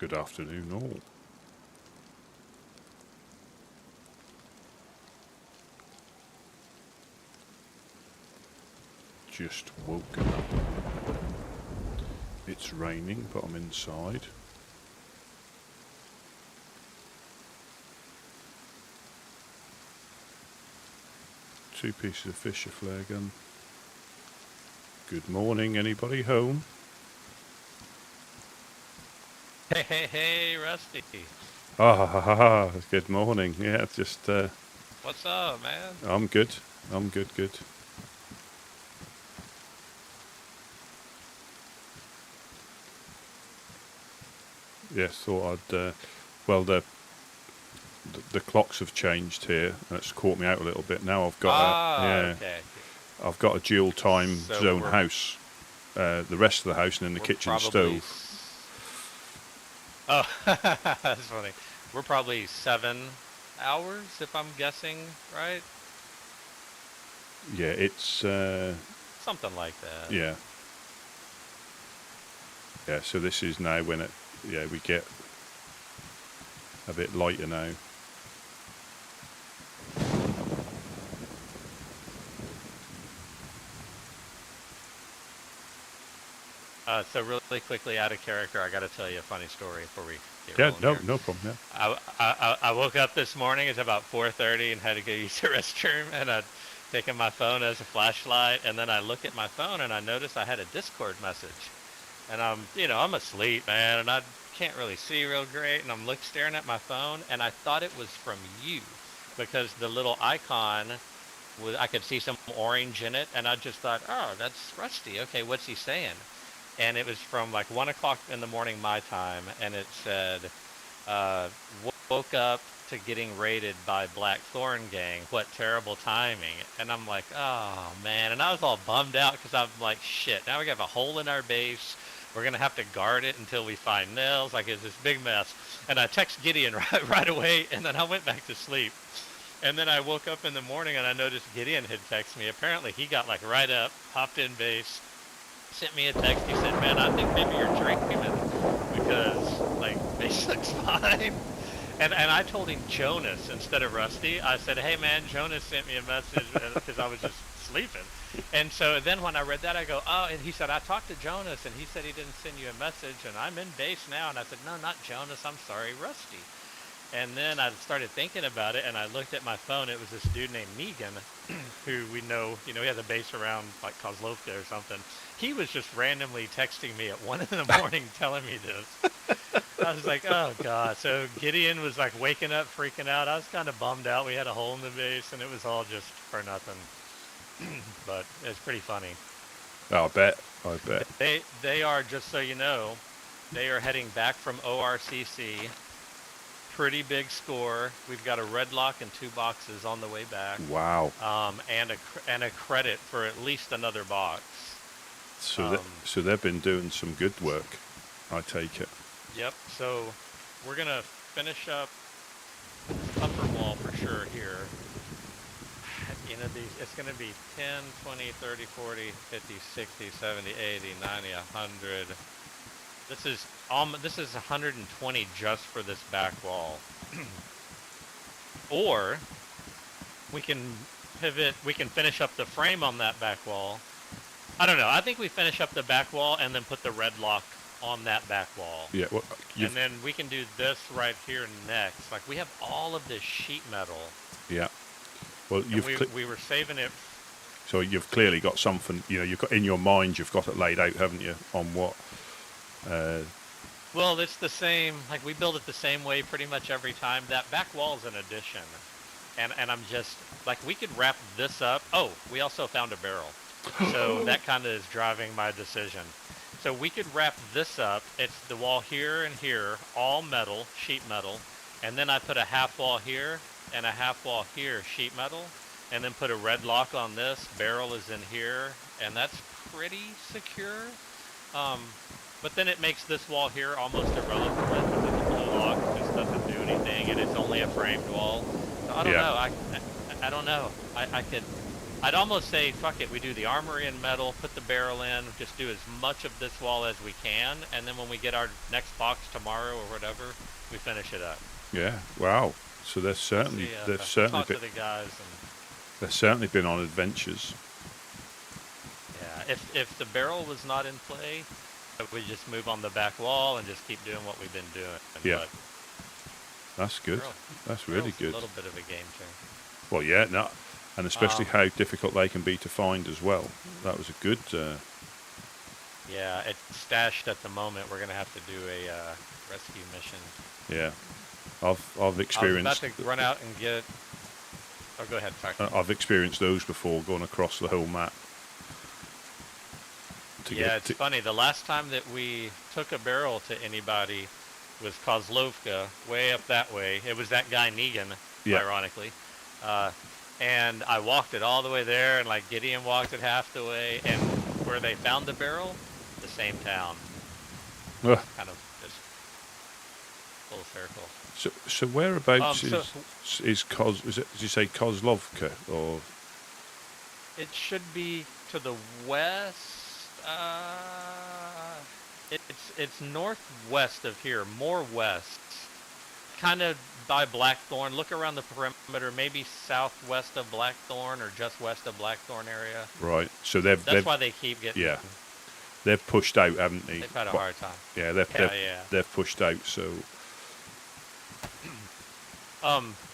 Good afternoon, all. Just woken up. It's raining, but I'm inside. Two pieces of Fisher flare gun. Good morning, anybody home? Hey, Rusty. Good morning. Yeah, just... What's up, man? I'm good. Good. Yes, thought I'd... well, the clocks have changed here. That's caught me out a little bit. Now I've got okay. I've got a dual time zone house. The rest of the house and then the kitchen stove. Oh, that's funny. We're probably 7 hours, if I'm guessing, right? Yeah, it's... something like that. Yeah. Yeah, so this is now when it... Yeah, we get a bit lighter now. So really quickly, out of character, I got to tell you a funny story before we get Yeah, rolling no problem, yeah. I woke up this morning, it's about 4:30, and had to go use the restroom, and I'd taken my phone as a flashlight, and then I look at my phone, and I noticed I had a Discord message. And I'm asleep, man, and I can't really see real great, and I'm staring at my phone, and I thought it was from you, because the little icon, I could see some orange in it, and I just thought, oh, that's Rusty. Okay, what's he saying? And it was from like 1 o'clock in the morning my time, and it said, woke up to getting raided by Blackthorn Gang. What terrible timing. And I'm like, oh man. And I was all bummed out because I'm like, shit, now we have a hole in our base. We're going to have to guard it until we find nails. Like, it's this big mess. And I text Gideon right away, and then I went back to sleep. And then I woke up in the morning, and I noticed Gideon had texted me. Apparently, he got like right up, hopped in base, sent me a text. He said, man, I think maybe you're dreaming because, like, base looks fine. And I told him Jonas instead of Rusty. I said, hey, man, Jonas sent me a message because I was just sleeping. And so then when I read that, I go, oh, and he said, I talked to Jonas, and he said he didn't send you a message, and I'm in base now. And I said, no, not Jonas. I'm sorry, Rusty. And then I started thinking about it, and I looked at my phone. It was this dude named Negan, who we know, he has a base around, like, Kozlovka or something. He was just randomly texting me at 1 in the morning telling me this. I was like, oh, God. So Gideon was, like, waking up, freaking out. I was kind of bummed out. We had a hole in the base, and it was all just for nothing. But it's pretty funny. Oh, I bet. They are, just so you know, they are heading back from ORCC. Pretty big score. We've got a red lock and 2 boxes on the way back. Wow. And a credit for at least another box. So they've been doing some good work, I take it. Yep. So we're gonna finish up upper wall for sure here. It's gonna be 10, 20, 30, 40, 50, 60, 70, 80, 90, 100. This is 120 just for this back wall. Or we can pivot, we can finish up the frame on that back wall. I don't know. I think we finish up the back wall and then put the red lock on that back wall. Yeah. Well, and then we can do this right here next. Like, we have all of this sheet metal. Yeah. Well, we were saving it. So you've clearly got something, you've got in your mind, you've got it laid out, haven't you, on what? Well, it's the same, like, we build it the same way pretty much every time. That back wall is an addition. And I'm just, like, we could wrap this up. Oh, we also found a barrel. So that kind of is driving my decision. So we could wrap this up. It's the wall here and here, all metal, sheet metal. And then I put a half wall here and a half wall here, sheet metal. And then put a red lock on this. Barrel is in here. And that's pretty secure. But then it makes this wall here almost irrelevant because the blue lock just doesn't do anything, and it's only a framed wall. So I don't know. I don't know. I could I'd almost say, fuck it, we do the armory in metal, put the barrel in, just do as much of this wall as we can, and then when we get our next box tomorrow or whatever, we finish it up. Yeah. Wow. So they've certainly Talk to the guys and they've certainly been on adventures. yeah. If the barrel was not in play, we just move on the back wall and just keep doing what we've been doing. Yeah. But That's good. That's really good. A little bit of a game changer. Well, yeah, no, and especially how difficult they can be to find as well. That was a good. Yeah, it's stashed at the moment. We're gonna have to do a rescue mission. Yeah, I've experienced. I was about to run out and get. Oh, go ahead, sorry. I've experienced those before, going across the whole map. Yeah, it's funny. The last time that we took a barrel to anybody was Kozlovka, way up that way. It was that guy Negan, ironically. And I walked it all the way there, and like Gideon walked it half the way, and where they found the barrel, the same town. Kind of just full circle. So whereabouts is Koz? Is it? Did you say Kozlovka or? It should be to the west. It's northwest of here, more west. Kind of by Blackthorn. Look around the perimeter, maybe southwest of Blackthorn or just west of Blackthorn area. Right. So that's why they keep getting. Yeah. They've pushed out, haven't they? They've had a hard time. Yeah, they've pushed out. So.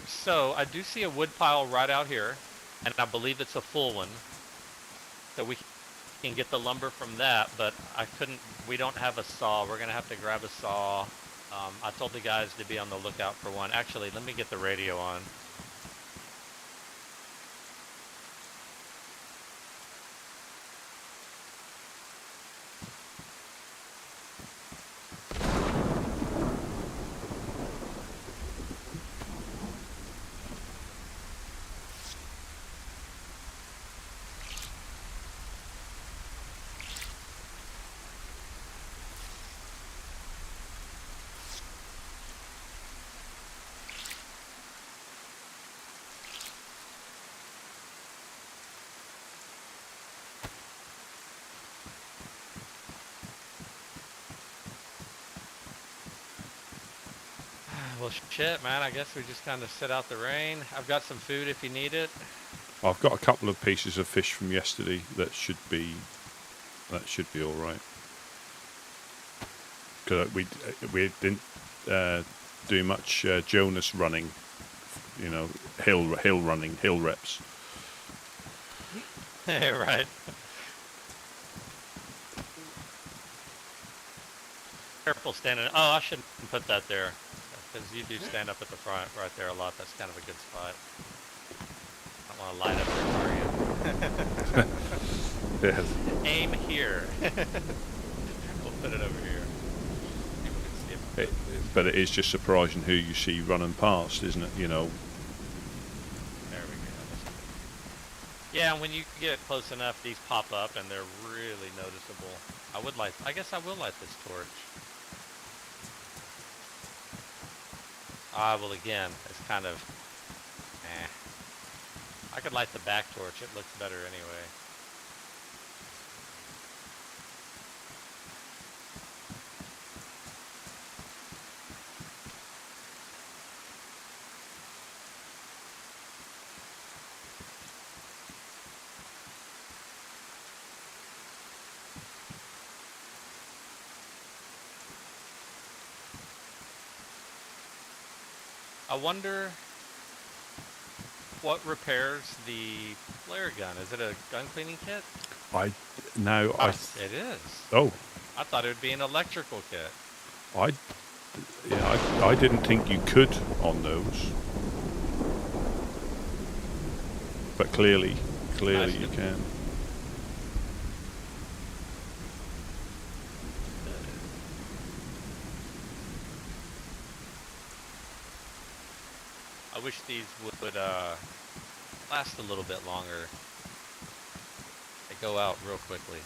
So I do see a wood pile right out here, and I believe it's a full one. So we can get the lumber from that, but we don't have a saw. We're gonna have to grab a saw. I told the guys to be on the lookout for one. Actually, let me get the radio on. Well, shit, man. I guess we just kind of sit out the rain. I've got some food if you need it. I've got a couple of pieces of fish from yesterday that should be all right. Because we didn't do much Jonas running, hill running, hill reps. Right. Careful standing. Oh, I shouldn't put that there. Because you do stand up at the front right there a lot. That's kind of a good spot. I don't want to light up your target. Yes. Aim here. We'll put it over here. People can see it. But it is just surprising who you see running past, isn't it? There we go. Yeah, and when you get close enough, these pop up and they're really noticeable. I guess I will light this torch. Well, again, it's kind of, I could light the back torch. It looks better anyway. I wonder what repairs the flare gun. Is it a gun cleaning kit? It is. Oh. I thought it would be an electrical kit. I didn't think you could on those, but clearly you can. I wish these would last a little bit longer. They go out real quickly.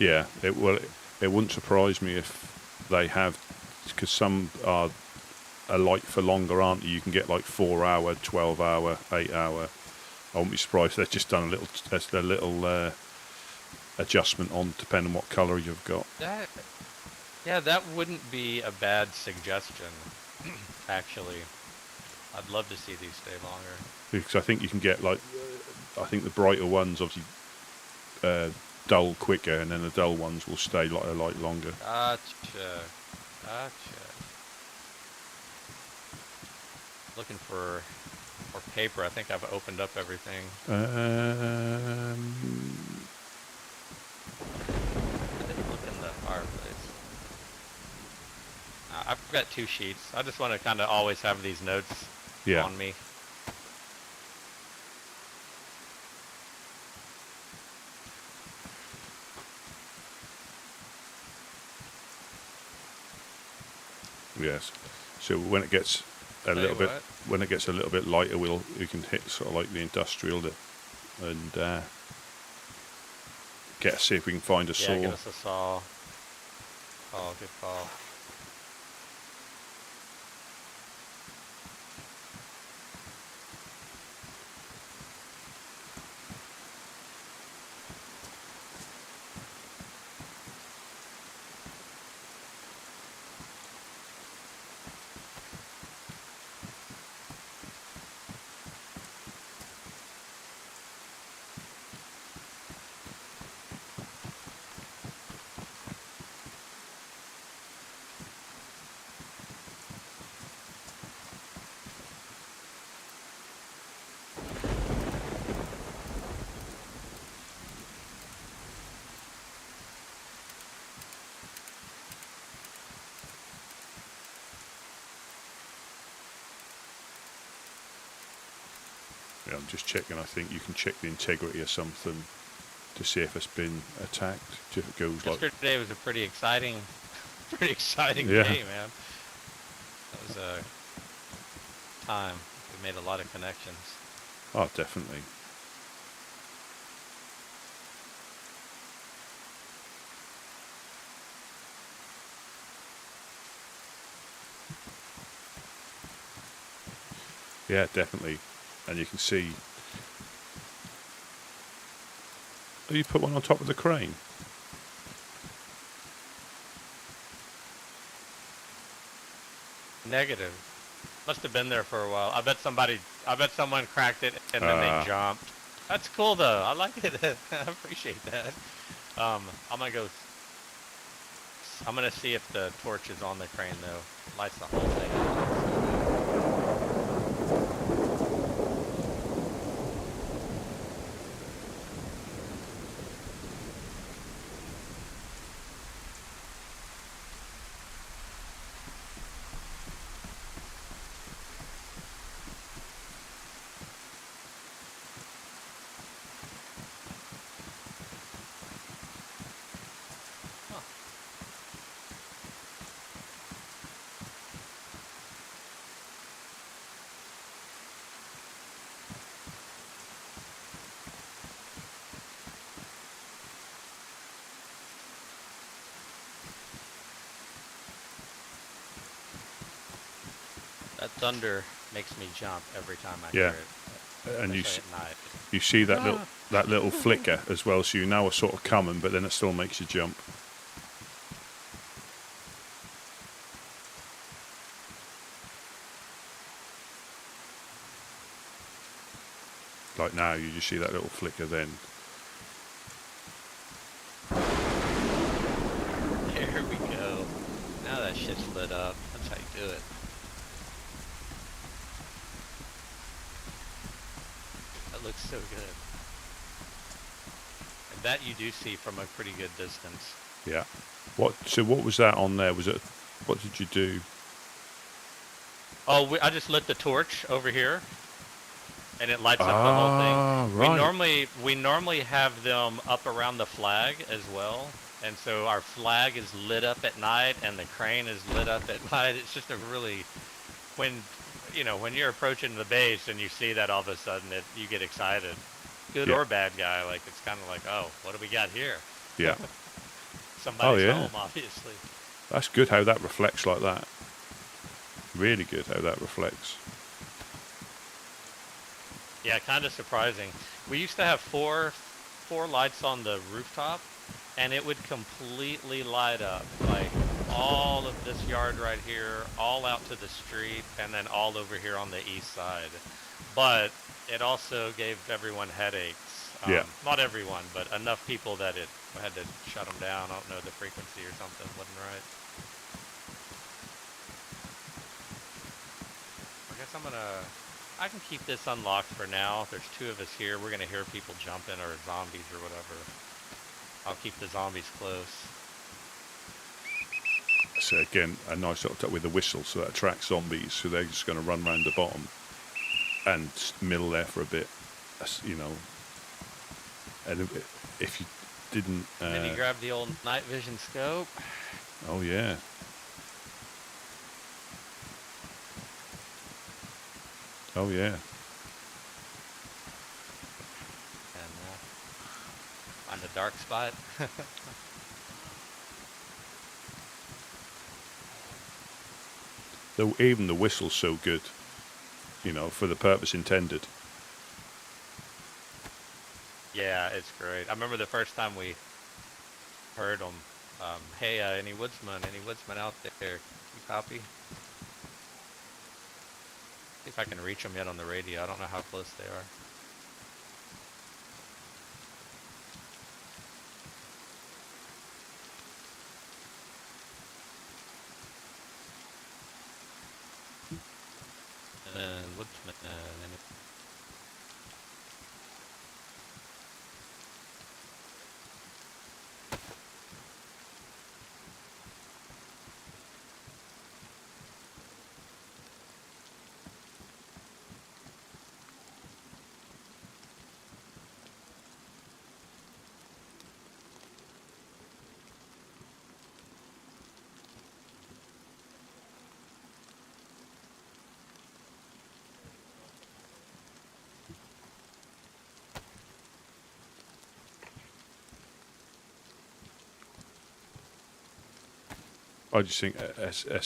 Yeah, it wouldn't surprise me if they have, because some are light for longer, aren't you? You can get like 4 hour, 12 hour, 8 hour. I won't be surprised if they've just done a little adjustment on depending on what colour you've got. That wouldn't be a bad suggestion, actually. I'd love to see these stay longer. Because I think you can get I think the brighter ones obviously dull quicker, and then the dull ones will stay a light longer. Gotcha. Looking for paper. I think I've opened up everything. I didn't look in the fireplace. I've got 2 sheets. I just want to kind of always have these notes on me. Yes. So when it gets a little bit lighter, you can hit sort of like the industrial and see if we can find a saw. Yeah, get us a saw. Oh, good call. Yeah, I'm just checking. I think you can check the integrity of something to see if it's been attacked. If it goes Yesterday was a pretty exciting day, man. That was a time. We made a lot of connections. Oh, definitely. Yeah, definitely. And you can see. Oh, you put one on top of the crane? Negative. Must have been there for a while. I bet someone cracked it and then they jumped. That's cool though. I like it. I appreciate that. I'm gonna see if the torch is on the crane though. Lights the whole thing. That thunder makes me jump every time I hear it. And at night. You see that little flicker as well, so you know it's sort of coming, but then it still makes you jump. Like now, you just see that little flicker then. There we go. Now that shit's lit up. That's how you do it. That looks so good. And that you do see from a pretty good distance. Yeah. So what was that on there? What did you do? Oh, I just lit the torch over here. And it lights up the whole thing. Right. We normally have them up around the flag as well, and so our flag is lit up at night, and the crane is lit up at night. It's just a really, when you're approaching the base and you see that all of a sudden, you get excited, good or bad guy. Like it's kind of like, oh, what do we got here? Yeah. Somebody's home, obviously. That's good how that reflects like that. Really good how that reflects. Yeah, kind of surprising. We used to have four lights on the rooftop, and it would completely light up, like all of this yard right here, all out to the street, and then all over here on the east side. But it also gave everyone headaches. Yeah. Not everyone, but enough people that it had to shut them down. I don't know, the frequency or something wasn't right. I guess I can keep this unlocked for now. There's two of us here. We're gonna hear people jumping or zombies or whatever. I'll keep the zombies close. So again, a nice little touch with the whistle, so that attracts zombies. So they're just going to run around the bottom and middle there for a bit, you know. And if you didn't, Maybe grab the old night vision scope. oh yeah, oh yeah. And find a dark spot. Though even the whistle's so good, you know, for the purpose intended. Yeah, it's great. I remember the first time we heard them. Hey, any woodsman out there? You copy? See if I can reach them yet on the radio. I don't know how close they are. Woodsman. I just think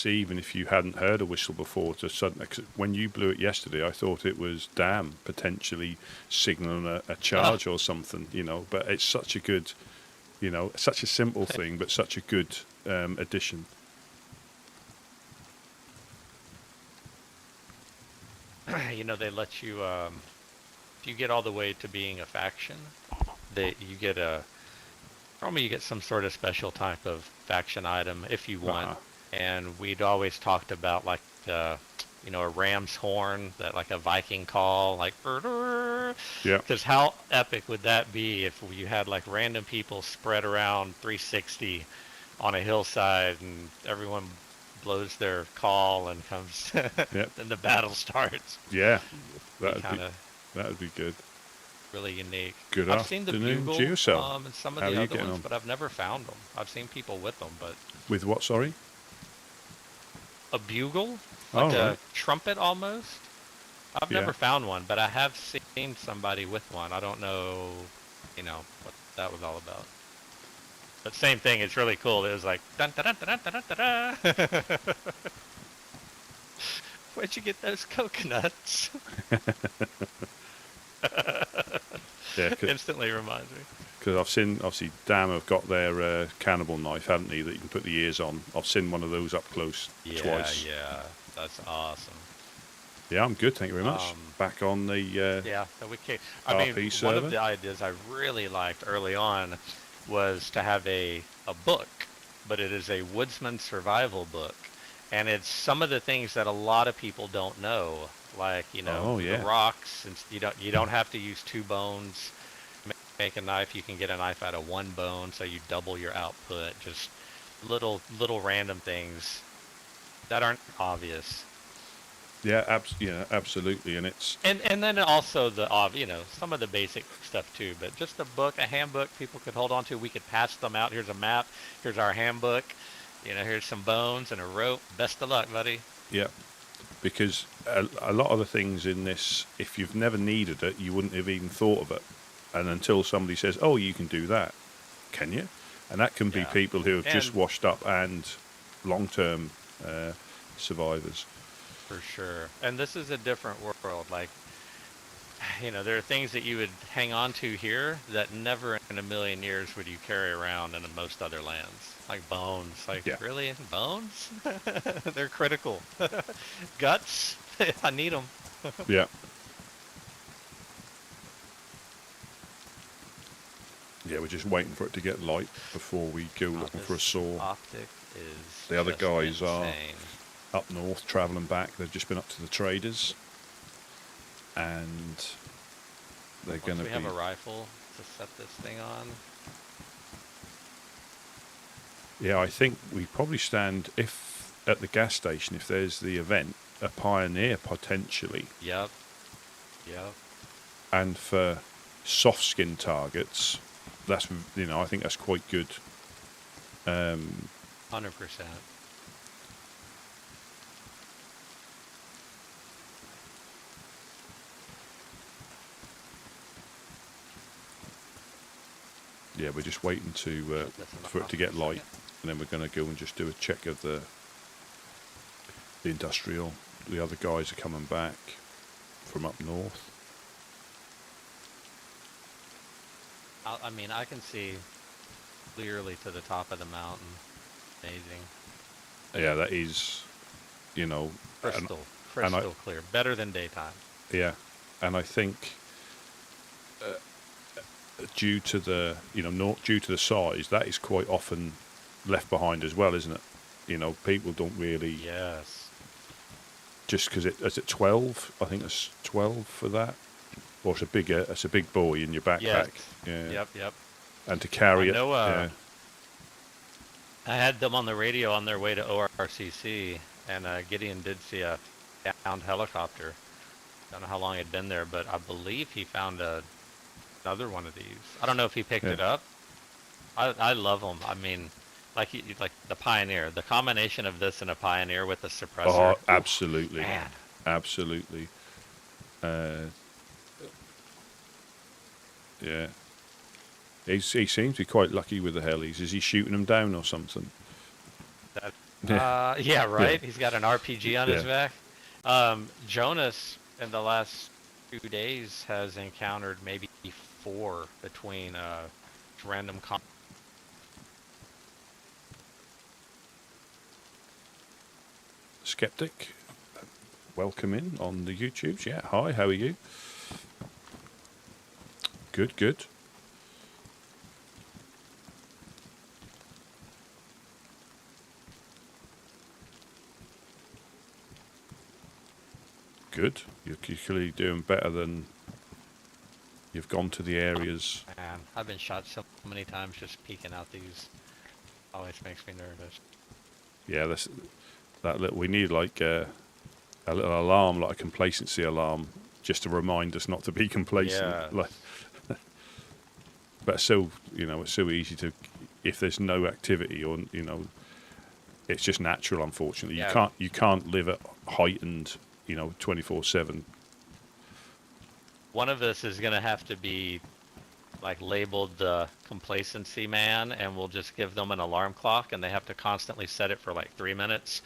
even if you hadn't heard a whistle before, to suddenly, when you blew it yesterday, I thought it was damn potentially signaling a charge or something, you know. But it's such a good, you know, such a simple thing, but such a good addition. You know, they let you, if you get all the way to being a faction, you get normally you get some sort of special type of faction item if you want. And we'd always talked about like, you know, a ram's horn, that like a Viking call, like, yeah. Because how epic would that be if you had like random people spread around 360 on a hillside and everyone blows their call and comes, Yep. then the battle starts. Yeah, that would be good. Really unique. Good I've seen the afternoon, bugle Geocell. and some of How the are you other getting ones, on? but I've never found them. I've seen people with them, but With what? Sorry. a bugle, Oh, like a right. trumpet almost. I've Yeah. never found one, but I have seen somebody with one. I don't know, you know, what that was all about. But same thing. It's really cool. It was like dun dun dun dun dun dun dun. Dun. Where'd you get those coconuts? Yeah, Instantly reminds me. because I've seen, obviously, Dam have got their cannibal knife, haven't they, that you can put the ears on. I've seen one of those up close twice. Yeah, that's awesome. Yeah, I'm good, thank you very much. Back on the Yeah, so we can. I mean, RP one server. of the ideas I really liked early on was to have a book, but it is a woodsman survival book, and it's some of the things that a lot of people don't know, like, you know, the rocks. Since you don't have to use 2 bones. Make a knife, you can get a knife out of 1 bone, so you double your output. Just little random things that aren't obvious. Yeah, absolutely, and it's and then also you know, some of the basic stuff too. But just a book, a handbook, people could hold on to. We could pass them out. Here's a map. Here's our handbook. You know, here's some bones and a rope. Best of luck, buddy. yeah, because a lot of the things in this, if you've never needed it, you wouldn't have even thought of it, and until somebody says, "Oh, you can do that," can you? And that can be people who have just washed up and long-term survivors. For sure. And this is a different world. Like, you know, there are things that you would hang on to here that never in a million years would you carry around in most other lands. Like bones. Like, Yeah, really? Bones? They're critical. Guts? I need them. yeah, yeah. We're just waiting for it to get light before we go looking for a This saw. optic is The other just guys are insane. up north travelling back. They've just been up to the traders, and they're going Once to we be. have a rifle to set this thing on. Yeah, I think we probably stand if at the gas station if there's the event a pioneer potentially, Yep. Yep. and for soft skin targets, that's I think that's quite good. 100%. Yeah, we're just waiting to Shut this in for it off to for a get light, second. and then we're going to go and just do a check of the industrial. The other guys are coming back from up north. I mean, I can see clearly to the top of the mountain. Amazing. Yeah, that is, and, Crystal. and I, Crystal clear. Better than daytime. yeah, and I think due to the not due to the size, that is quite often left behind as well, isn't it? People don't really Yes. just because is it 12? I think it's 12 for that, or it's a big boy in your backpack. Yes. Yeah, Yep, yep. and to carry I it. know, Yeah, I had them on the radio on their way to ORCC, and Gideon did see a downed helicopter. Don't know how long it'd been there, but I believe he found another one of these. I don't know if he picked Yeah. it up. I love them. I mean, like the Pioneer, the combination of this and a Pioneer with a suppressor. oh, absolutely, Man, absolutely. Yeah, he seems to be quite lucky with the helis. Is he shooting them down or something? that. Yeah, Yeah, right. yeah, He's got an RPG on his yeah. back. Jonas in the last 2 days has encountered maybe 4 between random. Skeptic, welcome in on the YouTubes. Yeah, hi, how are you? Good, good. Good. You're clearly doing better than you've gone to the areas. Man, I've been shot so many times just peeking out these. Always makes me nervous. Yeah, we need like a little alarm, like a complacency alarm, just to remind us not to be complacent. Yeah. Like, but it's so easy to, if there's no activity or it's just natural. Unfortunately, Yeah. you can't live at heightened 24/7. One of us is gonna have to be like labeled the complacency man, and we'll just give them an alarm clock, and they have to constantly set it for like 3 minutes.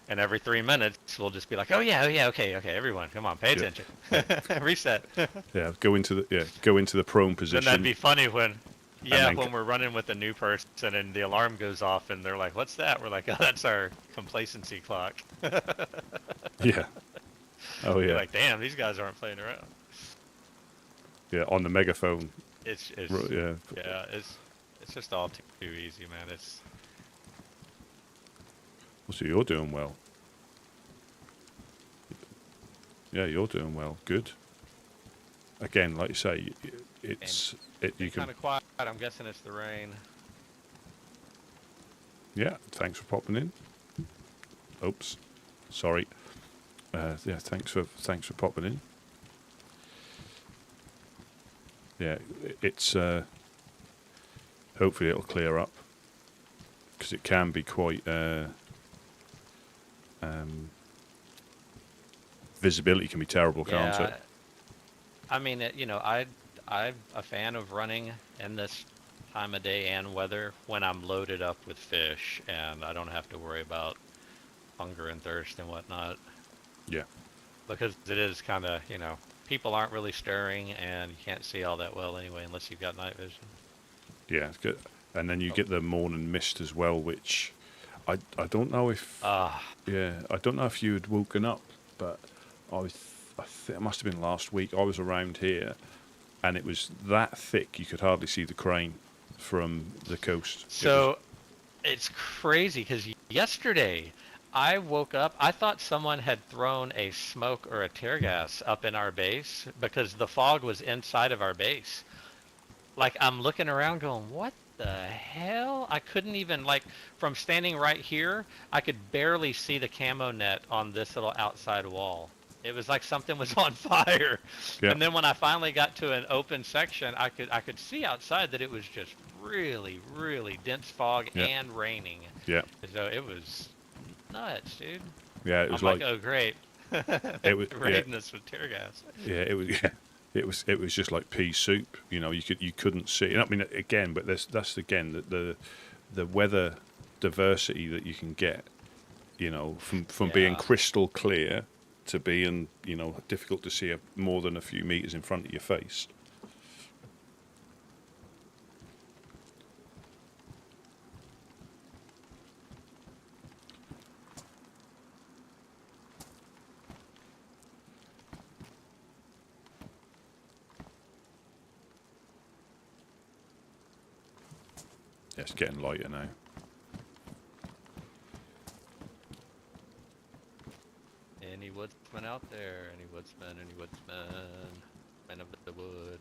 And every 3 minutes, we'll just be like, oh yeah, okay, everyone, come on, pay Yeah. attention. Reset. Yeah, go into the prone position. Then that'd be funny when, yeah, then when we're running with a new person and the alarm goes off and they're like, what's that? We're like, oh, that's our complacency clock. Yeah. Oh You're yeah. like, damn, these guys aren't playing around. Yeah, on the megaphone. It's Yeah. yeah, it's just all too easy, man. It's So you're doing well. Yeah, you're doing well. Good. Again, like you say, you can. kind of quiet. I'm guessing it's the rain. Yeah, thanks for popping in. Oops, sorry. Yeah, thanks for popping in. Yeah, it's hopefully it'll clear up because it can be quite visibility can be terrible, can't it? I mean, I'm a fan of running in this time of day and weather when I'm loaded up with fish and I don't have to worry about hunger and thirst and whatnot. Yeah, Because it is kind of, people aren't really stirring, and you can't see all that well anyway, unless you've got night vision. Yeah, it's good. And then you get the morning mist as well, which I don't know if I don't know if you had woken up, but I think it must have been last week. I was around here, and it was that thick you could hardly see the crane from the coast. So it's crazy because yesterday I woke up. I thought someone had thrown a smoke or a tear gas up in our base because the fog was inside of our base. Like, I'm looking around going, what the hell? I couldn't even, like, from standing right here, I could barely see the camo net on this little outside wall. It was like something was on fire. Yeah. And then when I finally got to an open section, I could see outside that it was just really, really dense fog and raining. Yeah. So it was nuts, dude. Yeah, it was I'm like, oh great. It was raiding us with tear gas. Yeah, it was. Yeah. It was just like pea soup, you know. You couldn't see. I mean, again, but that's again the weather diversity that you can get, you know, from being crystal clear to being, you know, difficult to see more than a few meters in front of your face. Yeah, it's getting lighter now. Any woodsman out there? Any woodsman? Any woodsman? Men of the wood.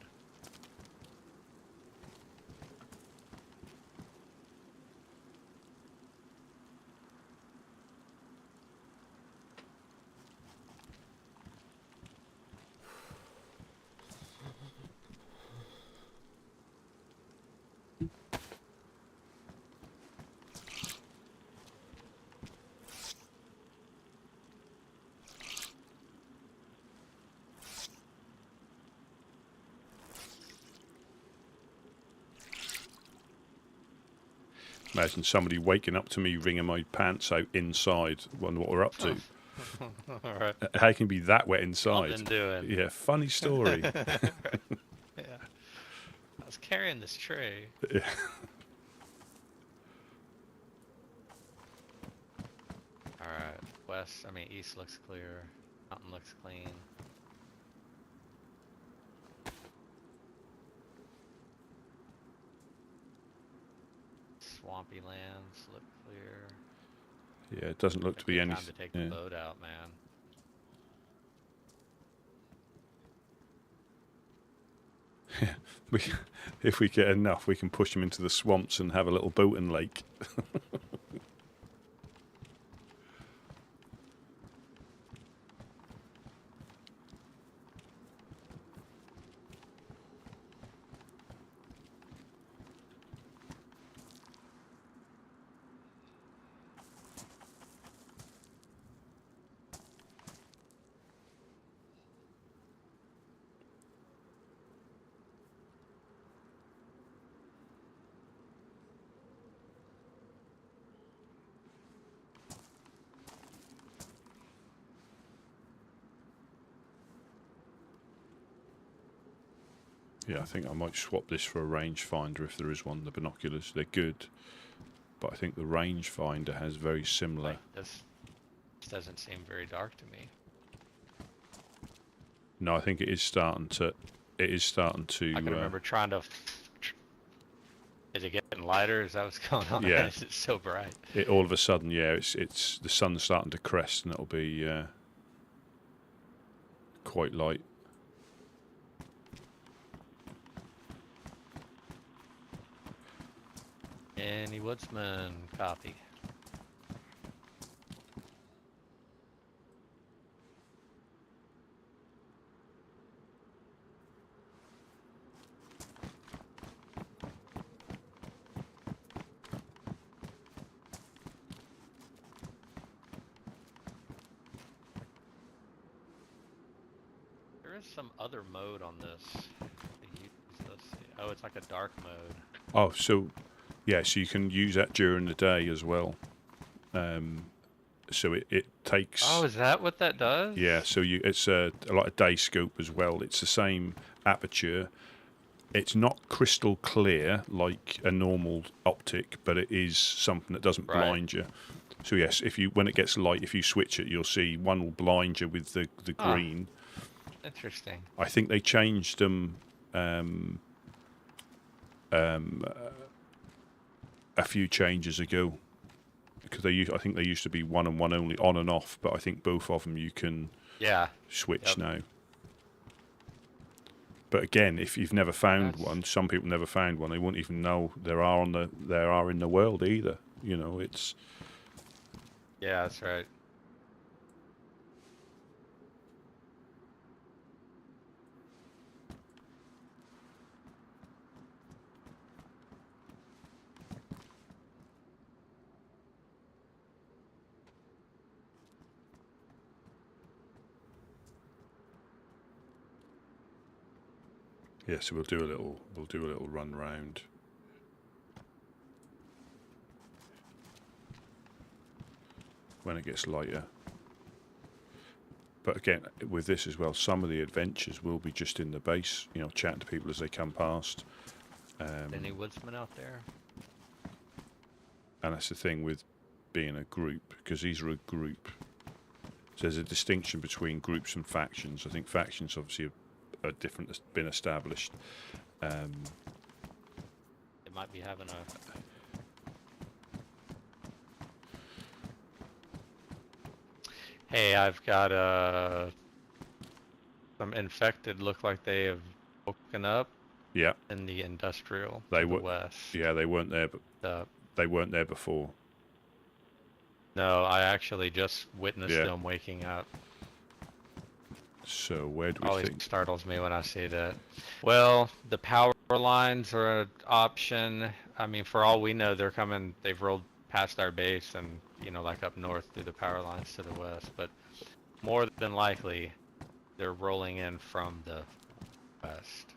Imagine somebody waking up to me wringing my pants out inside. Wonder what we're up to. All right. How can you be that wet inside? What been doing? Yeah, funny story. Yeah. I was carrying this tray. Yeah. Alright, east looks clear. Mountain looks clean. Swampy lands look clear. Yeah, it doesn't look to be anything. Time to take the boat out, man. If we get enough, we can push them into the swamps and have a little boating lake. Yeah, I think I might swap this for a rangefinder if there is one. The binoculars, they're good, but I think the rangefinder has very similar. Like this doesn't seem very dark to me. No, I think it is starting to. It is starting to. I can remember trying to. Is it getting lighter? Is that what's going on? Yeah. It's so bright. It all of a sudden, yeah, it's the sun's starting to crest, and it'll be quite light. Any woodsman copy? There is some other mode on this. Let's see. Oh, it's like a dark mode. Oh, so yeah, so you can use that during the day as well. So it takes. Oh, is that what that does? Yeah, so it's like a day scope as well. It's the same aperture. It's not crystal clear like a normal optic, but it is something that doesn't Right. blind you. So yes, when it gets light, if you switch it, you'll see one will blind you with the Huh. green. Interesting. I think they changed them a few changes ago, because I think they used to be one and one only, on and off, but I think both of them you can Yeah. switch Yep. now. But again, if you've never found That's- one, some people never found one. They won't even know there are in the world either. You know, it's Yeah, that's right. yeah. So we'll do a little run round. When it gets lighter. But again, with this as well, some of the adventures will be just in the base, you know, chatting to people as they come past. Any woodsmen out there? And that's the thing with being a group, because these are a group. So there's a distinction between groups and factions. I think factions obviously are different, that's been established. It might be having a... Hey, I've got some infected look like they have woken up Yeah, in the industrial they to the were. west. Yeah, they weren't there, but they weren't there before. No, I actually just witnessed Yeah. them waking up. So where do we Always think? startles me when I see that. Well, the power lines are an option. I mean, for all we know, they're coming. They've rolled past our base and, you know, like up north through the power lines to the west. But more than likely, they're rolling in from the west.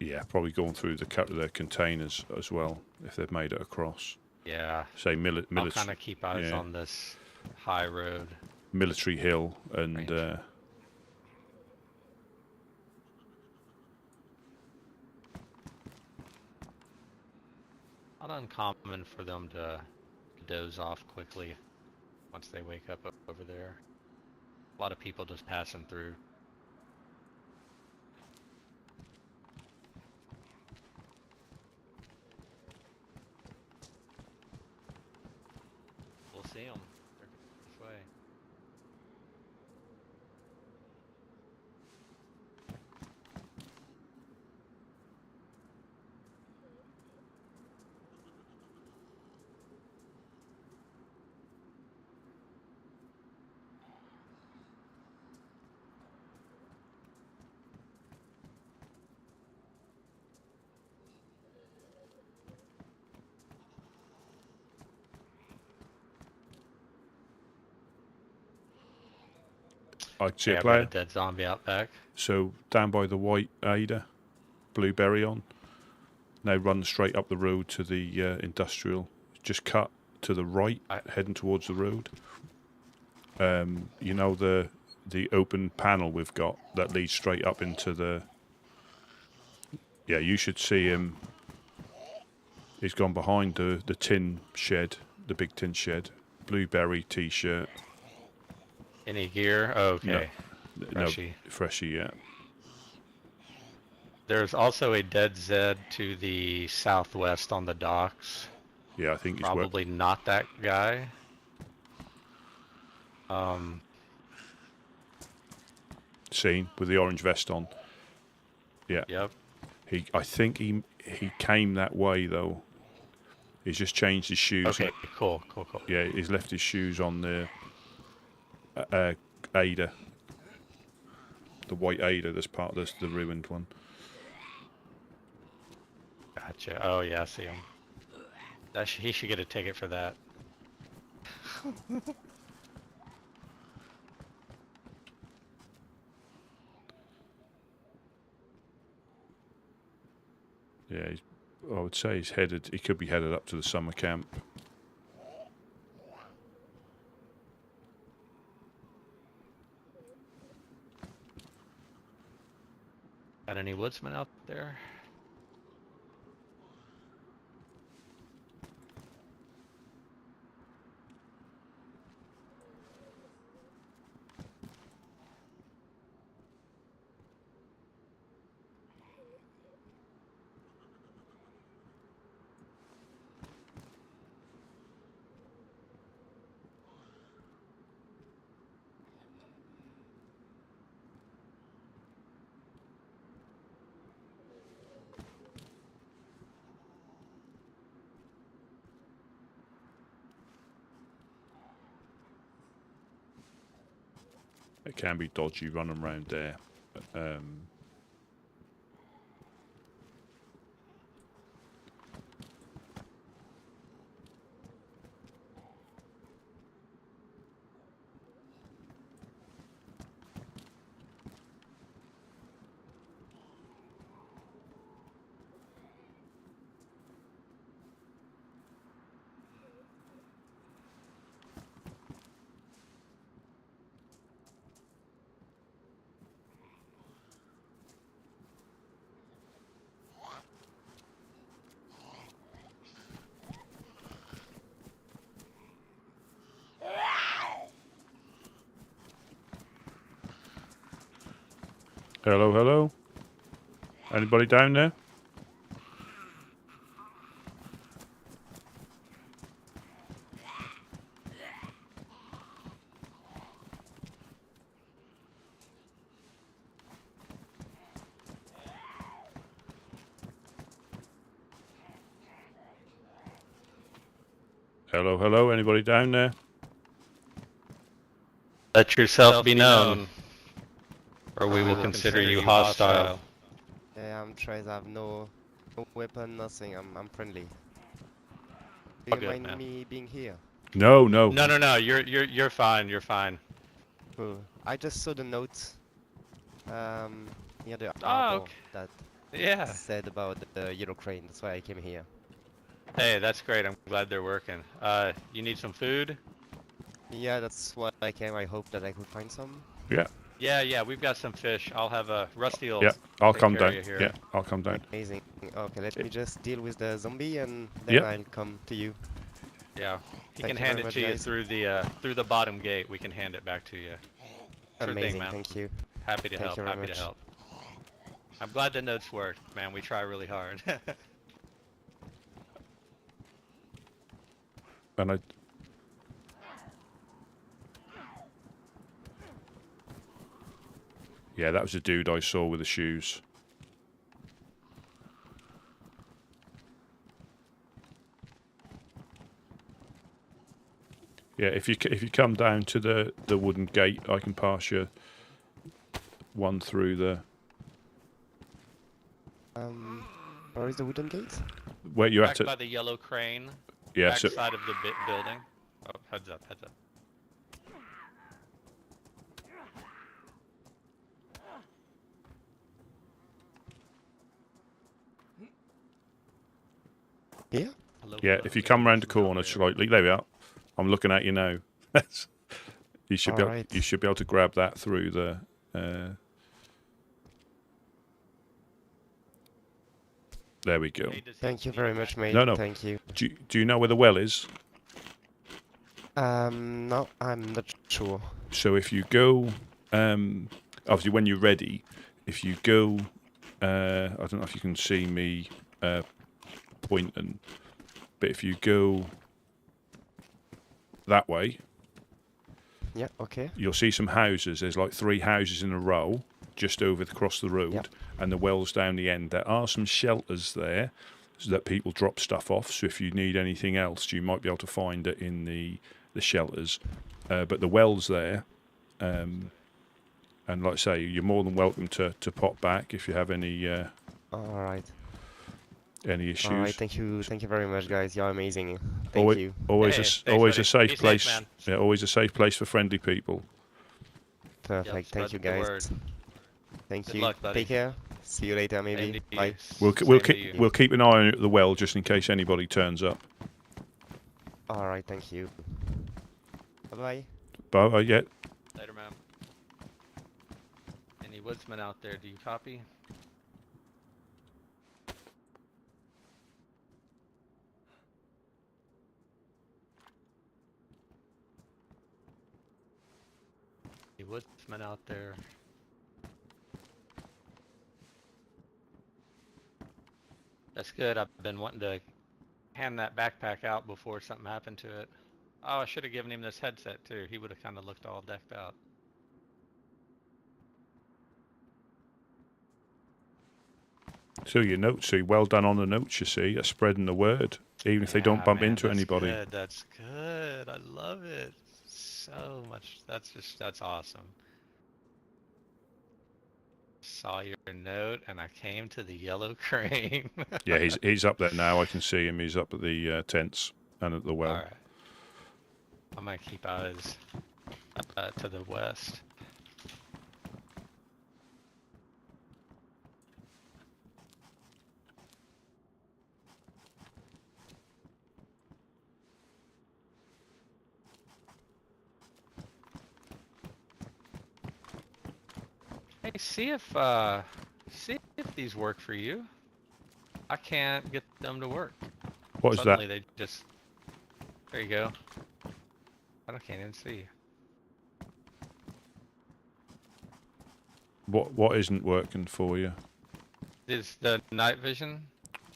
Yeah, probably going through the containers as well if they've made it across. Yeah. Say I'll military. kind of keep eyes yeah. on this high road. Military Hill and Range. Not uncommon for them to doze off quickly once they wake up over there. A lot of people just passing through. We'll see them. They're this way. I see Hey, a I've got player. a dead zombie out back. So down by the white Ada, blueberry on. Now run straight up the road to the industrial. Just cut to the right, heading towards the road. You know the open panel we've got that leads straight up into the. Yeah, you should see him. He's gone behind the tin shed, the big tin shed. Blueberry t-shirt. Any gear? Oh, okay. Freshy. No, freshy, yeah. There's also a dead Zed to the southwest on the docks. Yeah, I think he's Probably not that guy. Seen with the orange vest on. Yeah. Yep. I think he came that way though. He's just changed his shoes. Okay, cool. Yeah, he's left his shoes on the Ada. The white Ada that's part of this, the ruined one. Gotcha. Oh, yeah, I see him. He should get a ticket for that. Yeah, I would say he could be headed up to the summer camp. Got any woodsmen out there? It can be dodgy running around there. Hello, hello. Anybody down there? Hello, hello. Anybody down there? Let yourself be known, or we will consider you hostile. Yeah, I'm trying. I have no weapon, nothing. I'm friendly. Do you All good, mind man. me being here? No, no. No. You're fine. You're fine. Cool. I just saw the note near the Oh, arbor okay. that Yeah. said about the yellow crane. That's why I came here. Hey, that's great. I'm glad they're working. You need some food? Yeah, that's why I came. I hope that I could find some. Yeah, Yeah. We've got some fish. I'll have a Rusty. yeah. I'll take come care of down. you here. Yeah, I'll come down. Amazing. Okay, let me just deal with the zombie and then Yep. I'll come to you. Yeah. He Thank can you hand very it much, to you guys. through the bottom gate. We can hand it back to you. Sure Amazing. thing, man. Thank you. Happy to Thank help. you very Happy to much. help. I'm glad the notes worked, man. We try really hard. And I. Yeah, that was a dude I saw with the shoes. Yeah, if you come down to the wooden gate, I can pass you one through the Where is the wooden gate? where you're Back at by it. the yellow crane. Yeah, Back so side of the building. Oh, heads up. Here? Hello, yeah, hello. if you come round the Woodsman out corner there. slightly, there we are. I'm looking at you now. You should Alright. you should be able to grab that through the. There we go. Hey, does he Thank you need very a much, match? mate. No. Thank you. Do you know where the well is? No, I'm not sure. So if you go, obviously when you're ready, if you go, I don't know if you can see me pointing, but if you go that way, Yeah, okay. you'll see some houses. There's like 3 houses in a row just across the road, Yep. and the well's down the end. There are some shelters there so that people drop stuff off. So if you need anything else, you might be able to find it in the shelters. But the well's there. And like I say, you're more than welcome to pop back if you have any Alright. issues. Alright, thank you very much, guys. You're amazing. Thank always, you. Always, Hey, a, thanks, always buddy. a safe Be safe, place. man. Yeah, always a safe place for friendly people. Perfect. spread Thank you, the guys. word. Thank Good you. luck, buddy. Take care. See you later, Same maybe. to you. Bye. We'll Same to you. we'll keep an eye on the well just in case anybody turns up. Alright, thank you. Bye-bye. But yeah, Later, man. Any woodsmen out there? Do you copy? woodsman out there. That's good. I've been wanting to hand that backpack out before something happened to it. Oh, I should have given him this headset too. He would have kind of looked all decked out. So your notes, so well done on the notes, you see, are spreading the word, even if they don't bump man, into that's anybody. Good. That's good. I love it so much. That's awesome. Saw your note and I came to the yellow crane. Yeah, he's up there now. I can see him. He's up at the tents and at the well. All right. I might keep eyes to the west. Hey, see if these work for you. I can't get them to work. What is Suddenly that? they just. There you go. I can't even see. What isn't working for you? Is the night vision?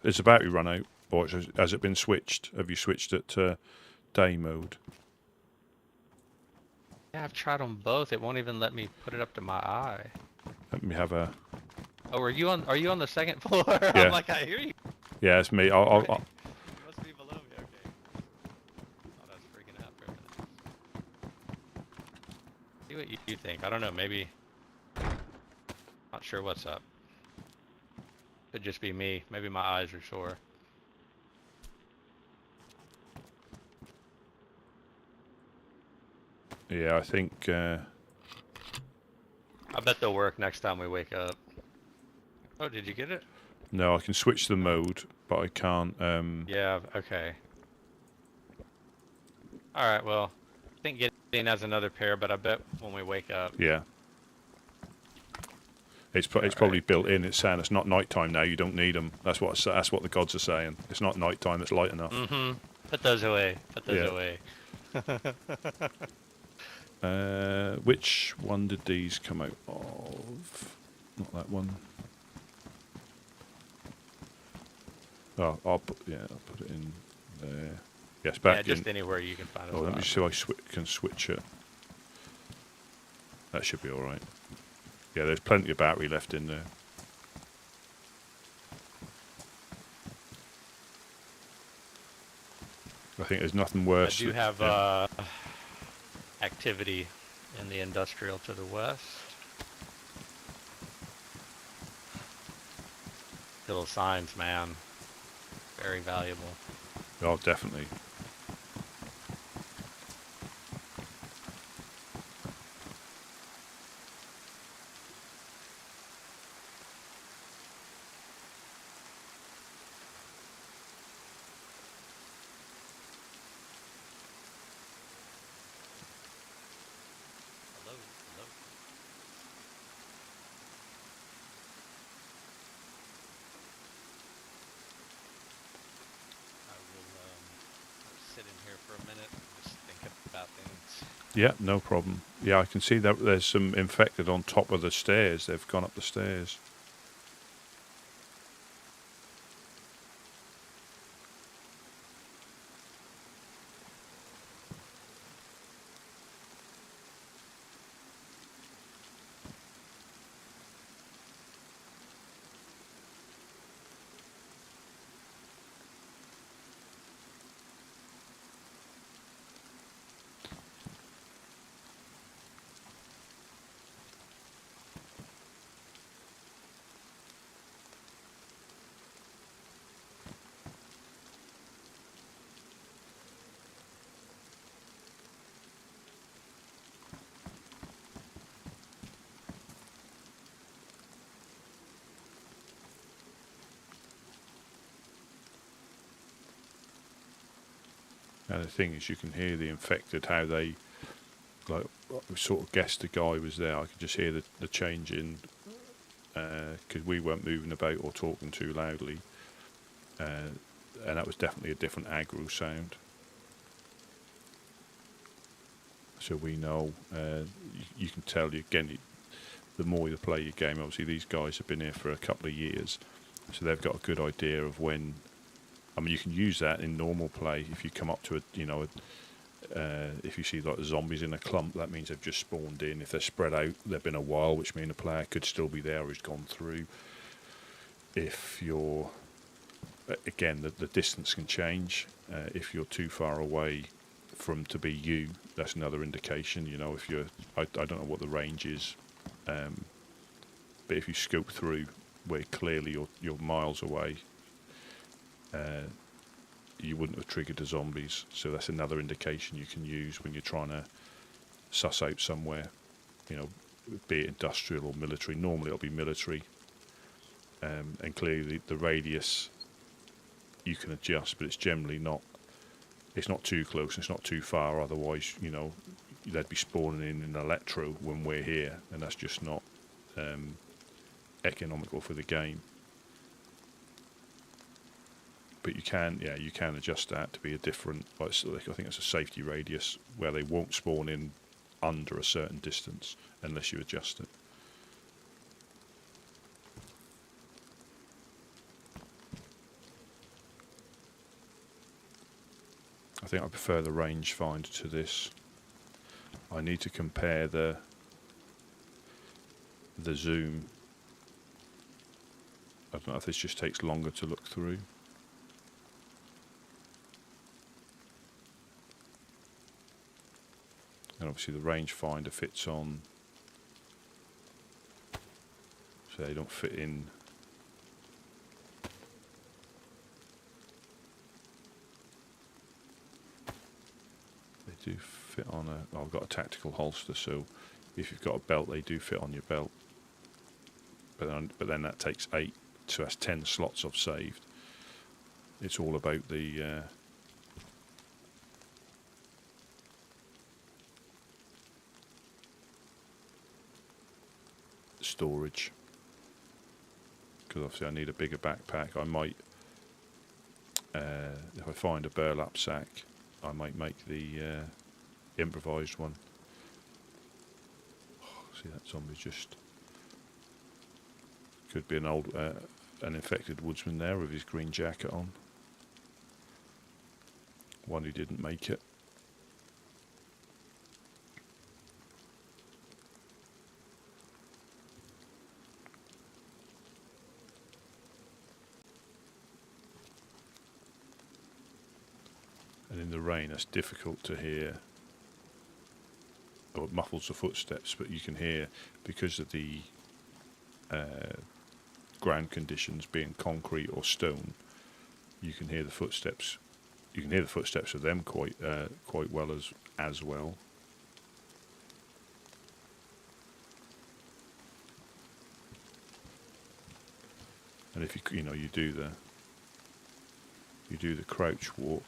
Is the battery run out, or has it been switched? Have you switched it to day mode? Yeah, I've tried them both. It won't even let me put it up to my eye. Let me have a. Oh, are you on the second floor? Yeah. I'm like, I hear you. Yeah, it's me. I'll You must be below me. Okay. Thought I was freaking out for a minute. See what you think. I don't know. Maybe. Not sure what's up. Could just be me. Maybe my eyes are sore. Yeah, I think. I bet they'll work next time we wake up. Oh, did you get it? No, I can switch the mode, but I can't. Yeah, okay. Alright, well, I think Gideon has another pair, but I bet when we wake up. Yeah. It's probably built in. It's saying it's not nighttime now. You don't need them. That's what the gods are saying. It's not nighttime. It's light enough. Mm-hmm. Put those away. Put those away. Which one did these come out of? Not that one. Oh, I'll put it in there. Yes, back yeah, just in. anywhere you can find a Oh, let me spot. see if I can switch it. That should be all right. Yeah, there's plenty of battery left in there. I think there's nothing worse. I do have yeah. activity in the industrial to the west. Little signs, man. Very valuable. Oh, definitely. Hello, hello. I will sit in here for a minute and just think about things. Yeah, no problem. Yeah, I can see that there's some infected on top of the stairs. They've gone up the stairs. And the thing is, you can hear the infected, how they, like, we sort of guessed the guy was there. I could just hear the change in, because we weren't moving about or talking too loudly. And that was definitely a different aggro sound. so we know. You can tell, again, the more you play your game, obviously these guys have been here for a couple of years, so they've got a good idea of when. I mean, you can use that in normal play. If you come up to if you see like the zombies in a clump, that means they've just spawned in. If they're spread out, they've been a while, which means a player could still be there who's gone through. If you're, again, the distance can change. If you're too far away from to be you, that's another indication. If you're, I don't know what the range is, but if you scope through where clearly you're miles away, you wouldn't have triggered the zombies. So that's another indication you can use when you're trying to suss out somewhere, be it industrial or military. Normally it'll be military, and clearly the radius you can adjust, but it's generally not. It's not too close. It's not too far. Otherwise, they'd be spawning in electro when we're here, and that's just not economical for the game. But you can adjust that to be a different. I think it's a safety radius where they won't spawn in under a certain distance unless you adjust it. I think I prefer the rangefinder to this. I need to compare the zoom. I don't know if this just takes longer to look through. And obviously the rangefinder fits on, so they don't fit in. They do fit on I've got a tactical holster, so if you've got a belt, they do fit on your belt. But then that takes 8, so that's 10 slots I've saved. It's all about the storage, because obviously I need a bigger backpack. I might, if I find a burlap sack, I might make the improvised one. See, that zombie just could be an infected woodsman there with his green jacket on. One who didn't make it. And in the rain, it's difficult to hear, or it muffles the footsteps, but you can hear, because of the ground conditions being concrete or stone, you can hear the footsteps. You can hear the footsteps of them quite well as well. And if you do the crouch walk.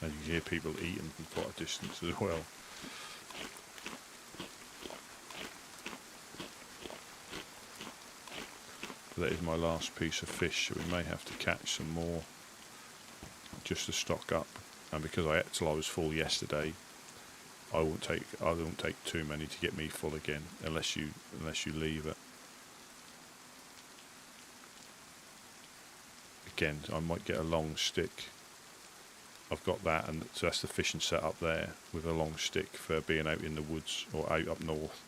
And you hear people eating from quite a distance as well. That is my last piece of fish, so we may have to catch some more just to stock up. And because I ate till I was full yesterday, I won't take too many to get me full again, unless you leave it. Again, I might get a long stick. I've got that, and so that's the fishing setup there with a long stick for being out in the woods or out up north.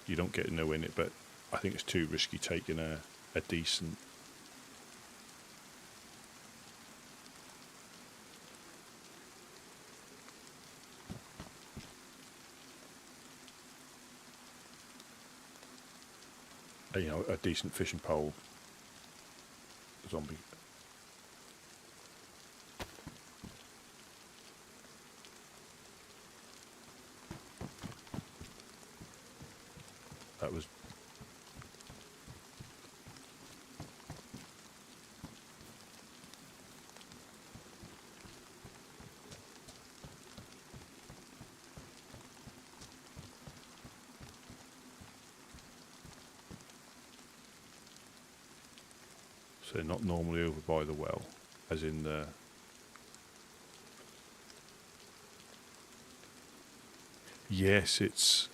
You don't get no in it, but I think it's too risky taking a decent. a decent fishing pole. Zombie. That was. So not normally over by the well, as in the. Yes, it's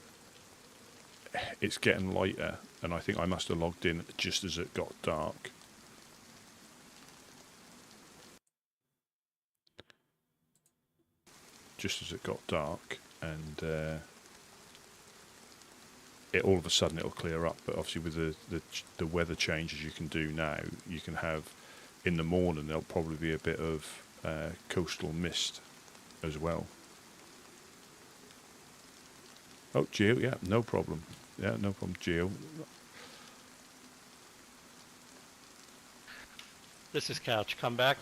getting lighter, and I think I must have logged in just as it got dark. Just as it got dark, and it all of a sudden it'll clear up. But obviously with the weather changes you can do now, you can have in the morning there'll probably be a bit of coastal mist as well. Oh, Geo, yeah, no problem. Yeah, no problem, Geo. This is Couch. Come back.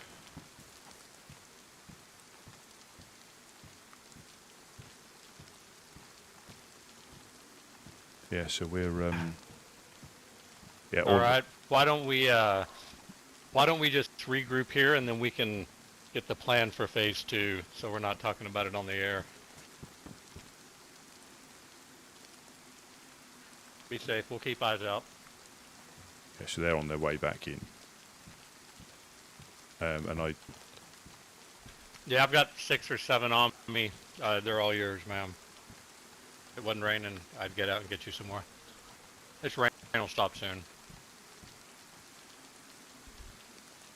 Yeah, so we're yeah. All right. Why don't we just regroup here and then we can get the plan for phase 2, so we're not talking about it on the air. Be safe. We'll keep eyes out. Yeah, so they're on their way back in. And I. Yeah, I've got 6 or 7 on me. They're all yours, ma'am. If it wasn't raining, I'd get out and get you some more. This rain will stop soon.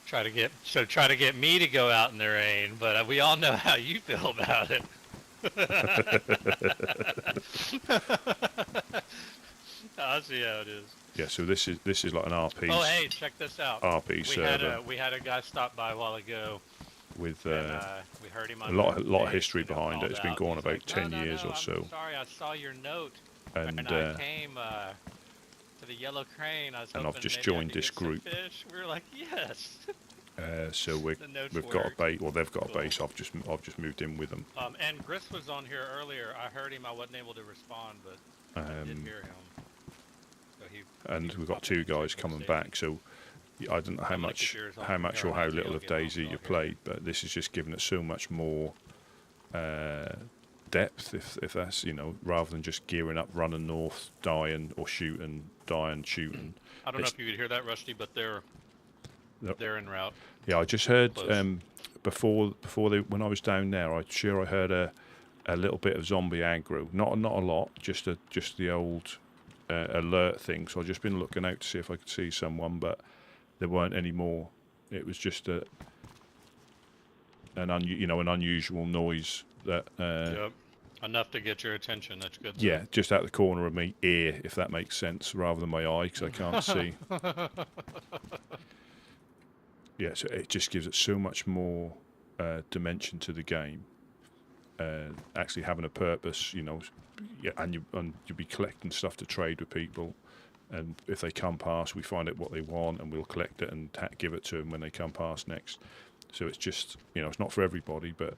Try to get me to go out in the rain, but we all know how you feel about it. I'll see how it is. Yeah, so this is like an RP. Oh, hey, check this out. RP server. We had a guy stop by a while ago. With we heard him on a lot of history behind it. It's been going about 10 years or so. I'm sorry, I saw your note. And I came to the Yellow Crane. I was and hoping I've just maybe I joined could this get some group. fish. We were like, yes. So we've got a base. Well, they've got a base. I've just moved in with them. And Gris was on here earlier. I heard him. I wasn't able to respond, but I did hear him. So and we've got 2 guys coming back. So I don't know how much or how little of DayZ you played, but this is just giving it so much more depth. If that's rather than just gearing up, running north, dying or shooting, dying, shooting. I don't know if you could hear that, Rusty, but they're en route. Yeah, I just heard before when I was down there, I heard a little bit of zombie aggro. Not a lot, just the old alert thing. So I've just been looking out to see if I could see someone, but there weren't any more. It was just an unusual noise that. Yep. Enough to get your attention. That's good. Yeah, just out the corner of my ear, if that makes sense, rather than my eye, because I can't see. Yeah, so it just gives it so much more dimension to the game. Actually having a purpose, and you'll be collecting stuff to trade with people. And if they come past, we find out what they want, and we'll collect it and give it to them when they come past next. So it's just, it's not for everybody, but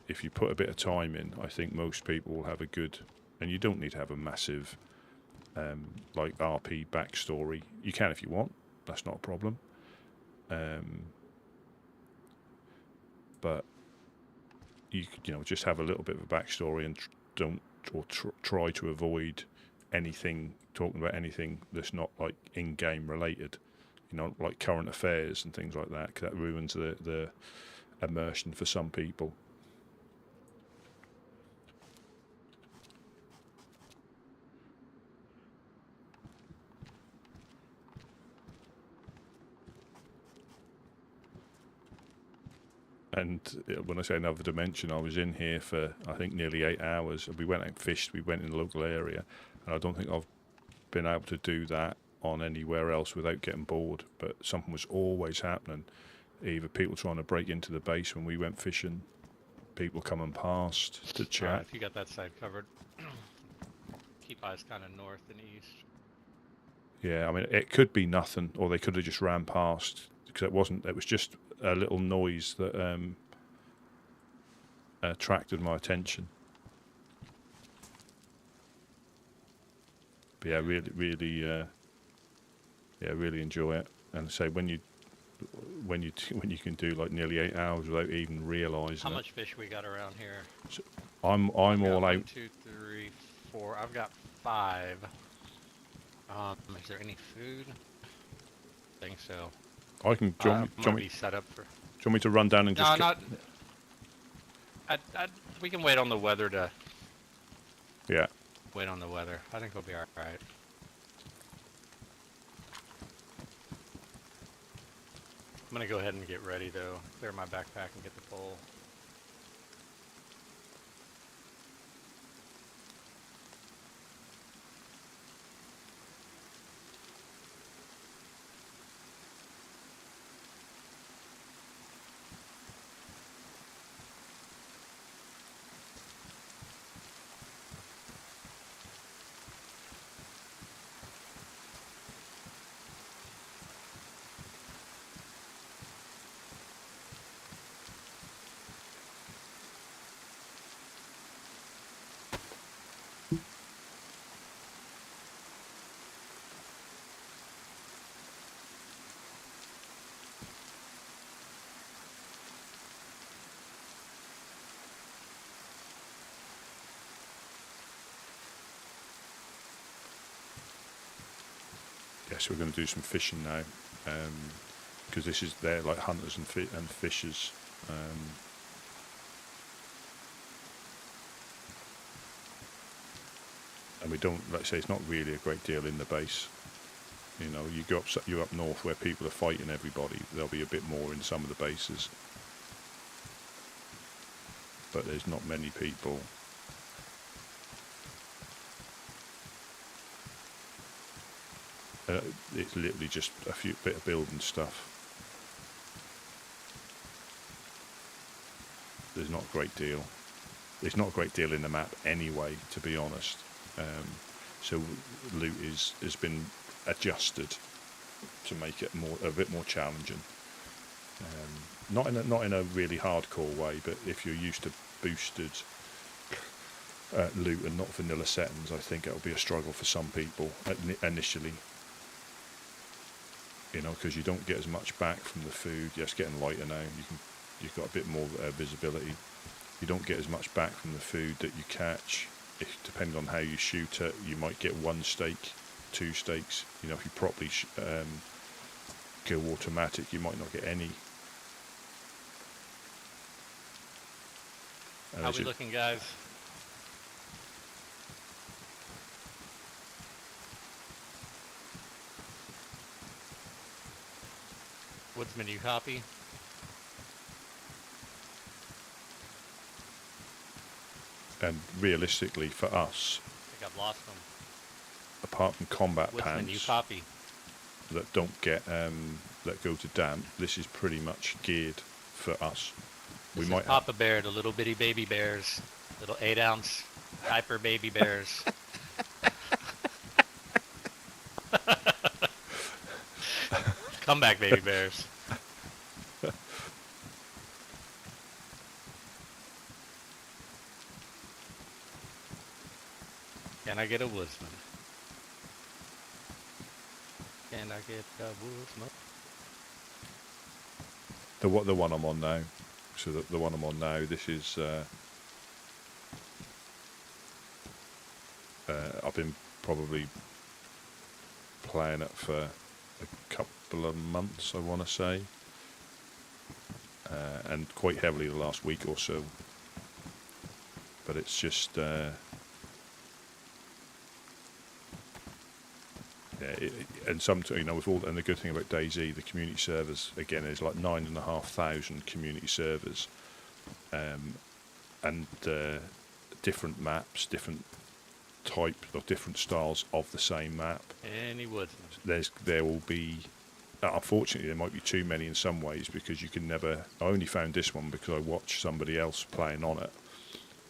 if you put a bit of time in, I think most people will have a good. And you don't need to have a massive, like RP backstory. You can if you want. That's not a problem. But you just have a little bit of a backstory and try to avoid talking about anything that's not like in-game related, like current affairs and things like that, because that ruins the immersion for some people. And when I say another dimension, I was in here for, I think, nearly 8 hours. We went out and fished. We went in the local area. And I don't think I've been able to do that on anywhere else without getting bored. But something was always happening. Either people trying to break into the base when we went fishing, people coming past to chat. If you got that side covered, keep eyes kind of north and east. Yeah, I mean, it could be nothing, or they could have just ran past, because it wasn't. It was just a little noise that attracted my attention. But yeah, really enjoy it. And say when you can do like nearly 8 hours without even realising How it. much fish we got around here? So I'm I've got all one, out. 2, 3, 4. I've got 5. Is there any food? I think so. I can. Do you I'm gonna be set up for. want me to run down and just? No, not. We can wait on the weather to. Yeah. Wait on the weather. I think we'll be all right. I'm gonna go ahead and get ready though. Clear my backpack and get the pole. Yes, we're going to do some fishing now, because they're like hunters and fishers. And we don't, let's say, it's not really a great deal in the base. You know, you're up north where people are fighting everybody. There'll be a bit more in some of the bases, but there's not many people. It's literally just a few bit of building stuff. There's not a great deal. There's not a great deal in the map anyway, to be honest. So loot has been adjusted to make it a bit more challenging. Not in a really hardcore way, but if you're used to boosted loot and not vanilla settings, I think it'll be a struggle for some people initially. You know, because you don't get as much back from the food. Yeah, it's getting lighter now. You've got a bit more visibility. You don't get as much back from the food that you catch. Depending on how you shoot it, you might get 1 steak, 2 steaks. You know, if you properly go automatic, you might not get any. How we looking, guys? Woodsman, you copy? And realistically, for us, I think I've lost them. apart from combat Woodsman, you pants copy? that don't get that go to damp, this is pretty much geared for us. This is Papa Bear, the little bitty baby bears, little 8-ounce diaper baby bears. Come back, baby bears. Can I get a woodsman? Can I get a woodsman? The one I'm on now. So the one I'm on now, this is I've been probably playing it for a couple of months, I want to say, and quite heavily the last week or so. But it's just and with all, and the good thing about DayZ, the community servers again is like 9,500 community servers, and different maps, different type or different styles of the same map. Any woodsman? There will be. Unfortunately, there might be too many in some ways because you can never. I only found this one because I watched somebody else playing on it,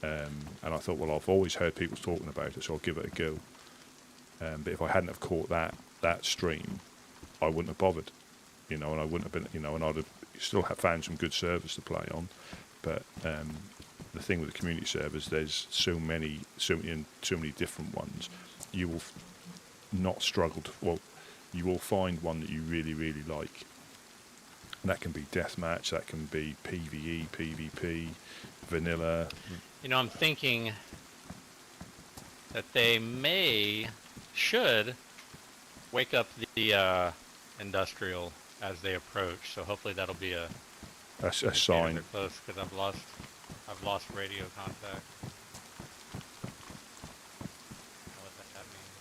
and I thought, well, I've always heard people talking about it, so I'll give it a go. But if I hadn't have caught that, that stream, I wouldn't have bothered, and I wouldn't have been, and I'd have still have found some good servers to play on. But the thing with the community servers, there's so many different ones. You will not struggle to, well, you will find one that you really, really like. And that can be deathmatch, that can be PvE, PvP, vanilla. I'm thinking that they should wake up the industrial as they approach. So hopefully that'll be a sign. They're close, because I've lost radio contact. What that means.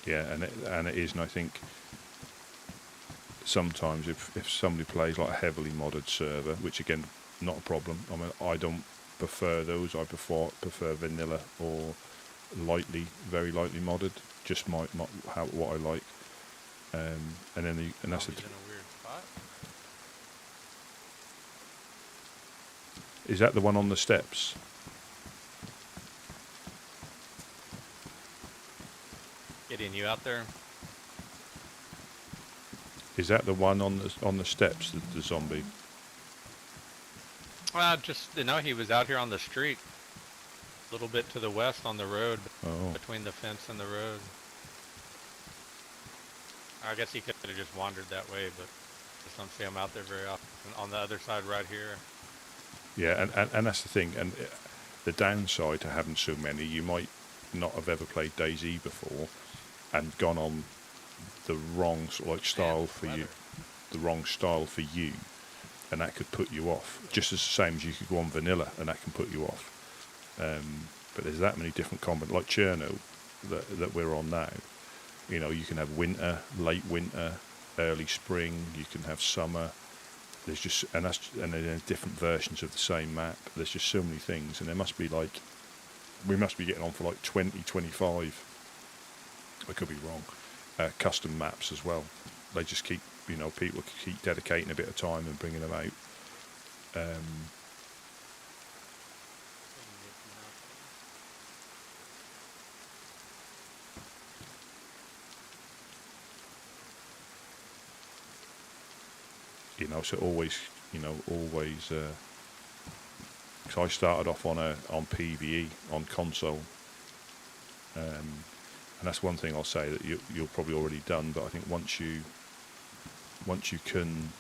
Yeah, and it is, and I think sometimes if somebody plays like a heavily modded server, which again, not a problem. I mean, I don't prefer those. I prefer vanilla or very lightly modded. Just what I like. And that's in a weird spot. Is that the one on the steps? Getting you out there. Is that the one on the steps? The zombie. Just he was out here on the street, a little bit to the west on the road, between the fence and the road. I guess he could have just wandered that way, but just don't see him out there very often. On the other side, right here. Yeah, and that's the thing, and the downside to having so many, you might not have ever played DayZ before, and gone on the wrong sort of style for you, and that could put you off. Just as the same as you could go on vanilla, and that can put you off. But there's that many different combos, like Cherno, that we're on now. You can have winter, late winter, early spring. You can have summer. There's just and then different versions of the same map. There's just so many things, and there must be we must be getting on for 20, 25. I could be wrong. Custom maps as well. They just keep, people keep dedicating a bit of time and bringing them out. So always, because I started off on PvE on console. And that's one thing I'll say that you're probably already done. But I think once you can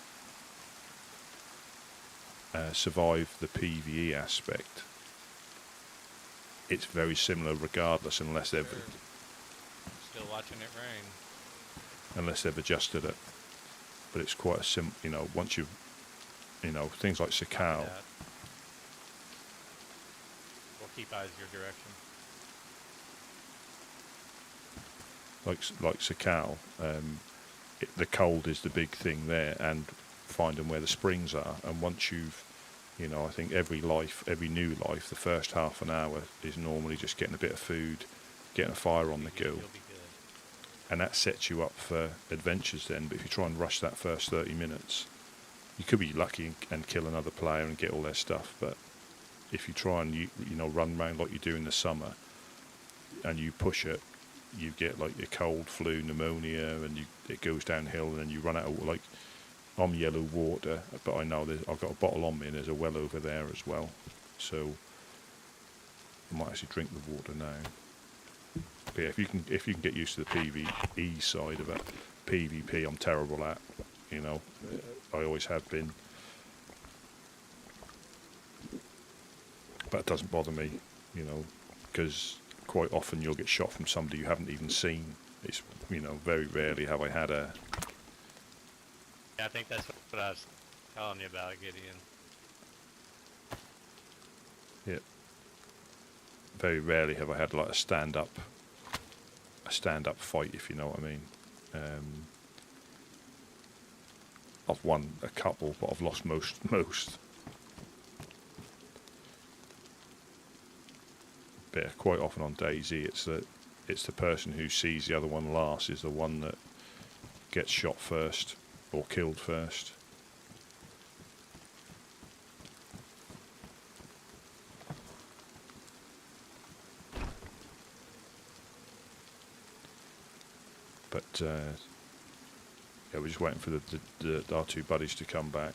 survive the PvE aspect, it's very similar regardless, unless they've still watching it rain. Unless they've adjusted it. But it's quite a simple. Once you've, things like Sakal. We'll keep eyes your direction. Like Sakal, the cold is the big thing there, and finding where the springs are. And once you've, I think every new life, the first half an hour is normally just getting a bit of food, getting a fire on the go, and that sets you up for adventures then. But if you try and rush that first 30 minutes, you could be lucky and kill another player and get all their stuff. But if you try and run around like you do in the summer, and you push it, you get your cold, flu, pneumonia, and it goes downhill, and then you run out of I'm yellow water, but I know I've got a bottle on me, and there's a well over there as well. So I might actually drink the water now. But yeah, if you can get used to the PvE side of it, PvP I'm terrible at. I always have been, but it doesn't bother me, because quite often you'll get shot from somebody you haven't even seen. It's very rarely have I had a. Yeah, I think that's what I was telling you about, Gideon. Yeah. Very rarely have I had a stand-up fight, if you know what I mean. I've won a couple, but I've lost most. But quite often on DayZ, it's the person who sees the other one last is the one that gets shot first or killed first. But yeah, we're just waiting for our two buddies to come back.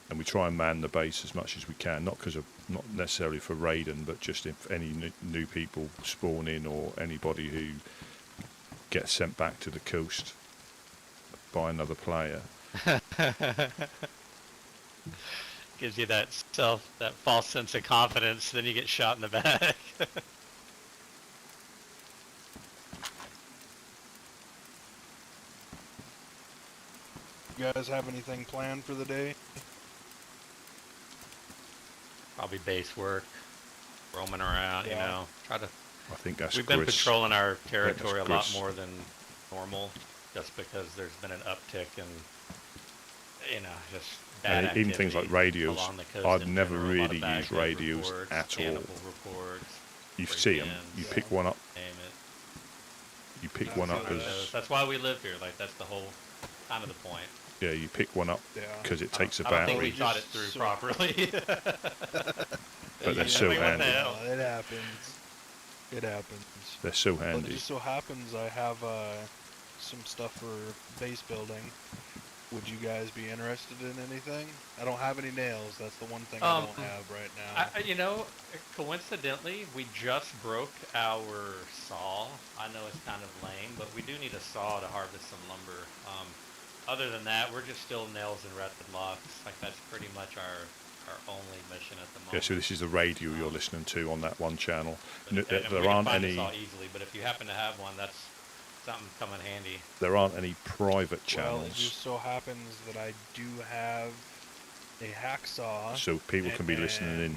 And we try and man the base as much as we can, not necessarily for raiding, but just if any new people spawn in or anybody who gets sent back to the coast by another player. Gives you that false sense of confidence, then you get shot in the back. You guys have anything planned for the day? Probably base work, roaming around, you know. Try to. I think that's We've been patrolling our territory a lot Chris. more than normal, just because there's been an uptick in, just bad and even things like activity radios. along the coast I'd in never general. A lot of really bag used theft radios reports, at all. cannibal reports, You see them, you break-ins, pick one up, name it. you pick one up Those- as That's why we live here. Like that's the whole kind of the point. yeah, you pick one up Yeah. because it takes a I don't think we battery, thought it through So- properly. but they're so Like, what the handy. hell? It happens. It happens. They're so But it handy. just so happens I have some stuff for base building. Would you guys be interested in anything? I don't have any nails. That's the one thing I don't have right now. Coincidentally, we just broke our saw. I know it's kind of lame, but we do need a saw to harvest some lumber. Other than that, we're just still nails and red locks. Like that's pretty much our only mission at the moment. Yeah, so this is the radio you're listening to on that one channel. And we There can aren't find any. a saw easily, but if you happen to have one, that's something come in handy. There aren't any private Well, it channels, just so happens that I do have a hacksaw. so people can be listening in. and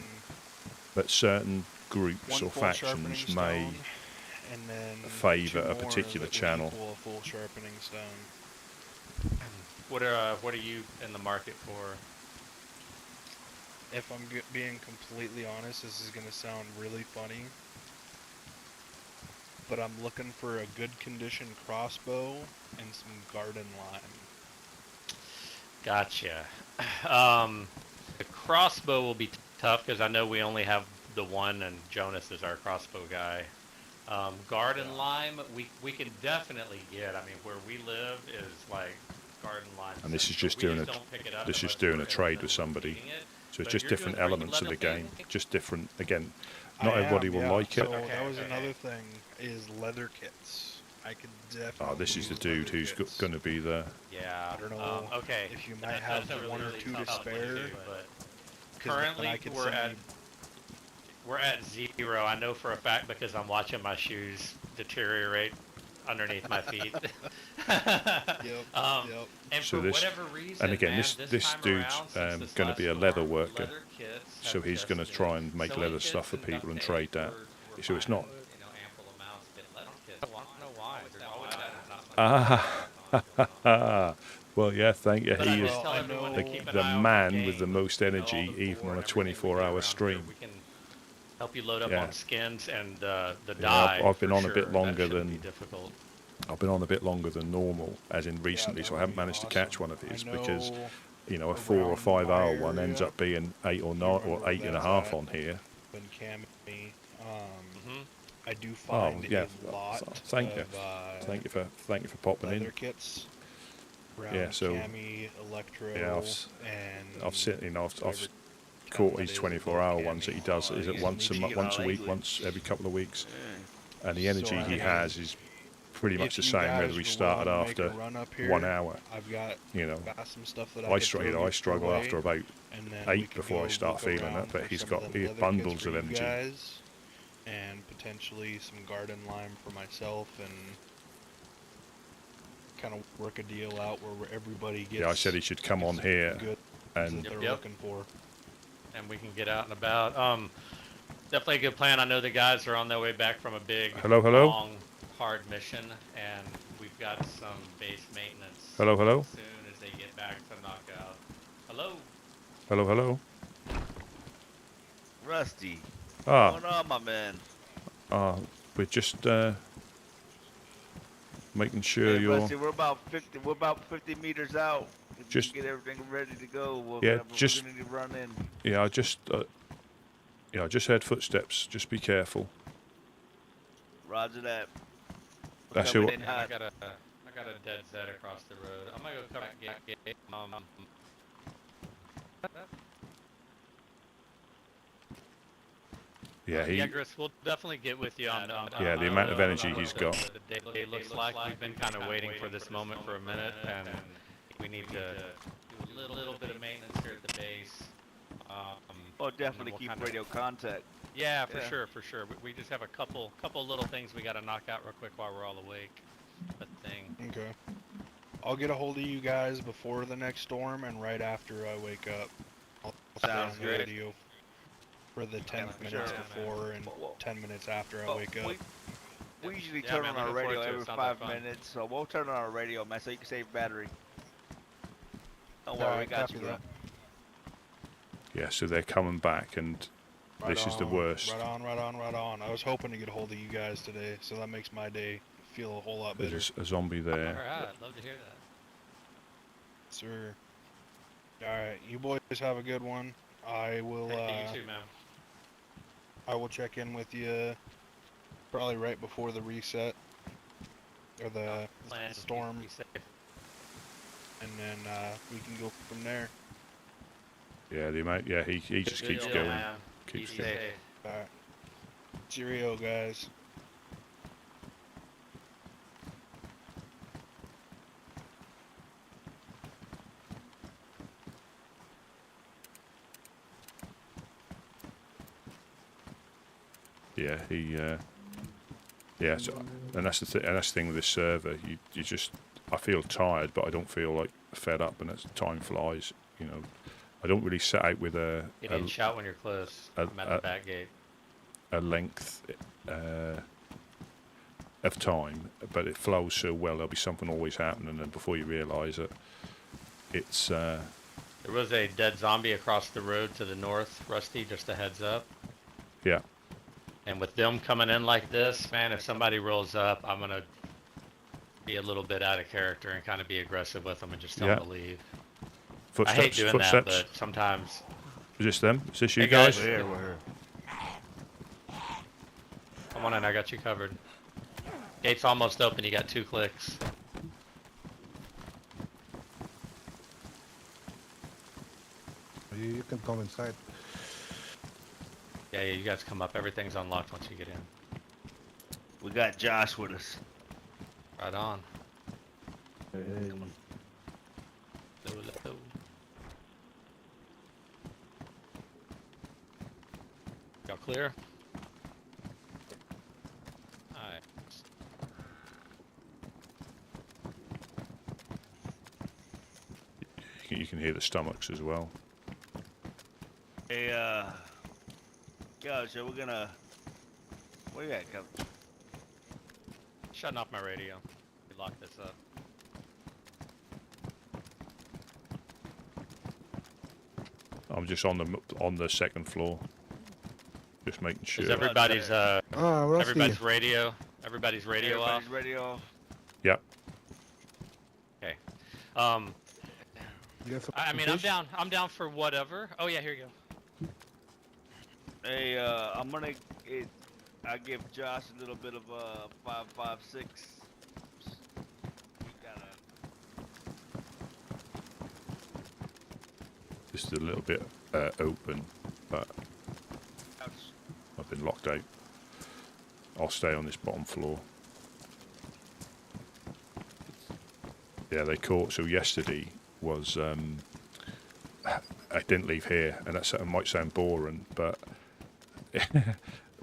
But certain groups one or full sharpening factions may. stone, and then favour two a more particular that would channel. equal a full sharpening stone. What are you in the market for? If I'm being completely honest, this is going to sound really funny, but I'm looking for a good condition crossbow and some garden lime. Gotcha. The crossbow will be tough because I know we only have the one, and Jonas is our crossbow guy. Garden lime, we can definitely get. I mean, where we live is like garden lime. And this is central. just We doing don't pick it up this is unless doing we're a in the trade middle with of somebody. feeding it. So it's But just you're different doing great. You elements of the leather game. thing? Just different. Again, I not everybody am, will yeah. like it. So Okay, that was okay. another thing, is leather kits. I could definitely Oh, this is the use dude leather who's kits. going to be the. Yeah. I don't know Okay. if you might That's have a one or really two to tough one spare. do, but 'Cause then currently I could we're send at you- we're at 0. I know for a fact because I'm watching my shoes deteriorate underneath my feet. Yep. And So for this- whatever reason, and again, man, this time dude's around, since this gonna last be a leather storm, worker. leather kits So have he's just going to been- try and make sewing leather kits stuff for and people and duct trade tape, that. we're So it's finding, not. ample amounts get leather kits. I don't know why. There's always that. Ah, well, yeah, thank you. But I He is just tell I everyone know to keep an the eye out for man with the game, most all energy, the even boar on a and everything we get 24-hour around stream. here. We can help you load up Yeah. on skins and the Yeah, dye. I've been for on a bit sure. longer That shouldn't than- be difficult. I've been on a bit longer than normal, as in recently, that so I would haven't be managed to awesome. catch one of I these because, know a 4 or around 5 hour my one ends area, up being 8 or you 9 remember or where 8 and a that's half at? on here. in Cami, Mhm. I do find yeah, a lot thank you. of Thank you for popping leather in. kits around Yeah, so- Cami, Electro, Yeah, and I've seen, I've whatever caught that his is 24-hour above ones that he Cami. does. Is it He's once a leeching once a on week, England. once every couple of weeks? Yeah. And the energy So, I he mean, has is pretty much the if you same guys whether he were started willing to make a after run up here, 1 hour. I've got got some stuff that I could throw struggle. your I struggle way, after about and then we 8 could before I go start look feeling around it. But for he's some got of them leather kits bundles for of you energy. guys, and potentially some garden lime for myself, and kind of work a deal out where everybody gets. Yeah, I said he should come on here good and that they're Yep. looking for. And we can get out and about. Definitely a good plan. I know the guys are on their way back from a big, Hello, hello? long, hard mission, and we've got some base maintenance. Hello, hello? As soon as they get back to knock out. Hello. hello. Rusty. Ah, What's going on, my man? we're just making sure Hey, you're. Rusty, we're about 50 meters out. If we Just- can get everything ready to go. Yeah, we're just- gonna need to run in. Yeah, I just heard footsteps. Just be careful. Roger that. That's Coming who. in I hot. got a dead Z across the road. I'm gonna go cover that gate. Yeah, Yeah, Chris, we'll definitely get with you on Yeah, the amount of energy he's got. The day looks like. We've been kind of waiting for this moment for a minute, and we need to do a little bit of maintenance here at the base. Oh, definitely we'll keep kinda- radio contact. Yeah, for Yeah. sure, for sure. We just have a couple little things we got to knock out real quick while we're all awake. The thing. Okay. I'll get a hold of you guys before the next storm and right after I wake up. I'll stay Sounds on the great. radio for the 10 for minutes sure. before and Well, 10 minutes after I well, wake up. We usually Yeah, turn man, on our looking forward radio to it. every Sounds like 5 fun. minutes, so we'll turn on our radio, man, so you can save battery. Don't worry, we Alright, got copy you, bro. that. Yeah, so they're coming back, and Right this is the on, worst. Right on. I was hoping to get a hold of you guys today, so that makes my day feel a whole lot better. There's a zombie All there. right, love to hear that. Sir. Alright, you boys have a good one. I will Hey, you too, man. I will check in with you probably right before the reset or the Plan. storm, Be safe. and then we can go from there. Yeah, the amount. Yeah, he just Good keeps deal, going. man. Keeps Be going. safe. Alright. Cheerio, guys. Yeah, he. Yeah, so, and that's the thing with this server. You just. I feel tired, but I don't feel like fed up, and as time flies, you know. I don't really set out with You didn't shout when you're close. I'm at the back gate. a length of time, but it flows so well. There'll be something always happening, and before you realise it, it's. There was a dead zombie across the road to the north, Rusty, just a heads up. Yeah. And with them coming in like this, man, if somebody rolls up, I'm going to be a little bit out of character and kind of be aggressive with them and just tell them to leave. I hate doing that, but sometimes... Is this them? Is this you Hey, guys? guys. We're here. Come on in, I got you covered. Gate's almost open, you got 2 clicks. You can come inside. Yeah, you guys come up. Everything's unlocked once you get in. We got Josh with us. Right on. Hey. Hello. Y'all clear? Alright. You can hear the stomachs as well. Hey, so we're gonna... Where you at, Kevin? Shutting off my radio. We lock this up. I'm just on the second floor, just making sure. Is everybody's Rusty. everybody's radio off? Everybody's radio off. Yep. Okay. You have some I mean, fish? I'm down for whatever. Oh yeah, here you go. Hey, I'm gonna... I give Josh a little bit of 5.56. We gotta... Just a little bit open, but I've been locked out. I'll stay on this bottom floor. Yeah, they caught. So yesterday was I didn't leave here, and that might sound boring, but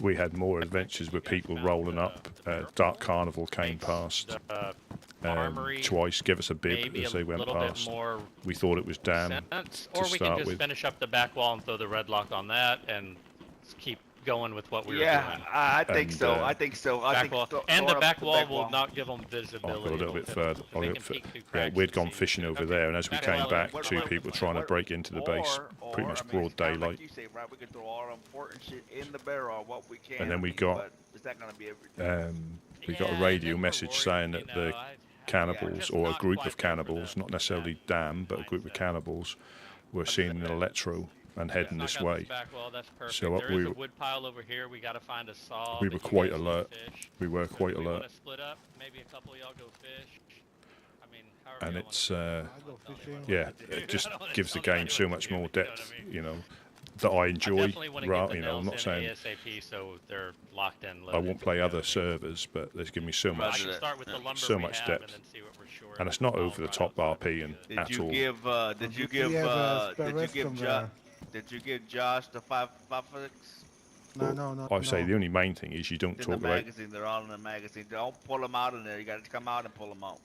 we had more adventures with people rolling up. Dark Carnival came past Armory, twice, give us a bib maybe as a they went little past. bit more We thought it was damn. sense, or we can start just with. finish up the back wall and throw the red lock on that and keep going with what we were Yeah, doing. I think And, so. I think so. I Back think wall. th- And throwing the up back wall will wall. not give them I'll visibility. go a little bit It'll- further. they I'll can go peek through yeah, cracks we'd and gone see. fishing over Okay. there, and as we Back came wall, back, what- two what- people trying to break into the base, pretty much I mean, broad it's kinda daylight. Like you say, right? We can throw all our important shit in the barrel, what we can. And then we I mean, got, but is that gonna be everything? We got a Yeah, radio never message worried, saying you that know, the I- cannibals, just or a not group quite of there for cannibals, the- not necessarily that dam, but a group of mindset. cannibals, were seen in electro and heading Knock this out way. back wall, that's perfect. So there is a wood pile over here. We got to find a saw. We but were you quite guys need alert. fish. We were So quite do we alert. want to split up? Maybe a couple of y'all go fish. I mean, however And y'all wanna it's do it. I I'm go not telling fishing. anyone yeah, what to do. it just I don't wanna gives the tell game anybody so what much to do, more but you know depth, what I mean? you know, that I I enjoy. definitely want to get the You know, I'm nails not in saying ASAP so they're locked in. I Loaded, won't play you know other what I mean? servers, but there's given me so I much, can start with the lumber so we much have depth. and then see what we're short. And it's not I'll over the run top outside RP and and at all. Did you give We have spare did you rest give somewhere. Did you give Josh the 5.56? No. I say the only main thing is you don't In the talk about magazine, they're all in the magazine. Don't pull them out in there. You got to come out and pull them out.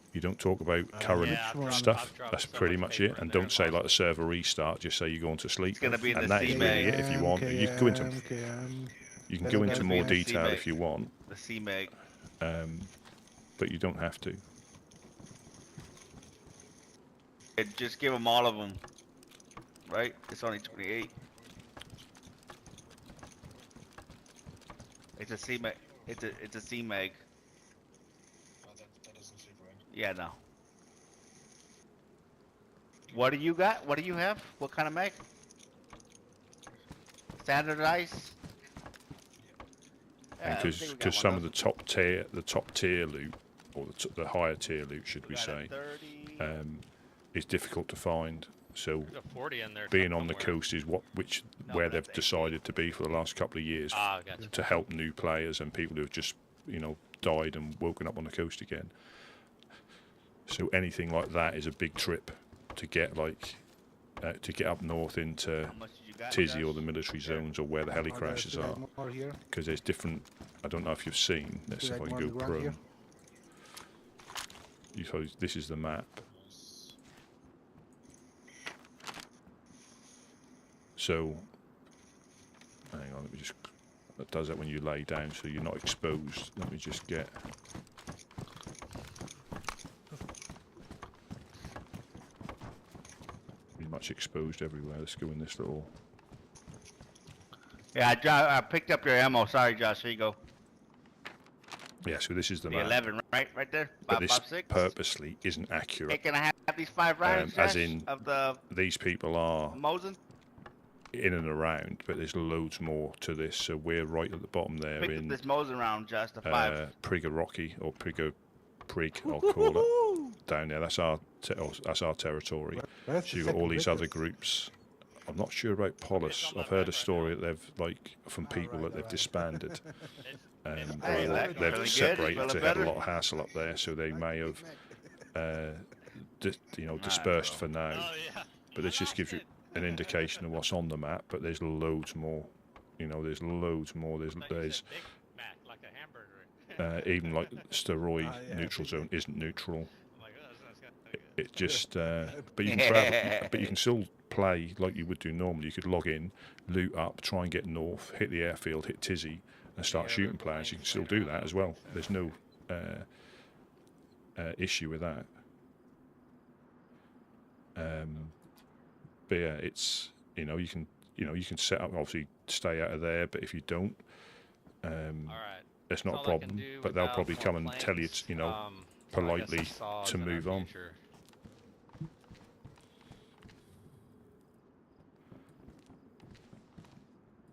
current Yeah, I've dropped- stuff. I've dropped That's so pretty much much paper it. in And there, don't say like the honestly. server restart. Just say you're going to sleep. It's gonna be in and the that is really it. If you want, you can go into you can go into more detail if you want, The C-Mag. but you don't have to. Just give them all of them. Right? It's only 28. It's a C-Mag. It's a C-Mag. Yeah, no. What do you got? What do you have? What kind of mag? Standardized? Yeah, I think we got Because one some of those. the top tier loot, or the higher tier loot, should we got a say, 30. is difficult to find. So There's a 40 in there being on the somewhere. coast is No, where that's they've decided to be for the last couple of years Ah, gotcha. to help new players and people who have just died and woken up on the coast again. So anything like that is a big trip to get to get up north into How much did you got, Tizzy or Josh? the military zones or where the heli crashes are, More here. because there's different. I don't know if you've seen. Let's see if I can go Chrome. This is the map. So, hang on, let me just. That does that when you lay down, so you're not exposed. Let me just get. Pretty much exposed everywhere. Let's go in this little. Yeah, I picked up your ammo. Sorry, Josh. Here you go. Yeah, so this is the The map. 11, right there. But this 5.56. purposely isn't Hey, accurate. can I have these 5 rounds, as Josh, in of the These people are Mosin? in and around, but there's loads more to this. So we're right at the bottom there Pick up in this Mosin round, Josh. The 5. Priggerocky or Prig, I'll call it. Down there, that's our territory. So you've got all these other groups. I'm not sure about Polis. I've heard a story that they've from people that they've disbanded. Hey, Or that- they've feeling separated good? to Feeling have a better? lot of hassle up there, so they may have, dispersed for now. Oh, yeah. But this just gives you an indication of what's on the map. But there's loads more. There's loads more. There's Big Mac, like a hamburger. even like steroid neutral zone isn't neutral. I'm like, oh, that's good. It just, but you can travel, but you can still play like you would do normally. You could log in, loot up, try and get north, hit the airfield, hit Tizzy, and start shooting players. You can still do that as well. There's no issue with that. But yeah, it's you can set up, obviously stay out of there. But if you don't, All right. it's not a That's all I can problem. do But they'll without probably more come and tell you, planks. So I guess politely the saws to in our move on. future.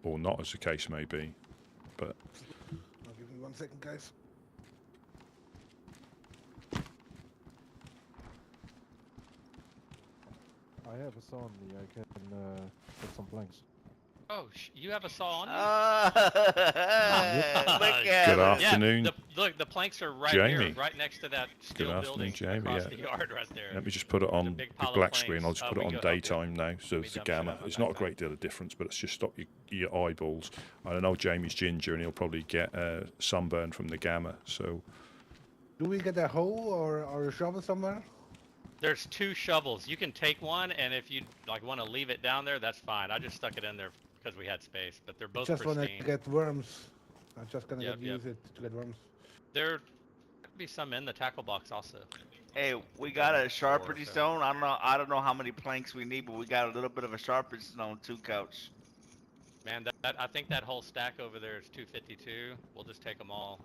Or not, as the case may be. But Give me 1 second, guys. I have a saw on me. I can put some planks. Oh, you have a saw on you? Look at Good it. afternoon. Yeah, look, the planks are right Jamie. here, right next to that steel Good building afternoon, Jamie, across yeah. the yard right there. let me just put it on big the pile of black planks. screen. I'll just put we it on go up here. daytime now, so me it's the dump shit gamma. out It's my not a backpack. great deal of difference, but it's just stop your eyeballs. I know Jamie's ginger, and he'll probably get sunburn from the gamma. So Do we get a hoe or a shovel somewhere? There's 2 shovels. You can take one, and if you want to leave it down there, that's fine. I just stuck it in there because we had space, but they're both Just want pristine. to get worms. I'm just gonna Yep, use it to get worms. There could be some in the tackle box also. Hey, we got a sharpening so. stone. I don't know how many planks we need, but we got a little bit of a sharpening stone too, Couch. Man, I think that whole stack over there is 252. We'll just take them all.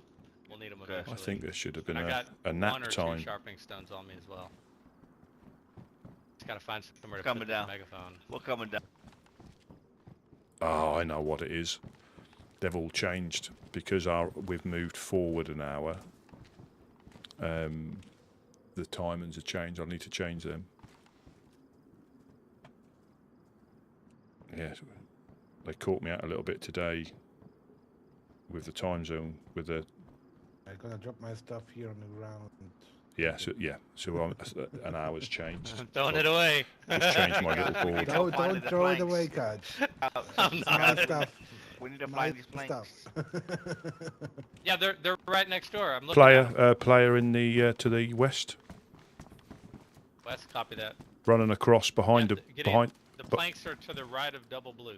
We'll need them Okay. eventually. I think there should have been I got a 1 nap or 2 time. sharpening stones on me as well. Just gotta find somewhere to Coming put down. the megaphone. We're coming down. Oh, I know what it is. They've all changed because we've moved forward an hour. The timings have changed. I need to change them. Yeah, they caught me out a little bit today with the time zone. With the I'm gonna drop my stuff here on the ground. so an hour's changed. Throwing So it away. Just changed my little board. Don't Finding the throw it planks. away, Kaj. I'm It's not. my stuff. We need to My find these planks. stuff. Yeah, they're right next door. I'm looking at 'em. Player in the to the west, West, copy that. running across behind Yeah, the get in. behind. The but- planks are to the right of double blue.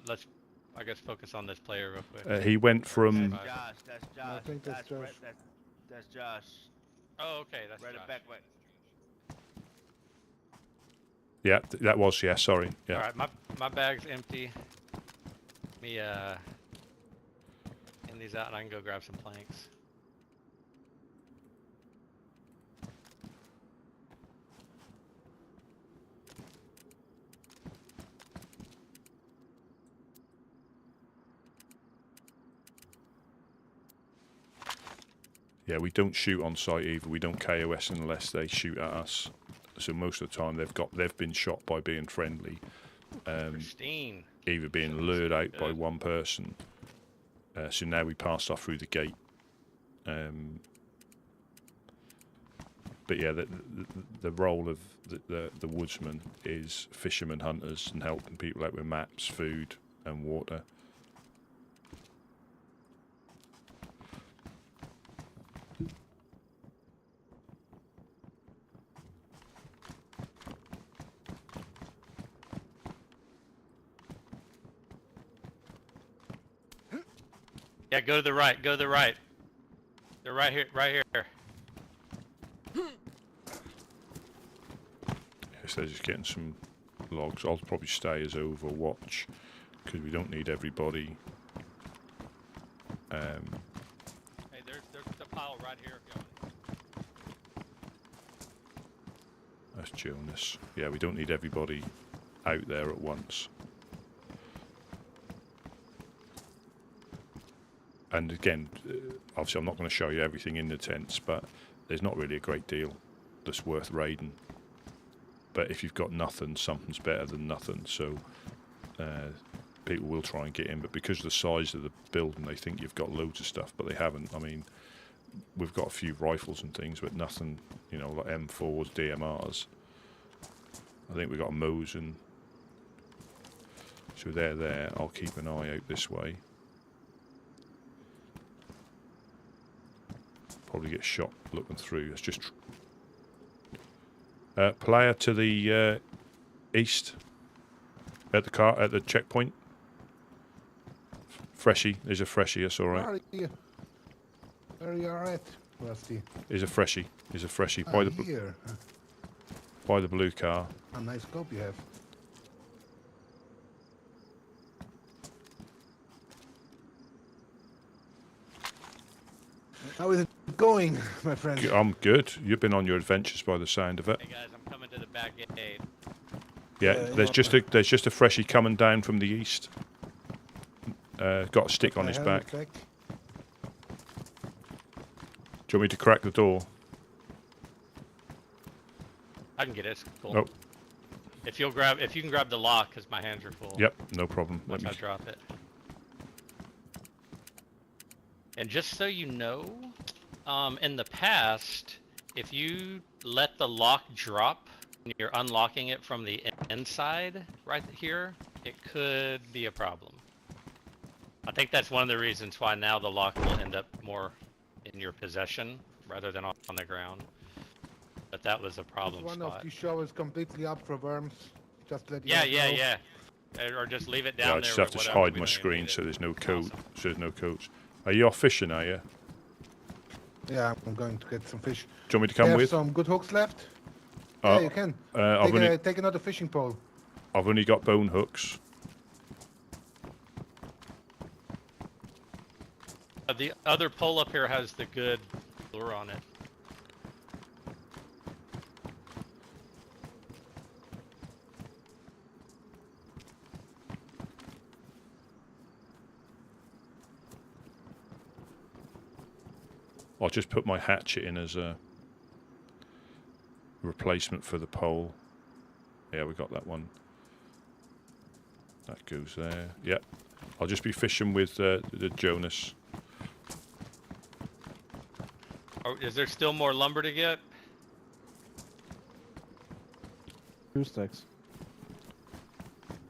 Let's, I guess, focus on this player real quick. He went from That's Josh. That's Josh. think that's Josh. That's Josh. Oh, okay, that's Right Josh. at back way. yeah, that was sorry, yeah. All right, my bag's empty. Let me hand these out, and I can go grab some planks. Yeah, we don't shoot on site either. We don't KOS unless they shoot at us. So most of the time they've been shot by being friendly, Pristine. either being lured out by one person. So now we passed off through the gate. But yeah, the role of the woodsman is fishermen, hunters, and helping people out with maps, food, and water. Yeah, go to the right. Go to the right. They're right here. Right here. Yes, they're just getting some logs. I'll probably stay as overwatch because we don't need everybody. Hey, there's a pile right here. Going. That's Jonas. Yeah, we don't need everybody out there at once. And again, obviously I'm not going to show you everything in the tents, but there's not really a great deal that's worth raiding. But if you've got nothing, something's better than nothing. So people will try and get in, but because of the size of the building, they think you've got loads of stuff, but they haven't. I mean, we've got a few rifles and things, but nothing, like M4s, DMRs. I think we've got a Mosin. So they're there. I'll keep an eye out this way. Probably get shot looking through. It's just player to the east at the checkpoint. Freshie, there's a freshie. That's all right. Where are you at, Rusty? There's a freshie. There's a freshie by the Here. by the blue car. A nice scope you have. How is it going, my friend? I'm good. You've been on your adventures by the sound of it. Hey guys, I'm coming to the back gate. Yeah, there's just a freshie coming down from the east. Got a stick on his back. Do you want me to crack the door? I can get it. It's cool. Oh. If you can grab the lock, because my hands are full. Yep, no problem. Once I drop it. And just so you know, in the past, if you let the lock drop and you're unlocking it from the inside right here, it could be a problem. I think that's one of the reasons why now the lock will end up more in your possession rather than on the ground. But that was a problem One spot. of these showers completely up for worms. Just let you Yeah, know. yeah. Or just leave it Yeah, down I there. just or have to whatever, hide we my don't even screen need so it. there's no code. Awesome. So there's no codes. Are you off fishing? Are you? Yeah, I'm going to get some fish. Do you want me to You come have with? some good hooks left? Uh, Yeah, you can. I've Take another fishing pole. only got bone hooks. The other pole up here has the good lure on it. I'll just put my hatchet in as a replacement for the pole. Yeah, we got that one. That goes there. Yep. I'll just be fishing with the Jonas. Oh, is there still more lumber to get? 2 stacks.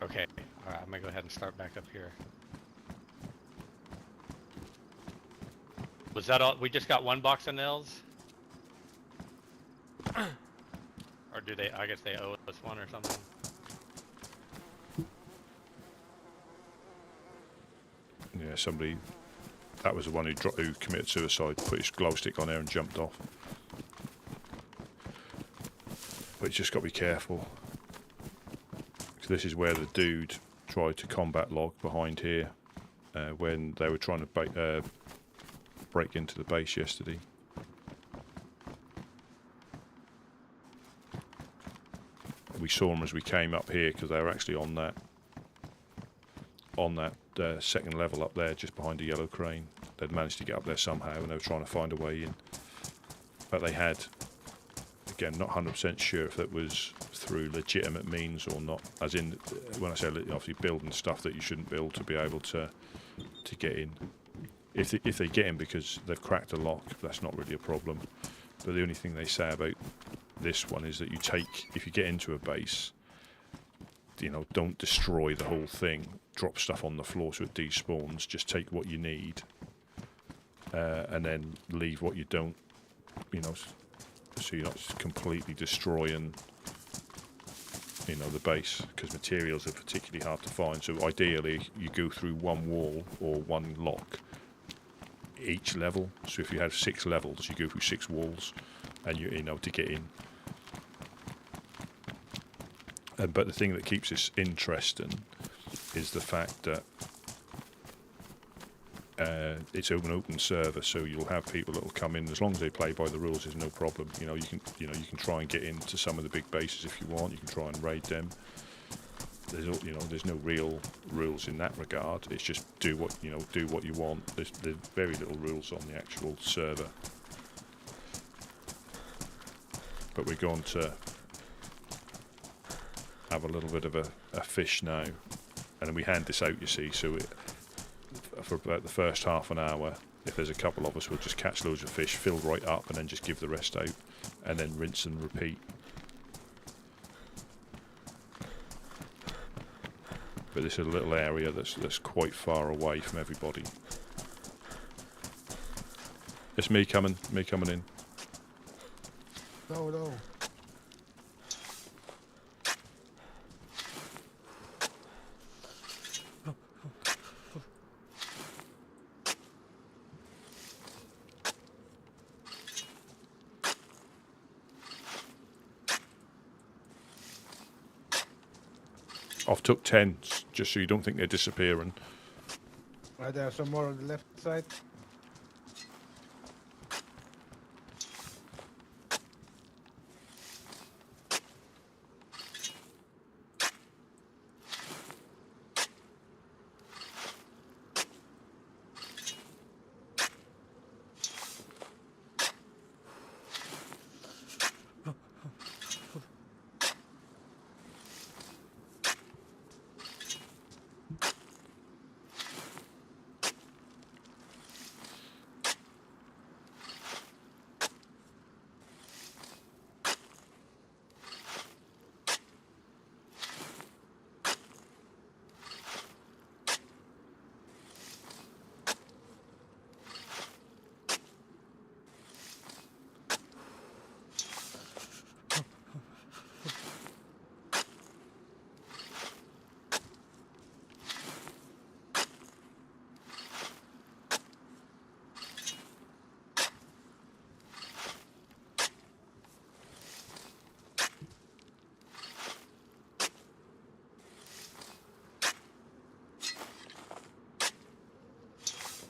Okay. All right, I'm gonna go ahead and start back up here. Was that all? We just got 1 box of nails? Or do they? I guess they owe us one or something. Yeah, somebody. That was the one who committed suicide. Put his glow stick on there and jumped off. But you just got to be careful. Because this is where the dude tried to combat log behind here when they were trying to break into the base yesterday. We saw them as we came up here because they were actually on that second level up there, just behind the yellow crane. They'd managed to get up there somehow, and they were trying to find a way in. But they had, again, not 100% sure if that was through legitimate means or not. As in, when I say obviously building stuff that you shouldn't build to be able to get in. If they get in because they've cracked a lock, that's not really a problem. But the only thing they say about this one is that if you get into a base, don't destroy the whole thing. Drop stuff on the floor so it despawns. Just take what you need, and then leave what you don't. So you're not completely destroying, the base, because materials are particularly hard to find. So ideally, you go through one wall or one lock each level. So if you have 6 levels, you go through 6 walls, and to get in. But the thing that keeps this interesting is the fact that it's an open server, so you'll have people that will come in as long as they play by the rules. There's no problem. You can try and get into some of the big bases if you want. You can try and raid them. There's no real rules in that regard. It's just do what you want. There's very little rules on the actual server. But we're going to have a little bit of a fish now, and then we hand this out, you see, so for about the first half an hour, if there's a couple of us, we'll just catch loads of fish, fill right up, and then just give the rest out, and then rinse and repeat. But this is a little area that's quite far away from everybody. It's me coming in. No. I've took 10, just so you don't think they're disappearing. Right, there are some more on the left side.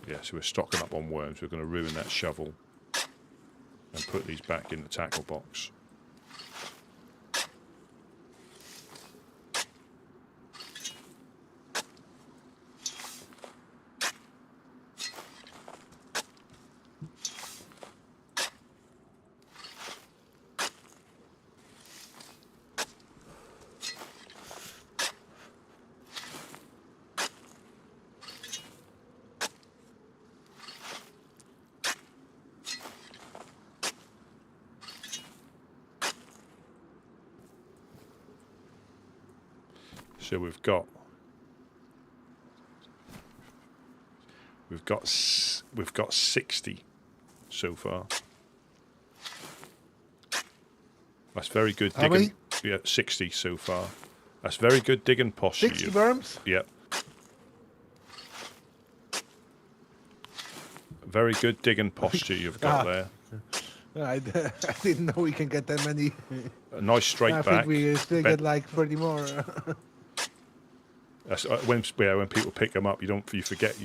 Yeah, so we're stocking up on worms. We're going to ruin that shovel and put these back in the tackle box. So we've got 60 so far. That's very good How digging. Yeah, 60 so far. That's very good digging posture. 60 worms? Yep. Very good digging posture you've got there. I didn't know we can get that many. A nice straight I back. think we still bent- get like 30 more. That's, when people pick them up, you forget,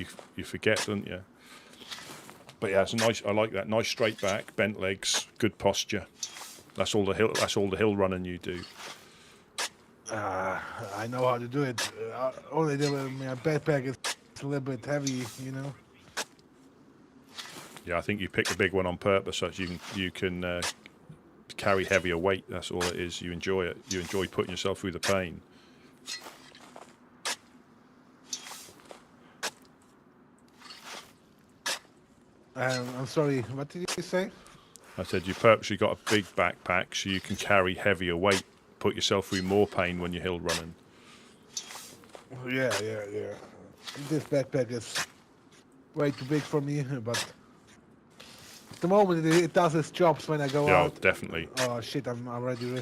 don't you? But yeah, it's a nice. I like that. Nice straight back, bent legs, good posture. That's all the hill running you do. I know how to do it. Only my backpack is a little bit heavy, you know. Yeah, I think you picked a big one on purpose so you can carry heavier weight. That's all it is. You enjoy it. You enjoy putting yourself through the pain. I'm sorry, what did you say? I said you purposely got a big backpack so you can carry heavier weight, put yourself through more pain when you're hill running. Yeah. This backpack is way too big for me, but at the moment it does its jobs when I go Yeah, out. definitely. Oh shit, I'm already.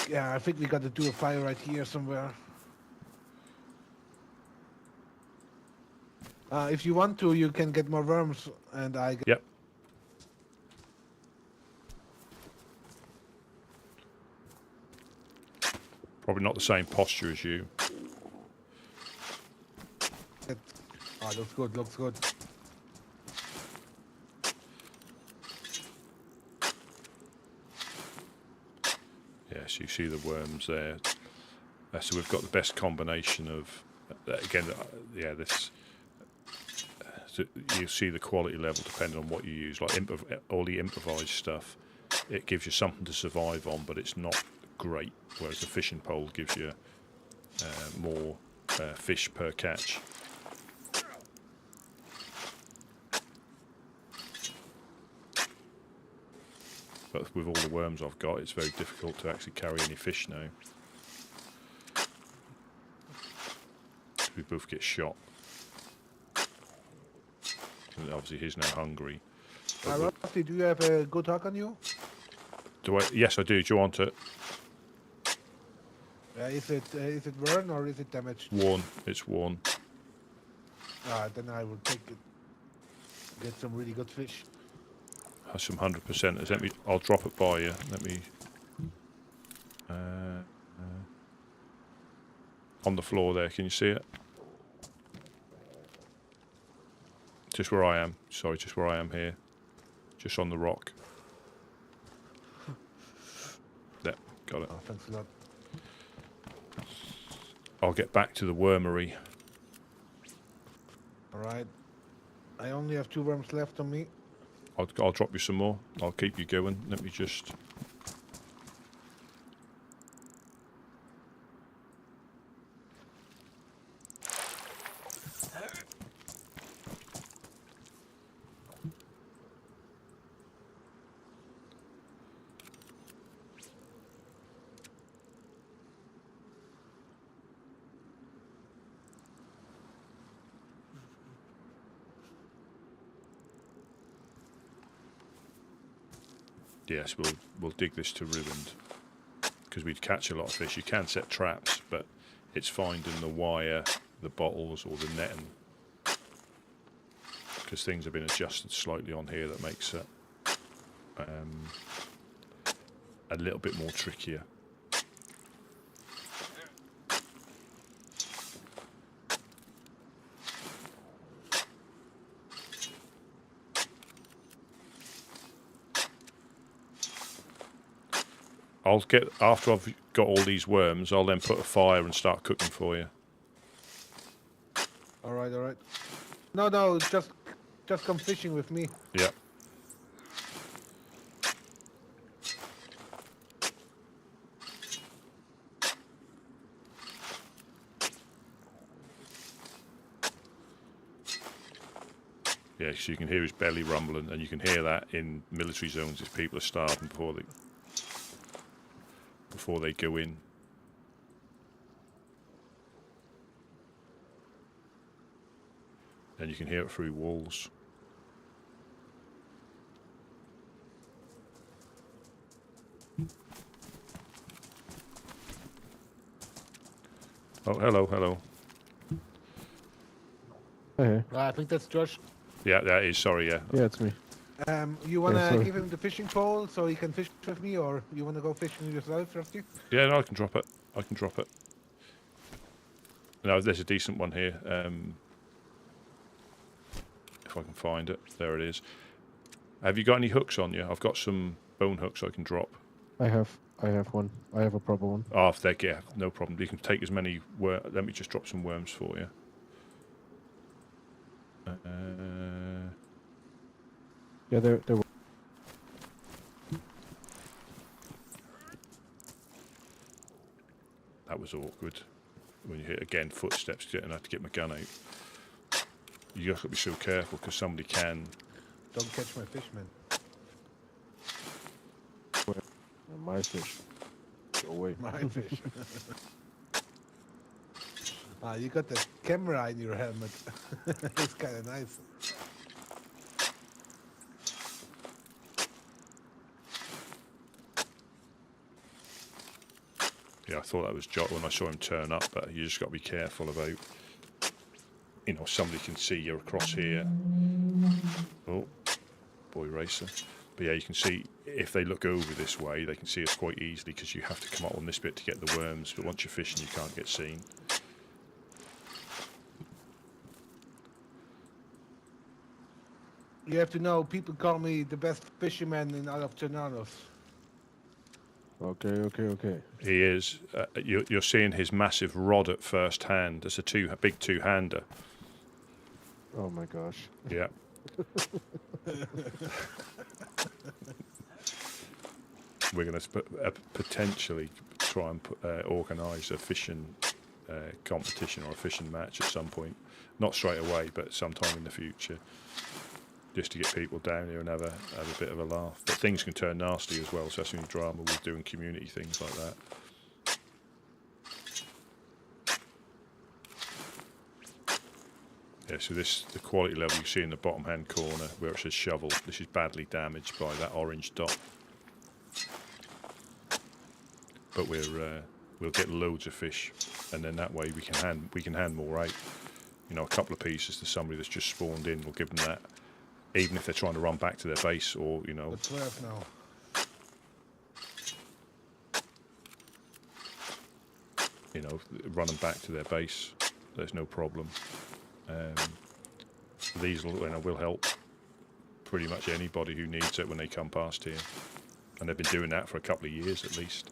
Yeah, I think we got to do a fire right here somewhere. If you want to, you can get more worms, and I get. Yep. Probably not the same posture as you. Looks good, looks good. Yes, you see the worms there. So we've got the best combination of, again, yeah, this. So you see the quality level depending on what you use. Like all the improvised stuff, it gives you something to survive on, but it's not great. Whereas the fishing pole gives you more fish per catch. But with all the worms I've got, it's very difficult to actually carry any fish now. We both get shot. And obviously he's now hungry. Rusty, do you have a good hook on you? Do I? Yes, I do. Do you want it? Is it worn or is it damaged? Worn. It's worn. Then I will take it. Get some really good fish. Has some 100%. Let me. I'll drop it by you. Let me. On the floor there. Can you see it? Just where I am. Sorry, just where I am here. Just on the rock. There. Got it. Oh, thanks a lot. I'll get back to the wormery. All right. I only have 2 worms left on me. I'll drop you some more. I'll keep you going. Let me just. Yes, we'll dig this to ruined because we'd catch a lot of fish. You can set traps, but it's finding the wire, the bottles, or the netting because things have been adjusted slightly on here that makes it a little bit more trickier. After I've got all these worms, I'll then put a fire and start cooking for you. All right, all right. No, just come fishing with me. Yeah. Yeah, so you can hear his belly rumbling, and you can hear that in military zones if people are starving before they go in. and you can hear it through walls. Oh, hello, hello. Hey. I think that's Josh. Yeah, that is. Sorry, yeah. Yeah, it's me. You wanna sorry. give him the fishing pole so he can fish with me, or you wanna go fishing yourself, Rusty? Yeah, no, I can drop it. I can drop it. No, there's a decent one here. If I can find it. There it is. Have you got any hooks on you? I've got some bone hooks I can drop. I have one. I have a proper one. Oh, if they yeah, no problem. You can take as many let me just drop some worms for you. Yeah, there were. That was awkward. When you hit again footsteps, and I had to get my gun out. You have to be so careful because somebody can. Don't catch my fish, man. My fish. Go away. My fish. You got the camera in your helmet. It's kind of nice. Yeah, I thought that was Jot when I saw him turn up, but you just got to be careful about, you know, somebody can see you across here. Oh, boy racer. But yeah, you can see if they look over this way, they can see us quite easily because you have to come up on this bit to get the worms. But once you're fishing, you can't get seen. You have to know, people call me the best fisherman in all of Chernarus. Okay. He is. You're seeing his massive rod at first hand. It's a big two-hander. Oh my gosh. Yeah. We're going to potentially try and organise a fishing competition or a fishing match at some point. Not straight away, but sometime in the future. Just to get people down here and have a bit of a laugh. But things can turn nasty as well, so that's the only drama with doing community things like that. Yeah, so the quality level you see in the bottom hand corner where it says shovel, this is badly damaged by that orange dot. But we'll get loads of fish, and then that way we can hand more out. You know, a couple of pieces to somebody that's just spawned in, we'll give them that. Even if they're trying to run back to their base, or you know. What's left now? You know, running back to their base, there's no problem. These will help pretty much anybody who needs it when they come past here, and they've been doing that for a couple of years at least.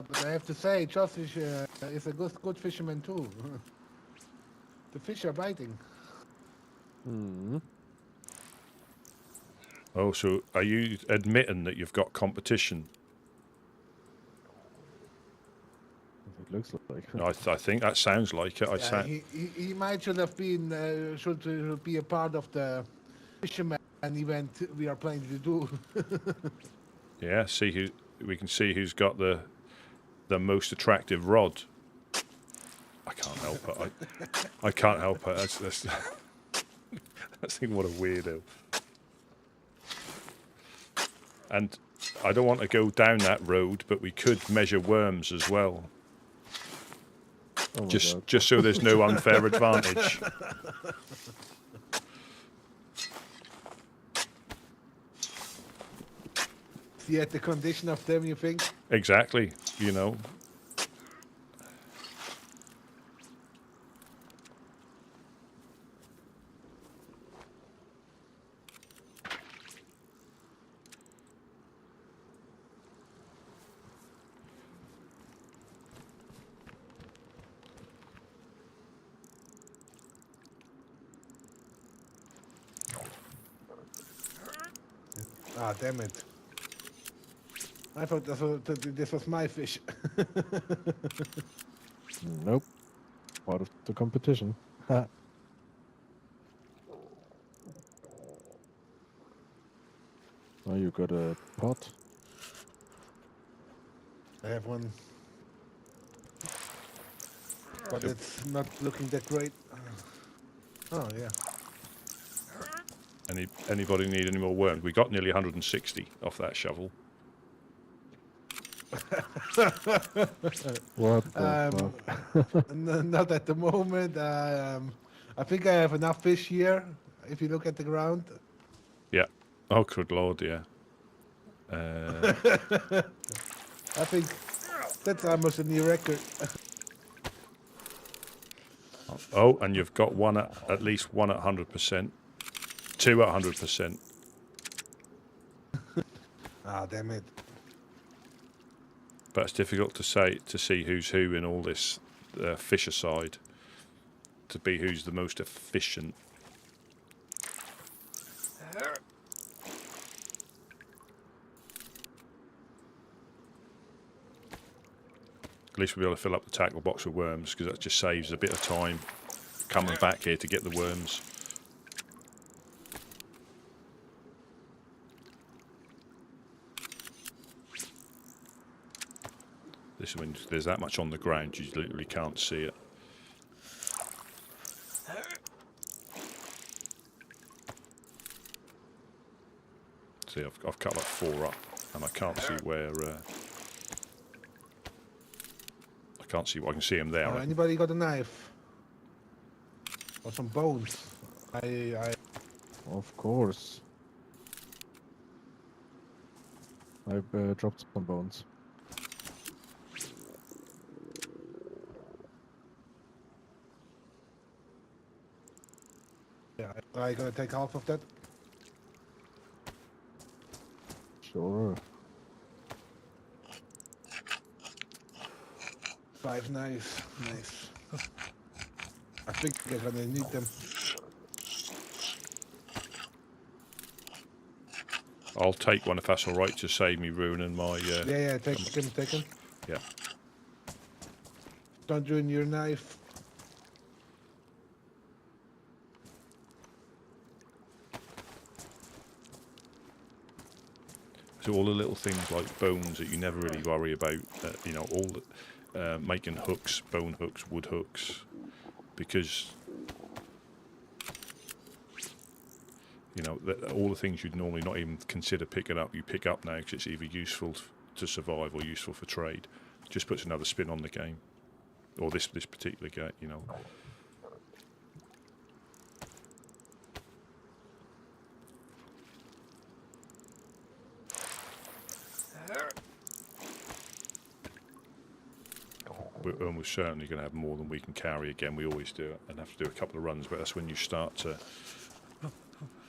But I have to say, Josh is a good fisherman too. The fish are biting. Oh, so are you admitting that you've got competition? It looks like. No, I think that sounds like it. He might should have been should be a part of the fisherman event we are planning to do. Yeah, we can see who's got the most attractive rod. I can't help it. I can't help it. That's I think what a weirdo. And I don't want to go down that road, but we could measure worms as well. Oh just so there's no unfair advantage. See at the condition of them, you think? Exactly, you know. Ah, damn it. I thought this was my fish. Nope. Part of the competition. Ha. Oh, you got a pot? I have one. But it's not looking that great. Oh yeah. Anybody need any more worms? We got nearly 160 off that shovel. What the Um, fuck? not at the moment. I think I have enough fish here. If you look at the ground. Yeah. Oh, good lord, yeah. I think that's almost a new record. Oh, and you've got one at least one at 100%, two at 100%. Ah, damn it. But it's difficult to see who's who in all this fisher side, to be who's the most efficient. At least we'll be able to fill up the tackle box with worms, because that just saves a bit of time coming back here to get the worms. This is when there's that much on the ground, you literally can't see it. See, I've cut like 4 up, and I can't see where. I can't see. I can see him there. Anybody got a knife? Or some bones? Of course. I've dropped some bones. Yeah, I gonna take half of that. Sure. 5 knives. Nice. I think I'm gonna need them. I'll take one if that's all right, to save me ruining my. Yeah, take him. Yeah. Don't ruin your knife. So all the little things like bones that you never really worry about, you know, all the, making hooks, bone hooks, wood hooks, because you know all the things you'd normally not even consider picking up, you pick up now because it's either useful to survive or useful for trade. Just puts another spin on the game, or this particular game, you know. We're almost certainly going to have more than we can carry again. We always do it, and have to do a couple of runs. But that's when you start to.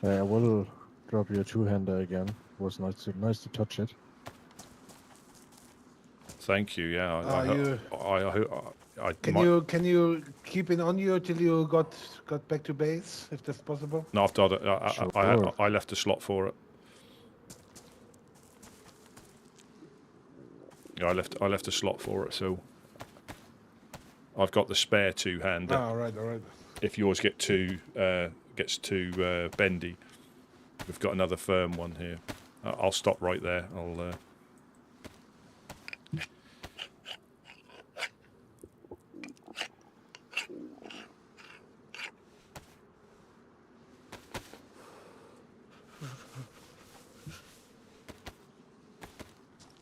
I will drop your two-hander again. It was nice to touch it. Thank you. Yeah. Can you keep it on you till you got back to base, if that's possible? No, I've done it. Sure. I left a slot for it. Yeah, I left a slot for it, so I've got the spare two-hander. All right. If yours gets too bendy, we've got another firm one here. I'll stop right there.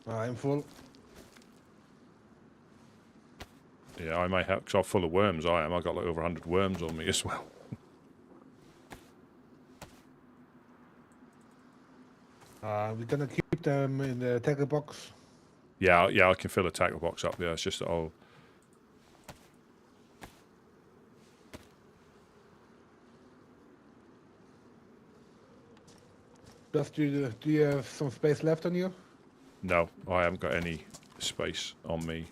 I'm full. Yeah, I may have, because I'm full of worms. I've got like over 100 worms on me as well. We're gonna keep them in the tackle box. Yeah, I can fill a tackle box up. Yeah, it's just that I'll. Do you have some space left on you? No, I haven't got any space on me.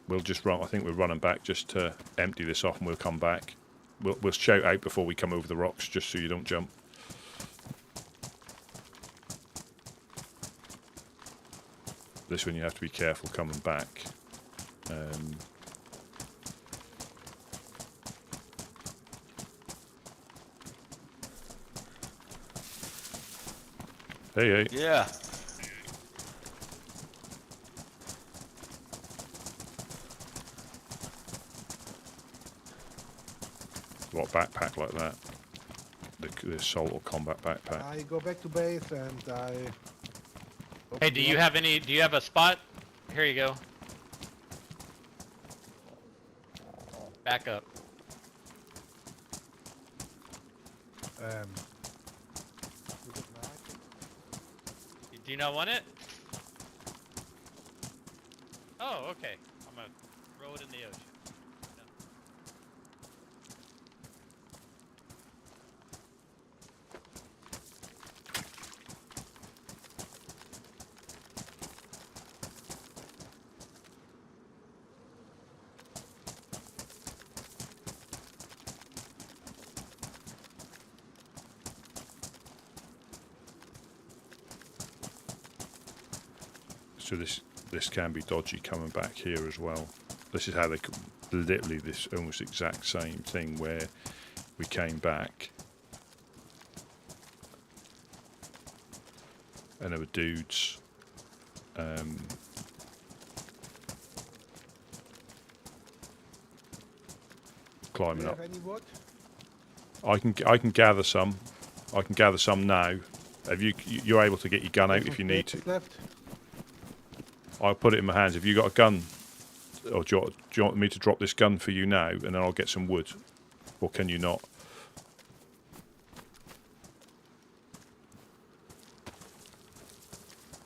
We'll just run. I think we're running back just to empty this off, and we'll come back. We'll shout out before we come over the rocks, just so you don't jump. This one you have to be careful coming back. Hey. Yeah. what, backpack like that. The assault or combat backpack. I go back to base and I... Hey, do you have any? Do you have a spot? Here you go. Back up. Do you not want it? Oh, okay. I'm gonna throw it in the ocean. No. So this can be dodgy coming back here as well. This is how they could literally this almost exact same thing where we came back and there were dudes climbing Do you up. have any wood? I can gather some. I can gather some now. Have you're able to get your gun out if you need to. Left? I'll put it in my hands. Have you got a gun? Or do you want me to drop this gun for you now and then I'll get some wood? Or can you not?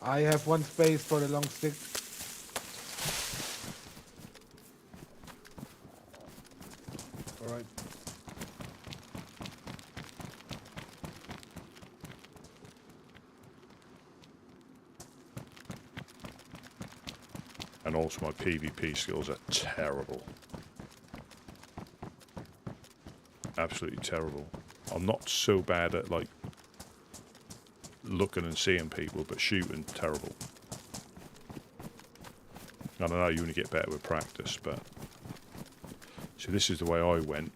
I have one space for the long stick. Alright. And also my PvP skills are terrible. Absolutely terrible. I'm not so bad at like looking and seeing people, but shooting, terrible. I don't know, you only get better with practice, but... So this is the way I went.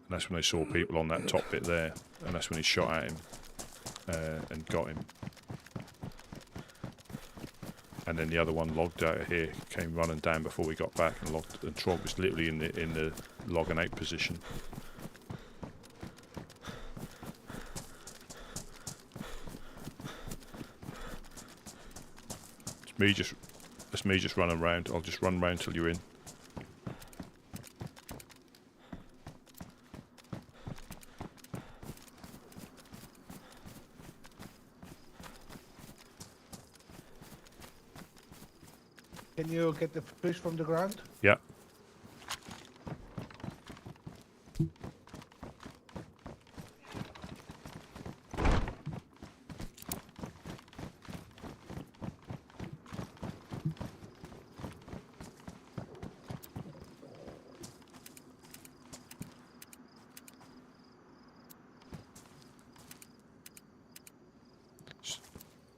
And that's when I saw people on that top bit there. And that's when he shot at him and got him. And then the other one logged out of here, came running down before we got back and logged. And Trog was literally in the logging out position. It's me just running around. I'll just run around till you're in. Can you get the fish from the ground? Yeah.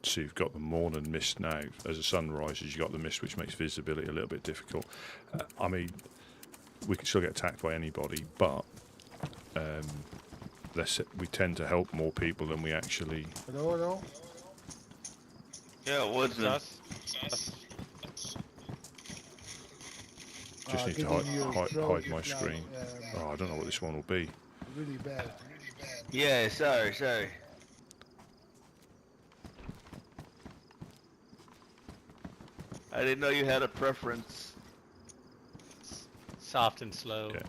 So you've got the morning mist now. As the sun rises, you've got the mist, which makes visibility a little bit difficult. I mean, we can still get attacked by anybody, but we tend to help more people than we actually... Hello, hello? Yeah, what's Us. Just need to getting your hide throat my is now, screen. Oh, I don't know what this one will be. Really bad. Yeah, sorry. I didn't know you had a preference. Soft and slow. Yeah.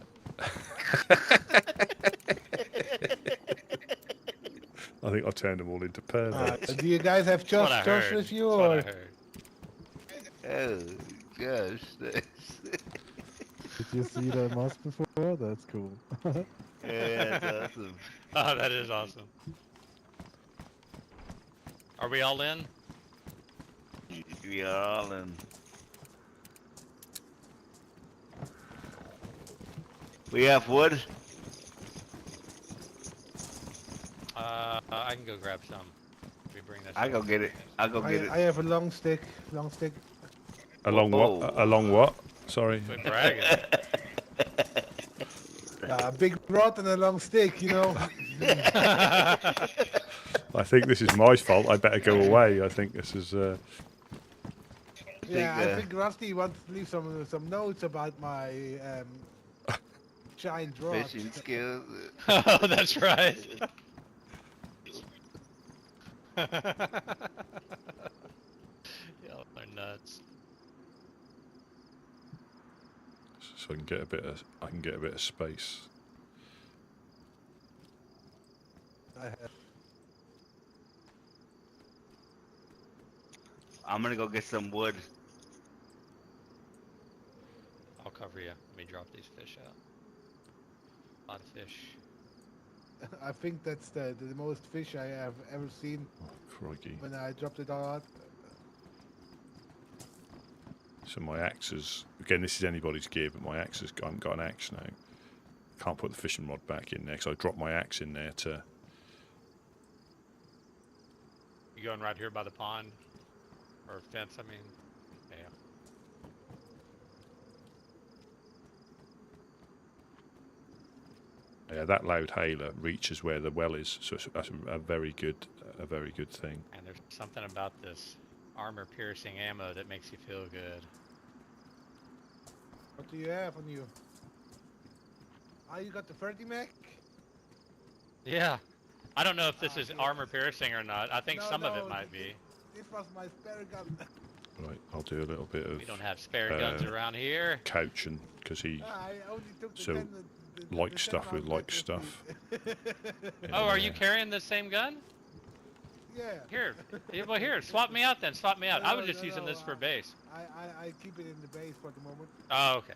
I think I turned them all into perverts. Do you guys have That's what I Josh heard. with you That's what I or? Oh, heard. gosh. Did you see the mask before? That's cool. Yeah, that's awesome. Oh, that is awesome. Are we all in? We are all in. We have wood. I can go grab some. We bring this. I go get it. I have a long stick. Along what? Along what? Sorry. Quit bragging. A big rod and a long stick, you know. I think this is my fault. I better go away. I think this is... Yeah, I think Rusty wants to leave some notes about my giant rod. fishing skills. Oh, that's right. Y'all are nuts. So I can get a bit of space. I have. I'm gonna go get some wood. I'll cover you. Let me drop these fish out. A lot of fish. I think that's the most fish I have ever seen Oh, crikey. when I dropped it all out. So my axe is, again, this is anybody's gear, but my axe has, I haven't got an axe now. Can't put the fishing rod back in there, so I dropped my axe in there to... You going right here by the pond? Or fence, I mean? Yeah. Yeah, that loud hailer reaches where the well is, so that's a very good thing. And there's something about this armor-piercing ammo that makes you feel good. What do you have on you? Ah, you got the 30 mech? Yeah. I don't know if this is yes. armor-piercing or not. I think No, some of no, it might be. This was my spare gun. Right, I'll do a little bit of We don't have spare guns around here. couching, because he I only took the So, 10, the like 10 stuff with rounds like that stuff. Oh, are Yeah. you carrying the same gun? Yeah. Here. Well, here. Swap me out then. Swap me out. I was No, just no, using no, this for base. I keep it in the base for the moment. Oh, okay.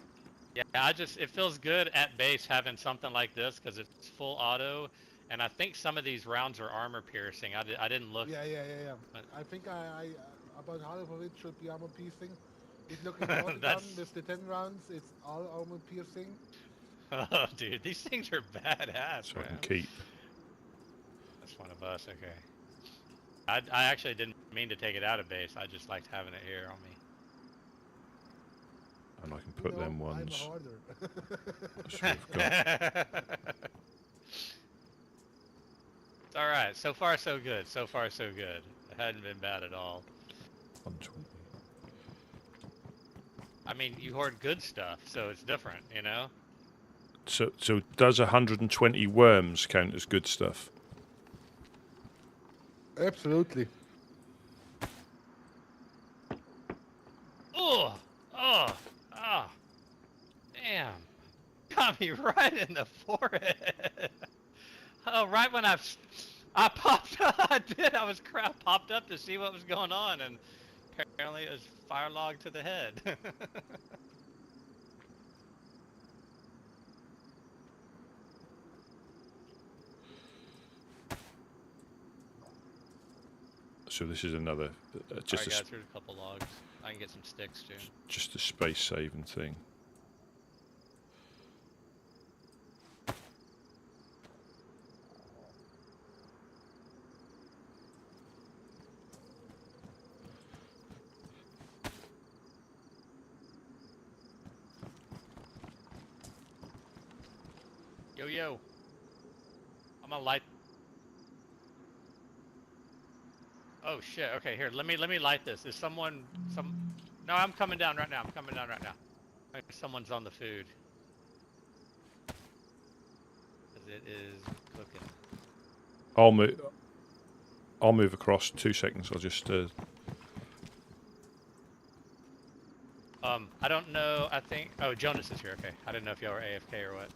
Yeah, it feels good at base having something like this because it's full auto, and I think some of these rounds are armor piercing. I didn't look. Yeah. But- I think I about half of it should be armor piercing. If looking at the gun That's- with the 10 rounds, it's all armor piercing. Oh, dude, these things are badass, So I can man. keep. That's one of us. Okay. I actually didn't mean to take it out of base. I just liked having it here on me. And I can put them ones. I'm a hoarder. So we've got, It's all right. So far, so good. So far, so good. It hadn't been bad at all. 120. I mean, you hoard good stuff, so it's different, you know? So does 120 worms count as good stuff? Absolutely. Oh, damn. Got me right in the forehead. Oh, right when I popped up, I did. I popped up to see what was going on, and apparently it was fire log to the head. So this is another, just Alright, guys, here's a couple logs. I can get some sticks too. just a space saving thing. Yo. I'm gonna light. Oh shit. Okay, here. Let me light this. Is someone No, I'm coming down right now. Maybe someone's on the food. 'Cause it is cooking. I'll move across 2 seconds. I'll just I don't know. I think. Oh, Jonas is here. Okay. I didn't know if y'all were AFK or what.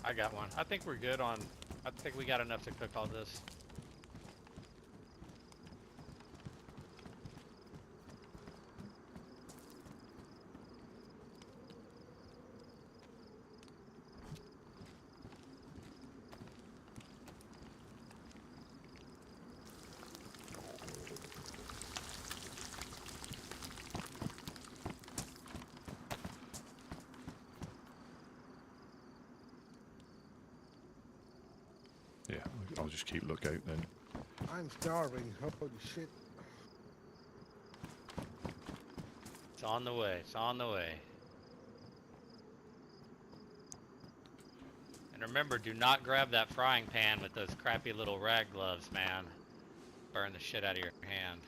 I got one. I think we're good on. I think we got enough to cook all this. yeah, I'll just keep lookout then. I'm starving. Holy shit. It's on the way. It's on the way. And remember, do not grab that frying pan with those crappy little rag gloves, man. Burn the shit out of your hand.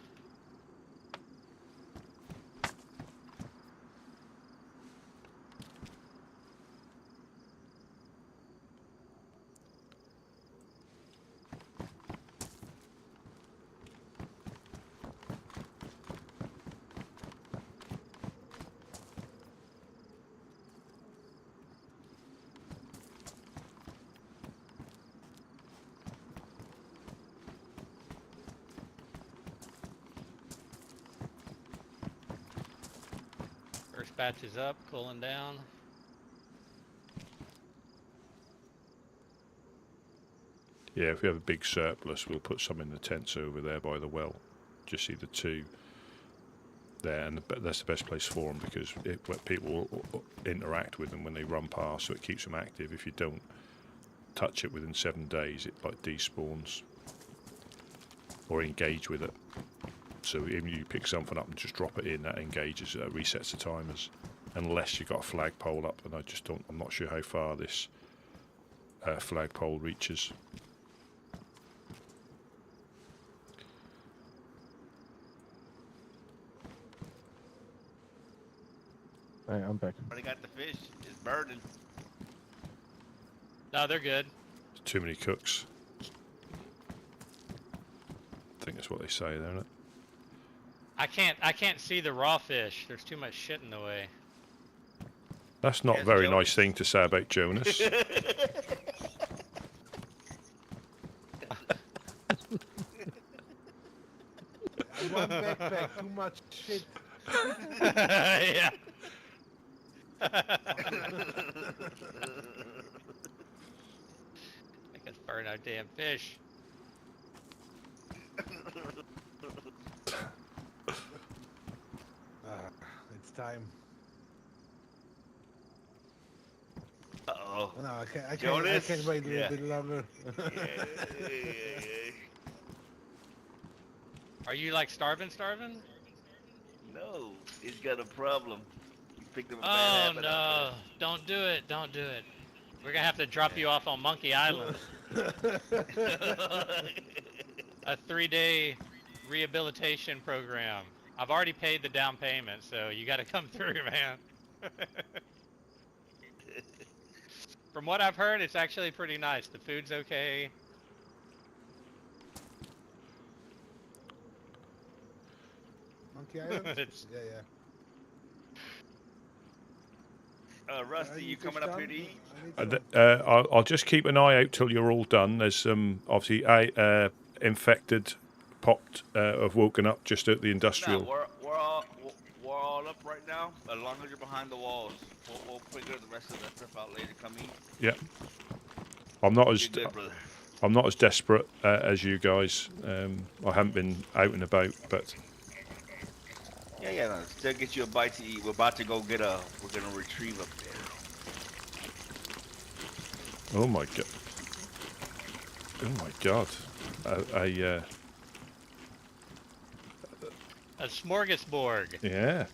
First batch is up, cooling down. Yeah, if we have a big surplus, we'll put some in the tents over there by the well. Just see the two there, and that's the best place for them because people will interact with them when they run past, so it keeps them active. If you don't touch it within 7 days, it like despawns or engage with it. So even if you pick something up and just drop it in, that engages, resets the timers, unless you've got a flagpole up. And I'm not sure how far this flagpole reaches. Hey, I'm back. Already got the fish. It's burning. No, they're good. Too many cooks. I think that's what they say, there, isn't it? I can't see the raw fish. There's too much shit in the way. That's not a Yes, very Jonas. nice thing to say about Jonas. One backpack, too much shit. Yeah. Make us burn our damn fish. It's time. Uh-oh. No, I Jonas? can't wait a Yeah. little bit longer. Are you like starving? No, he's got a problem. He picked up a Oh bad habit. no! Don't do it! Don't do it! We're gonna have to drop you off on Monkey Island. A 3-day rehabilitation program. I've already paid the down payment, so you got to come through, man. From what I've heard, it's actually pretty nice. The food's okay. Monkey Island? It's- Yeah. Rusty, you coming up here to eat? I'll just keep an eye out till you're all done. There's obviously infected popped have woken up just at the industrial. No, we're all up right now. As long as you're behind the walls, we'll figure the rest of that stuff out later. Come eat. Yeah, I'm not You're as good, brother. I'm not as desperate as you guys. I haven't been out and about, but Yeah, no, still get you a bite to eat. We're about to go get we're gonna retrieve up there. oh my god, A smorgasbord. yeah.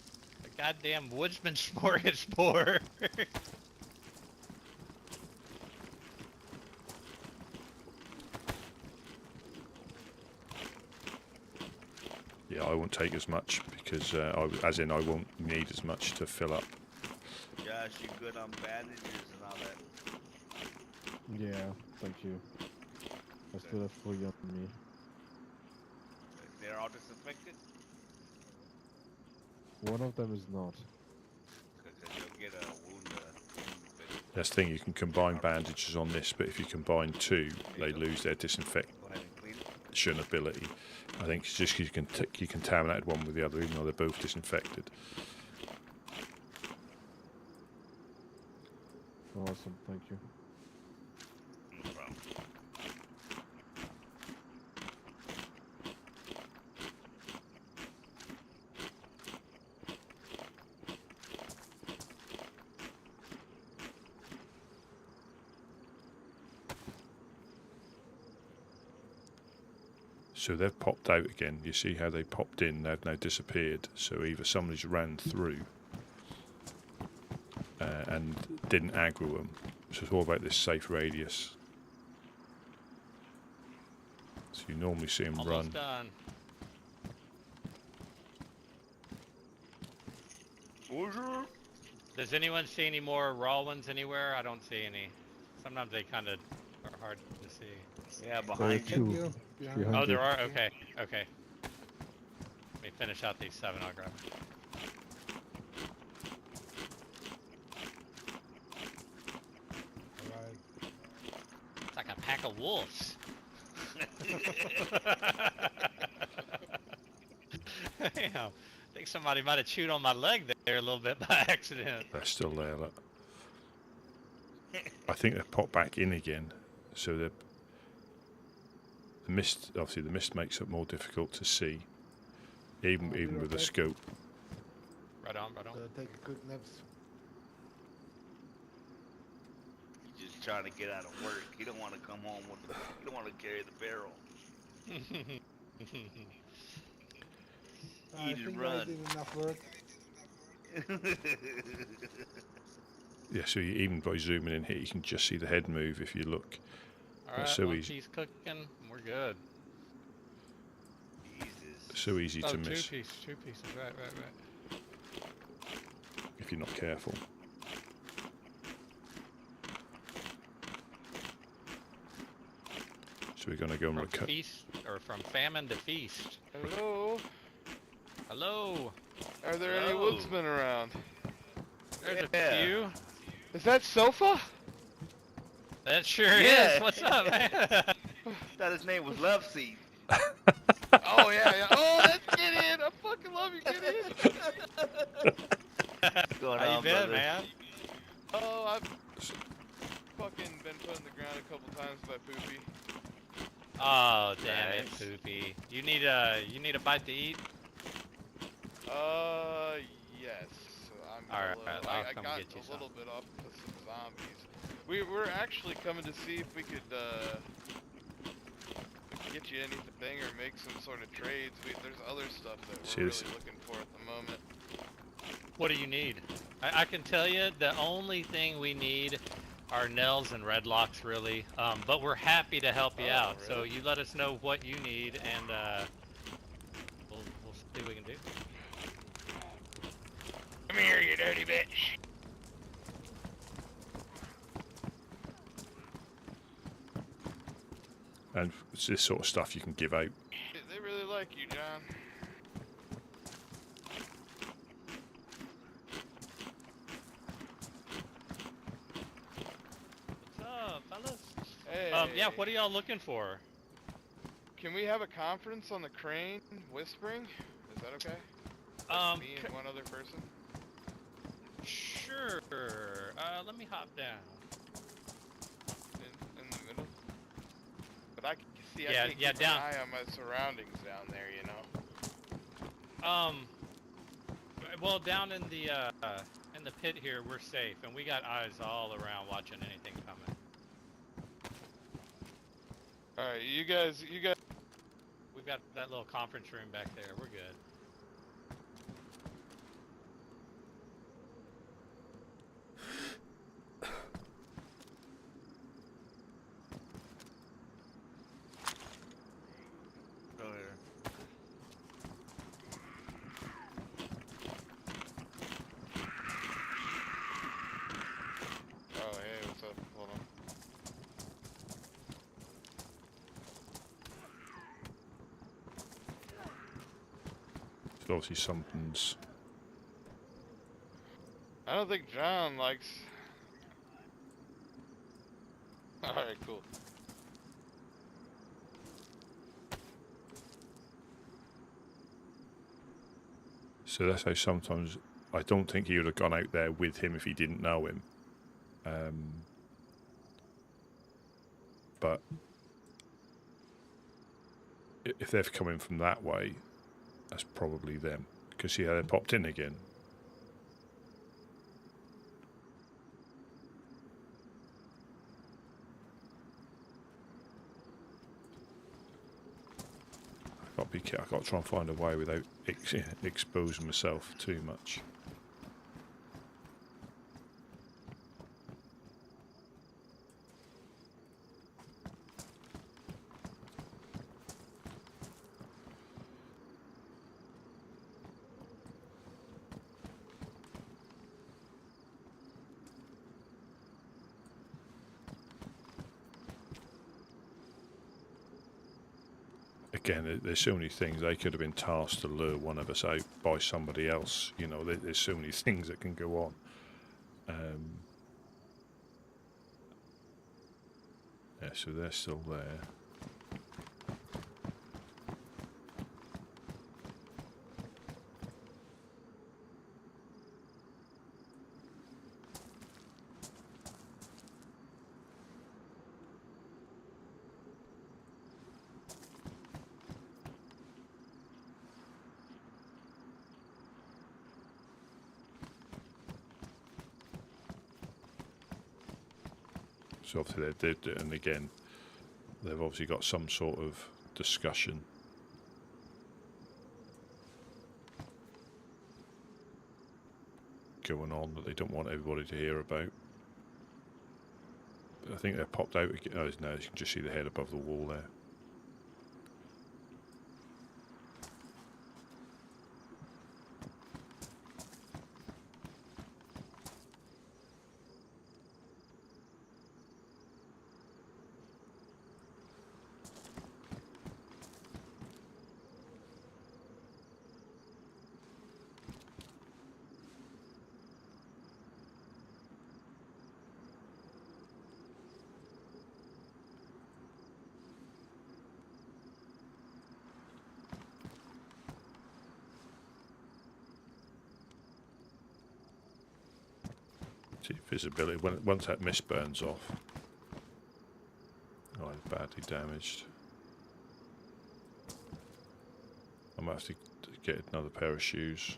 A goddamn woodsman smorgasbord. Yeah, I won't take as much because I won't need as much to fill up. Josh, you good on bandages and all that? Yeah, thank you. I still have 3 on me. They're all disinfected? One of them is not. Because you'll get a wound. That's the thing, you can combine bandages on this, but if you combine 2, they lose their disinfection Go ahead and clean it. ability. I think it's just you contaminated one with the other, even though they're both disinfected. Awesome, thank you. No problem. So they've popped out again. You see how they popped in, they've now disappeared. So either somebody's ran through and didn't aggro them, So it's all about this safe radius. So you normally see him Almost run. done. Bonjour. Does anyone see any more raw ones anywhere? I don't see any. Sometimes they kind of are hard to see. Yeah, There are behind you. two Yeah. behind Oh, there you. are? Okay, okay. Let me finish out these 7, I'll grab them. Alright. It's like a pack of wolves. Damn. I think somebody might have chewed on my leg there a little bit by accident. They're still there. Look. I think they've popped back in again. So the mist, obviously, the mist makes it more difficult to see, even with a scope. Right on, right on. Take a quick naps. He's just trying to get out of work. He don't want to come home with the. He don't want to carry the barrel. I Eat and think I run. did enough work. Yeah, so you, even by zooming in here, you can just see the head move if you look. Alright, so one easy. piece cooking, we're good. Jesus. So easy Oh, to two miss pieces, right. if you're not careful. So we're going to go and From recover. feast, or from famine to feast. Hello? Hello, Are there any Hello. woodsmen around? there's Yeah. a few. Is that Sofa? That sure Yeah. is, what's up, man? Thought his name was Love Seat. Oh, yeah. Oh, let's get in. I fucking love you. Get in. What's going How you on, been, brother? man? Oh, I've fucking been put in the ground a couple times by Poopy. Oh, damn it, Nice. Poopy. You need a bite to eat? Yes. I'm Alright, a little, I'll I come got get you a some. little bit off to some zombies. We're actually coming to see if we could get you anything or make some sort of trades. There's other stuff that we're Seriously. really looking for at the moment. What do you need? I can tell you the only thing we need are nails and red locks, really. But we're happy to help you Oh, out. So really? you let us know what you need, and we'll see what we can do. Come here, you dirty bitch. And it's this sort of stuff you can give out. They really like you, John. What's up, fellas? Hey. Yeah, what are y'all looking for? Can we have a conference on the crane whispering? Is that okay? Me and one other person? Sure. Let me hop down. In the middle? But I can see, Yeah, I can yeah, keep down. an eye on my surroundings down there, you know? Well, down in the pit here, we're safe, and we got eyes all around watching anything coming. Alright, you guys, We've got that little conference room back there. We're good. Go here. oh, hey, what's up? Hold on. So obviously something's. I don't think John likes... Alright, cool. So that's how sometimes I don't think he would have gone out there with him if he didn't know him. But if they've come in from that way, that's probably them. Because see how they popped in again. I've got to try and find a way without exposing myself too much. again, there's so many things. They could have been tasked to lure one of us out by somebody else. You know, there's so many things that can go on. Yeah, so they're still there. So obviously and again, they've obviously got some sort of discussion. Going on that they don't want everybody to hear about. I think they're popped out again. Oh, no, you can just see the head above the wall there. See visibility once that mist burns off. Oh, it's badly damaged. I might have to get another pair of shoes.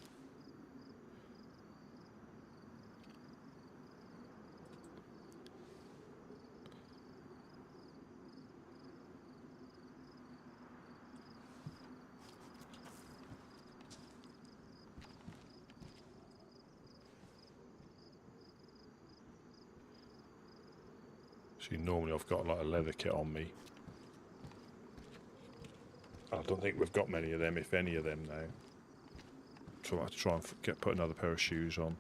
See, normally I've got like a leather kit on me. I don't think we've got many of them, if any of them now. So I have to try and put another pair of shoes on.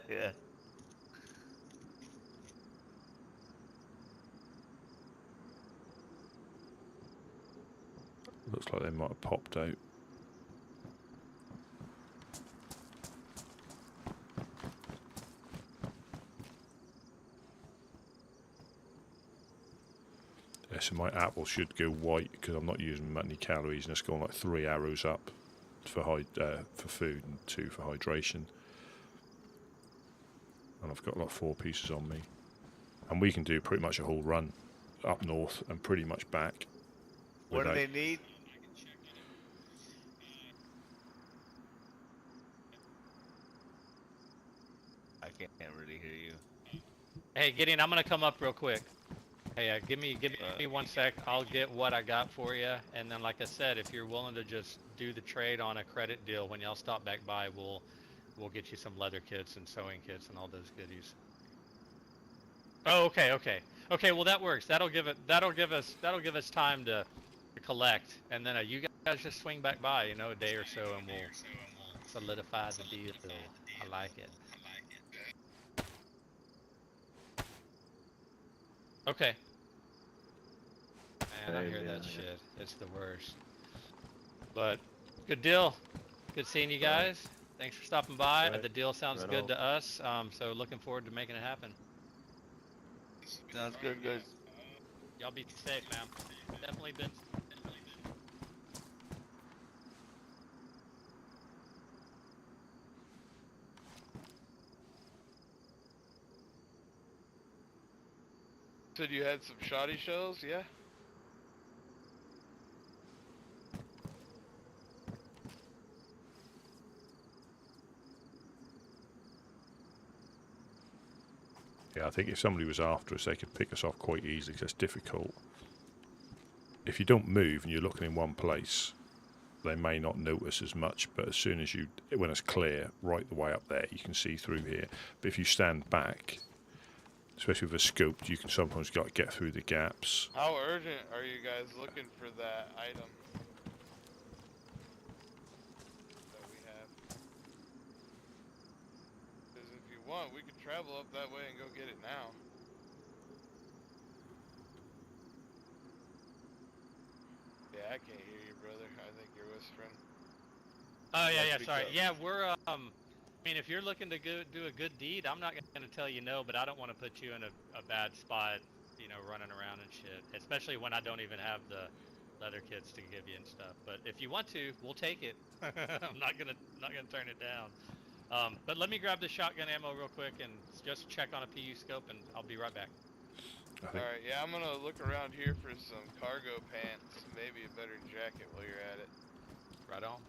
Yeah. Looks like they might have popped out. Yeah, so my apple should go white because I'm not using many calories, and it's going like 3 arrows up for food and 2 for hydration. And I've got like 4 pieces on me, and we can do pretty much a whole run up north and pretty much back. What do they need? I can't really hear you. Hey, Gideon, I'm gonna come up real quick. Hey, give me 1 sec. I'll get what I got for you, and then, like I said, if you're willing to just do the trade on a credit deal, when y'all stop back by, we'll get you some leather kits and sewing kits and all those goodies. Oh, okay. Well, that works. That'll give us time to collect, and then you guys just swing back by, a day or so, and we'll solidify the deal. I like it. Okay. Man, I hear that shit. It's the worst. But good deal. Good seeing you guys. Thanks for stopping by. The deal sounds good to us. So looking forward to making it happen. Sounds good, guys. Y'all be safe, man. Definitely been. Said you had some shoddy shells, yeah? Yeah, I think if somebody was after us, they could pick us off quite easily because it's difficult. If you don't move and you're looking in one place, they may not notice as much, but as soon as when it's clear, right the way up there, you can see through here. But if you stand back, especially with a scope, you can sometimes get through the gaps. How urgent are you guys looking for that item that we have? Because if you want, we could travel up that way and go get it now. Yeah, I can't hear you, brother. I think you're whispering. Oh yeah, yeah. Speak Sorry. up. Yeah, we're. I mean, if you're looking to do a good deed, I'm not going to tell you no, but I don't want to put you in a bad spot, you know, running around and shit. Especially when I don't even have the leather kits to give you and stuff. But if you want to, we'll take it. I'm not gonna turn it down. But let me grab the shotgun ammo real quick and just check on a PU scope, and I'll be right back. Alright, yeah, I'm gonna look around here for some cargo pants, maybe a better jacket while you're at it. Right on.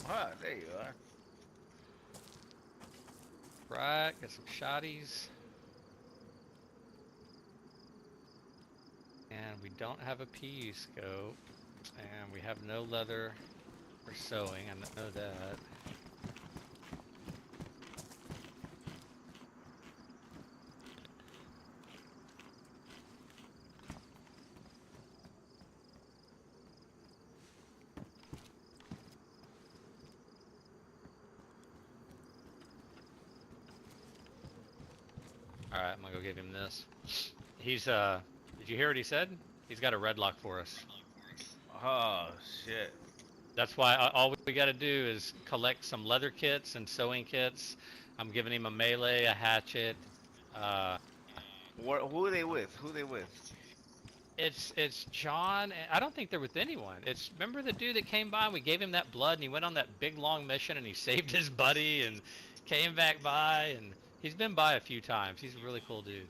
Ah, there you are. Right, got some shotties. And we don't have a PU scope. And we have no leather for sewing, I know that. Alright, I'm gonna go give him this. He's, did you hear what he said? He's got a red lock for us. Oh, shit. That's why all we gotta do is collect some leather kits and sewing kits. I'm giving him a melee, a hatchet. Who are they with? Who are they with? It's John, and I don't think they're with anyone. Remember the dude that came by and we gave him that blood and he went on that big long mission and he saved his buddy and came back by, and he's been by a few times. He's a really cool dude.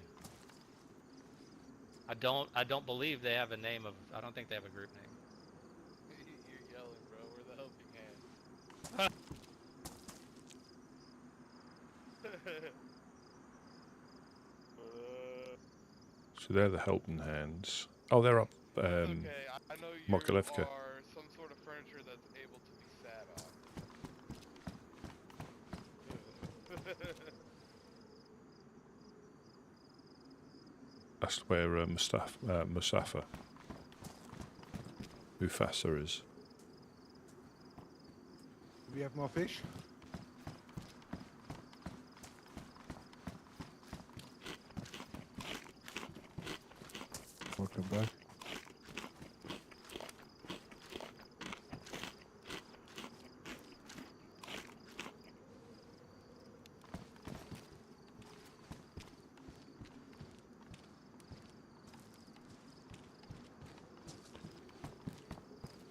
I don't believe they have a name of, I don't think they have a group name. You're yelling, bro. We're the helping hand. So they're the helping hands. Oh, they're up. Okay, I know you Mokalevka. are some sort of furniture that's able to be sat on. That's where Mufasa is. We have more fish. Welcome back.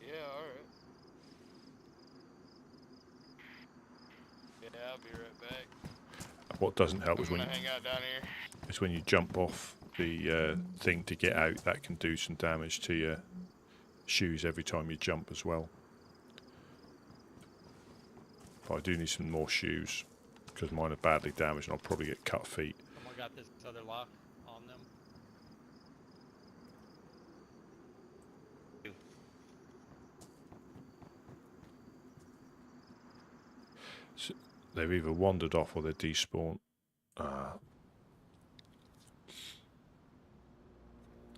Yeah, alright. Yeah, I'll be right back. What doesn't help I'm is when gonna hang out down here. you jump off the thing to get out. That can do some damage to your shoes every time you jump as well. But I do need some more shoes because mine are badly damaged and I'll probably get cut feet. Someone got this other lock on them. So they've either wandered off or they're despawned.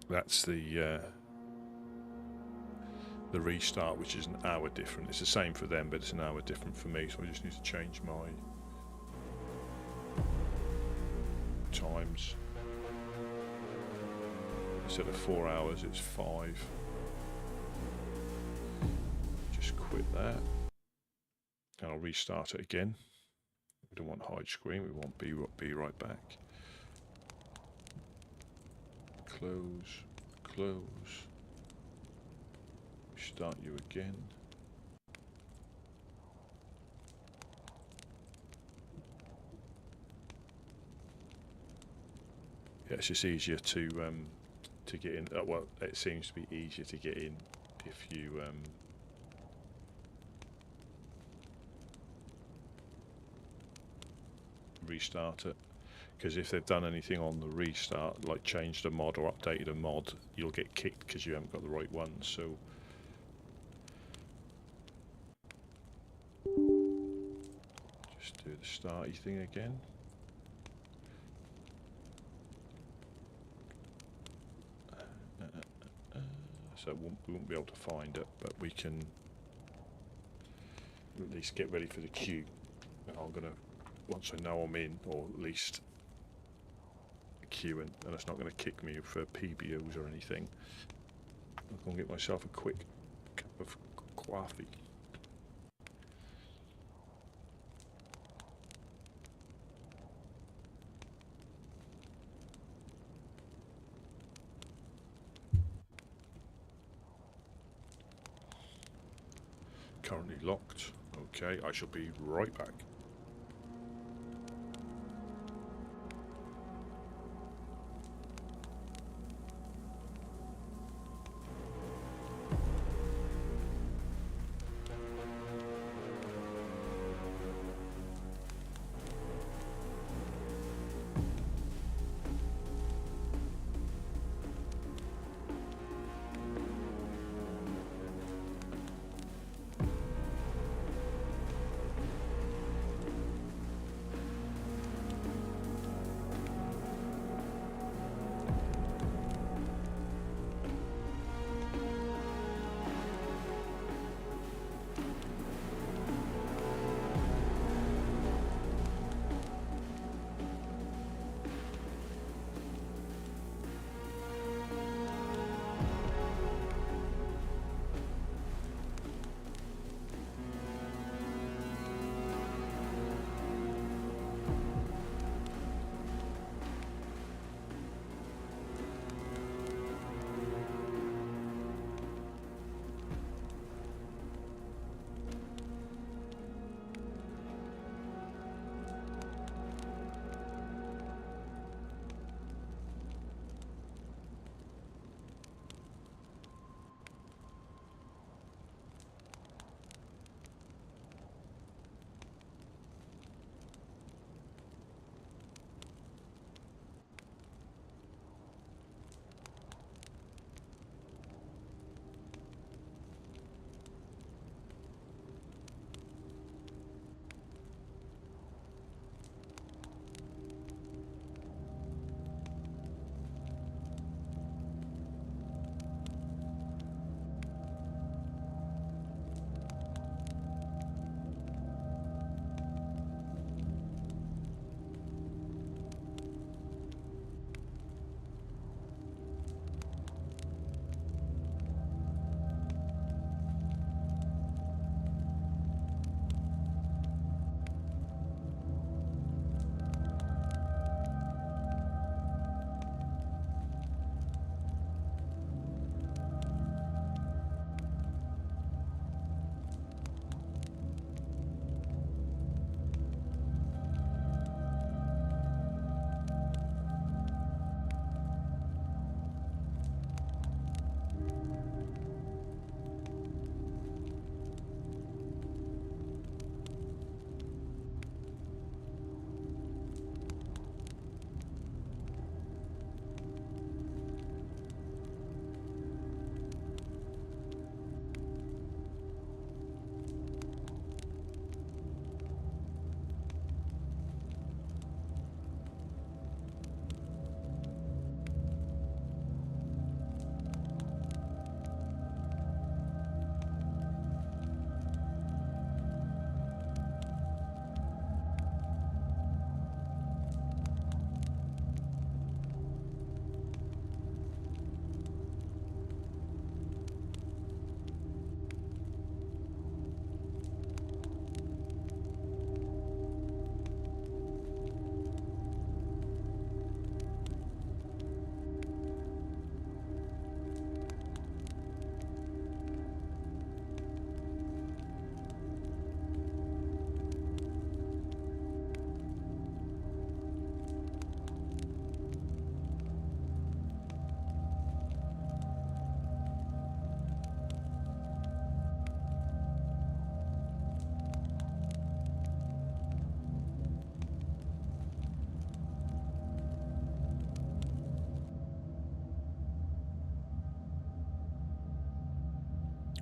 That's the restart, which is an hour different. It's the same for them, but it's an hour different for me, so I just need to change my times. Instead of 4 hours, it's 5. Just quit that. And I'll restart it again. We don't want hide screen, we want be right back. Close, close. Start you again. Yeah, it's just easier to get in. Well, it seems to be easier to get in if you restart it. because if they've done anything on the restart, like changed a mod or updated a mod, you'll get kicked because you haven't got the right one. So just do the starty thing again. So we won't be able to find it, but we can at least get ready for the queue. And I'm gonna, once I know I'm in, or at least queuing, and it's not going to kick me for PBOs or anything, I'm going to get myself a quick cup of coffee. Currently locked. Okay, I shall be right back.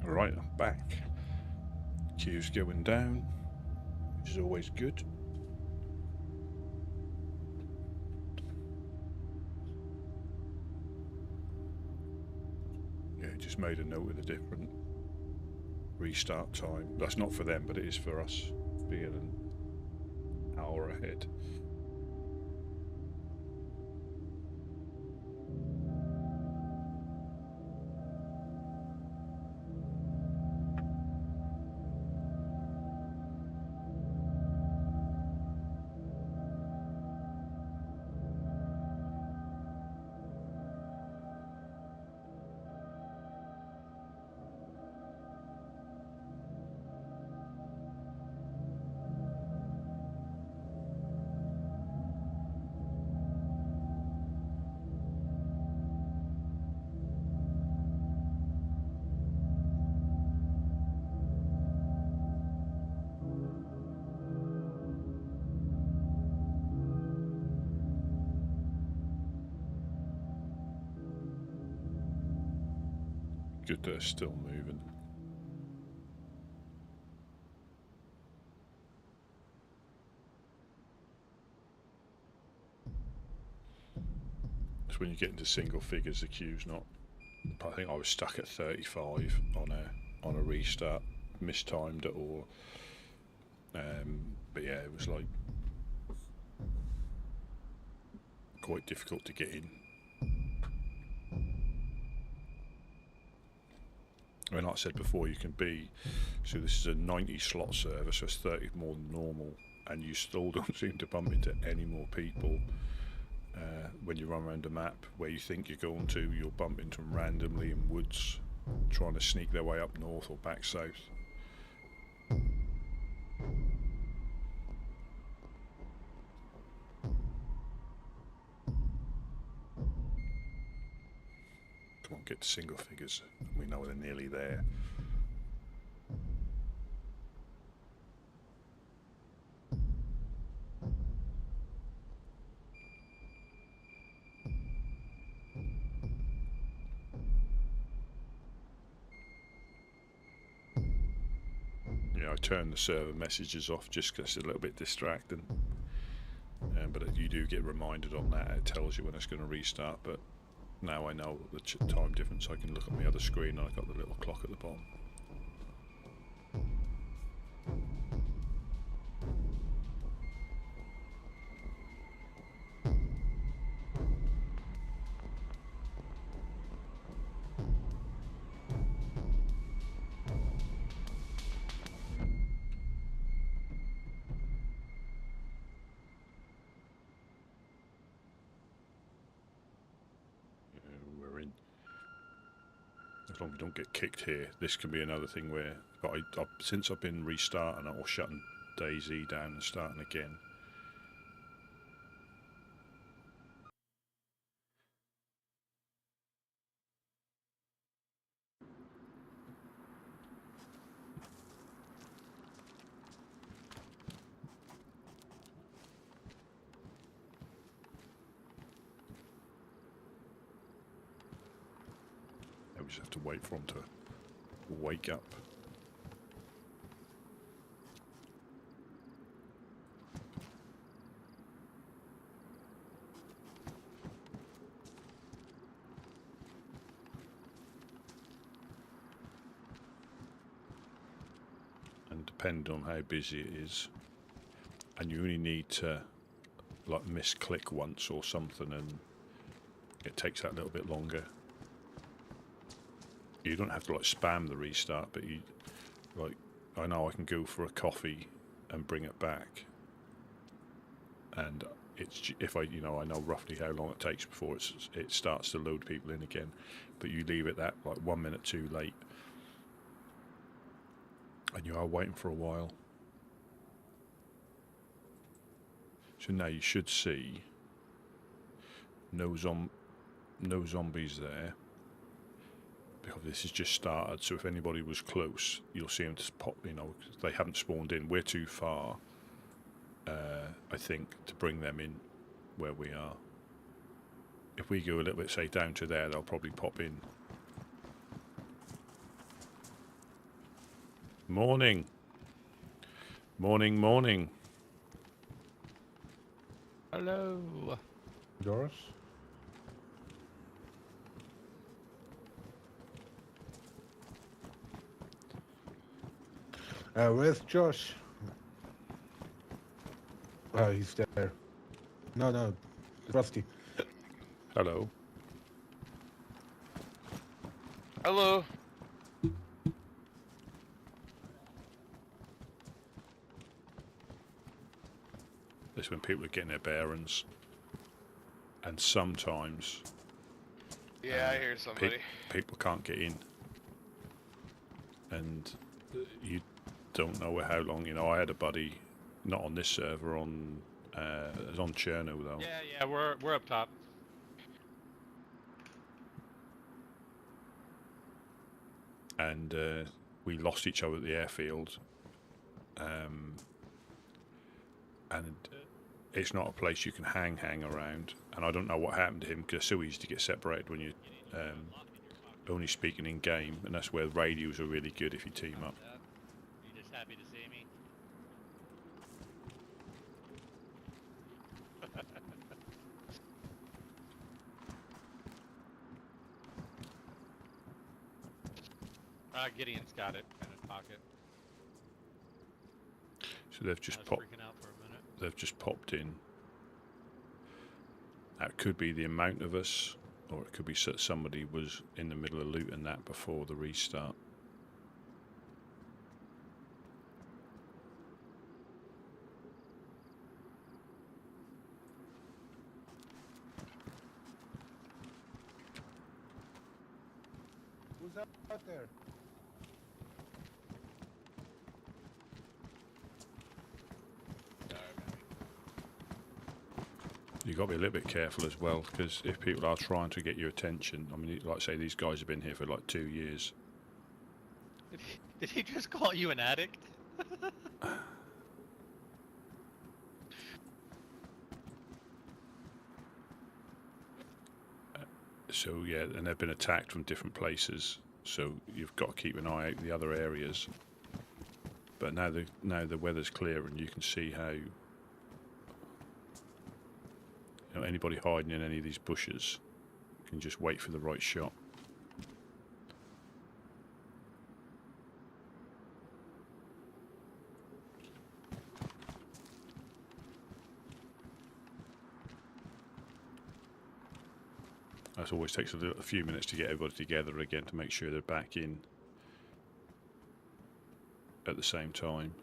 Right, I'm back. Queue's going down, which is always good. Yeah, just made a note of the different restart time. That's not for them, but it is for us, being an hour ahead. Good that it's still moving. It's when you get into single figures, the queue's not. I think I was stuck at 35 on a restart, mistimed it, or but yeah, it was like quite difficult to get in. I mean, like I said before, you can be, so this is a 90 slot server, so it's 30 more than normal, and you still don't seem to bump into any more people. When you run around a map where you think you're going to, you'll bump into them randomly in woods, trying to sneak their way up north or back south. Come on, get to single figures. We know they're nearly there. I turn the server messages off just because it's a little bit distracting, but you do get reminded on that. It tells you when it's going to restart, but now I know the time difference. I can look at my other screen and I've got the little clock at the bottom. As long as we don't get kicked here, this can be another thing where, since I've been restarting it or shutting DayZ down and starting again, we just have to wait for them to wake up. And depending on how busy it is, and you only need to like misclick once or something, and it takes that little bit longer. You don't have to like spam the restart, but you like, I know I can go for a coffee and bring it back, and it's, if I I know roughly how long it takes before it starts to load people in again, but you leave it that like 1 minute too late and you are waiting for a while. So now you should see no zombies there, because this has just started. So if anybody was close, you'll see them just pop. They haven't spawned in. We're too far, I think, to bring them in where we are. If we go a little bit, say, down to there, they'll probably pop in. Morning. Morning, morning. Hello. Doris? Where's Josh? Oh, he's there. No, Rusty. Hello. Hello. This is when people are getting their bearings. And sometimes Yeah, I hear somebody. people can't get in. And you don't know how long. You know, I had a buddy, not on this server, it was on Cherno though. Yeah, we're up top. And we lost each other at the airfield. And it's not a place you can hang around. And I don't know what happened to him, because it's so easy to get separated when you're only speaking in game, and that's where radios are really good if you team up. You just happy to see me? Gideon's got it in his pocket. So they've just I was popped. freaking out for a minute. They've just popped in. That could be the amount of us, or it could be somebody was in the middle of looting that before the restart. Who's out there? You've got to be a little bit careful as well, because if people are trying to get your attention, I mean, like I say, these guys have been here for like 2 years. Did he just call you an addict? So yeah, and they've been attacked from different places. So you've got to keep an eye out in the other areas. But now the weather's clear, and you can see how, you know, anybody hiding in any of these bushes can just wait for the right shot. That always takes a few minutes to get everybody together again to make sure they're back in at the same time.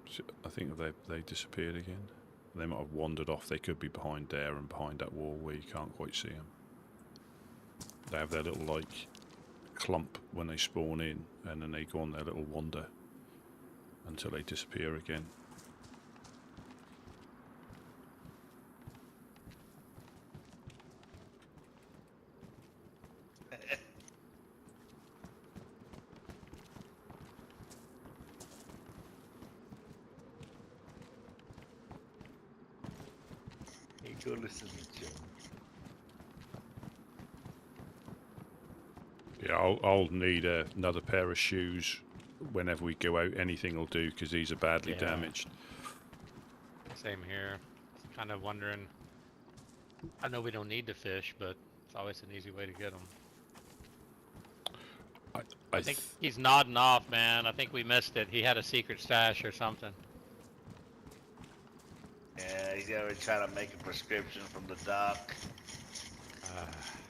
So I think they disappeared again. They might have wandered off. They could be behind there and behind that wall where you can't quite see them. They have their little like clump when they spawn in, and then they go on their little wander until they disappear again. Go listen to Joe. Yeah, I'll need another pair of shoes whenever we go out. Anything will do, because these are badly damaged. Same here. Kind of wondering. I know we don't need to fish, but it's always an easy way to get them. I think he's nodding off, man. I think we missed it. He had a secret stash or something. Yeah, he's already trying to make a prescription from the doc.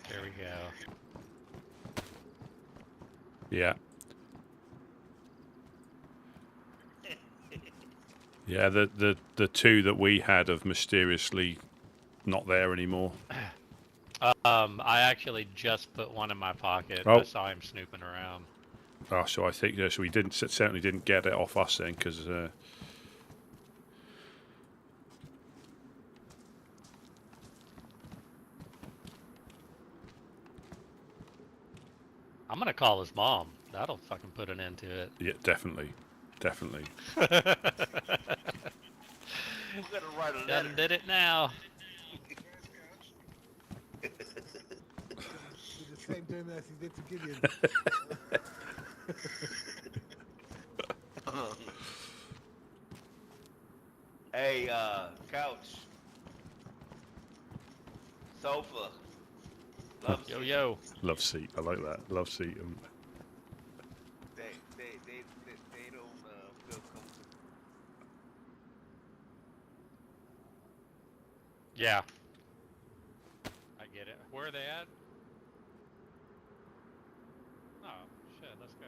There we go. Yeah. Yeah, the two that we had have mysteriously not there anymore. I actually just put one in my pocket. Oh. I saw him snooping around. Oh, so I think so we certainly didn't get it off us then, because I'm gonna call his mom. That'll fucking put an end to it. yeah, definitely. Done did it now. Same time as he did to Gideon. Hey, couch. Sofa. Love Yo, seat. yo. Love seat. I like that. Love seat. They don't feel comfortable. Yeah. I get it. Where are they at? Oh, shit. Let's go.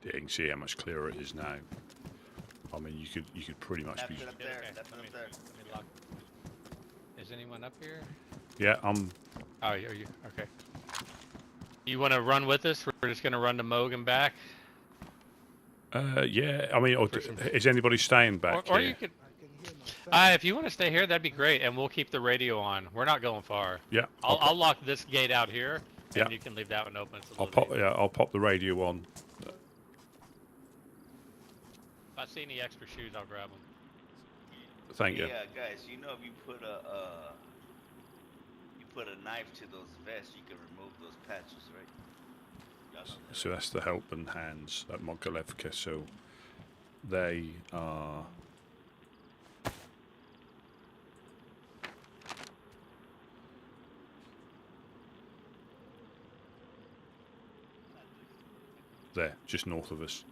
Yeah, you can see how much clearer it is now. I mean, you could pretty much Left be. it up there. Okay, Left it let me up there. lock. Is anyone up here? Yeah, Oh, are you? Okay. You want to run with us? We're just going to run to Mogan back? yeah. I mean, For some- is anybody staying back Or here? you could... I can hear myself. if you want to stay here, that'd be great, and we'll keep the radio on. We're not going far. Yeah. I'll lock this gate out here, and Yeah. you can leave that one open. It's a I'll little pop. Yeah, I'll pop the radio on. If I see any extra shoes, I'll grab them. Thank you. Yeah, guys, you know if you put a knife to those vests, you can remove those patches, right? Y'all know that. So that's the helping hands at Mogilevka. So they are. There, just north of us.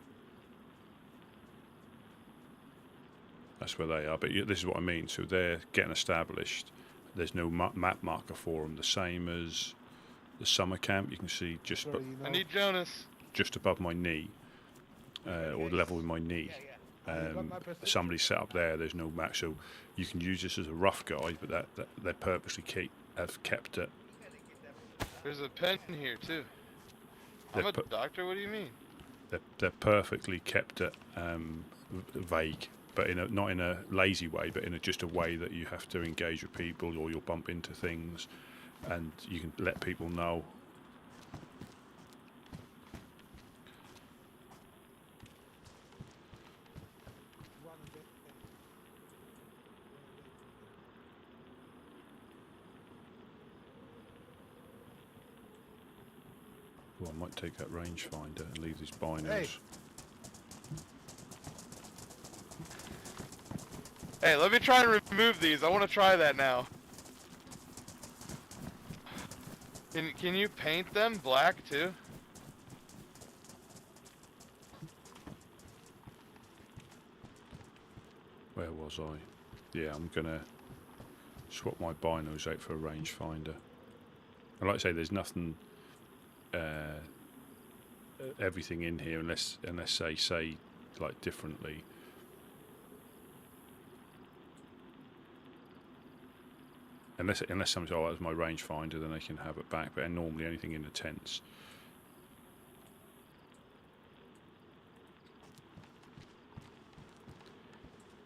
That's where they are. But this is what I mean. So they're getting established. There's no map marker for them. The same as the summer camp. You can see just Sorry, you know. I need Jonas. just above my knee, or level with my knee. Somebody set up there. There's no map, so you can use this as a rough guide. But that they purposely have kept it. There's a pen here too. I'm a doctor. What do you mean? They're perfectly kept it vague, but not in a lazy way, but in just a way that you have to engage with people, or you'll bump into things, and you can let people know. Well, I might take that rangefinder and leave these binos. Hey. Hey, let me try and remove these. I want to try that now. Can you paint them black too? Where was I? Yeah, I'm gonna swap my binos out for a rangefinder. And like I say, there's nothing, everything in here unless they say like differently. Unless somebody says, oh, that's my rangefinder, then they can have it back. But normally anything in the tents.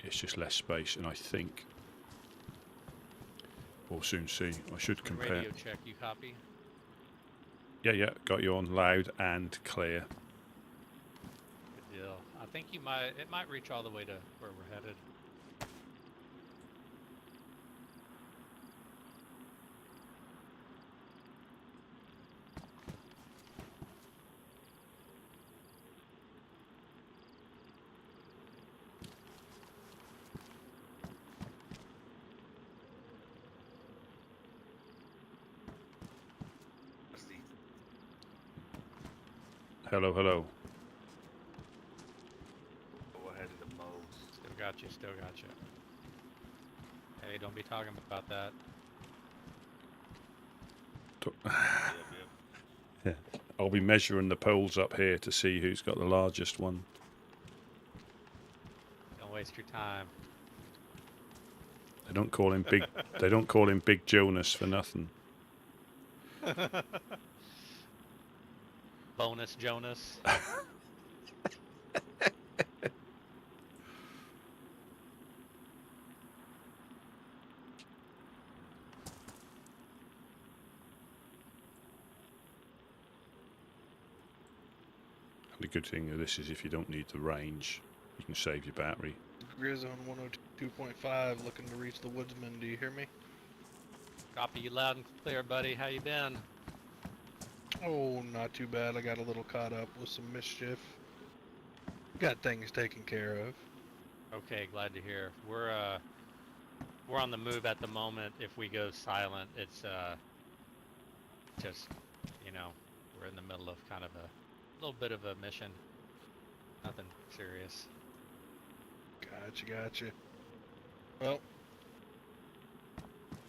It's just less space, and I think we'll soon see. I should compare. Radio check, you copy? Yeah, got you on loud and clear. Good deal. I think it might reach all the way to where we're headed. Hello. Go ahead to the modes. Still got you. Hey, don't be talking about that. Yep. I'll be measuring the poles up here to see who's got the largest one. Don't waste your time. They don't call him Big. They don't call him Big Jonas for nothing. Bonus Jonas. The good thing of this is if you don't need the range, you can save your battery. Grizz on 102.5, looking to reach the woodsman. Do you hear me? Copy you loud and clear, buddy. How you been? Oh, not too bad. I got a little caught up with some mischief. Got things taken care of. Okay, glad to hear. We're on the move at the moment. If we go silent, it's just, you know, we're in the middle of kind of a little bit of a mission. Nothing serious. Gotcha. Well,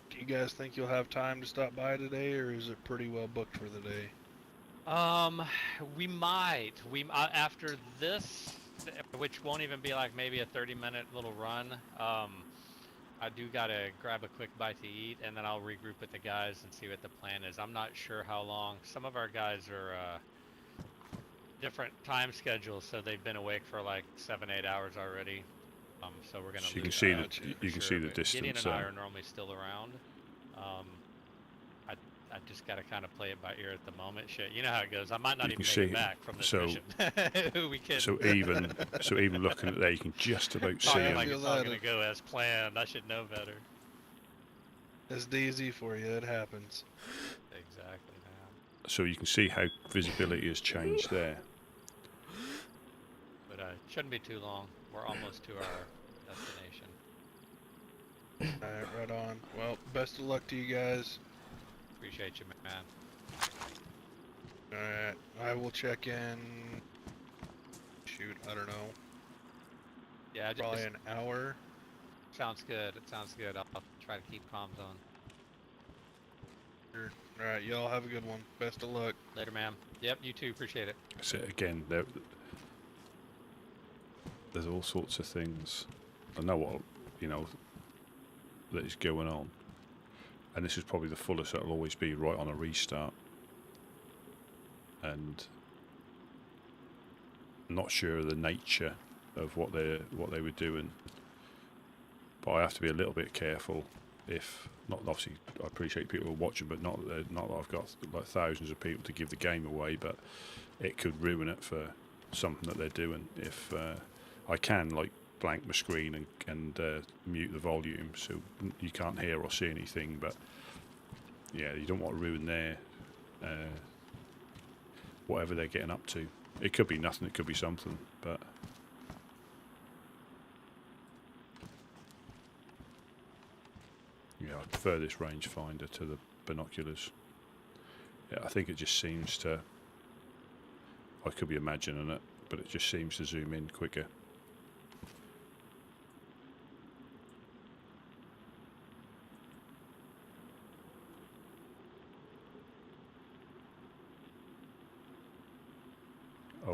do you guys think you'll have time to stop by today, or is it pretty well booked for the day? We might. After this, which won't even be like maybe a 30-minute little run. I do gotta grab a quick bite to eat, and then I'll regroup with the guys and see what the plan is. I'm not sure how long. Some of our guys are different time schedules, so they've been awake for like 7-8 hours already. So we're gonna. So you can see the distance. Gideon and I are normally still around. I just gotta kind of play it by ear at the moment. Shit, you know how it goes. I might not even make it back from this mission. We can. So even looking at there, you can just about see Talking him. like it's not gonna go as planned. I should know better. It's DayZ for you. It happens. Exactly, man. So you can see how visibility has changed there. But it shouldn't be too long. We're almost to our destination. Alright, right on. Well, best of luck to you guys. Appreciate you, man. Alright, I will check in. Shoot, I don't know. Yeah, Probably an hour. Sounds good. It sounds good. I'll try to keep comms on. Sure. Alright, y'all have a good one. Best of luck. Later, ma'am. Yep, you too. Appreciate it. So again, there's all sorts of things. I know what that is going on, and this is probably the fullest it'll always be right on a restart. And I'm not sure of the nature of what they were doing, but I have to be a little bit careful. If not, obviously I appreciate people are watching, but not that I've got like thousands of people to give the game away, but it could ruin it for something that they're doing. If I can like blank my screen and mute the volume so you can't hear or see anything, but yeah, you don't want to ruin their whatever they're getting up to. It could be nothing, it could be something, but yeah, I prefer this rangefinder to the binoculars. Yeah, I think it just seems to, I could be imagining it, but it just seems to zoom in quicker.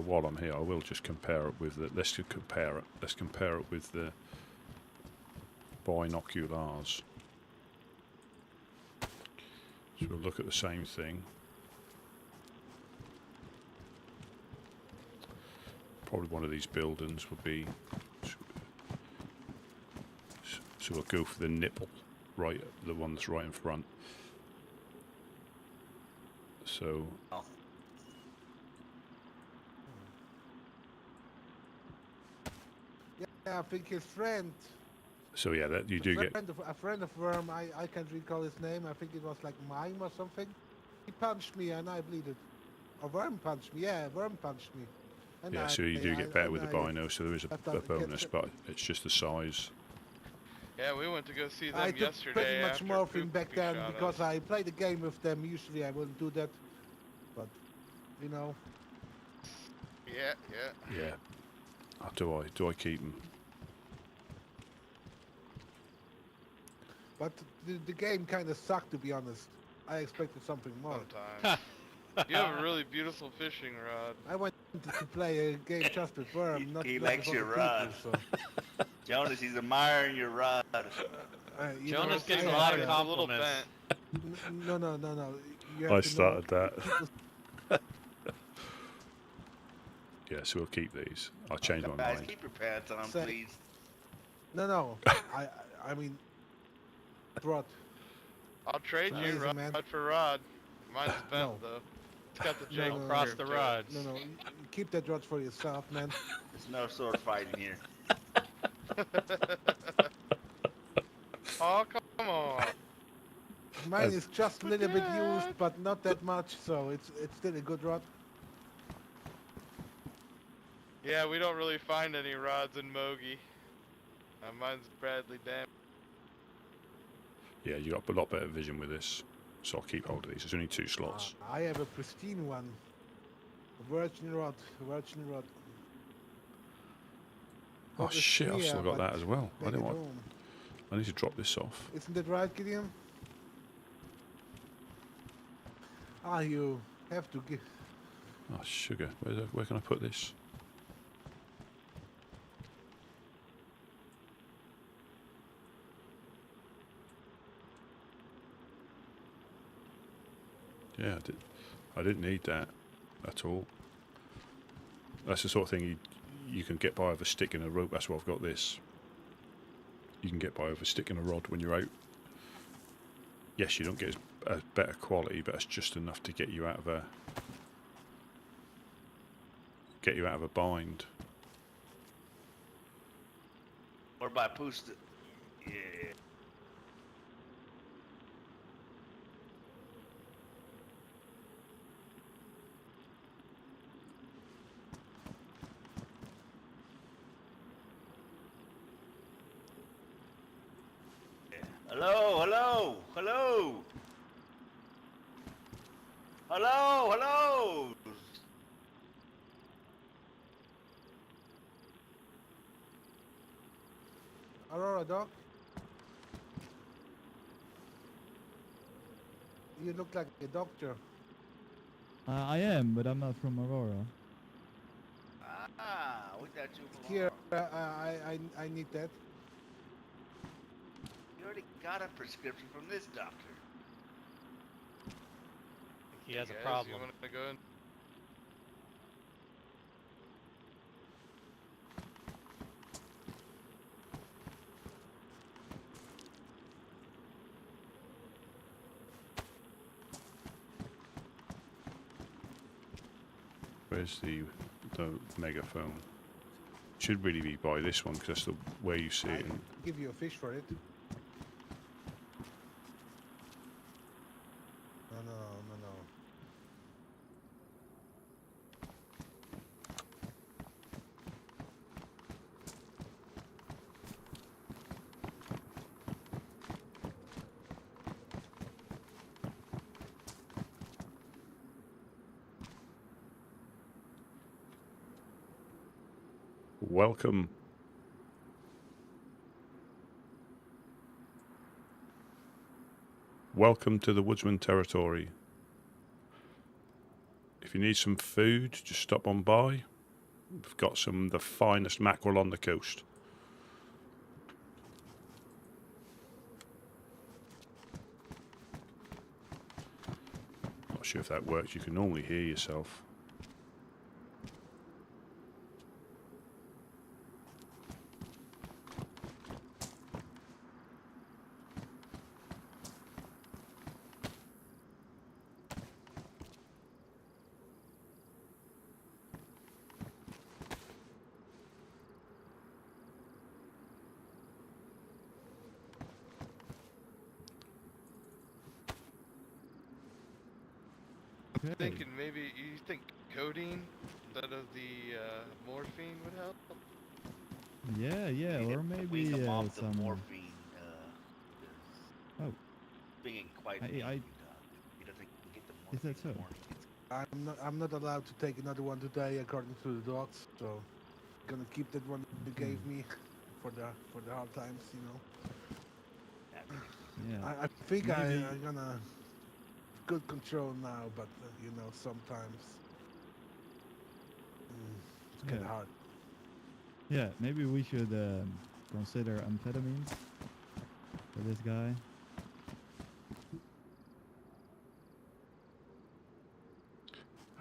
While I'm here, I will just compare it with the. Let's compare it with the binoculars. So we'll look at the same thing. Probably one of these buildings would be. So we'll go for the nipple, right, the one that's right in front. So. Yeah, I think his friend. So yeah, that you do get A friend of Worm. I can't recall his name. I think it was like Mime or something. He punched me and I bleeded. Or Worm punched me. Yeah, Worm punched me. And yeah. So you do get better with the bino. So there is a bonus, but it's just the size. Yeah, we went to go see them I took yesterday. pretty much after morphine Poop back then shot because us. I played the game with them. Usually I wouldn't do that, but you know. Yeah. Yeah. Do I keep them? But the game kind of sucked, to be honest. I expected something more. Sometimes. You have a really beautiful fishing rod. I wanted to play a game just with Worm, not He not likes with your other rod. people, so. Jonas, he's admiring your rod. You Jonas know, gets I a lot of had, It's a little compliments. bent. No. you I have to know, started that. keep the Yeah, so we'll keep these. I'll change my Guys, mind. keep your pants on, Say- please. No, I mean, rod. I'll trade you Amazing, rod man. for rod. Mine's bent No. though. It's got the No, Jake no, Cross curve the to it. rods. No, you keep that rod for yourself, man. There's no sword fighting here. Oh, come on. Mine is just a little bit used, Dad. but not that much, so it's still a good rod. Yeah, we don't really find any rods in Mogi. Mine's Bradley Dam. Yeah, you got a lot better vision with this. So I'll keep hold of these. There's only 2 slots. I have a pristine one. A virgin rod. Oh That was shit, I've still clear, got but that as well. I back didn't at want. home. I need to drop this off. Isn't that right, Gideon? Ah, you have to give. Oh, sugar. Where can I put this? Yeah, I didn't need that at all. That's the sort of thing you can get by with a stick and a rope. That's why I've got this. You can get by with a stick and a rod when you're out. Yes, you don't get a better quality, but it's just enough to get you out of a bind. Or by post it. Yeah. Hello, hello, hello. Hello, hello. Aurora, Doc. You look like a doctor. I am, but I'm not from Aurora. Ah, we got you from Here, Aurora. I need that. You already got a prescription from this doctor. He has a Guys, problem. You want to go in? Where's the megaphone? Should really be by this one because that's the way you see it. Give you a fish for it. No. Welcome. Welcome to the Woodsman territory. If you need some food, just stop on by. We've got some of the finest mackerel on the coast. Not sure if that works. You can normally hear yourself. I'm thinking maybe you think codeine instead of the morphine would help. Yeah, You need or to maybe wean him off the some. morphine. Oh. Being quite I- angry, Doc. He doesn't get the Is morphine that so? in the morning. It's I'm not allowed to take another one today, according to the docs. So, gonna keep that one you gave me for the hard times, you know. Yeah. I think Maybe- I'm gonna good control now, but you know, sometimes it's kind of Yeah. hard. Yeah, maybe we should consider amphetamines for this guy.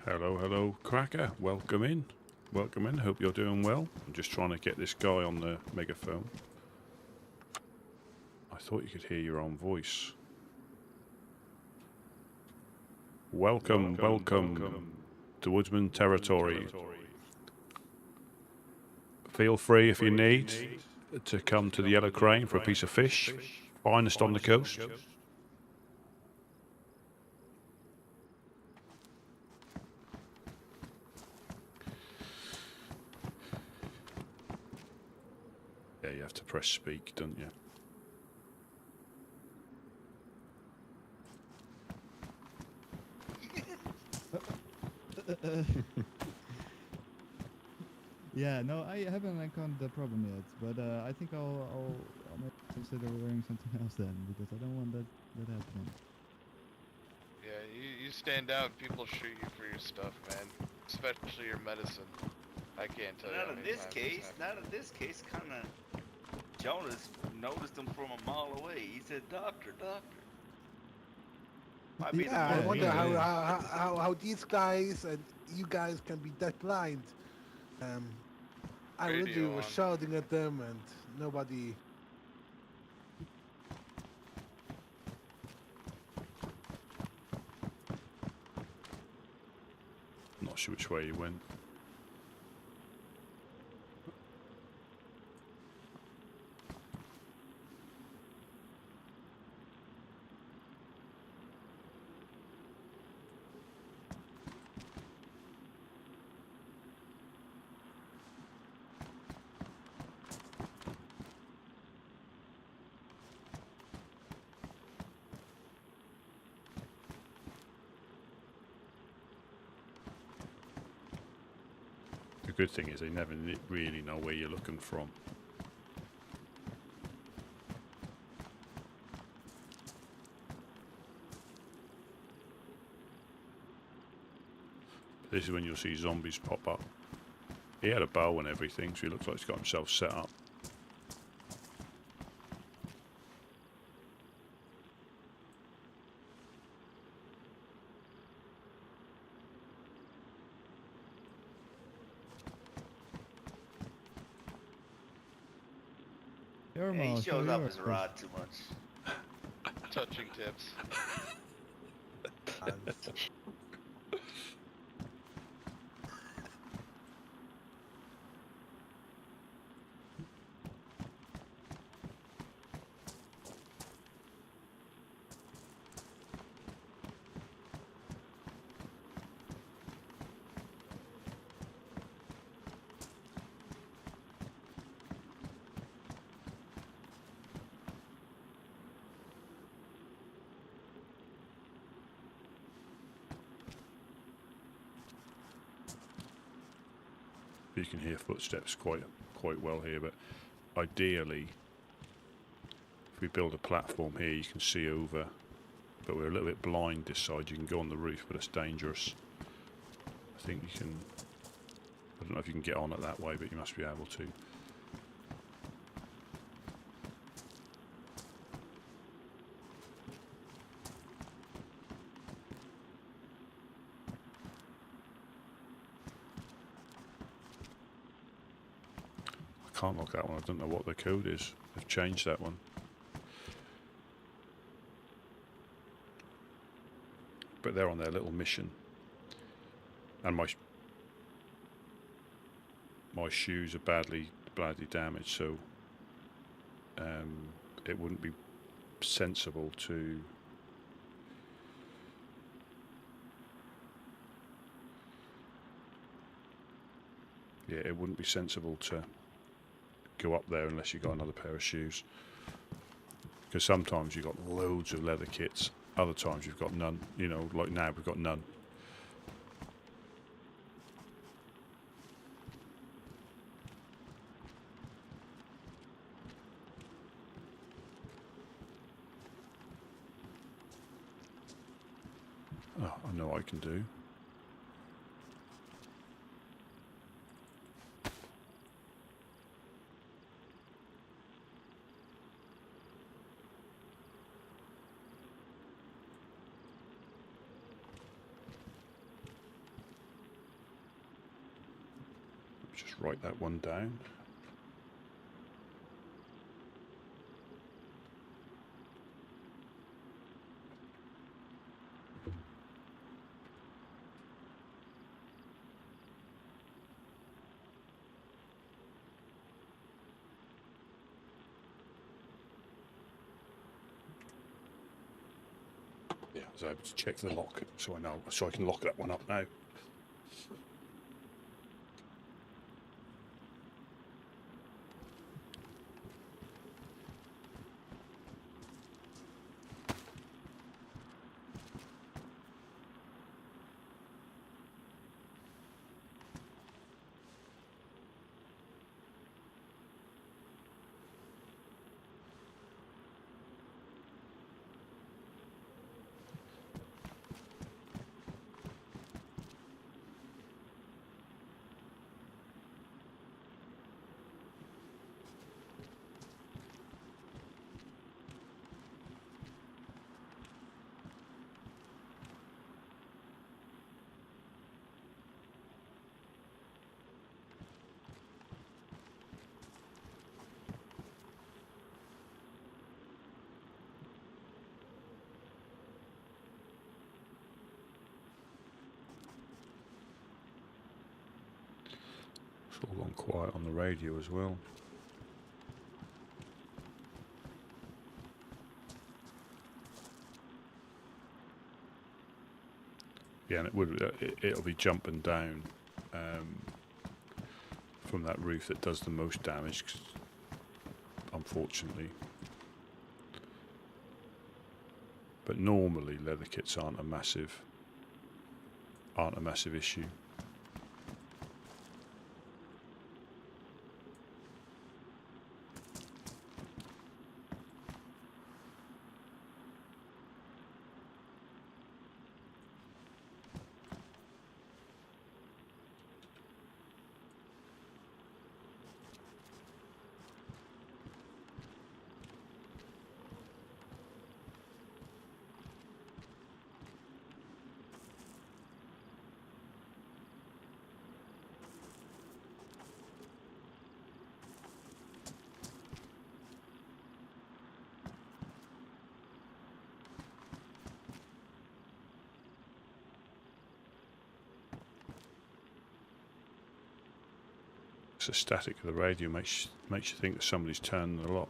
Hello, hello, Cracker. Welcome in. Welcome in. Hope you're doing well. I'm just trying to get this guy on the megaphone. I thought you could hear your own voice. Welcome to Woodsman Territory. Feel free if you need to come to the Yellow Crane for a piece of fish. Finest on the coast. Yeah, you have to press speak, don't you? Yeah, no, I haven't encountered the problem yet, but I think I'll maybe consider wearing something else then, because I don't want that happening. Yeah, you stand out and people shoot you for your stuff, man. Especially your medicine. I can't tell you. Not in this case. Not in this case. Kind of. Jonas noticed him from a mile away. He said, "Doctor, doctor." Might be the Yeah, I mole. wonder how these guys and you guys can be that blind. I Radio literally was on. shouting at them and nobody. Not sure which way you went. The good thing is they never really know where you're looking from. This is when you'll see zombies pop up. He had a bow and everything, so he looks like he's got himself set up. Yeah, he shows up his rod too much. Touching tips. You can hear footsteps quite well here, but ideally, if we build a platform here, you can see over. But we're a little bit blind this side. You can go on the roof, but it's dangerous. I think you can. I don't know if you can get on it that way, but you must be able to. I can't lock that one. I don't know what the code is. They've changed that one. But they're on their little mission. And my shoes are badly damaged, so it wouldn't be sensible to it wouldn't be sensible to go up there unless you got another pair of shoes, because sometimes you've got loads of leather kits, other times you've got none. You know, like now we've got none. Oh, I know what I can do. Just write that one down. Yeah, I was able to check the lock, so I know, so I can lock that one up now. It's all gone quiet on the radio as well. Yeah, and it would. It'll be jumping down from that roof that does the most damage, unfortunately. But normally, leather kits aren't a massive issue. It's the static of the radio makes you think that somebody's turning the lock.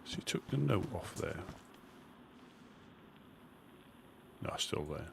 So you took the note off there. No, it's still there.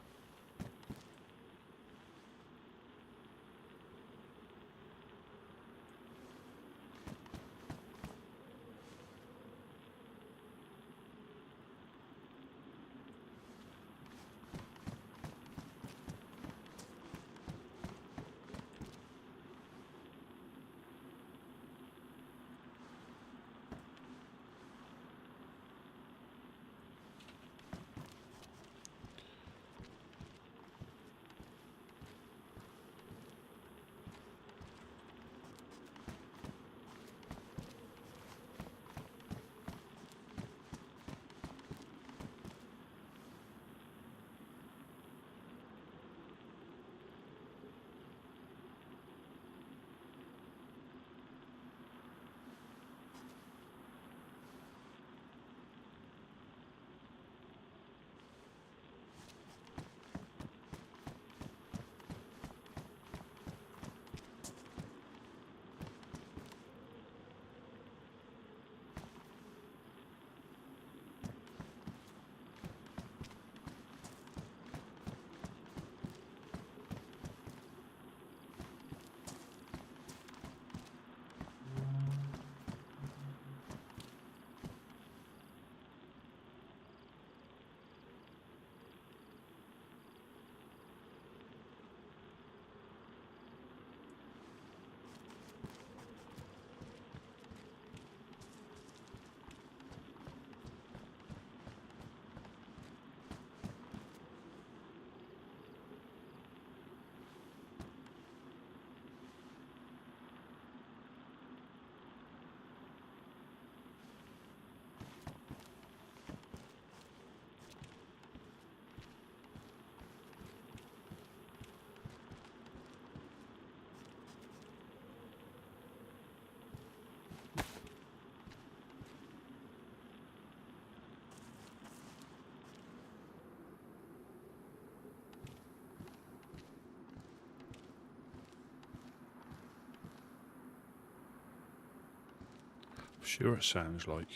Sure, it sounds like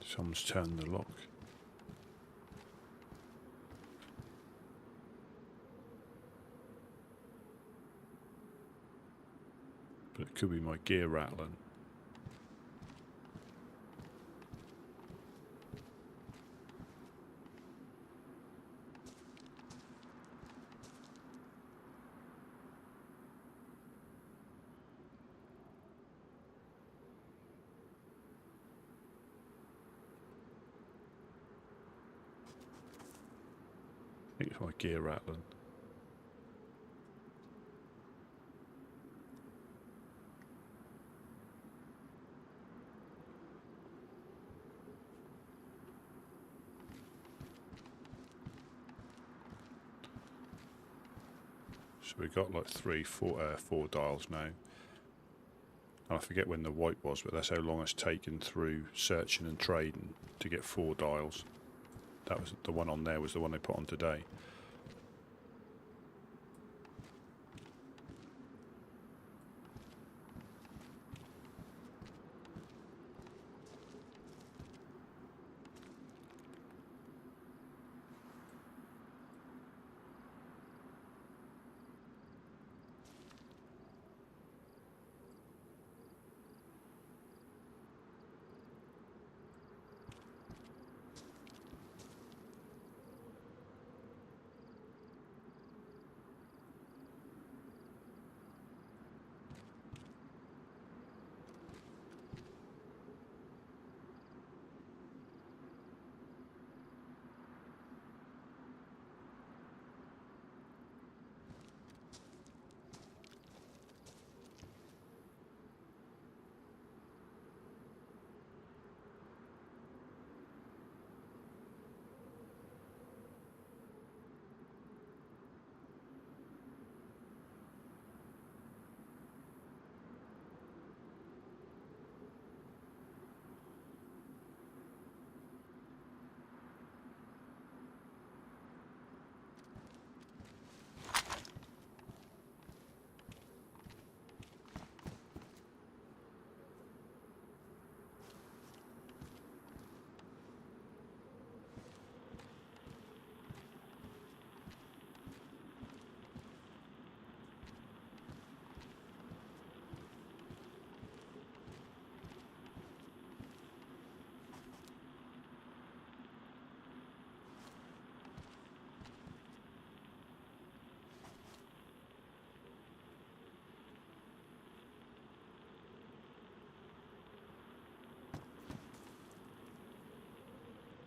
someone's turned the lock. But it could be my gear rattling. I think it's my gear rattling. So we've got like four dials now. I forget when the white was, but that's how long it's taken through searching and trading to get 4 dials. That was the one on there, was the one they put on today.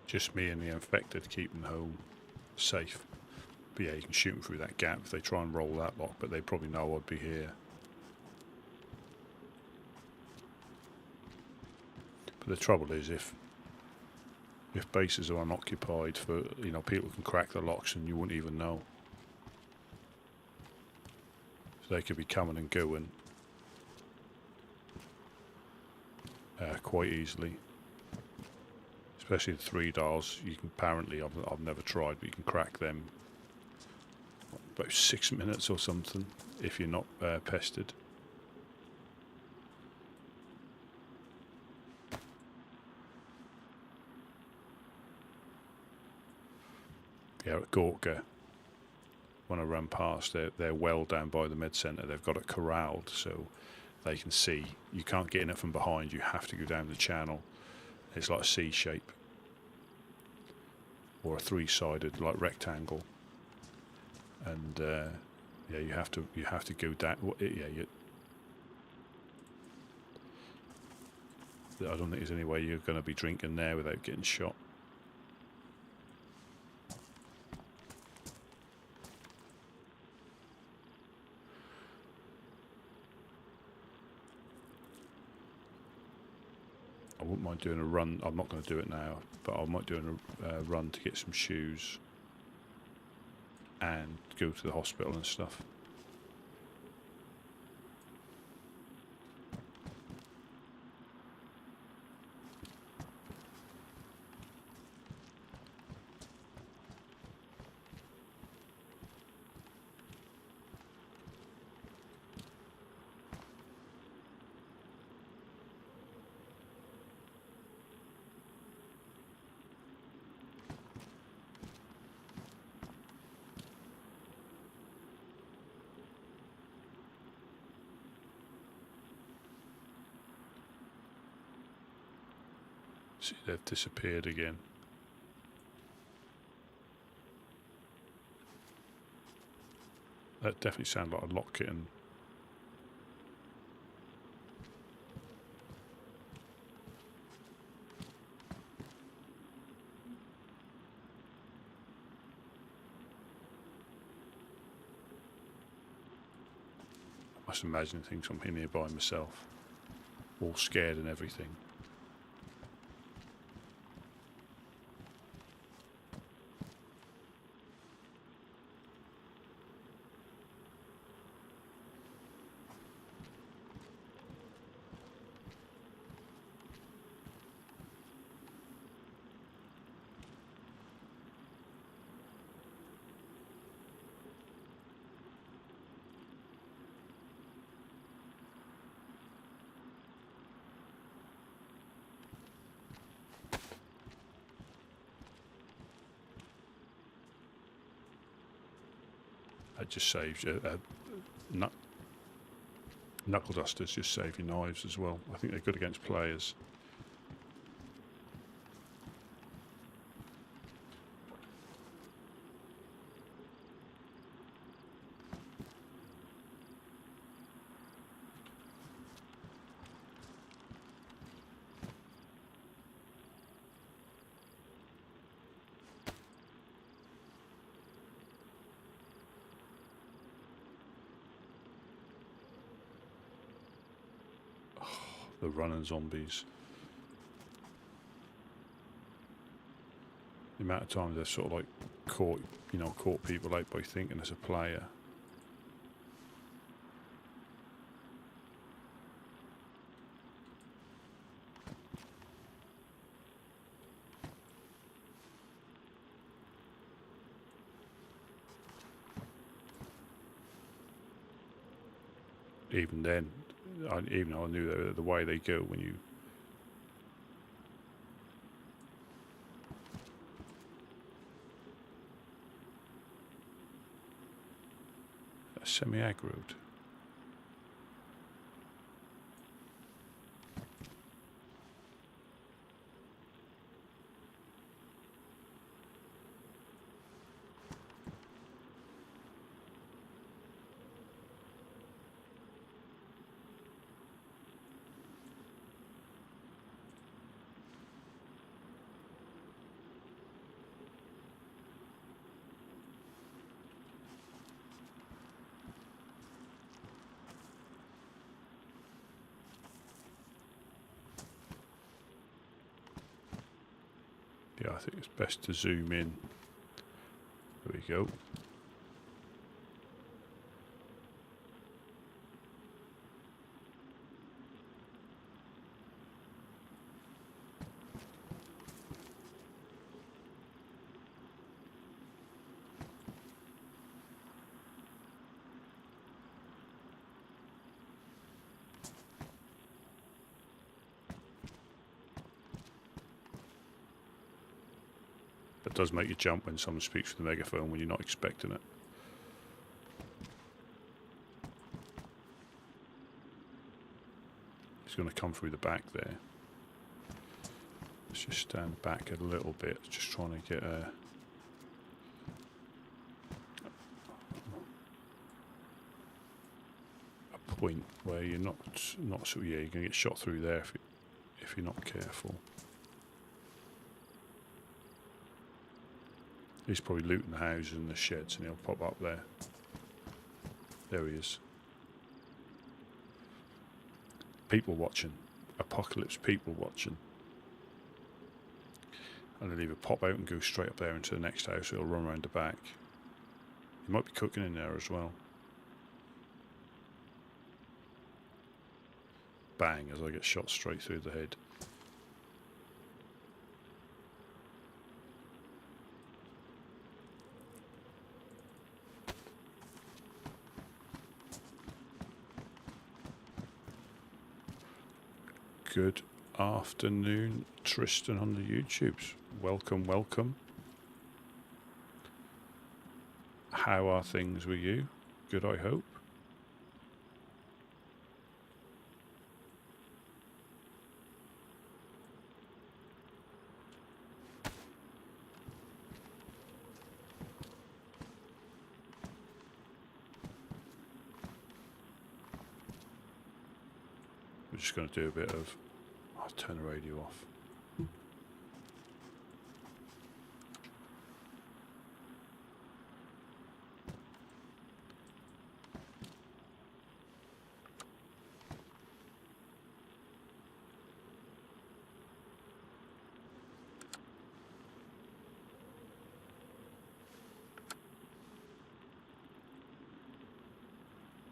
Just me and the infected keeping home safe. But yeah, you can shoot them through that gap if they try and roll that lock, but they probably know I'd be here. But the trouble is, if bases are unoccupied, for people can crack the locks and you wouldn't even know. So they could be coming and going quite easily. Especially the 3 dials, you can apparently, I've never tried, but you can crack them about 6 minutes or something if you're not pestered. Yeah, at Gorka, when I ran past, they're well down by the med centre. They've got it corralled so they can see. You can't get in it from behind. You have to go down the channel. It's like a C shape or a 3-sided like rectangle, and yeah, you have to go down. Yeah, I don't think there's any way you're going to be drinking there without getting shot. I wouldn't mind doing a run. I'm not going to do it now, but I might do a run to get some shoes and go to the hospital and stuff. See, they've disappeared again. That definitely sounded like a lock kitten. I must imagine thinks I'm in here by myself, all scared and everything. That just saves you. Knuckle dusters just save your knives as well. I think they're good against players. The running zombies. The amount of times they've sort of like caught people out by thinking as a player. Even then, even though I knew the way they go when you... Semi-aggroed. Yeah, I think it's best to zoom in. There we go. It does make you jump when someone speaks with the megaphone when you're not expecting it. He's going to come through the back there. Let's just stand back a little bit, just trying to get a point where you're not so yeah, you're going to get shot through there if you're not careful. He's probably looting the houses and the sheds and he'll pop up there. There he is. People watching. Apocalypse people watching. And he'll either pop out and go straight up there into the next house or he'll run around the back. He might be cooking in there as well. Bang, as I get shot straight through the head. Good afternoon, Tristan on the YouTubes. Welcome, welcome. How are things with you? Good, I hope. we're just going to do a bit of... I'll turn the radio off.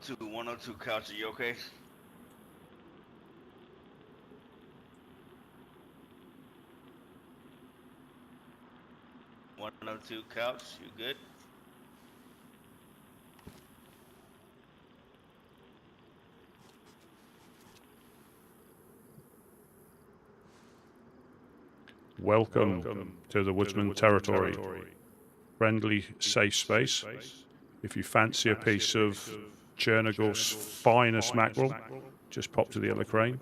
To 102 couch, are you okay? One oh two couch, you good? Welcome to the Woodsman territory. Friendly, safe space. If you fancy a piece of Chernarus' finest mackerel, just pop to the other crane.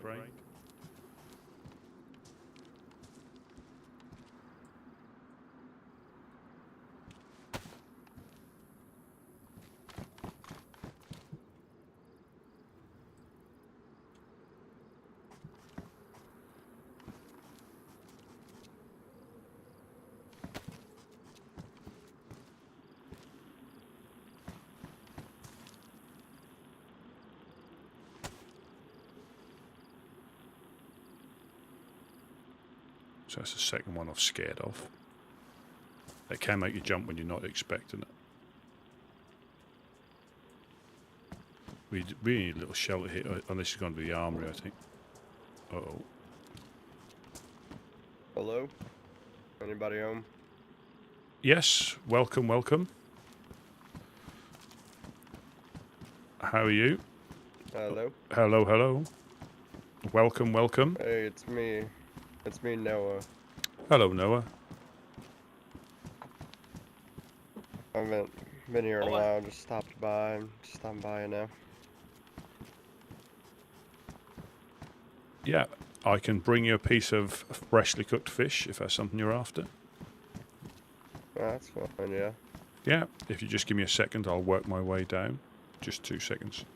So that's the second one I've scared off. It can make you jump when you're not expecting it. We need a little shelter here. Oh, this is going to be the armory, I think. Uh-oh. Hello? Anybody home? Yes, welcome, welcome. How are you? Hello? Hello, hello. Welcome, welcome. Hey, it's me. It's me, Noah. Hello, Noah. I haven't been here in a while, just stopped by. Just stopping by now. Yeah, I can bring you a piece of freshly cooked fish if that's something you're after. Oh, that's fine, yeah. Yeah, if you just give me a second, I'll work my way down. Just 2 seconds.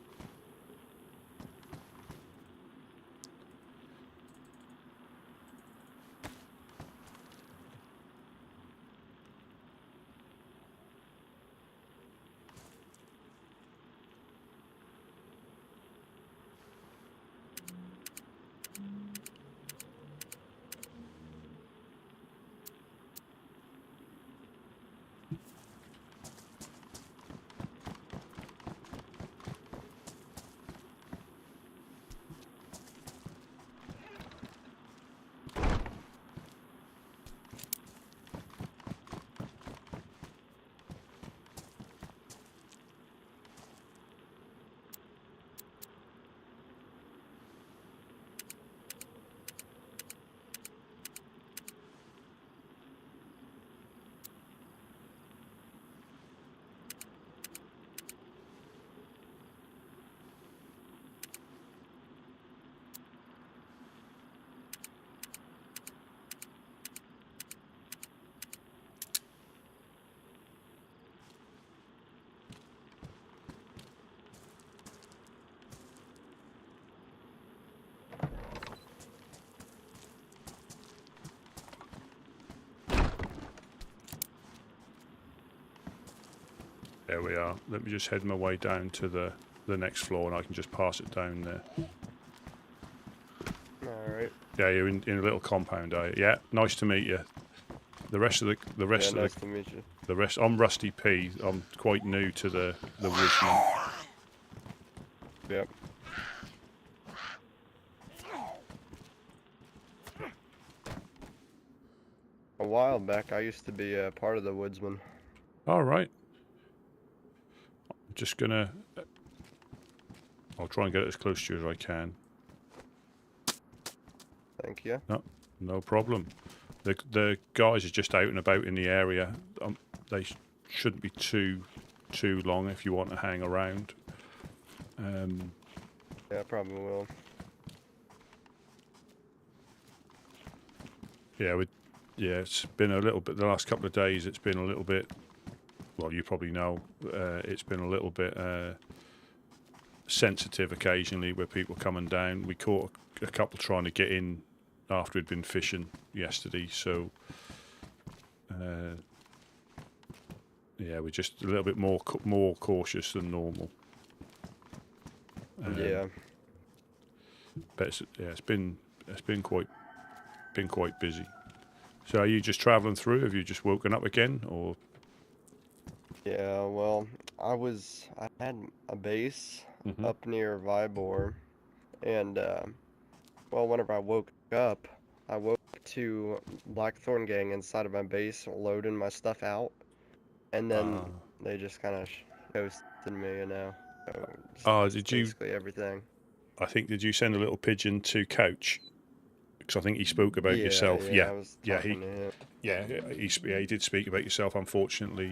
There we are. Let me just head my way down to the next floor and I can just pass it down there. Alright. Yeah, you're in a little compound, are you? Yeah, nice to meet you. The rest of the rest Yeah, of nice to meet you. the rest. I'm Rusty P. I'm quite new to the Woodsman. Yep. A while back, I used to be a part of the Woodsman. All right. I'm just gonna. I'll try and get it as close to you as I can. Thank you. No problem. The guys are just out and about in the area. They shouldn't be too long if you want to hang around. Yeah, probably will. Yeah, it's been a little bit. The last couple of days, it's been a little bit. Well, you probably know. It's been a little bit sensitive occasionally where people are coming down. We caught a couple trying to get in after we'd been fishing yesterday, so yeah, we're just a little bit more cautious than normal. Yeah. But it's been quite busy. So are you just travelling through? Have you just woken up again, or? Yeah, well, I had a base up near Vybor, and well, whenever I woke up, I woke to Blackthorn gang inside of my base loading my stuff out, and then they just kind of ghosted me, you know. So did you? Basically everything. I think, did you send a little pigeon to Coach? Because I think he spoke about yourself. Yeah, I was talking to him. He did speak about yourself. Unfortunately,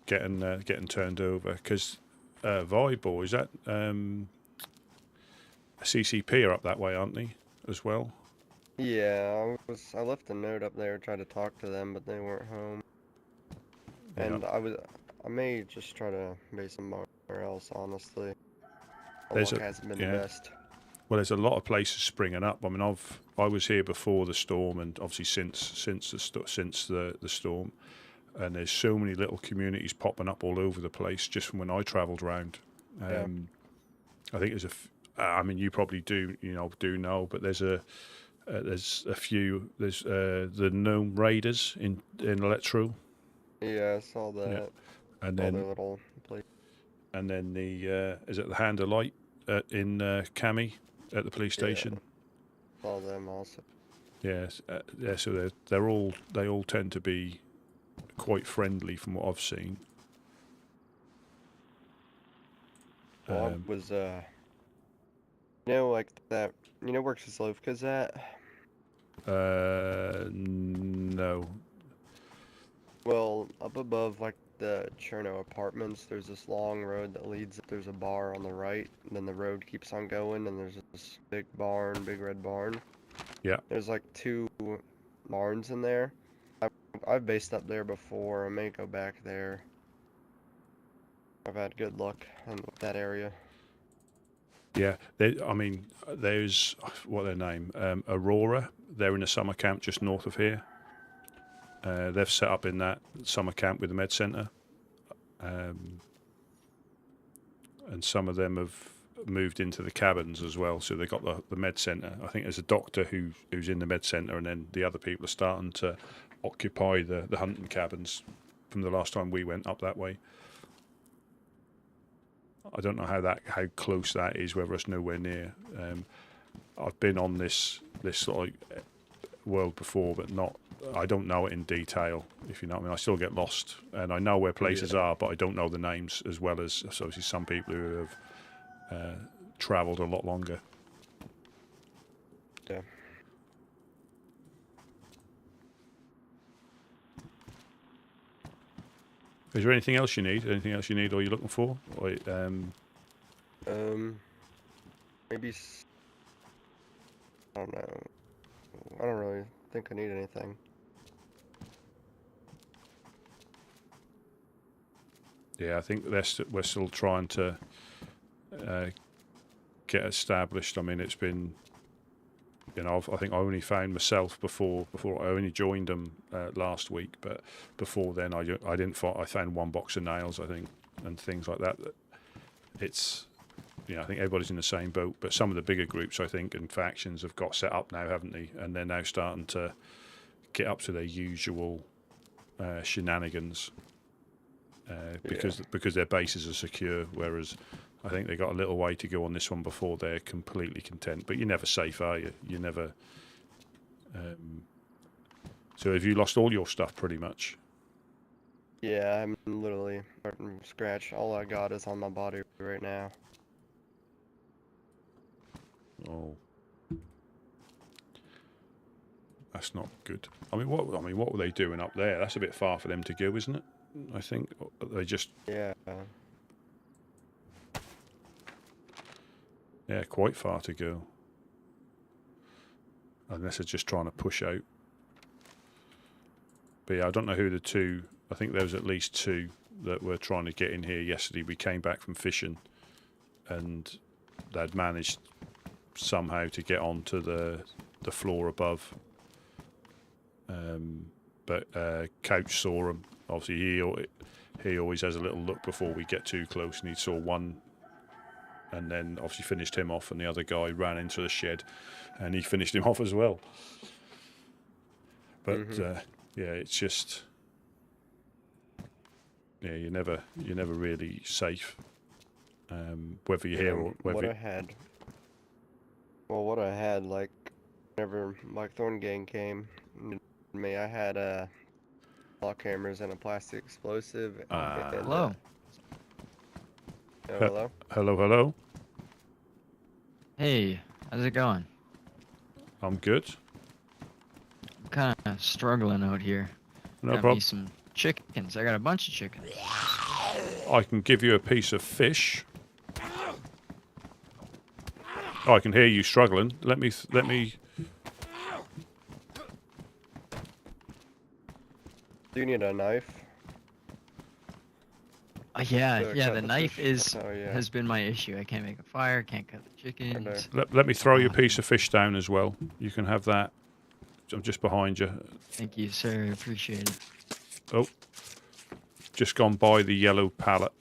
getting turned over because Vybor, is that CCP are up that way, aren't they, as well? Yeah, I left a note up there, tried to talk to them, but they weren't home. Yeah. And I may just try to base somewhere else, honestly. There's hasn't been the best. Well, there's a lot of places springing up. I mean, I was here before the storm, and obviously since the storm, and there's so many little communities popping up all over the place just from when I travelled round. I think there's I mean, you probably do know, but there's a few. There's the Gnome Raiders in Electro. Yeah, I saw that. Yeah. And then little place. And then the is it the Hand of Light in Cami at the police station? Saw them also. Yes, yeah. So they all tend to be quite friendly from what I've seen. Well, I was like that. You know where Kislovka's at? No. Well, up above like the Cherno apartments, there's this long road that leads. There's a bar on the right, and then the road keeps on going, and there's this big red barn. Yeah. There's like 2 barns in there. I've based up there before. I may go back there. I've had good luck in that area. Yeah, I mean, there's what their name, Aurora. They're in a summer camp just north of here. They've set up in that summer camp with the med centre, and some of them have moved into the cabins as well. So they've got the med centre. I think there's a doctor who's in the med centre, and then the other people are starting to occupy the hunting cabins from the last time we went up that way. I don't know how close that is, whether it's nowhere near. I've been on this sort of world before, but I don't know it in detail, if you know what I mean. I still get lost, and I know where places are, but I don't know the names as well as obviously some people who have travelled a lot longer. Yeah. Is there anything else you need? Anything else you need, or you're looking for? Or, maybe. I don't know. I don't really think I need anything. Yeah, I think we're still trying to get established. I mean, it's been, I think I only found myself before I only joined them last week, but before then I found 1 box of nails, I think, and things like that. It's, I think everybody's in the same boat, but some of the bigger groups, I think, and factions have got set up now, haven't they? And they're now starting to get up to their usual shenanigans because their bases are secure, whereas I think they got a little way to go on this one before they're completely content. But you're never safe, are you? You never. So have you lost all your stuff pretty much? Yeah, I'm literally starting from scratch. All I got is on my body right now. Oh, that's not good. I mean, what were they doing up there? That's a bit far for them to go, isn't it? I think they just. Yeah. Yeah, quite far to go. Unless they're just trying to push out. But yeah, I don't know who the 2. I think there was at least 2 that were trying to get in here yesterday. We came back from fishing, and they'd managed somehow to get onto the floor above. But Couch saw him. Obviously, he always has a little look before we get too close, and he saw one, and then obviously finished him off, and the other guy ran into the shed, and he finished him off as well. But yeah, it's just you're never really safe, whether you're here or whether. What I had, like, whenever Mike Thorn gang came, me, I had lock hammers and a plastic explosive. Hello. Hello. Hello. Hey, how's it going? I'm good. I'm kind of struggling out here. No got problem. me some chickens. I got a bunch of chickens. I can give you a piece of fish. Oh, I can hear you struggling. Let me. Do you need a knife? Yeah, To yeah. cut The the knife fish? Oh, yeah. has been my issue. I can't make a fire. Can't cut the chickens. Let me throw you a piece of fish down as well. You can have that. I'm just behind you. Thank you, sir. Appreciate it. Oh, just gone by the yellow pallet.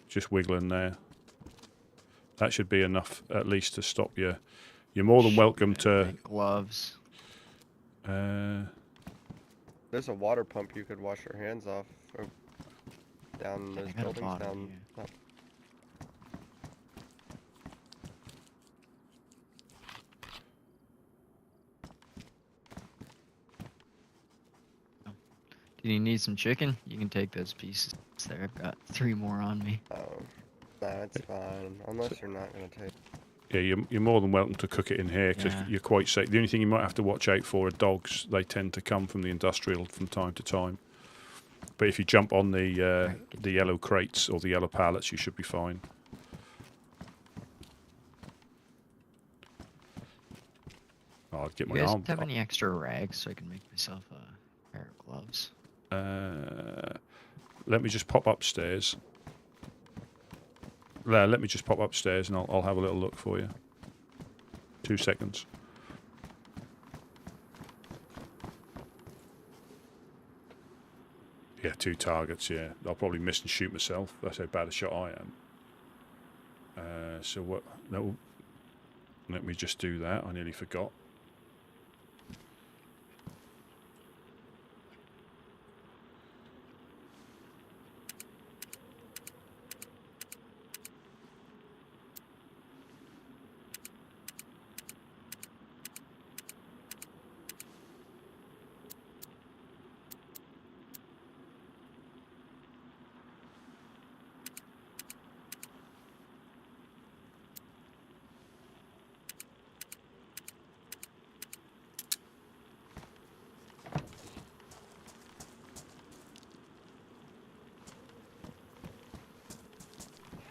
Just wiggling there. That should be enough, at least, to stop you. You're more than welcome to. Gloves. There's a water pump you could wash your hands off down those I got a buildings bottle down. here. Do you need some chicken? You can take those pieces there. I've got 3 more on me. Oh, nah, it's fine. Unless you're not gonna take. Yeah, you're more than welcome to cook it in here because Yeah. you're quite safe. The only thing you might have to watch out for are dogs. They tend to come from the industrial from time to time. But if you jump on the yellow crates or the yellow pallets, you should be fine. I'll get Do my you guys arm. have any extra rags so I can make myself a pair of gloves? Let me just pop upstairs. Let me just pop upstairs and I'll have a little look for you. 2 seconds. Yeah, 2 targets, yeah. I'll probably miss and shoot myself. That's how bad a shot I am. So what? No. Let me just do that. I nearly forgot.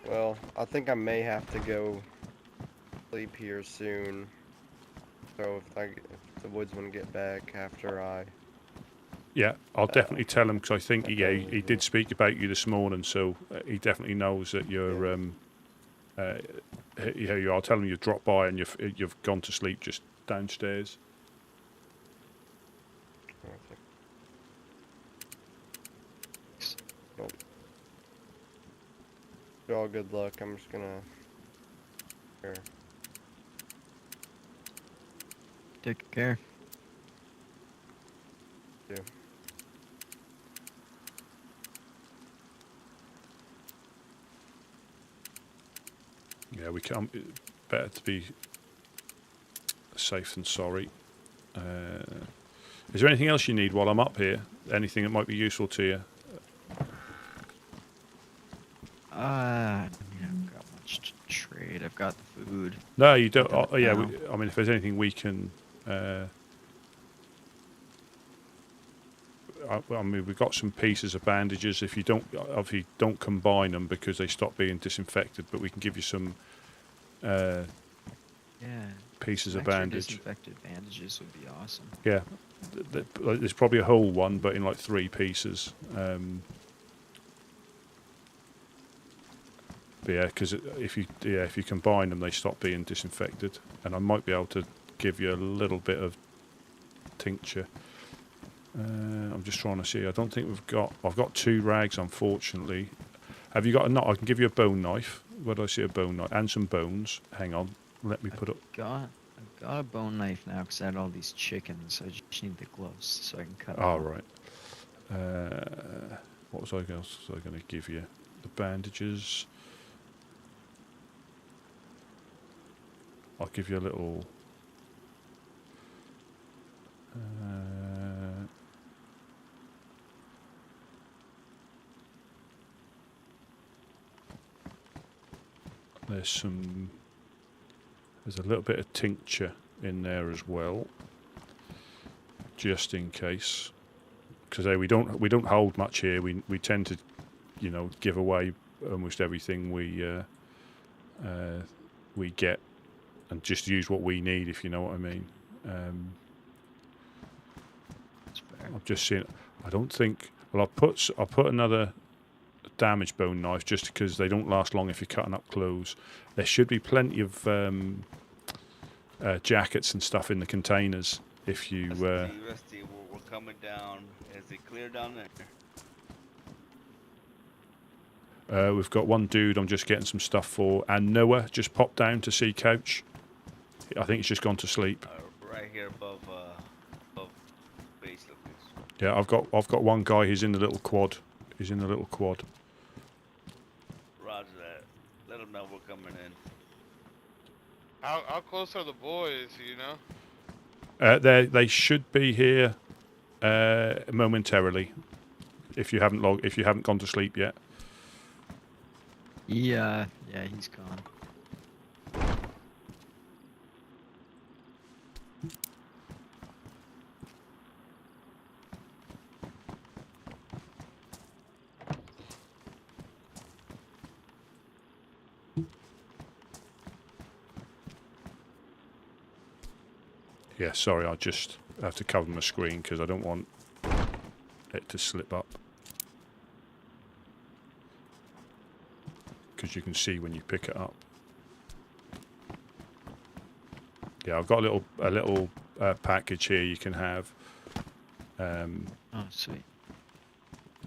Well, I think I may have to go sleep here soon. So if the woodsman get back after I. Yeah, I'll definitely tell him because I think he did speak about you this morning, so he definitely knows that you're. Here you are. I'll tell him you've dropped by and you've gone to sleep just downstairs. Nope. All good luck. I'm just gonna. Here. Take care. Yeah. Yeah, we can't. Better to be safe than sorry. Is there anything else you need while I'm up here? Anything that might be useful to you? I haven't got much to trade. I've got the food. No, you don't. Oh, yeah, I mean, if there's anything we can. I mean, we've got some pieces of bandages. If you obviously don't combine them because they stop being disinfected, but we can give you some. Yeah. pieces of Extra bandage. disinfected bandages would be awesome. Yeah, there's probably a whole one, but in like 3 pieces. But yeah, because if you combine them, they stop being disinfected, and I might be able to give you a little bit of tincture. I'm just trying to see. I don't think I've got 2 rags, unfortunately. Have you got a knife? I can give you a bone knife. Where do I see a bone knife? And some bones. Hang on. Let me put up. I've got a bone knife now because I had all these chickens. I just need the gloves so I can cut them. Oh, up. right. What else was I going to give you? The bandages. I'll give you a little... there's a little bit of tincture in there as well, just in case. Because we don't hold much here. We tend to, give away almost everything we get, and just use what we need, if you know what I mean. I've just seen. I don't think. Well, I'll put another damaged bone knife just because they don't last long if you're cutting up clothes. There should be plenty of jackets and stuff in the containers. If you. Rusty, we're coming down. Is it clear down there? We've got one dude I'm just getting some stuff for, and Noah just popped down to see Couch. I think he's just gone to sleep. Right here above base location. Yeah, I've got one guy. He's in the little quad. Roger that. Let them know we're coming in. How close are the boys? You know. They should be here momentarily. If you haven't gone to sleep yet. Yeah, he's gone. Yeah, sorry, I just have to cover my screen because I don't want it to slip up. Because you can see when you pick it up. Yeah, I've got a little package here you can have. Oh, sweet.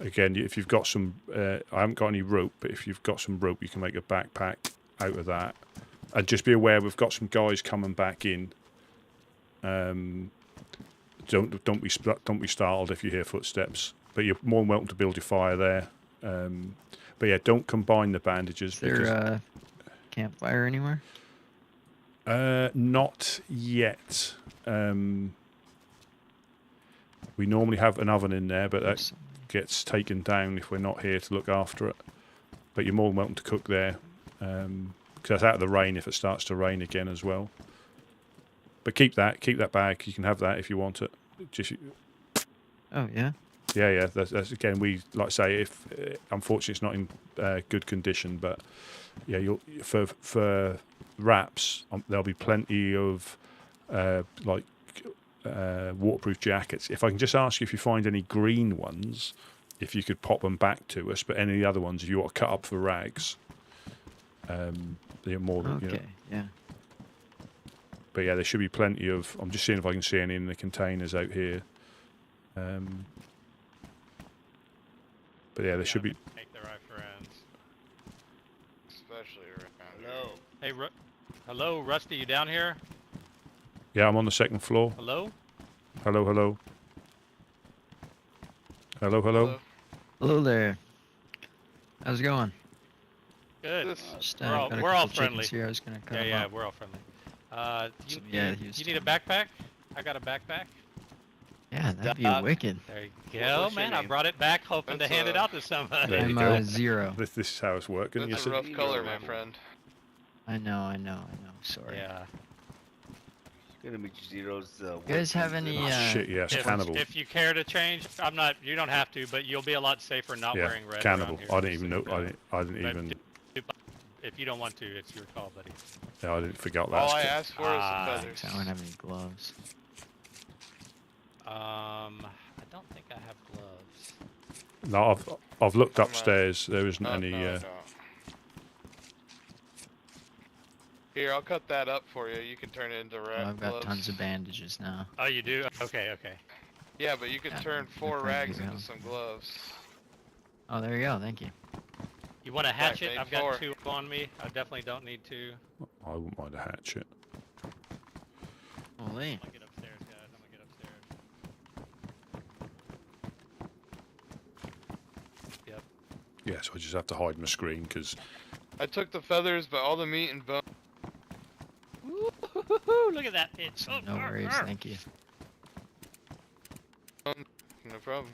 Again, if you've got some, I haven't got any rope, but if you've got some rope, you can make a backpack out of that. And just be aware, we've got some guys coming back in. Don't be startled if you hear footsteps. But you're more than welcome to build your fire there. But yeah, don't combine the bandages. Is there a campfire anywhere? Not yet. We normally have an oven in there, but that gets taken down if we're not here to look after it. But you're more than welcome to cook there, because that's out of the rain if it starts to rain again as well. But keep that bag. You can have that if you want it. Oh yeah. Yeah. That's again. We like to say if unfortunately it's not in good condition, but yeah, for wraps there'll be plenty of waterproof jackets. If I can just ask you if you find any green ones, if you could pop them back to us. But any of the other ones, if you want to cut up for rags, they're more than okay. Yeah. But yeah, there should be plenty of. I'm just seeing if I can see any in the containers out here. But yeah, there should be. Make the right friends. Especially around. Hello. Hey, hello, Rusty, you down here? Yeah, I'm on the second floor. Hello? Hello. Hello there. How's it going? Good. Just, we're got a all couple friendly. chickens here. I was gonna cut 'em Yeah, up. we're all friendly. You need a Houston. backpack? I got a backpack. Yeah, that'd be wicked. There you go, man. I brought it back, hoping to hand it out to somebody. There you I'm go. 0. This is how it's working. That's a rough color, my friend. I know. Sorry. Yeah. Gonna meet you zeros. You guys have any? Shit, yes, cannibal. If you care to change, you don't have to, but you'll be a lot safer not Yeah, wearing red. cannibal. around here. I didn't even know. I didn't even. if you don't want to, it's your call, buddy. Yeah, I didn't forget that. All I asked for is Ah, the feathers. I don't have any gloves. I don't think I have gloves. No, I've looked Come on. upstairs. There isn't any. No. Here, I'll cut that up for you. You can turn it into rag I've got gloves. tons of bandages now. Oh, you do? Okay. Yeah, but you can Yeah, turn they're 4 pretty rags good. into some gloves. Oh, there you go. Thank you. You want a hatchet? made I've got 4. 2 on me. I definitely don't need 2. I wouldn't mind a hatchet. Holy. I'm gonna get upstairs, guys. I'm gonna get upstairs. Yep. Yeah, so I just have to hide my screen because I took the feathers, but all the meat and bone. Woo-hoo-hoo-hoo, look at that pitch. Oh, No worries. Thank you. No problem.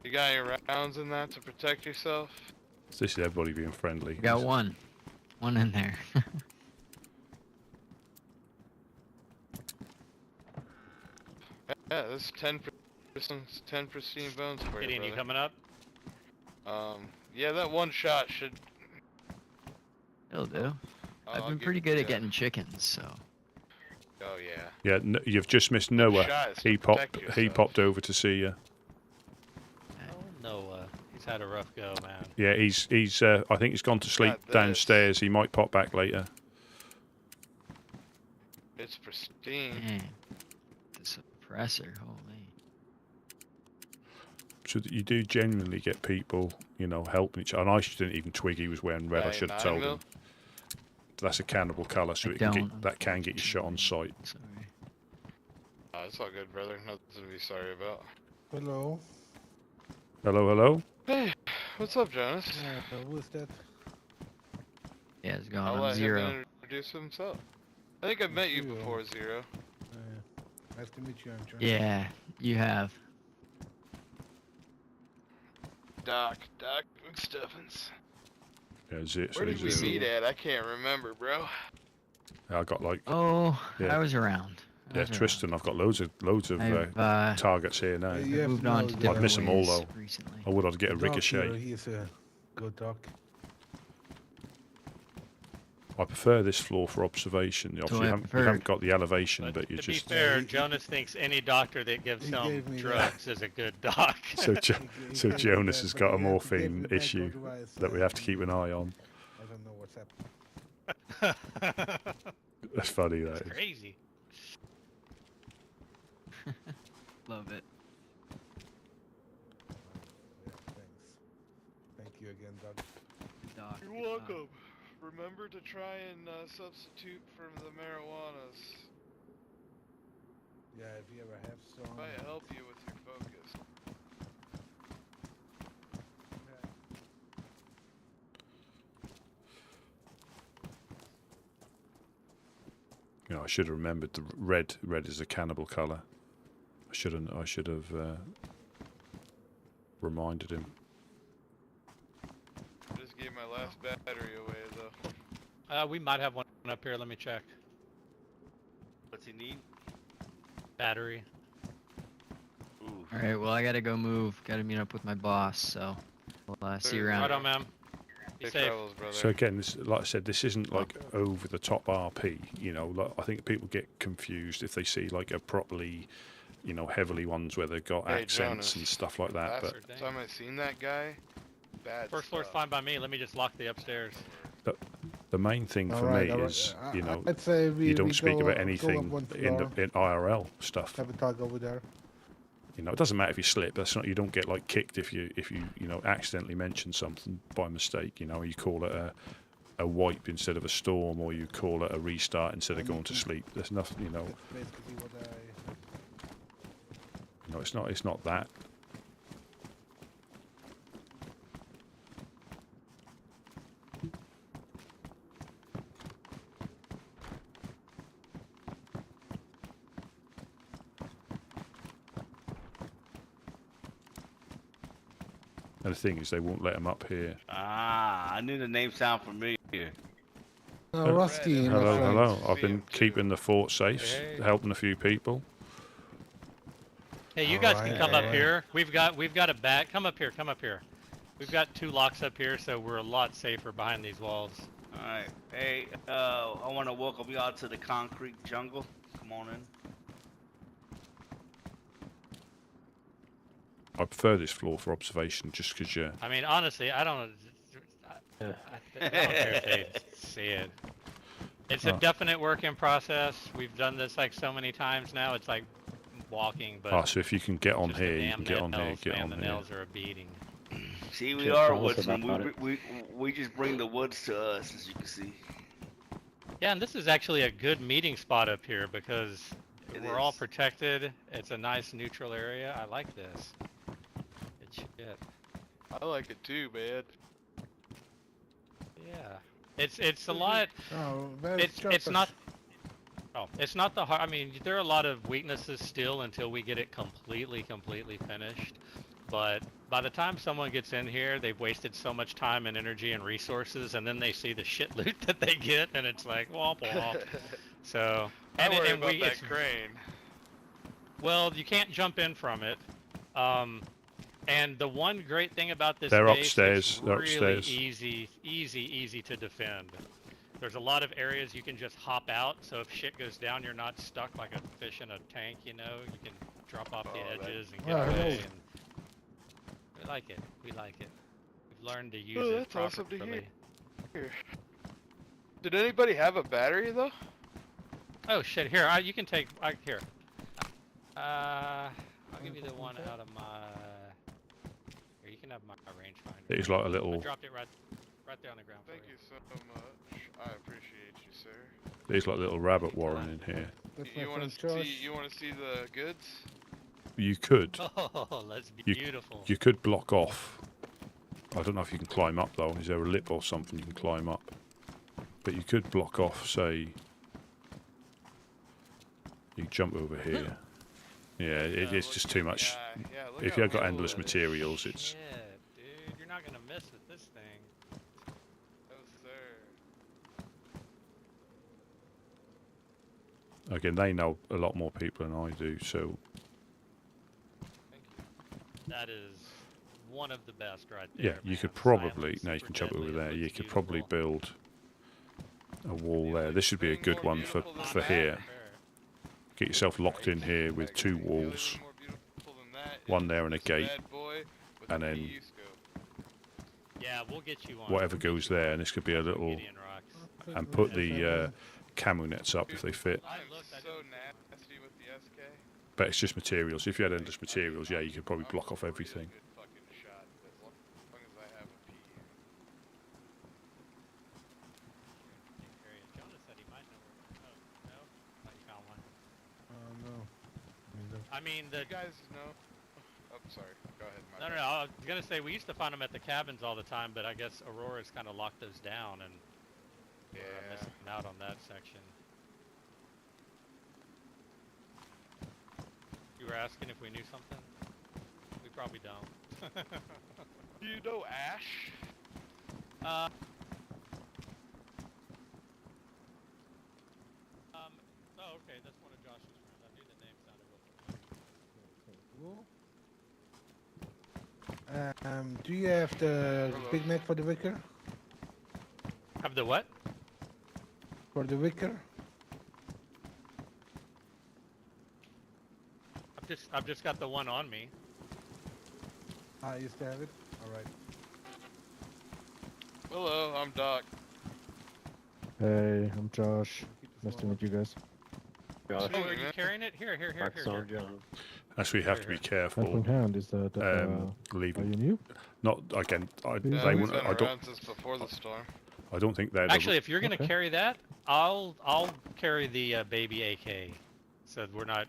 You got any rounds in that to protect yourself? this is everybody being friendly. Got one. One in there. Yeah, this is 10 pristine bones for Gideon, you, you brother. coming up? Yeah, that one shot should. It'll do. I've I'll been give pretty it good to at ya. getting chickens, so. Oh yeah. Yeah, you've just missed Noah. shot is to He protect popped. He yourself. popped over to see you. Oh, Noah. He's had a rough go, man. Yeah, he's. I think he's gone to sleep Got this. downstairs. He might pop back later. It's pristine. Dang. The suppressor. Holy. So that you do genuinely get people, helping each other. And I didn't even twig he was wearing red. I should have told him. That's a cannibal colour, so that can get you shot on sight. Sorry. Oh, it's all good, brother. Nothing to be sorry about. Hello. Hello. Hey, what's up, Jonas? Who is that? Yeah, it's gone I'll on let 0. him introduce himself. I think I've met you Zero. before, Zero. Nice to meet you, I'm John. Yeah, you have. Doc McStuffins. Yeah, is it? Where did we meet at? I can't remember, bro. I got like. Oh, Yeah. I was around. Yeah, Tristan. I've got loads of I've, targets here now. you have moved on no to idea. different I'd miss them all ways though. recently. I would. I'd get a The dog ricochet. hero, he is a good dog. I prefer this floor for observation. Obviously, you haven't got the elevation, but you to just. be fair, Jonas thinks any doctor that gives he him gave me drugs is a good doc. So, He gave Jonas me has that, got a but he gave morphine me back issue otherwise, that we have to keep an eye on. I don't know what's happening. That's funny. That It's is. crazy. Love it. Yeah, thanks. Thank you again, Doug. Doc, You're good doc. welcome. Remember to try and substitute for the marijuanas. Yeah, if you ever have some. Might help you with your focus. I should have remembered the red. Red is a cannibal colour. I should have reminded him. I just gave my last battery away, though. We might have one up here. Let me check. What's he need? Battery. Ooh. Alright, well, I gotta go move. Gotta meet up with my boss, so we'll see you around. Right on, ma'am. Be Safe safe. travels, brother. So again, like I said, this isn't like over the top RP. I think people get confused if they see like a properly, heavily ones where they've got Hey, accents Jonas, and stuff like that. But Last time I seen that guy, bad First floor's stuff. fine by me. Let me just lock the upstairs. the main thing for me is, I'd say you don't we speak go, about go up anything one in floor, IRL stuff. have a talk over there. It doesn't matter if you slip. That's not. You don't get like kicked if you accidentally mention something by mistake. You call it a wipe instead of a storm, or you call it a restart instead of going to sleep. There's nothing. That's basically what I. It's not that. And the thing is, they won't let them up here. Ah, I knew the name sound familiar. Rusty, my Hello, friend. hello. I've been keeping the fort safe, Hey. helping a few people. Hey, you guys can Alright, come up alright. here. We've got a bag. Come up here. Come up here. We've got 2 locks up here, so we're a lot safer behind these walls. Alright. Hey, I want to welcome you out to the concrete jungle. Come on in. I prefer this floor for observation, just because you. I mean, honestly, I don't care if they see it. It's a definite work in process. We've done this like so many times now. It's like walking, but so if you can get on just the here, you damn can get on here, nails, get man, on the here. nails are a beating. See, we Just are tell us woodsmen. about We just bring the woods to us, as you can see. Yeah, and this is actually a good meeting spot up here because we're all is. protected. It's a nice neutral area. I like this. Good shit. I like it too, man. Yeah. It's a lot. Oh, It's not. Oh, it's not the hard. I mean, there are a lot of weaknesses still until we get it completely finished. But by the time someone gets in here, they've wasted so much time and energy and resources, and then they see the shit loot that they get, and it's like womp womp. So I worry and about that crane. Well, you can't jump in from it. And the one great thing about this They're base, upstairs. it's They're really upstairs. easy to defend. There's a lot of areas you can just hop out, so if shit goes down, you're not stuck like a fish in a tank, you know? You can drop off the edges and get away. And we like it. We like it. We've learned to use it That's awesome to properly. hear. Did anybody have a battery though? Oh shit! Here, you can take. Here. I'll give you the one out of my. Here, you can have my rangefinder. It is like a I little. dropped it right there on the ground. Thank you so much. I appreciate you, sir. There's like a little rabbit warren in here. You want to see? You want to see the goods? You could. Oh, that's beautiful. You could block off. I don't know if you can climb up though. Is there a lip or something you can climb up? But you could block off, say. You jump over here. Yeah, it's just too much. Yeah, If you have got endless materials, it's. Shit, dude, you're not gonna miss with this thing. No, sir. Again, they know a lot more people than I do, so. That is one of the best right Yeah, there. you could man. probably. Silence, Now you super can jump deadly, over it there. You looks could probably beautiful. build a wall there. This should be a good one for here. Get yourself locked in here with 2 walls, one there and a gate, and then Yeah, we'll get you on. whatever goes there. And this could be a little. Gideon rocks. And put the camo nets up if they fit. I'm so nasty with the SK. But it's just materials. If you had endless materials, yeah, you could probably block off everything. Good fucking shot, as long as I have a P. Jonah said he might know where. Oh, no? I found one. No. I mean, the. You guys know. Oh, sorry. Go ahead. No, I was gonna say we used to find them at the cabins all the time, but I guess Aurora's kind of locked those down, and we're missing out on that section. You were asking if we knew something? We probably don't. Do you know Ash? Oh, okay, that's one of Josh's friends. I knew the name sounded real familiar. Do you have the Big Mac for the Wicker? Have the what? For the Wicker? I've just got the one on me. You still have it? Alright. Hello, I'm Doc. Hey, I'm Josh. Nice to meet you guys. Oh, are you carrying it? Here. That's where you have to be Hand careful. in hand, is that are Leaving. you new? Not again. Yeah, They we've wouldn't. been I don't. around since before the storm. I don't think they're. Actually, if you're gonna Okay. carry that, I'll carry the baby AK, so we're not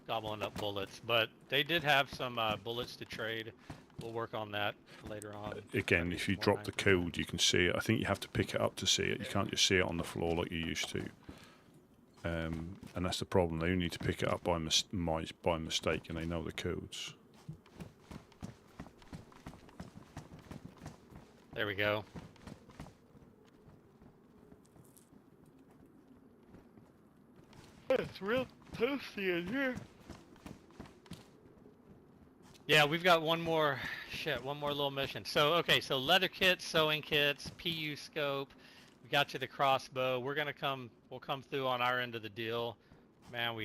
gobbling up bullets. But they did have some bullets to trade. We'll work on that later on. Again, if you drop the code, you can see it. I think you have to pick it up to see it. You can't just see it on the floor like you used to. And that's the problem. They only need to pick it up by mistake, and they know the codes. There we go. It's real toasty in here. Yeah, we've got one more little mission. So okay, so leather kits, sewing kits, PU scope. We got you the crossbow. We'll come through on our end of the deal. Man,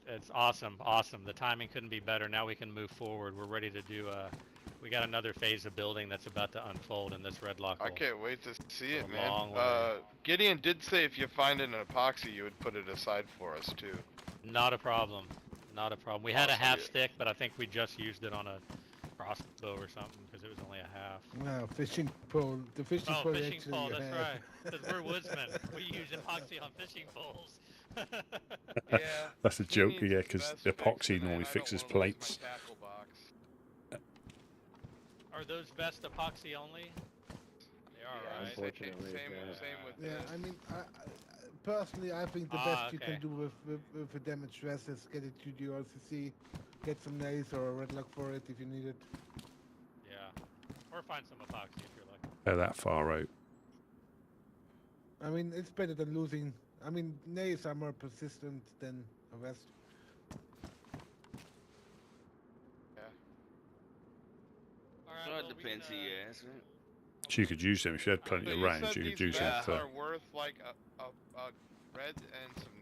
it's awesome. The timing couldn't be better. Now we can move forward. We're ready to do we got another phase of building that's about to unfold in this red lock. I can't wait to see it, man. long way. Gideon did say if you find an epoxy, you would put it aside for us too. Not a problem. Not a problem. We had a half stick, but I think we just used it on a crossbow or something because it was only a half. No, fishing pole. The fishing pole. Fishing actually pole, that's had- right. Because we're woodsmen. We use epoxy on fishing poles. Yeah. That's a he joke, needs yeah, the because best epoxy fixing, normally and I don't fixes wanna lose my plates. tackle box. Are those best epoxy only? They are, Yeah, right? Unfortunately, same with Yeah, this. I mean, personally, I think the best you can do with a damaged vest is get it to the OCC, get some nails or a red lock for it if you need it. Yeah. Or find some epoxy if you're lucky. They're that far out. I mean, it's better than losing. I mean, nails are more persistent than a vest. Alright, So well, it we depends who can, you ask, right? So you could use them if you had plenty So of you rounds. said You could these use them vests for. are worth like a red and some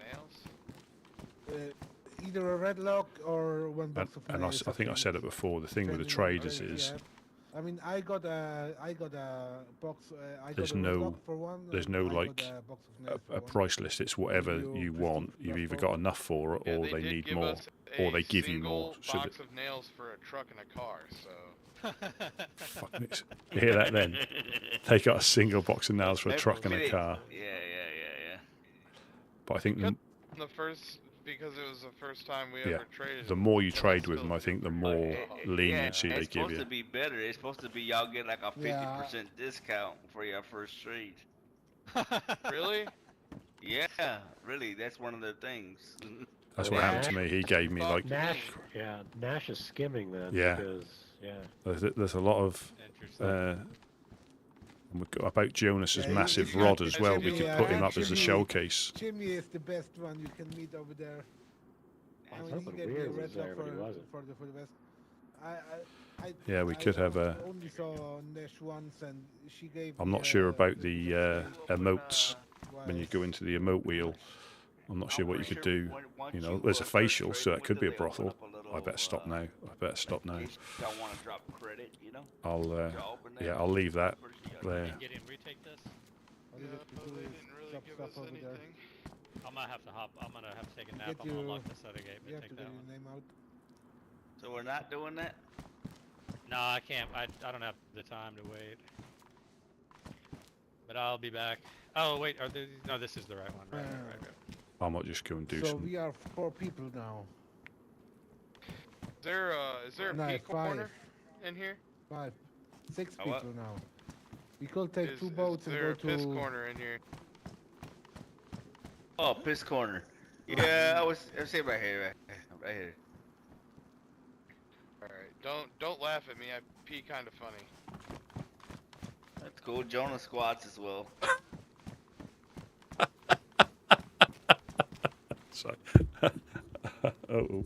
nails. Either a red lock or one box of And nails. I think I said it before. The thing with the depending on traders what you is have. I mean, I got a box. I there's got a red no lock for one. there's and no I got like a box of nails for a one. price list. It's whatever you want. You've either got enough for it, Yeah, or they they did need give more, us or a they give you more. single So box that, of nails for a truck and a car. So. fuck it. You hear that then? They got a single box of nails for a truck and a car. Yeah. But I think The first, because it was the first time we yeah, ever traded. the more you so trade that's with still them, I think the super more good. leniency they It's give supposed you. to be better. It's supposed to be y'all get like a 50% Yeah. discount for your first trade. Really? Yeah, really. That's one of the things. That's what happened to me. He gave me like Nash. Yeah, Nash is skimming then. Yeah. Because, yeah. there's a lot of about Jonas's Yeah, massive he's rod got- as well. We Jimmy, could put him up as a Jimmy- showcase. Jimmy is the best one you can meet over there. I I was mean, he hoping gave me a Weird red was lock there, but he wasn't. for the vest. Yeah, we could have a. only saw Nash once, and she gave. I'm me not sure a about the emotes when you twice. go into the emote wheel. I'm not sure what you could do. You know, there's a facial, so that could be a brothel. I better stop now. Y'all want to drop credit, you know? I'll leave that there. Gideon, retake this. All you have to do They is didn't really chop give stuff us over there. anything. I'm gonna have to take a nap. Get I'm gonna your- lock this other gate You and have take to get that your one. name out. So we're not doing that? No, I can't. I don't have the time to wait. But I'll be back. Oh wait, no, this is the right one. Right. I might just go and do So some. we are 4 people now. Is there a No, P 5. corner in here? 5, 6 A what? people now. We could take Is 2 boats and there go a piss to. corner in here? Oh, piss corner. Yeah, I say right here. Alright, don't laugh at me. I pee kind of funny. That's cool. Jonah squats as well. Sorry. Oh.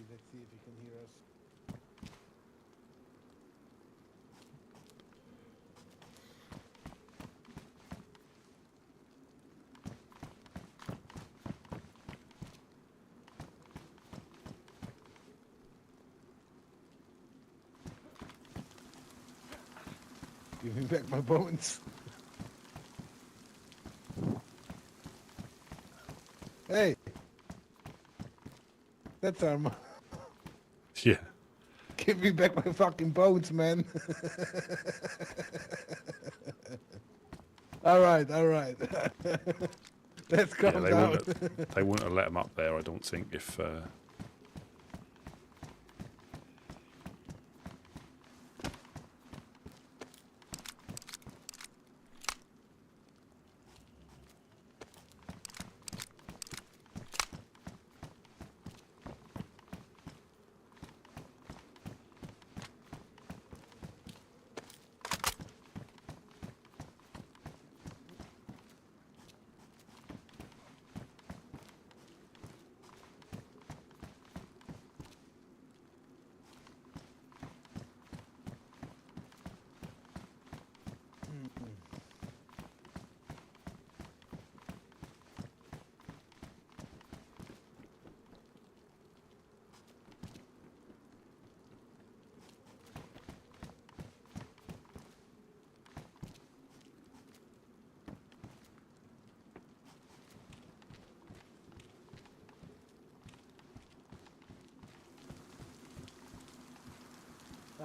Let's see if you can hear us. Give me back my bones. Hey! That's Armband. Yeah. Give me back my fucking bones, man. Alright. Let's Yeah, calm they down. wouldn't have let him up there, I don't think, if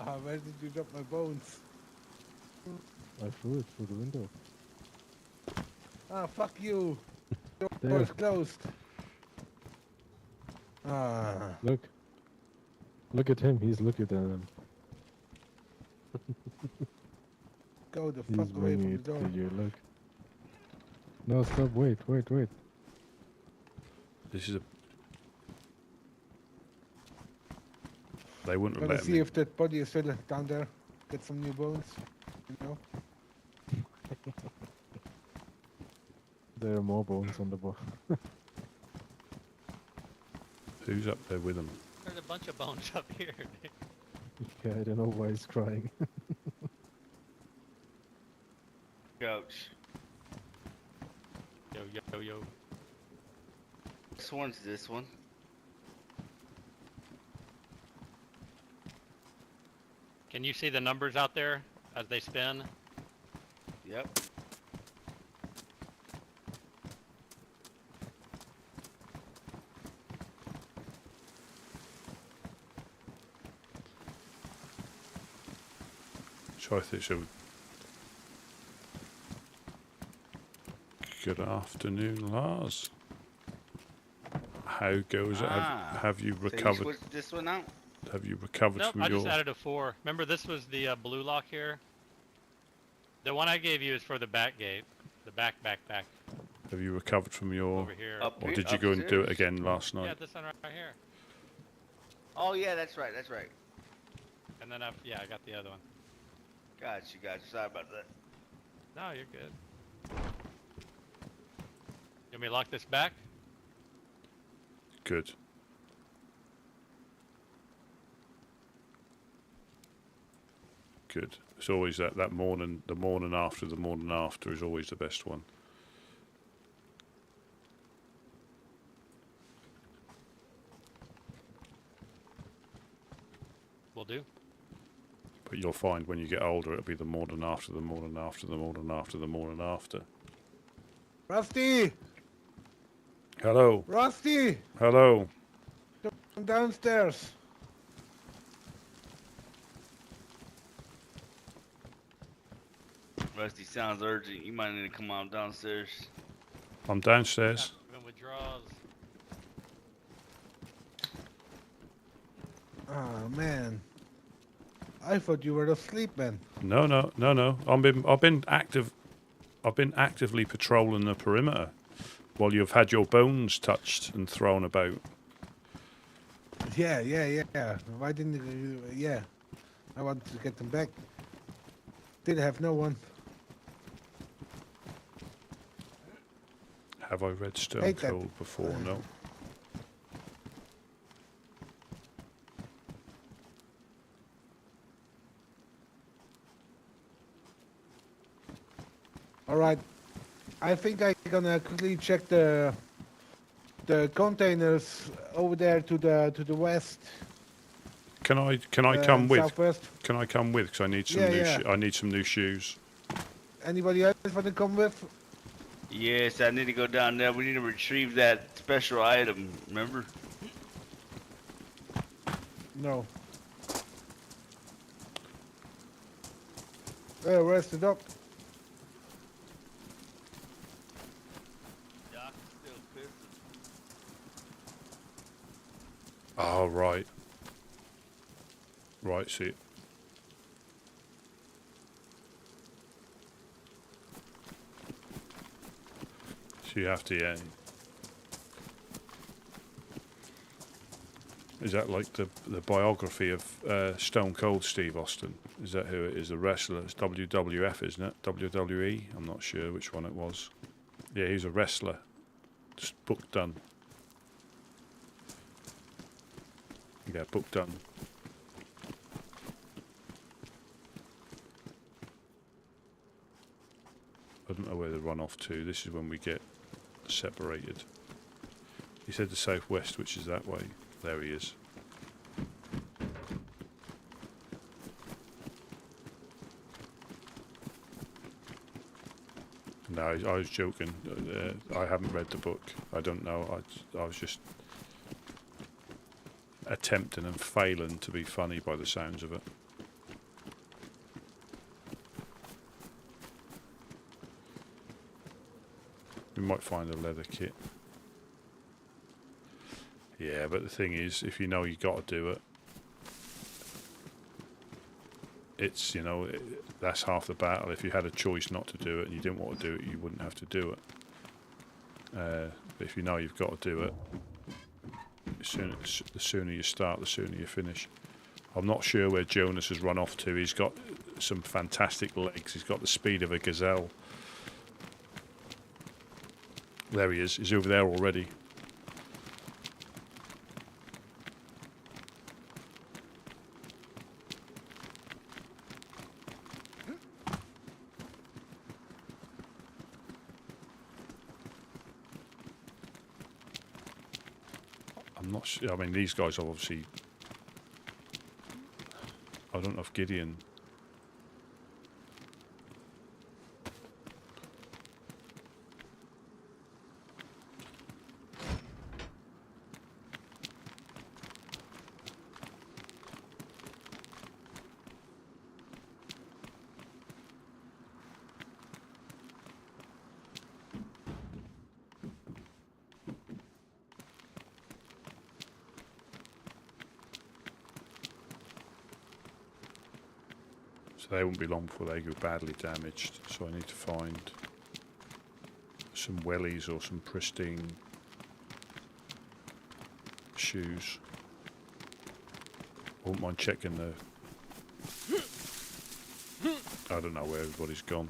Ah, where did you drop my bones? I threw it through the window. Ah, fuck you. Door There. is closed. Ah. Look. Look at him. He's looking at them. Go the He's fuck away bringing from the it door. to you. Look. No, stop. Wait. This is a. They wouldn't have Gonna let see me. if that body is still down there. Get some new bones. You know? There are more bones on the board. Who's up there with them? There's a bunch of bones up here. Yeah, I don't know why he's crying. Coach. Yo. This one's this one. Can you see the numbers out there as they spin? Yep. So I think so. Good afternoon, Lars. How goes it? Have you So you recovered? switched this one out? Have you recovered Nope, from I your? just added a 4. Remember, this was the blue lock here? The one I gave you is for the back gate. The back. Have you recovered from your? Over here. Up Or here- did you go and do it upstairs? again last night? Yeah, this one right here. Oh yeah, that's right. And then I got the other one. Got you. Sorry about that. No, you're good. You want me to lock this back? Good. Good. It's always that morning, the morning after is always the best one. Will do. But you'll find when you get older, it'll be the morning after. Rusty! Hello. Rusty! Hello. Come downstairs. Rusty sounds urgent. You might need to come on downstairs. I'm downstairs. Even withdrawals. Oh man. I thought you were asleep, man. No. I've been actively patrolling the perimeter while you've had your bones touched and thrown about. Yeah. Why didn't you? Yeah. I wanted to get them back. Did have no one. Have I read Stone Hate that. Cold before? No. All right. I think I'm gonna quickly check the containers over there to the west. Can I come with? Southwest. Can I come with? Because I need some Yeah. I need some new shoes. Anybody else want to come with? Yes, I need to go down there. We need to retrieve that special item. Remember? No. Where's the doc? Doc is still pissing. Oh, right. Right, see. So you have to, yeah. Is that like the biography of Stone Cold Steve Austin? Is that who it is? The wrestler? It's WWF, isn't it? WWE? I'm not sure which one it was. Yeah, he's a wrestler. Just book done. Yeah, book done. I don't know where they run off to. This is when we get separated. He said the southwest, which is that way. There he is. No, I was joking. I haven't read the book. I don't know. I was just attempting and failing to be funny by the sounds of it. We might find a leather kit. Yeah, but the thing is, if you know you got to do it, it's, you know, that's half the battle. If you had a choice not to do it and you didn't want to do it, you wouldn't have to do it. But if you know you've got to do it, the sooner you start, the sooner you finish. I'm not sure where Jonas has run off to. He's got some fantastic legs. He's got the speed of a gazelle. There he is. He's over there already. I'm not sure. I mean, these guys are obviously... I don't know if Gideon... So they won't be long before they go badly damaged. So I need to find some wellies or some pristine shoes. I won't mind checking the... I don't know where everybody's gone.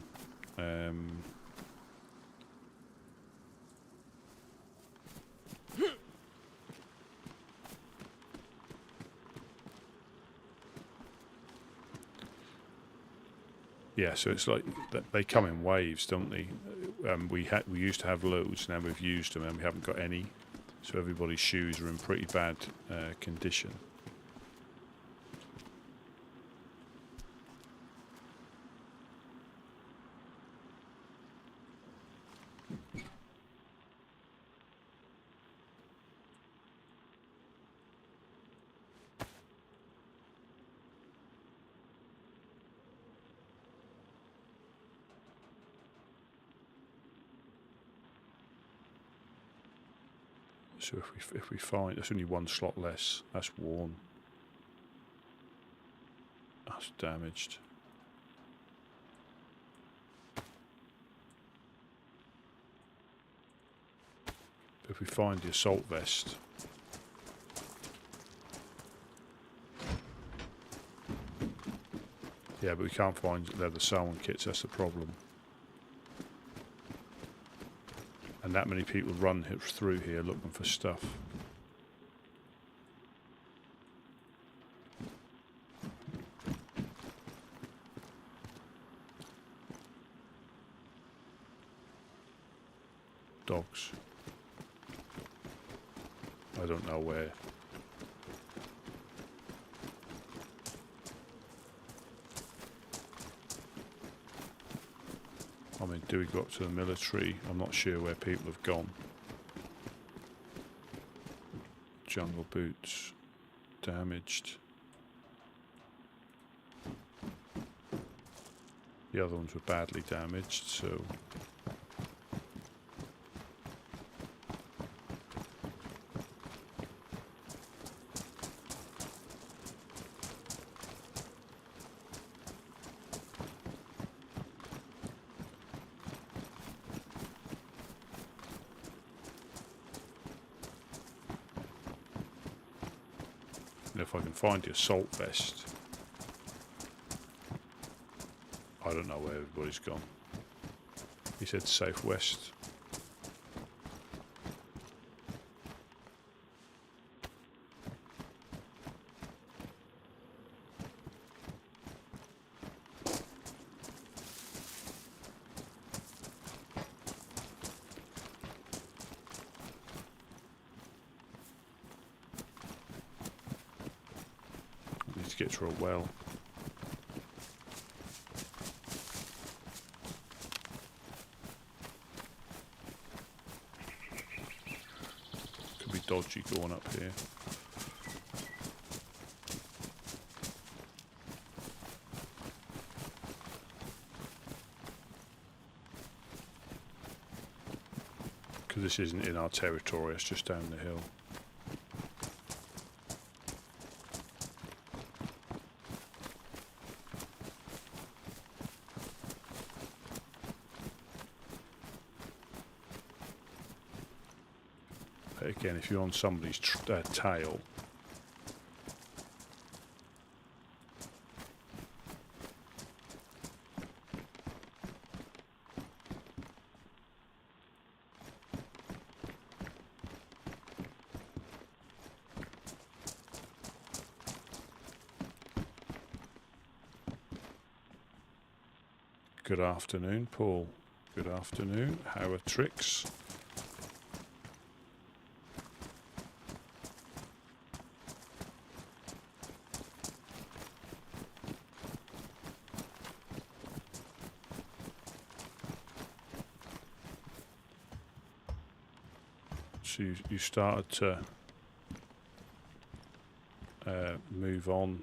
Yeah, so it's like they come in waves, don't they? We used to have loads, now we've used them and we haven't got any. So everybody's shoes are in pretty bad condition. So if we find, there's only one slot less, that's worn. That's damaged. If we find the assault vest, yeah, but we can't find leather sewing kits, that's the problem. And that many people run through here looking for stuff. Dogs. I don't know where. I mean, do we go up to the military? I'm not sure where people have gone. Jungle boots. Damaged. The other ones were badly damaged, so... If I can find the assault vest. I don't know where everybody's gone. He said southwest. Get through a well. Could be dodgy going up here. Because this isn't in our territory, it's just down the hill. But again, if you're on somebody's tail, good afternoon, Paul. Good afternoon. How are tricks? So you started to move on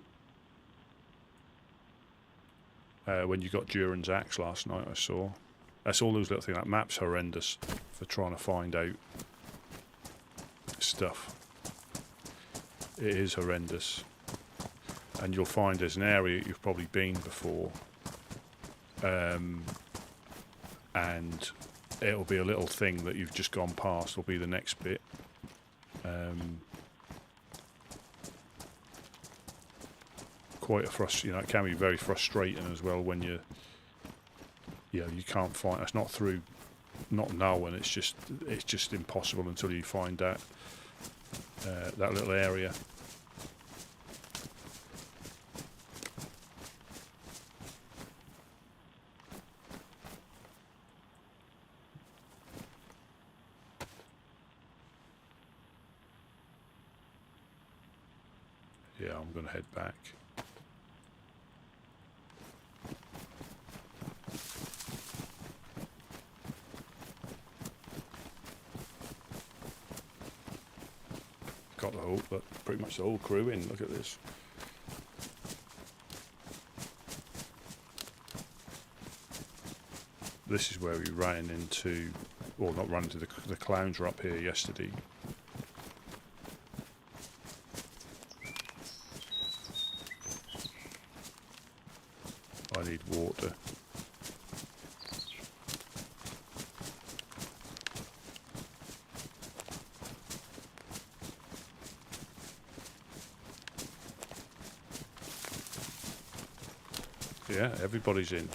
when you got Duran's axe last night, I saw. That's all those little things. That map's horrendous for trying to find out stuff. It is horrendous. And you'll find there's an area you've probably been before. And it'll be a little thing that you've just gone past, will be the next bit. Quite a it can be very frustrating as well when you can't find. It's not through not knowing. It's just impossible until you find that little area. Yeah, I'm going to head back. Got pretty much the whole crew in. Look at this. This is where we ran into, or not ran into, the clowns were up here yesterday. I need water. Yeah, everybody's in.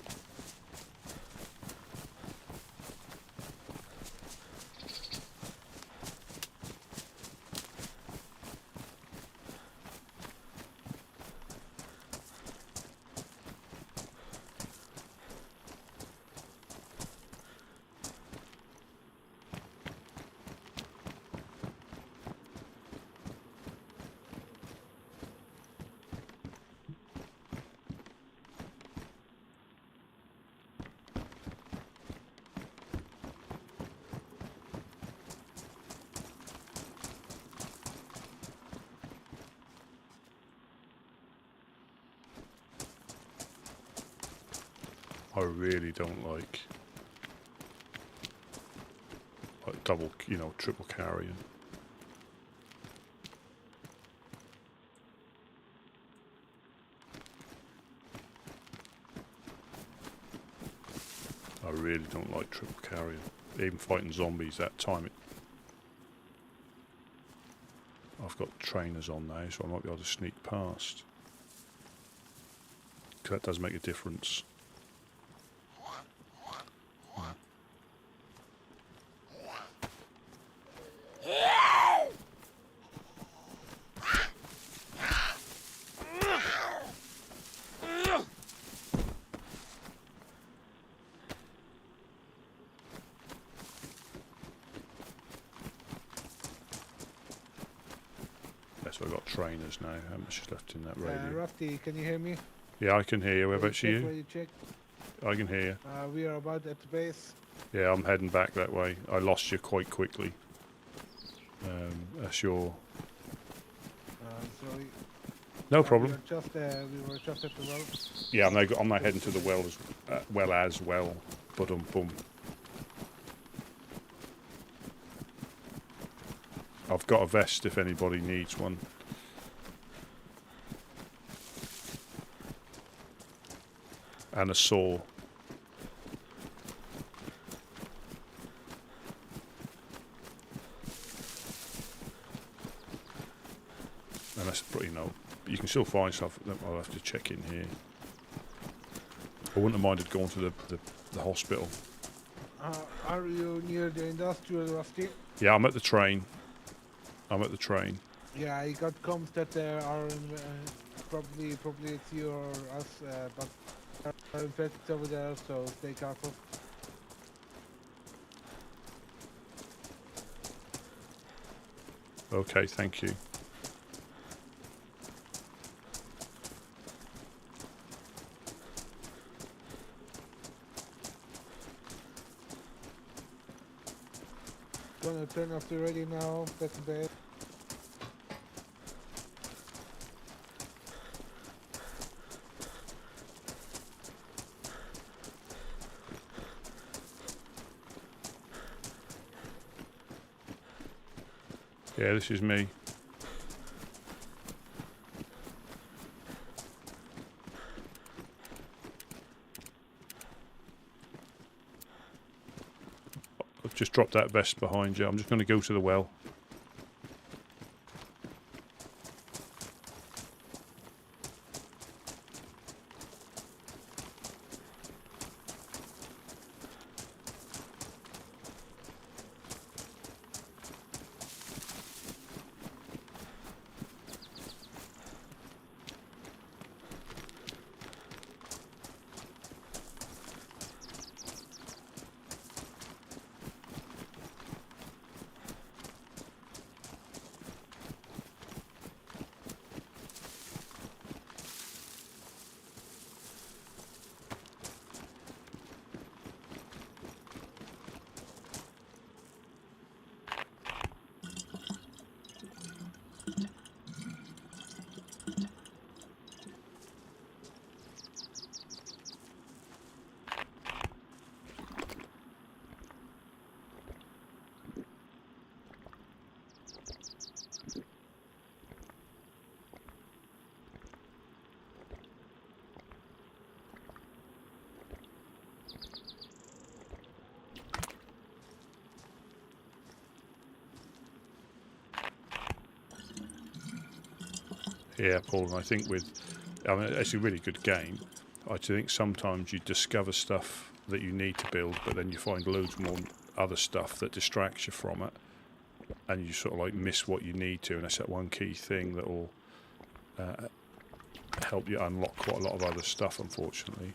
I really don't like double, triple carrying. I really don't like triple carrying. Even fighting zombies that time. I've got trainers on now, so I might be able to sneak past. Because that does make a difference. So I've got trainers now. How much is left in that radio? Rafty, can you hear me? Yeah, I can hear you. Where about you? Where you check? I can hear you. We are about at the base. Yeah, I'm heading back that way. I lost you quite quickly. That's your... Sorry. No problem. We were just at the well. Yeah, I'm now heading to the well as well. But boom. I've got a vest if anybody needs one. And a saw. And that's pretty, you can still find stuff. I'll have to check in here. I wouldn't have minded going to the hospital. Are you near the industrial, Rusty? Yeah, I'm at the train. Yeah, I got comms that there are probably it's you or us, but are infected over there, so stay careful. Okay, thank you. Gonna turn off the radio now, back to bed. Yeah, this is me. I've just dropped that vest behind you. I'm just going to go to the well. Yeah, Paul, I think it's a really good game. I think sometimes you discover stuff that you need to build, but then you find loads more other stuff that distracts you from it, and you sort of like miss what you need to, and that's that one key thing that will help you unlock quite a lot of other stuff, unfortunately.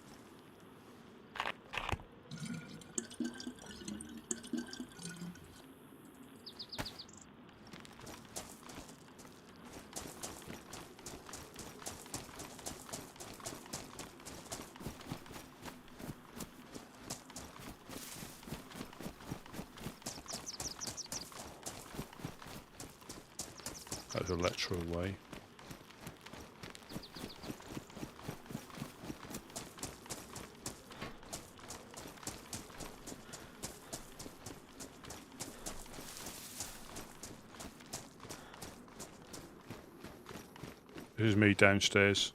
That's a letter away. This is me downstairs.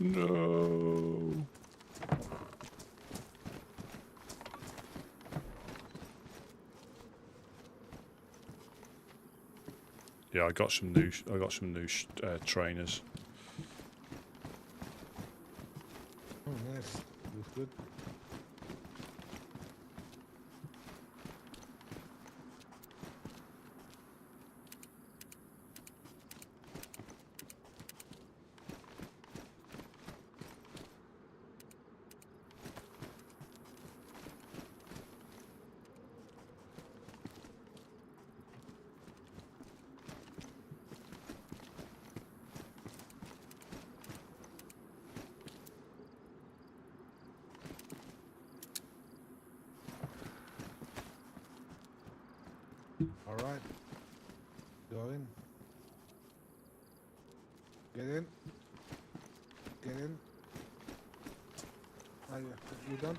No. Yeah, I got some new trainers. Oh, nice. Looks good. All right. Go in. Get in. Get in. Are you done?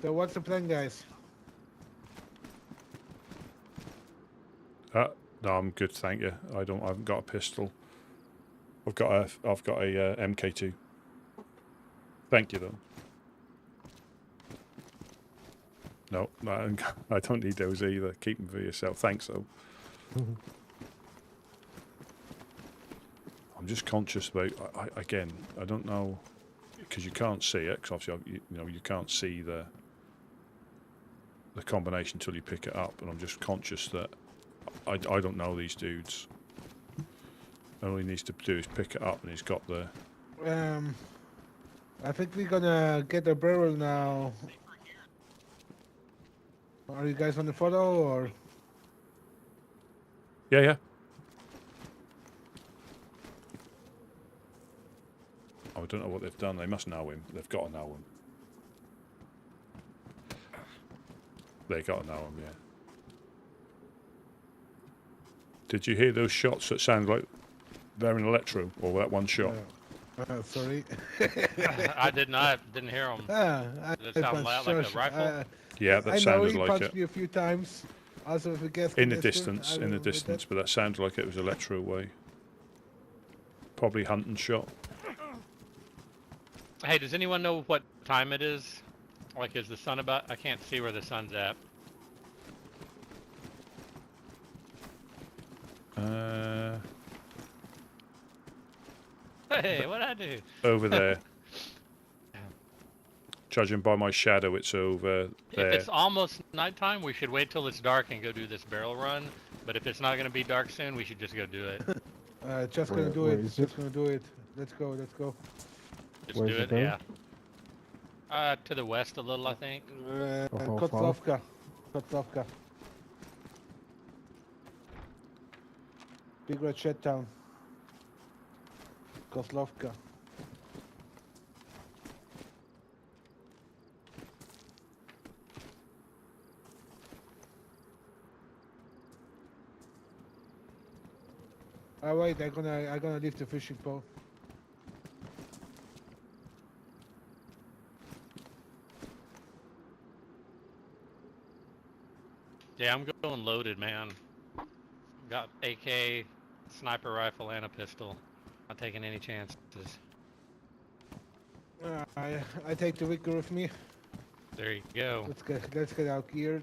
So what's the plan, guys? No, I'm good, thank you. I haven't got a pistol. I've got a MK2. Thank you, though. No, I don't need those either. Keep them for yourself. Thanks, though. I'm just conscious about. Again, I don't know, because you can't see it. Because obviously, you can't see the combination until you pick it up. And I'm just conscious that I don't know these dudes. All he needs to do is pick it up, and he's got the. I think we're gonna get a barrel now. Are you guys on the photo or? Yeah. Oh, I don't know what they've done. They must know him. They've got to know him. They got to know him, yeah. Did you hear those shots that sound like they're in electro, or that one shot? Sorry. I did not. Didn't hear him. Did it sound loud like a rifle? Yeah, that I sounded know he like punched it. me a few times. Also, if a gas In the canister, distance, but that sounded like it was electro way. Probably hunting shot. Hey, does anyone know what time it is? Like, is the sun about? I can't see where the sun's at. Hey, what'd I do? Over there. Judging by my shadow, it's over there. If it's almost nighttime, we should wait till it's dark and go do this barrel run. But if it's not going to be dark soon, we should just go do it. Just gonna do it. Just gonna do it. Let's go. Let's go. Just do it, yeah. To the west a little, I think. Kotlovka. Big Red Shed Town. Kotlovka. Oh wait, I'm gonna leave the fishing pole. Yeah, I'm going loaded, man. Got AK, sniper rifle, and a pistol. Not taking any chances. I take the wicker with me. There you go. Let's get out geared.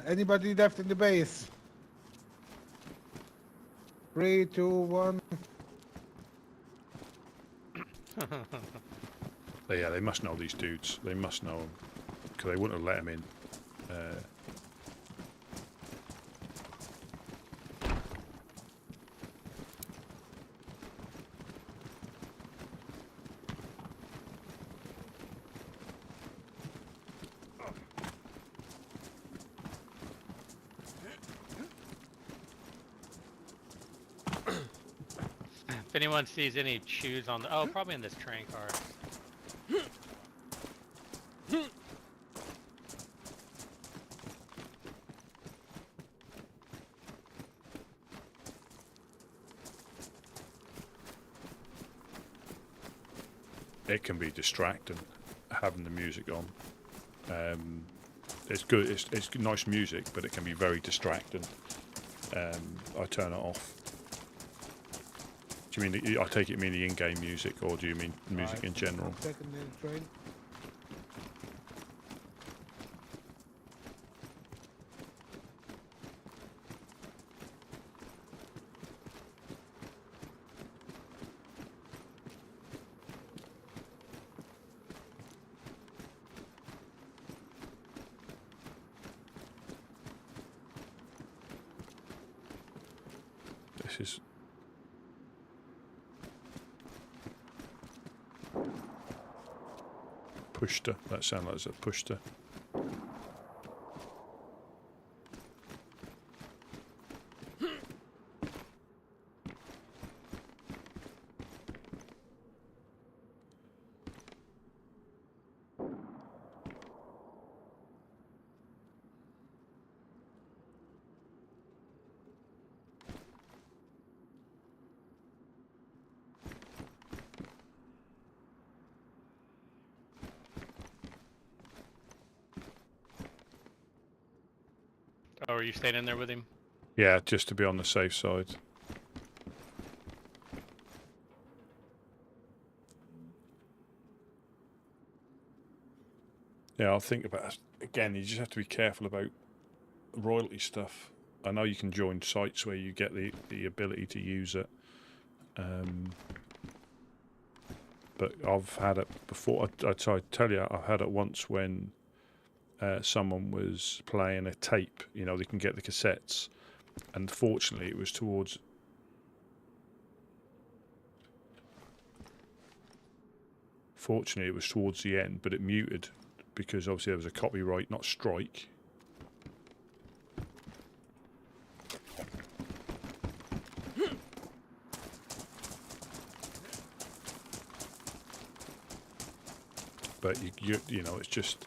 Anybody left in the base? 3, 2, 1. Yeah, they must know these dudes. They must know them, because they wouldn't have let them in. If anyone sees any shoes on the... Oh, probably in this train car. It can be distracting, having the music on. It's good. It's nice music, but it can be very distracting. I turn it off. Do you mean? I take it you mean the in-game music, or do you mean music in general? Second in the train. This is. Pushta. That sounds like it's a pushta. Oh, are you staying in there with him? Yeah, just to be on the safe side. Yeah, I'll think about it. Again, you just have to be careful about royalty stuff. I know you can join sites where you get the ability to use it. But I've had it before. I tell you, I've had it once when someone was playing a tape. You know, they can get the cassettes. And fortunately, it was towards... Fortunately, it was towards the end, but it muted because obviously there was a copyright, not strike. But you know, it's just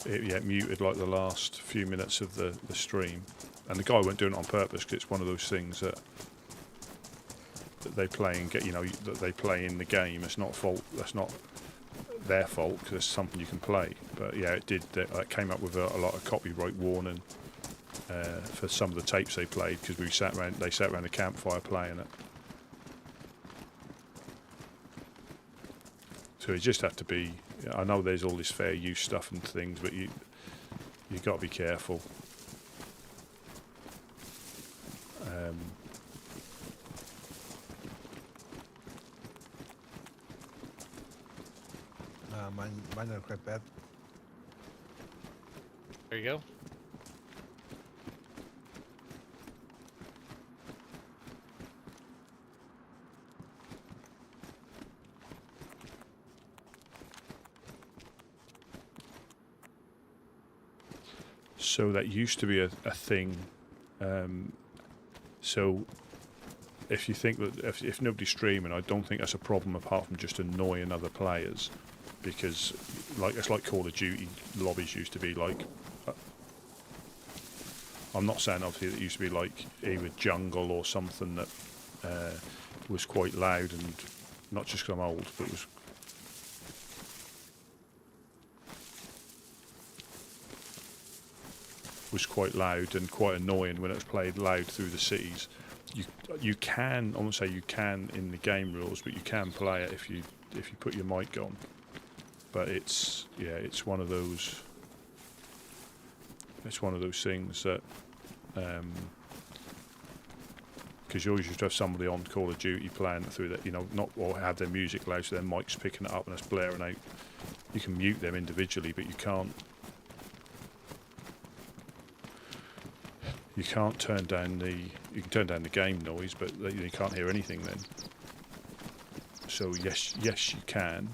it muted like the last few minutes of the stream, and the guy weren't doing it on purpose because it's one of those things that they play and get, you know, that they play in the game. It's not fault. That's not their fault because it's something you can play. But yeah, it did. It came up with a lot of copyright warning for some of the tapes they played because they sat around the campfire playing it. So you just have to be. I know there's all this fair use stuff and things, but you got to be careful. Mine are quite bad. There you go. So that used to be a thing. So if you think that if nobody's streaming, I don't think that's a problem apart from just annoying other players, because it's like Call of Duty lobbies used to be like. I'm not saying obviously that it used to be like either jungle or something that was quite loud, and not just because I'm old, but was quite loud and quite annoying when it was played loud through the cities. You can, I won't say you can in the game rules, but you can play it if you put your mic on. But it's one of those things that because you always used to have somebody on Call of Duty playing it through that, you know, not or have their music loud so their mic's picking it up and it's blaring out. You can mute them individually, but you can't. You can't turn down you can turn down the game noise, but you can't hear anything then. So yes, you can.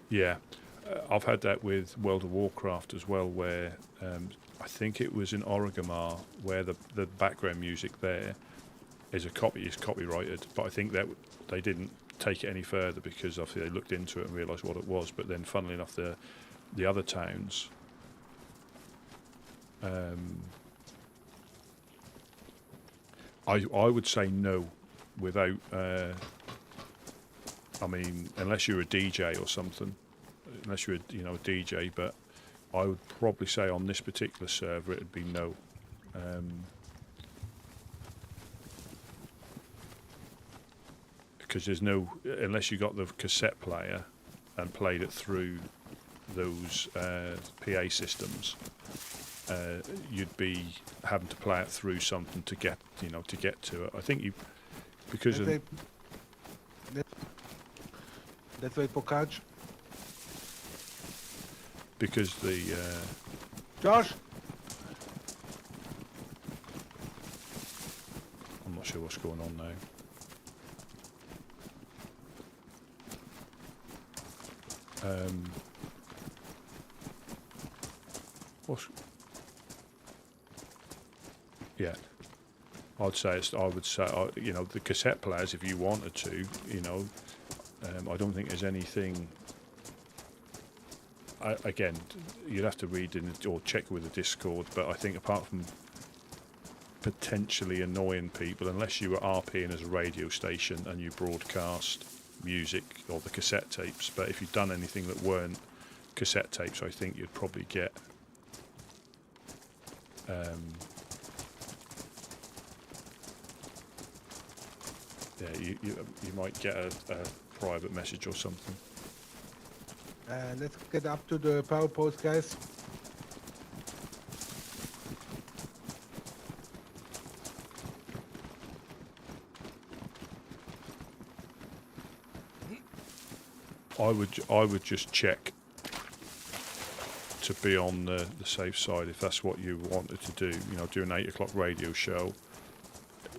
Yeah. I've had that with World of Warcraft as well, where I think it was in Orgrimmar, where the background music there is copyrighted, but I think that they didn't take it any further because obviously they looked into it and realised what it was. But then, funnily enough, the other towns I would say no, without. I mean, unless you're a DJ or something, unless you're a DJ, but I would probably say on this particular server it'd be no. Because there's no, unless you got the cassette player and played it through those PA systems, you'd be having to play it through something to get to it. I think you, because of Let's wait for catch. Because the Josh. I'm not sure what's going on now. Yeah, I would say the cassette players, if you wanted to, I don't think there's anything. Again, you'd have to read or check with the Discord, but I think apart from potentially annoying people, unless you were RPing as a radio station and you broadcast music or the cassette tapes, but if you'd done anything that weren't cassette tapes, I think you'd probably get you might get a private message or something. Let's get up to the power post, guys. I would just check to be on the safe side if that's what you wanted to do. Do an 8 o'clock radio show.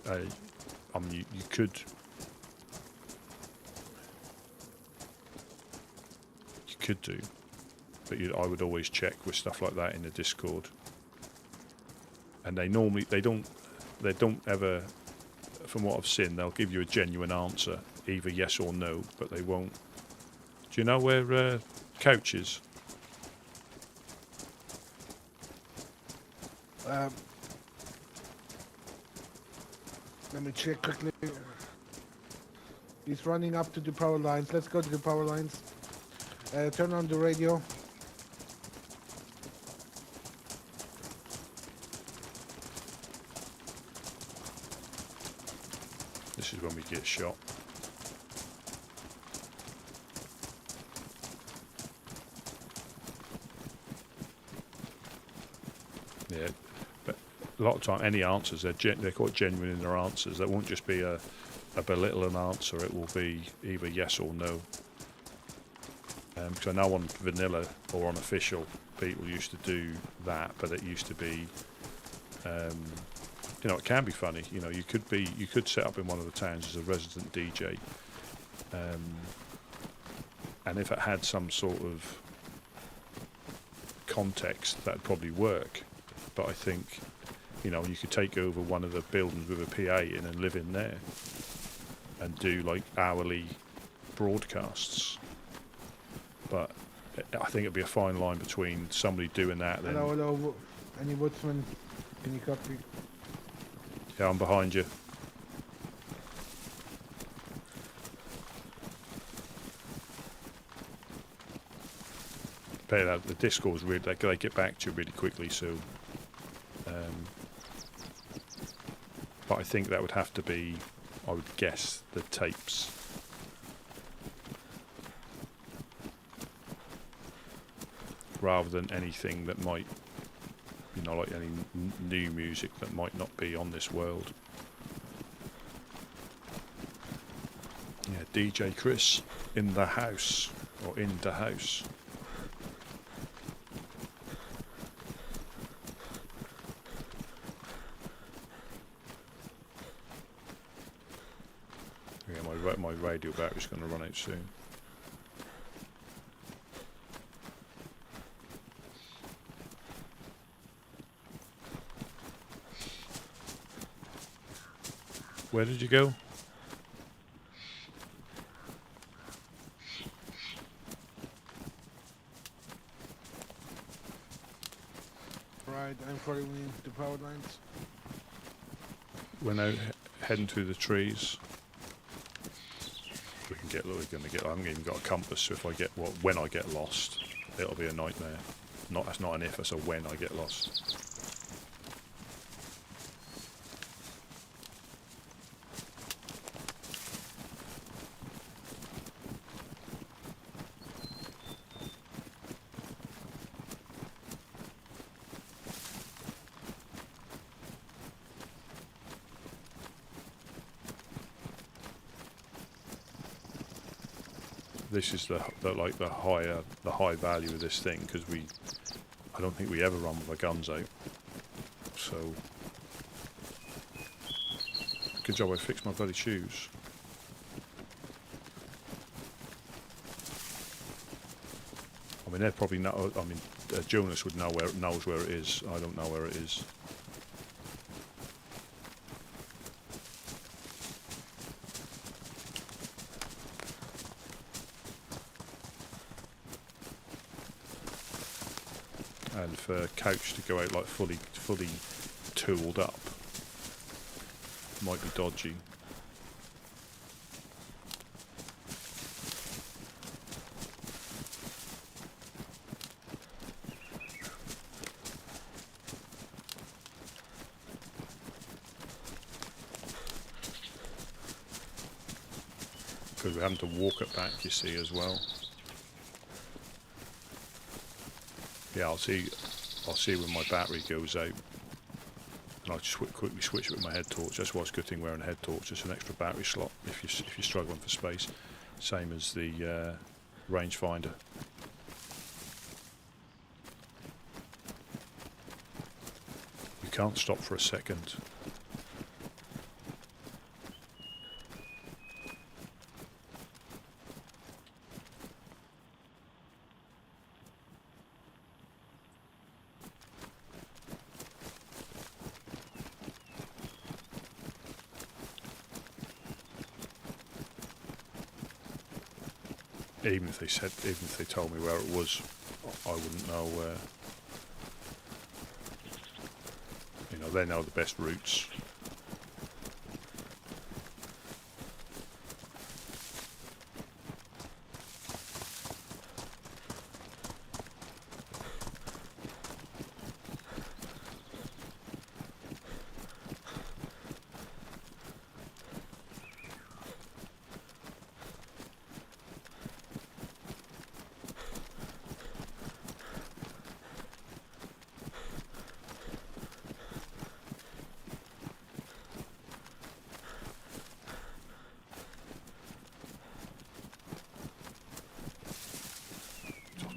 I mean, you could do, but I would always check with stuff like that in the Discord. And they don't ever, from what I've seen, they'll give you a genuine answer, either yes or no, but they won't. Do you know where Couch is? Let me check quickly. He's running up to the power lines. Let's go to the power lines. Turn on the radio. This is when we get shot. Yeah, but a lot of time, any answers, they're quite genuine in their answers. That won't just be a belittling answer. It will be either yes or no. Because I know on vanilla or on official, people used to do that, but it used to be, it can be funny. You could set up in one of the towns as a resident DJ, and if it had some sort of context, that'd probably work. But I think, you could take over one of the buildings with a PA in and live in there, and do like hourly broadcasts. But I think it'd be a fine line between somebody doing that. Then hello, any woodsman? Can you copy? Yeah, I'm behind you. But the Discord's really, they get back to you really quickly. So, but I think that would have to be, I would guess, the tapes. Rather than anything that might, like any new music that might not be on this world. Yeah, DJ Chris in the house, or in the house. Yeah, my radio battery's going to run out soon. Where did you go? Right, I'm following the power lines. When heading through the trees. We can get. We're going to get. I haven't even got a compass, so if I get when I get lost, it'll be a nightmare. That's not an if. That's a when I get lost. This is the high value of this thing, because I don't think we ever run with our guns out. So good job I fixed my bloody shoes. I mean, they're probably not. I mean, Jonas would knows where it is. I don't know where it is. And for Couch to go out like fully tooled up might be dodgy. Because we're having to walk it back, you see, as well. Yeah, I'll see when my battery goes out, and I'll just quickly switch it with my head torch. That's why it's a good thing wearing a head torch. It's an extra battery slot if you're struggling for space. Same as the rangefinder. You can't stop for a second. Even if they told me where it was, I wouldn't know. You know, they know the best routes.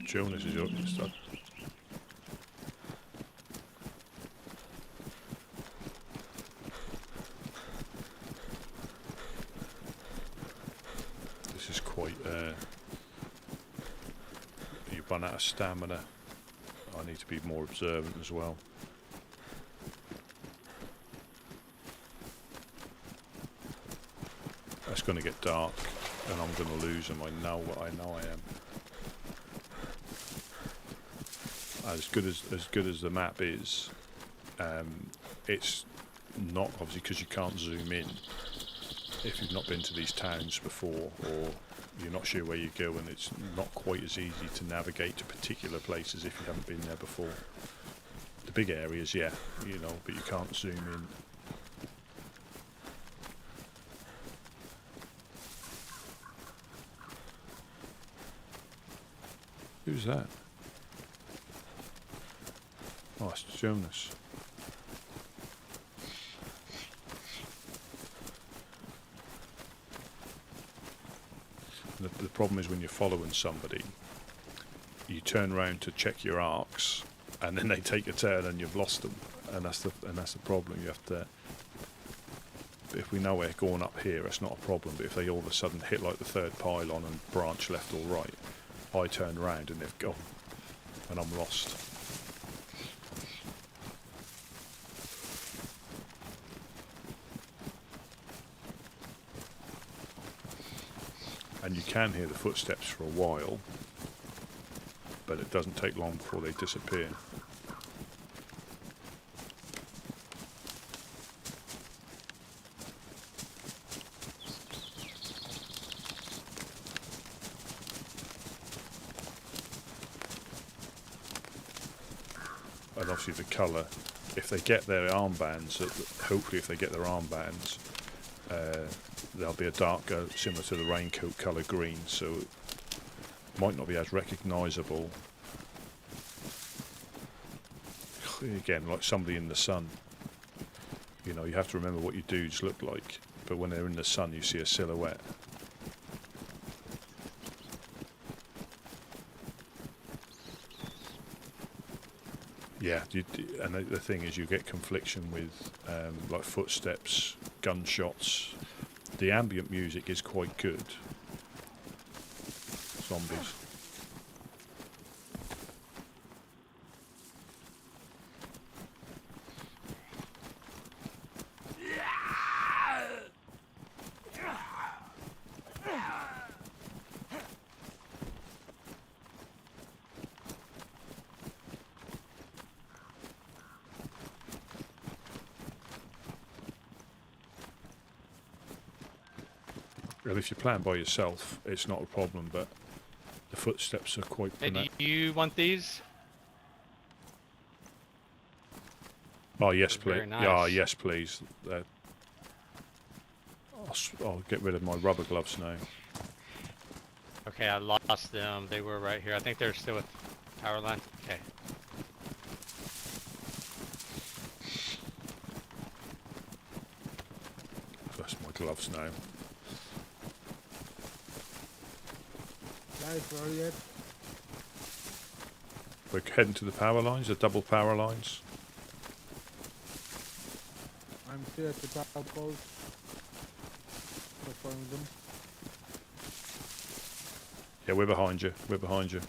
Jonas is up and stuff. This is quite. You run out of stamina. I need to be more observant as well. It's going to get dark, and I'm going to lose them. I know I am. As good as the map is, it's not, obviously, because you can't zoom in if you've not been to these towns before, or you're not sure where you go, and it's not quite as easy to navigate to particular places if you haven't been there before. The big areas, yeah, you know, but you can't zoom in. Who's that? Oh, it's Jonas. The problem is when you're following somebody, you turn around to check your arcs, and then they take a turn and you've lost them, and that's the problem. You have to. If we know we're going up here, it's not a problem. But if they all of a sudden hit like the third pylon and branch left or right, I turn around and they've gone, and I'm lost. And you can hear the footsteps for a while, but it doesn't take long before they disappear. and obviously the colour. If they get their armbands, hopefully if they get their armbands, there'll be a darker, similar to the raincoat colour green, so it might not be as recognisable. Again, like somebody in the sun. You know, you have to remember what your dudes look like, but when they're in the sun, you see a silhouette. Yeah, and the thing is, you get confliction with like footsteps, gunshots. The ambient music is quite good. Zombies. Well, if you're playing by yourself, it's not a problem, but the footsteps are quite Hey, do pronounced. you want these? Oh, yes, Very please. nice. Yeah, yes, please. I'll get rid of my rubber gloves now. Okay, I lost them. They were right here. I think they're still with power line. Okay. That's my gloves now. Guys, where are you at? We're heading to the power lines, the double power lines. I'm still at the top post. Performing them. Yeah, we're behind you. We're behind you.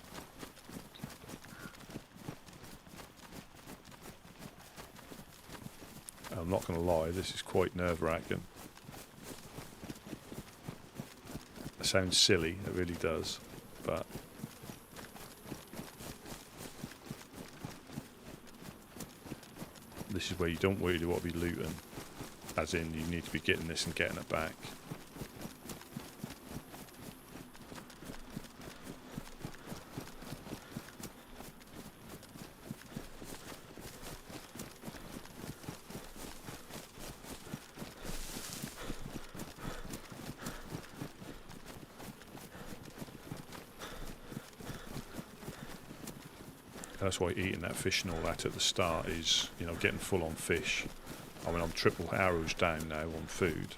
I'm not going to lie, this is quite nerve-wracking. It sounds silly, it really does, but this is where you don't really want to be looting, as in you need to be getting this and getting it back. That's why eating that fish and all that at the start is, you know, getting full on fish. I mean, I'm triple arrows down now on food.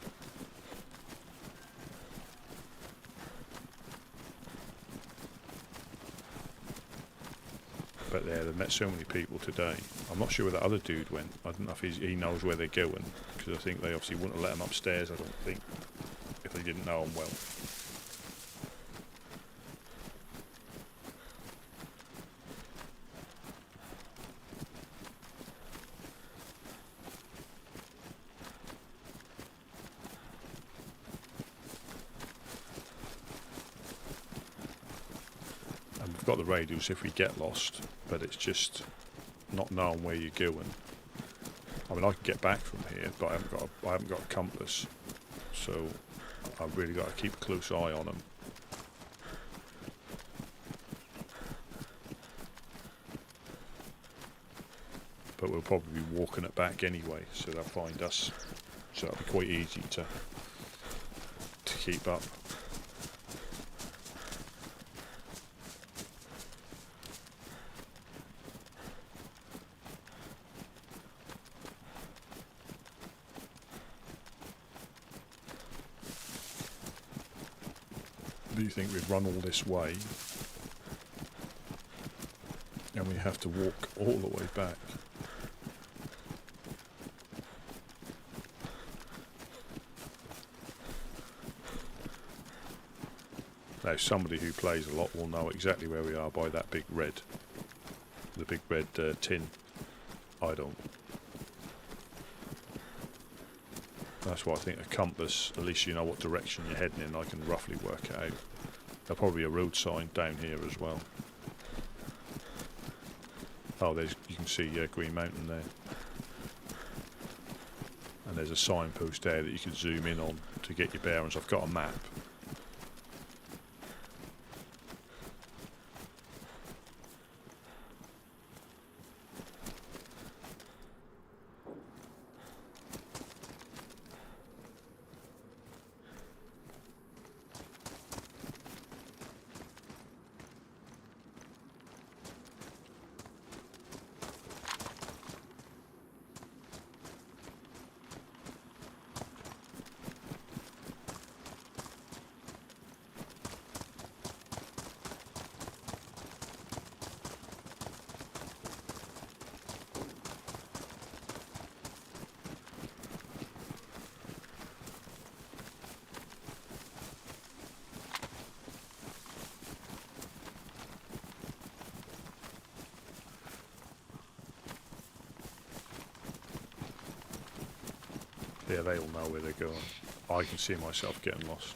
But yeah, they've met so many people today. I'm not sure where the other dude went. I don't know if he knows where they're going, because I think they obviously wouldn't have let him upstairs, I don't think, if they didn't know him well. We've got the radios if we get lost, but it's just not knowing where you're going. I mean, I can get back from here, but I haven't got a compass, so I've really got to keep a close eye on them. But we'll probably be walking it back anyway, so they'll find us. So it'll be quite easy to keep up. Do you think we've run all this way and we have to walk all the way back? Now, somebody who plays a lot will know exactly where we are by that big red, the big red tin. I don't. That's why I think a compass, at least you know what direction you're heading in, I can roughly work it out. There'll probably be a road sign down here as well. Oh, you can see Green Mountain there. And there's a signpost there that you can zoom in on to get your bearings. I've got a map. Yeah, they all know where they're going. I can see myself getting lost.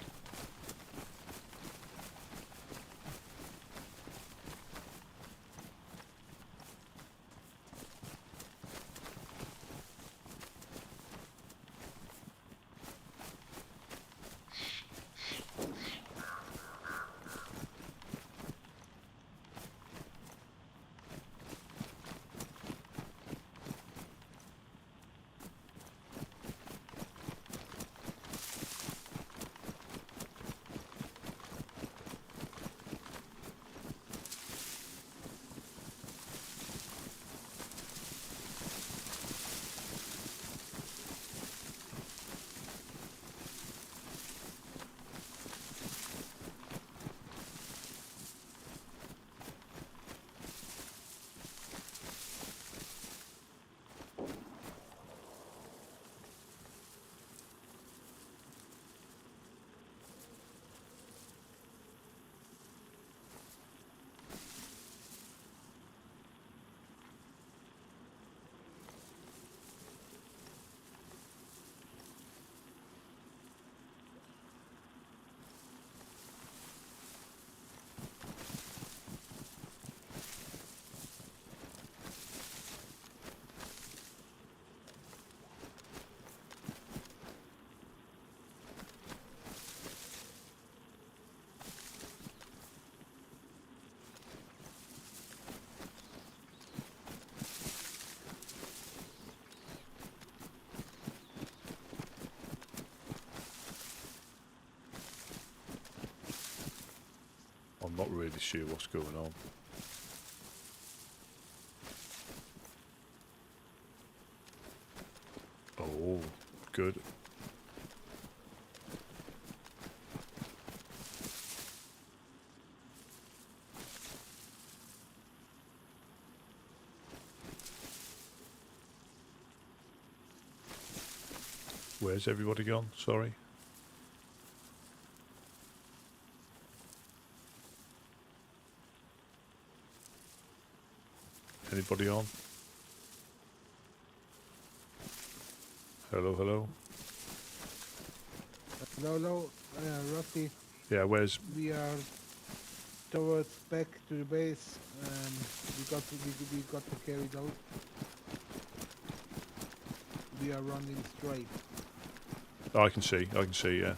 I'm not really sure what's going on. Oh, good. Where's everybody gone? Sorry. Anybody on? Hello, hello. Hello, Rusty. Yeah, where's... We are towards back to the base. We got to carry out. We are running straight. Oh, I can see, yeah.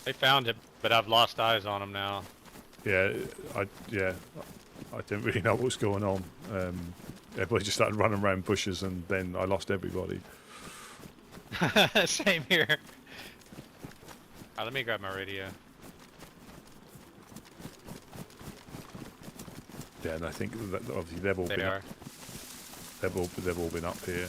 They found it, but I've lost eyes on them now. Yeah, I didn't really know what was going on. Everybody just started running around bushes, and then I lost everybody. Same here. Let me grab my radio. Yeah, and I think that obviously they've all been up here.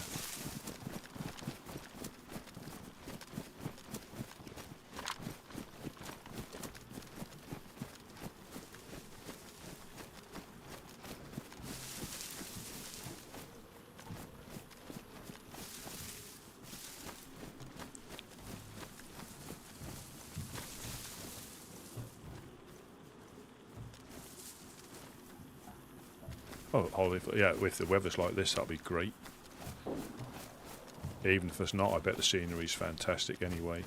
Oh, if the weather's like this, that'll be great. Even if it's not, I bet the scenery's fantastic anyway.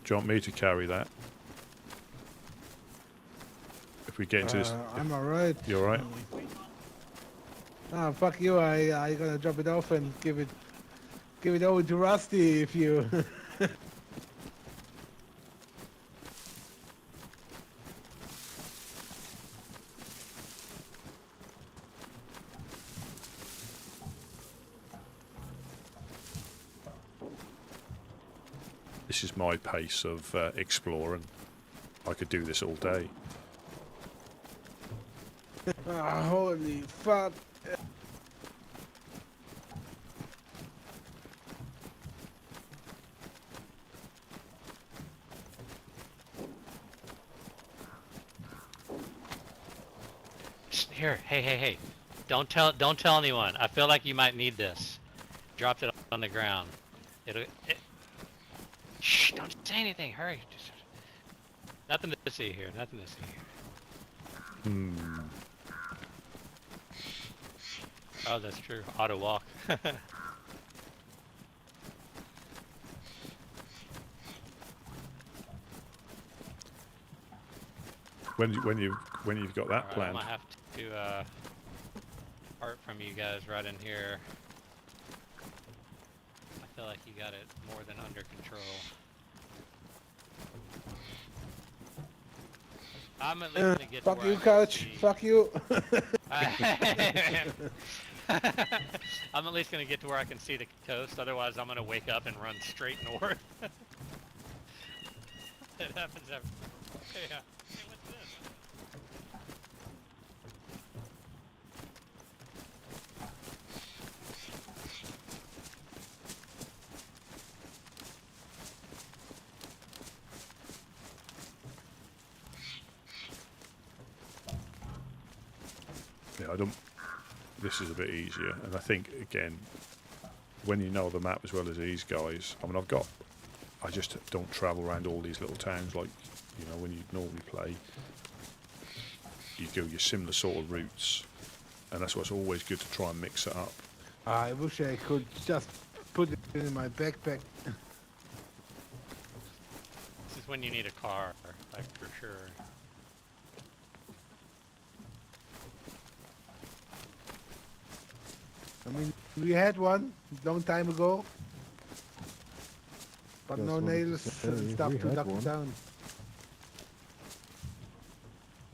Do you want me to carry that? If we get into this... I'm alright. You alright? Ah, fuck you! I gonna drop it off and give it over to Rusty if you. This is my pace of exploring. I could do this all day. Ah, holy fuck! Here, hey. Don't tell anyone. I feel like you might need this. Dropped it on the ground. Shh! Don't say anything. Hurry. Nothing to see here. Nothing to see here. Hmm. Oh, that's true. Auto walk. When you've got that Alright, planned. I'm gonna have to part from you guys right in here. I feel like you got it more than under control. I'm at least gonna get fuck to where you, I can coach. see. Fuck you. I'm at least gonna get to where I can see the coast. Otherwise, I'm gonna wake up and run straight north. It happens every. Yeah. Hey, what's this? Yeah, I don't. This is a bit easier, and I think again, when you know the map as well as these guys. I mean, I just don't travel around all these little towns like, you know, when you normally play. You go your similar sort of routes, and that's what's always good to try and mix it up. I wish I could just put it in my backpack. This is when you need a car, like for sure. I mean, we had one long time ago, but Just no wanted to nails say, and stuff we to had knock it one. down.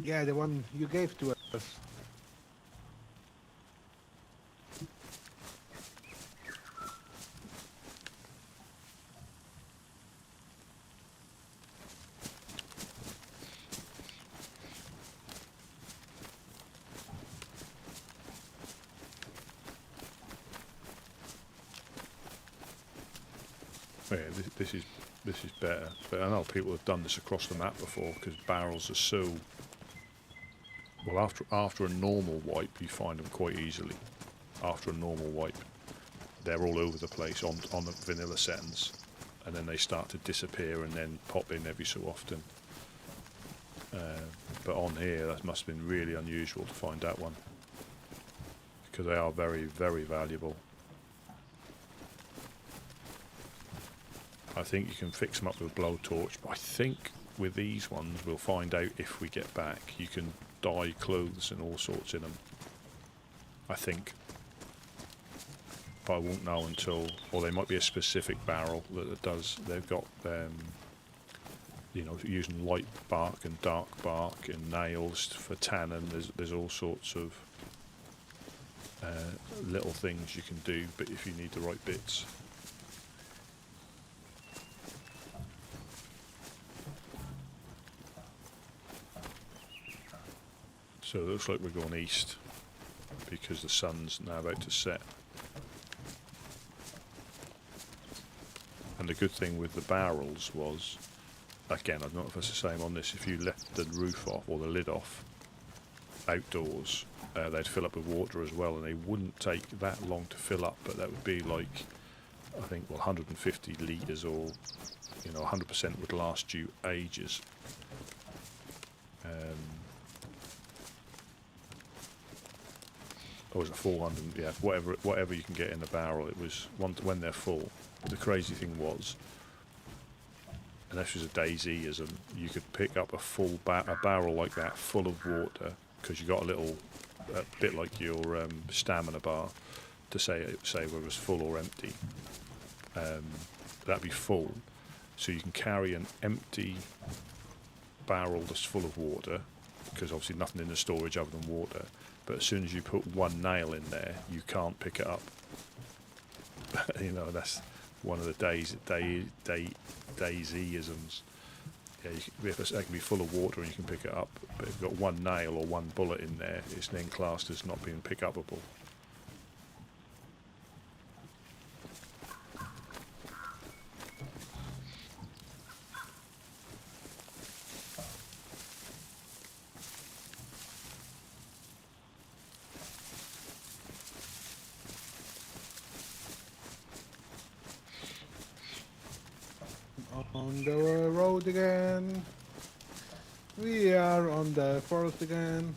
Yeah, the one you gave to us. Yeah, this is better. But I know people have done this across the map before because barrels are so. Well, after a normal wipe, you find them quite easily. After a normal wipe, they're all over the place on the vanilla settings, and then they start to disappear and then pop in every so often. But on here, that must have been really unusual to find that one because they are very, very valuable. I think you can fix them up with a blowtorch, but I think with these ones we'll find out if we get back. You can dye clothes and all sorts in them, I think, but I won't know until, or there might be a specific barrel that does. They've got you know, using light bark and dark bark and nails for tannin. There's all sorts of little things you can do, but if you need the right bits. So it looks like we're going east because the sun's now about to set. And the good thing with the barrels was, again, I don't know if it's the same on this, if you left the roof off or the lid off outdoors, they'd fill up with water as well, and they wouldn't take that long to fill up, but that would be like, I think, well, 150 litres or, you know, 100% would last you ages. Or was it 400? Yeah, whatever you can get in the barrel. It was when they're full. But the crazy thing was, and this was a DayZism, you could pick up a full a barrel like that full of water because you got a bit like your stamina bar to say whether it was full or empty. That'd be full, so you can carry an empty barrel that's full of water because obviously nothing in the storage other than water. But as soon as you put one nail in there, you can't pick it up. You know, that's one of the DayZisms. Yeah, it can be full of water and you can pick it up, but if you've got one nail or one bullet in there, it's then classed as not being pick-upable. On the road again. We are on the forest again.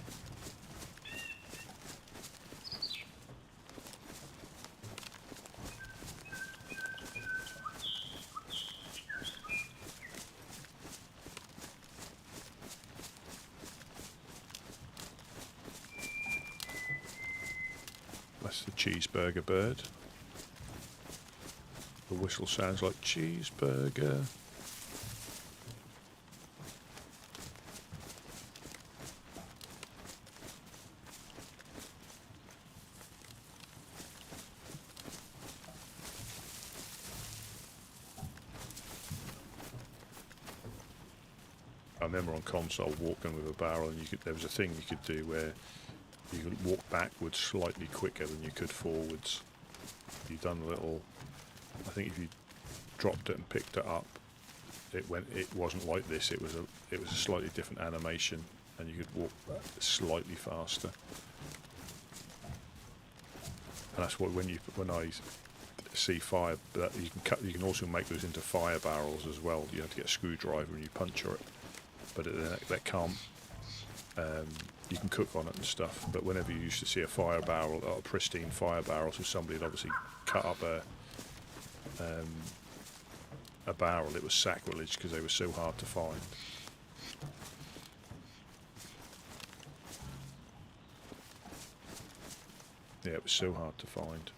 That's the cheeseburger bird. The whistle sounds like cheeseburger. I remember on console walking with a barrel, and there was a thing you could do where you could walk backwards slightly quicker than you could forwards. You've done a little. I think if you dropped it and picked it up, it wasn't like this. It was a slightly different animation, and you could walk slightly faster. And that's what when I see fire, that you can also make those into fire barrels as well. You have to get a screwdriver and you puncture it, but that can't. You can cook on it and stuff, but whenever you used to see a fire barrel, a pristine fire barrel, so somebody had obviously cut up a barrel, it was sacrilege because they were so hard to find. Yeah, it was so hard to find.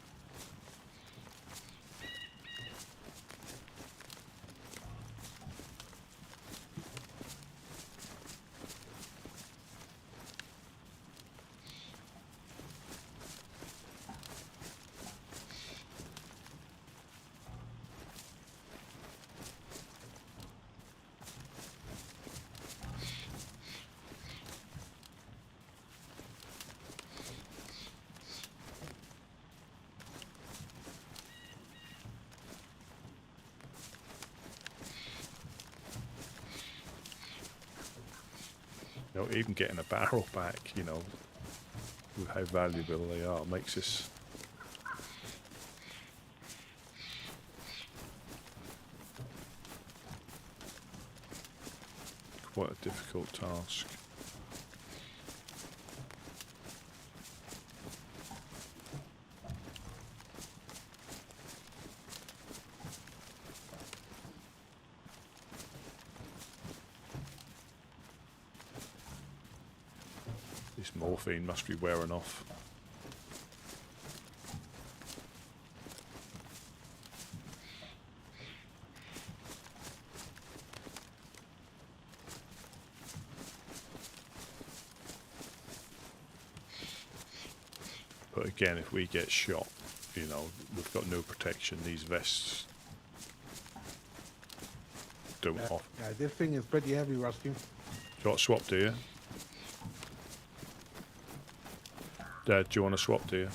You know, even getting a barrel back, you know, with how valuable they are, makes this quite a difficult task. This morphine must be wearing off. But again, if we get shot, you know, we've got no protection. These vests don't offer. Yeah, this thing is pretty heavy, Rusty. Do you want to swap, do you? Dad, do you want to swap, do you?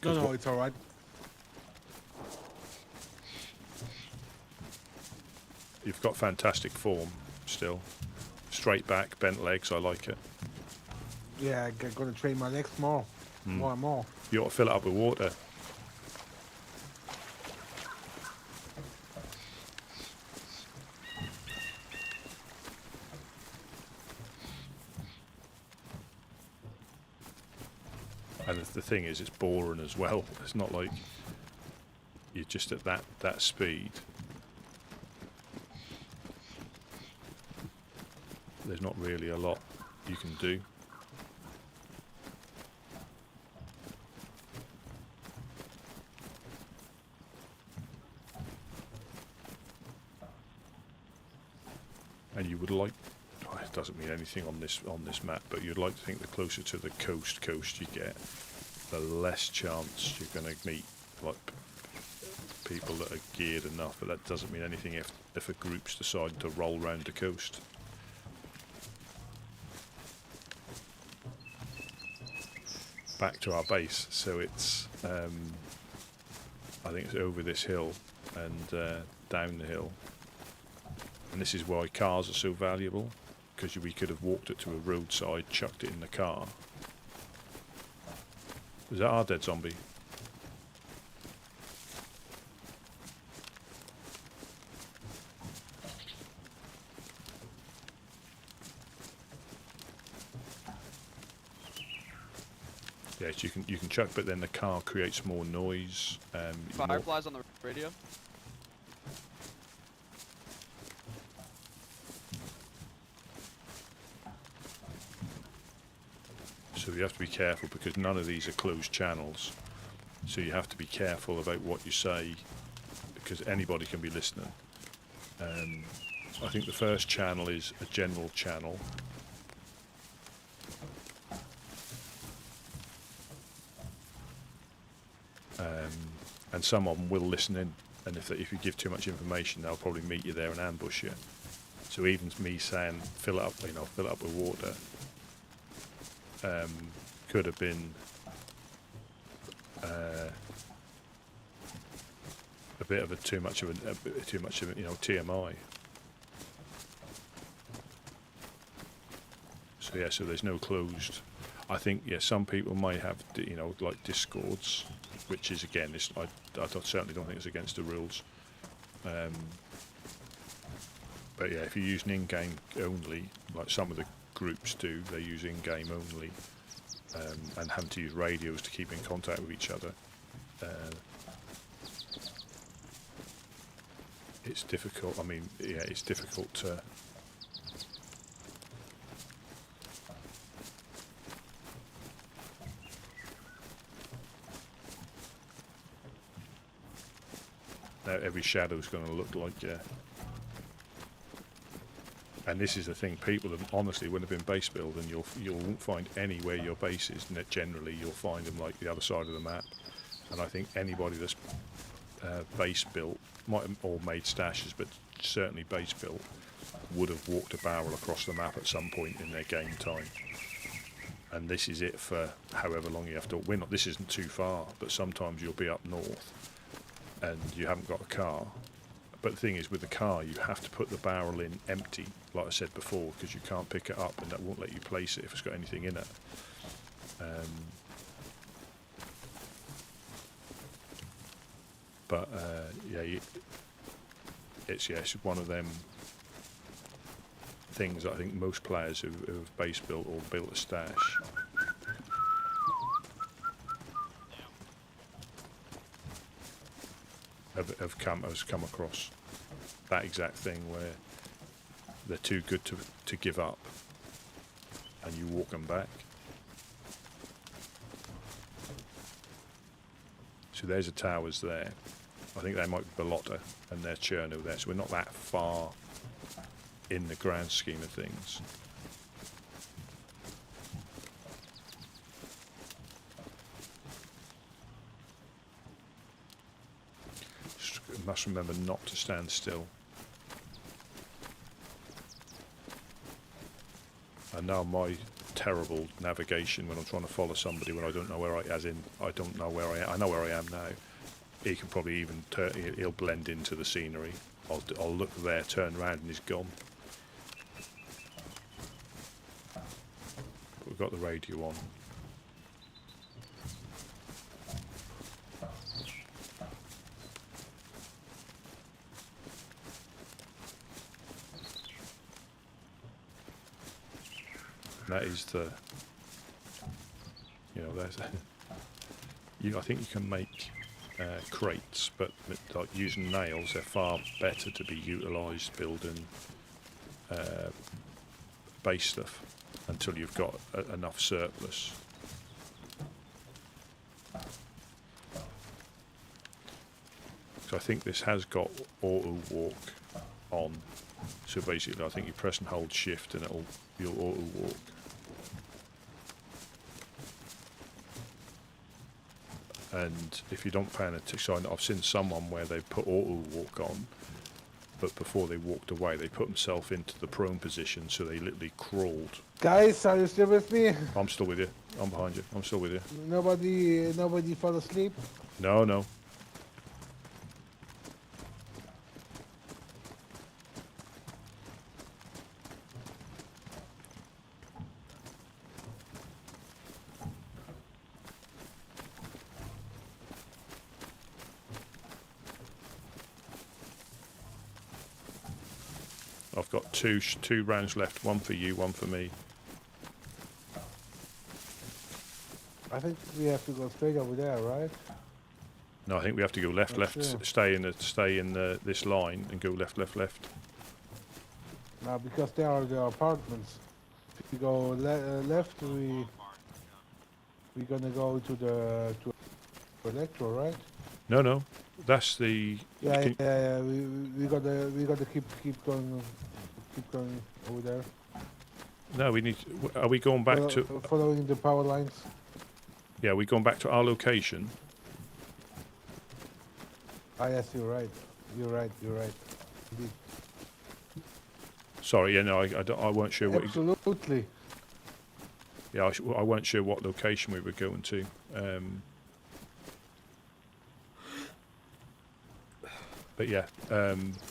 No, it's alright. You've got fantastic form still. Straight back, bent legs, I like it. Yeah, I'm gonna train my legs more. More and more. You ought to fill it up with water. And the thing is, it's boring as well. It's not like you're just at that speed. There's not really a lot you can do. And you would like, oh, it doesn't mean anything on this map, but you'd like to think the closer to the coast you get, the less chance you're going to meet like people that are geared enough. But that doesn't mean anything if a group's decided to roll round the coast. Back to our base, so it's I think it's over this hill and down the hill, and this is why cars are so valuable, because we could have walked it to a roadside, chucked it in the car. Was that our dead zombie? Yes, you can chuck, but then the car creates more noise. Fireflies on the radio. So you have to be careful because none of these are closed channels. So you have to be careful about what you say because anybody can be listening. I think the first channel is a general channel. And some of them will listen in, and if you give too much information, they'll probably meet you there and ambush you. So even me saying fill it up, fill it up with water, could have been a bit of too much of TMI. So yeah, so there's no closed. I think some people might have like discords, which is again, I certainly don't think it's against the rules. But yeah, if you're using in-game only, like some of the groups do, they use in-game only, and having to use radios to keep in contact with each other. It's difficult. I mean, yeah, it's difficult to. Now every shadow is going to look like and this is the thing, people have honestly, when they've been base building, you won't find anywhere your base is, and generally you'll find them like the other side of the map. And I think anybody that's base built, might have all made stashes, but certainly base built, would have walked a barrel across the map at some point in their game time. And this is it for however long you have to. This isn't too far, but sometimes you'll be up north and you haven't got a car. But the thing is, with the car, you have to put the barrel in empty, like I said before, because you can't pick it up, and that won't let you place it if it's got anything in it. But it's one of them things that I think most players who've base built or built a stash have come across that exact thing where they're too good to give up, and you walk them back. So there's the towers there. I think they might be Bellotta and there's Cherno there, so we're not that far in the grand scheme of things. Must remember not to stand still. And now my terrible navigation when I'm trying to follow somebody when I don't know where I don't know where I am. I know where I am now. He can probably even he'll blend into the scenery. I'll look there, turn around, and he's gone. But we've got the radio on. That is there's I think you can make crates, but like using nails, they're far better to be utilised building base stuff until you've got enough surplus. So I think this has got auto walk on. So basically, I think you press and hold shift and you'll auto walk. And if you don't plan it, so I've seen someone where they put auto walk on, but before they walked away, they put themselves into the prone position, so they literally crawled. Guys, are you still with me? I'm still with you. I'm behind you. I'm still with you. Nobody fell asleep? No. I've got two rounds left, one for you, one for me. I think we have to go straight over there, right? No, I think we have to go left, Not left, sure. stay in this line and go left, left, left. Now, because there are the apartments. If we go left, we're gonna go to Electro, right? No, that's the. Yeah. We gotta keep going over there. No, we need. Are we going back to? Following the power lines. Yeah, are we going back to our location? Ah, yes, you're right. Indeed. Sorry, yeah, no, I weren't sure what. Absolutely. Yeah, I weren't sure what location we were going to. But yeah,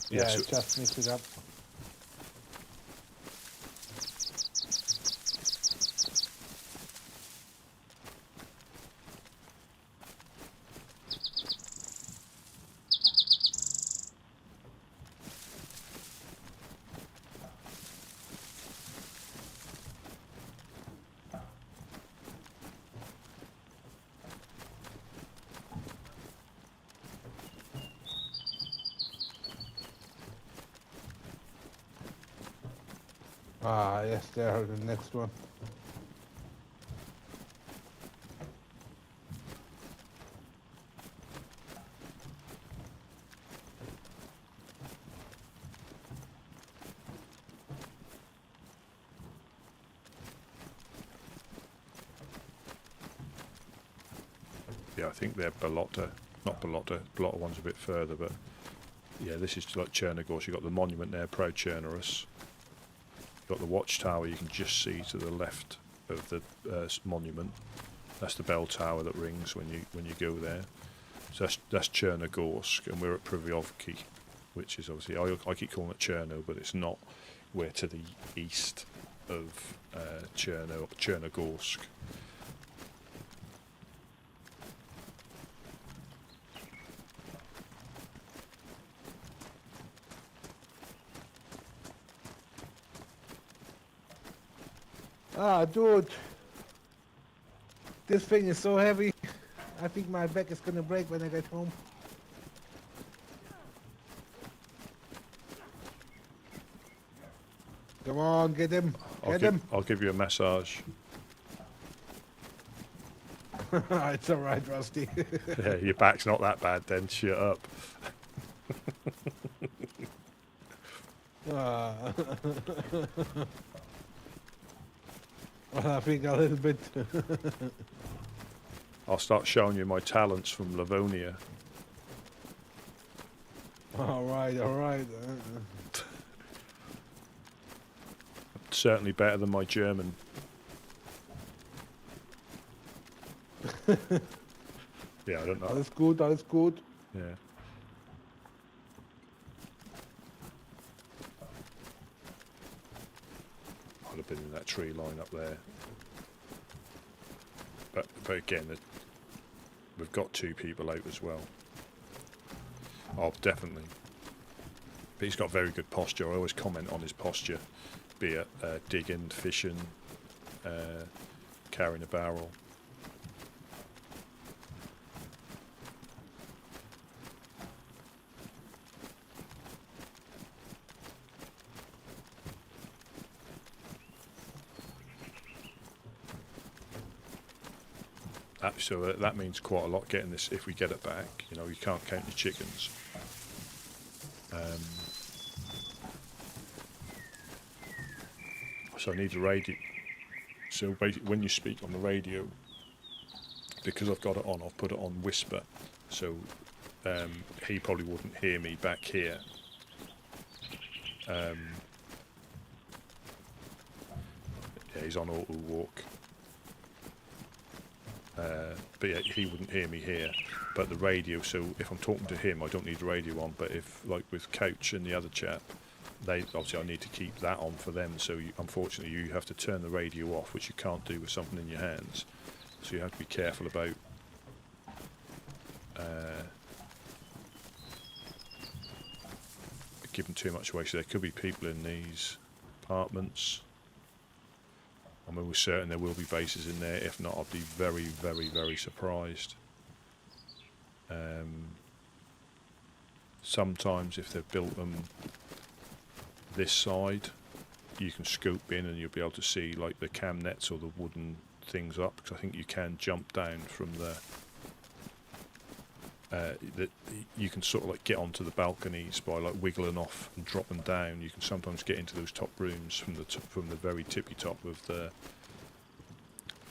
Yeah, so just mix it up. Ah, yes, there, the next one. yeah, I think they're Balota, not Balota. Balota one's a bit further, but yeah, this is like Chernarus. You've got the monument there, Pro Chernarus. You've got the watchtower you can just see to the left of the monument. That's the bell tower that rings when you go there. So that's Chernogorsk, and we're at Privyovki, which is obviously I keep calling it Cherno, but it's not. We're to the east of Chernogorsk. Ah, dude. This thing is so heavy. I think my back is gonna break when I get home. Come on, get him. Get him. I'll give you a massage. It's alright, Rusty. Yeah, your back's not that bad then. Shut up. Ah. Well, I think a little bit. I'll start showing you my talents from Livonia. Alright. Certainly better than my German. Yeah, I don't know. Alles gut. Yeah. I'd have been in that tree line up there. But again, we've got two people out as well. Oh, definitely. But he's got very good posture. I always comment on his posture, be it digging, fishing, carrying a barrel. So that means quite a lot getting this. If we get it back, you know, you can't count your chickens. So I need a radio. So basically, when you speak on the radio, because I've got it on, I've put it on whisper. So he probably wouldn't hear me back here. Yeah, he's on auto walk. But yeah, he wouldn't hear me here. But the radio, so if I'm talking to him, I don't need the radio on. But if, like with Couch and the other chap, they obviously I need to keep that on for them. So unfortunately, you have to turn the radio off, which you can't do with something in your hands. So you have to be careful about giving too much away. So there could be people in these apartments. I mean, we're certain there will be bases in there. If not, I'd be very, very, very surprised. Sometimes if they've built them this side, you can scope in and you'll be able to see like the cam nets or the wooden things up, because I think you can jump down from you can sort of like get onto the balconies by like wiggling off and dropping down. You can sometimes get into those top rooms from the very tippy top of the.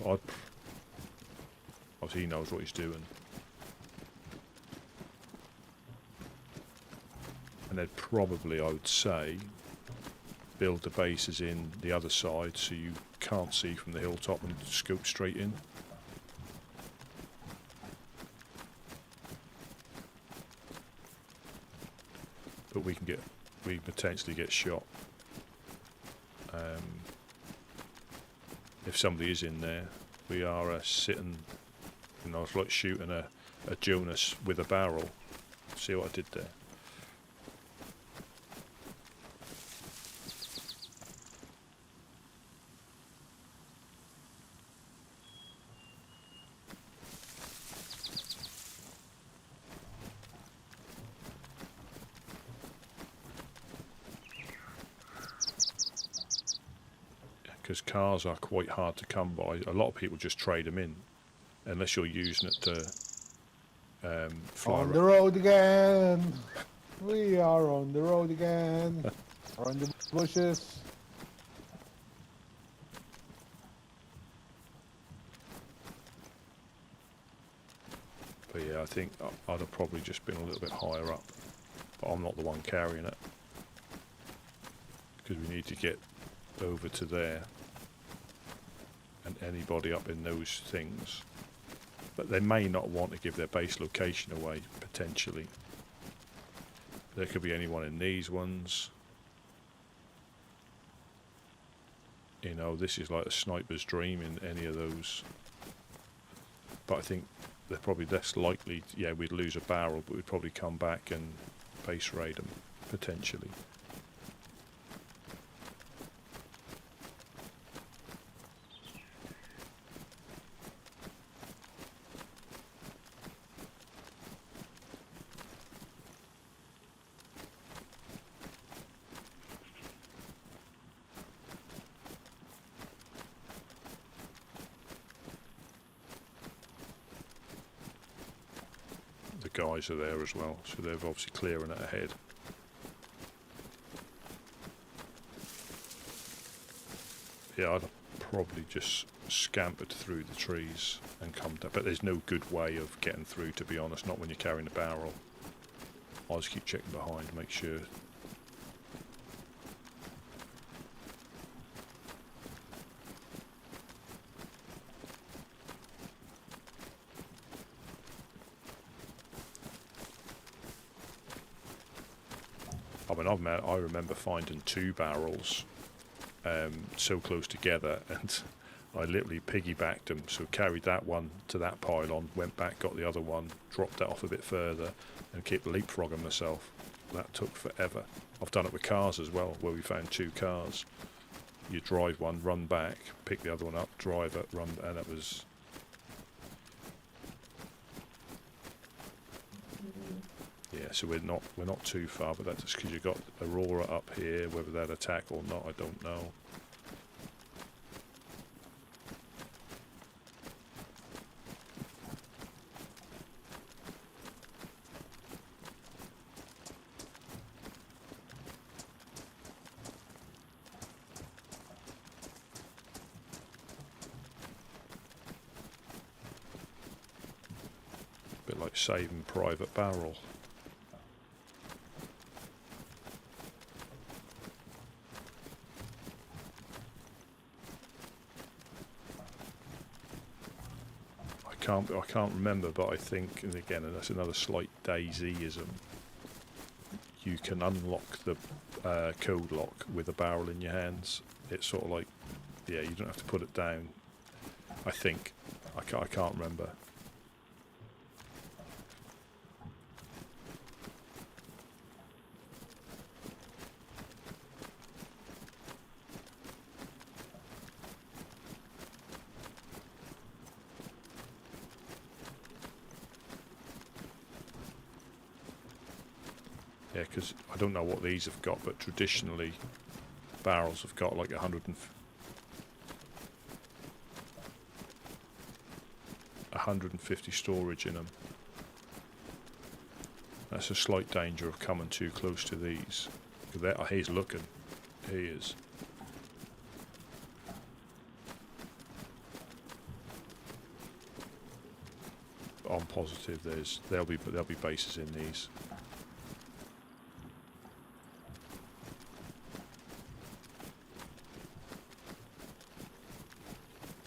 Obviously, he knows what he's doing. And they'd probably, I would say, build the bases in the other side so you can't see from the hilltop and scope straight in. But we potentially get shot. If somebody is in there, we are sitting, it's like shooting a Jonas with a barrel. See what I did there? Because cars are quite hard to come by. A lot of people just trade them in, unless you're using it to fly on the road again. We are on the road again. Around the bushes. But yeah, I think I'd have probably just been a little bit higher up, but I'm not the one carrying it, because we need to get over to there. And anybody up in those things, but they may not want to give their base location away, potentially. There could be anyone in these ones. This is like a sniper's dream in any of those. But I think they're probably less likely, we'd lose a barrel, but we'd probably come back and base raid them, potentially. Guys are there as well, so they're obviously clearing it ahead. Yeah, I'd probably just scampered through the trees and come down, but there's no good way of getting through, to be honest, not when you're carrying a barrel. I'll just keep checking behind to make sure. I remember finding 2 barrels so close together, and I literally piggybacked them, so carried that one to that pylon, went back, got the other one, dropped that off a bit further, and kept leapfrogging myself. That took forever. I've done it with cars as well, where we found 2 cars. You drive one, run back, pick the other one up, drive it, run, and it was... Yeah, so we're not too far, but that's just because you've got Aurora up here. Whether they'd attack or not, I don't know. Bit like saving Private Barrel. I can't remember, but I think, and again, and that's another slight DayZ-ism, you can unlock the code lock with a barrel in your hands. It's sort of like, you don't have to put it down, I think. I can't remember. Yeah, because I don't know what these have got, but traditionally barrels have got like 150 storage in them. That's a slight danger of coming too close to these. He's looking. He is. But I'm positive there'll be bases in these.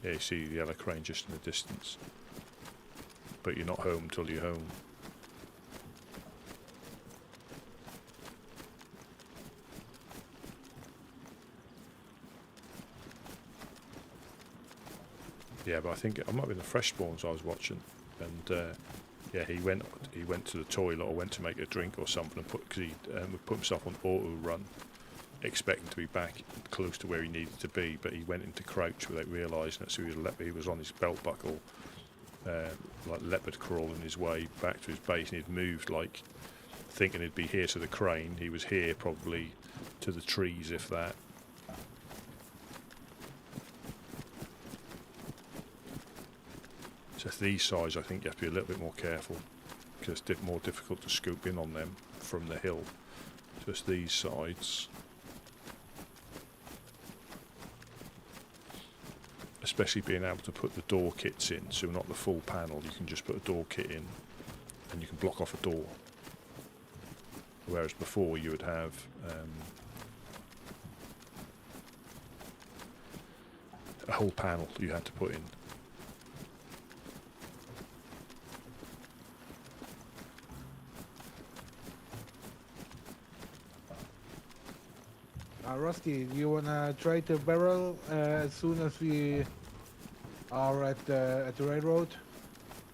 Yeah, you see the yellow crane just in the distance. But you're not home till you're home. Yeah, but I think it might have been the fresh spawns I was watching, and yeah, he went to the toilet or went to make a drink or something, and put himself on auto run, expecting to be back close to where he needed to be, but he went into crouch without realising it. So he was on his belt buckle, like leopard crawling his way back to his base, and he'd moved like thinking he'd be here to the crane. He was here probably to the trees, if that. So these sides, I think you have to be a little bit more careful, because it's more difficult to scoop in on them from the hill. Just these sides, especially being able to put the door kits in, so not the full panel, you can just put a door kit in and you can block off a door, whereas before you would have a whole panel you had to put in. Rusty, do you wanna try to barrel as soon as we are at the railroad?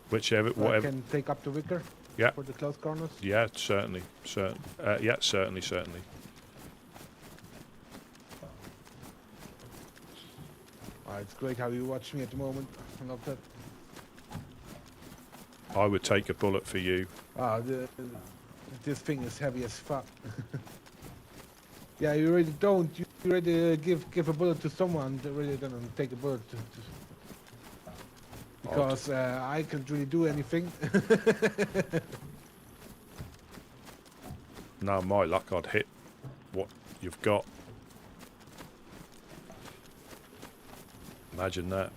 Whichever, So whatever. I can take up the wicker. Yeah. For the close corners. Yeah, certainly. Yeah, certainly. It's great how you watch me at the moment. I love that. I would take a bullet for you. This thing is heavy as fuck. Yeah, you really don't. You really give a bullet to someone that really doesn't take a bullet because I can't really do anything. No, my luck, I'd hit what you've got. Imagine that.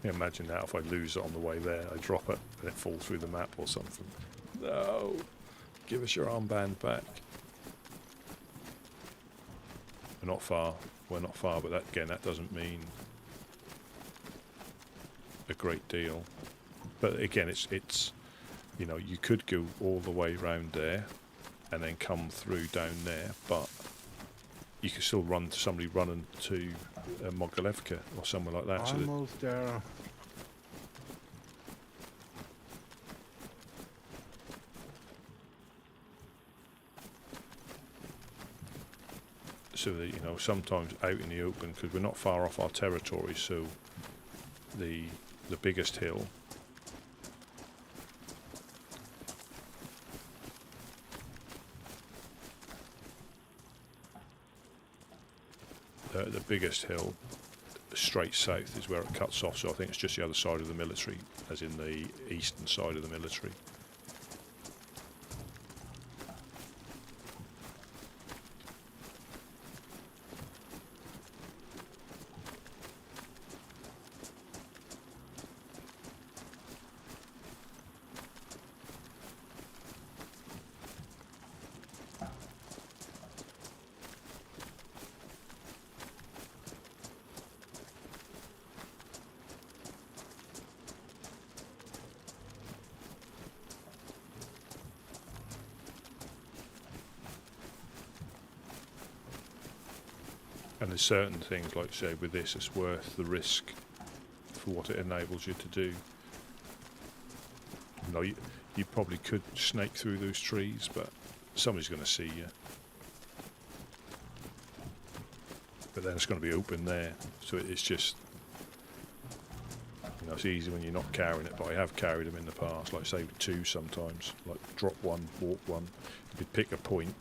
Imagine that if I lose it on the way there, I drop it and it falls through the map or something. No, give us your armband back. We're not far, but that again, that doesn't mean a great deal. But again, it's you know, you could go all the way round there and then come through down there, but you could still run to somebody running to Mogilevka or somewhere like that. Almost there. So that, you know, sometimes out in the open, because we're not far off our territory, so the biggest hill the biggest hill straight south is where it cuts off, so I think it's just the other side of the military, as in the eastern side of the military. And there's certain things, like say with this, it's worth the risk for what it enables you to do. You know, you probably could snake through those trees, but somebody's going to see you. but then it's going to be open there, so it's just, you know, it's easy when you're not carrying it, but I have carried them in the past, like say 2 sometimes, like drop one, walk one. You'd pick a point,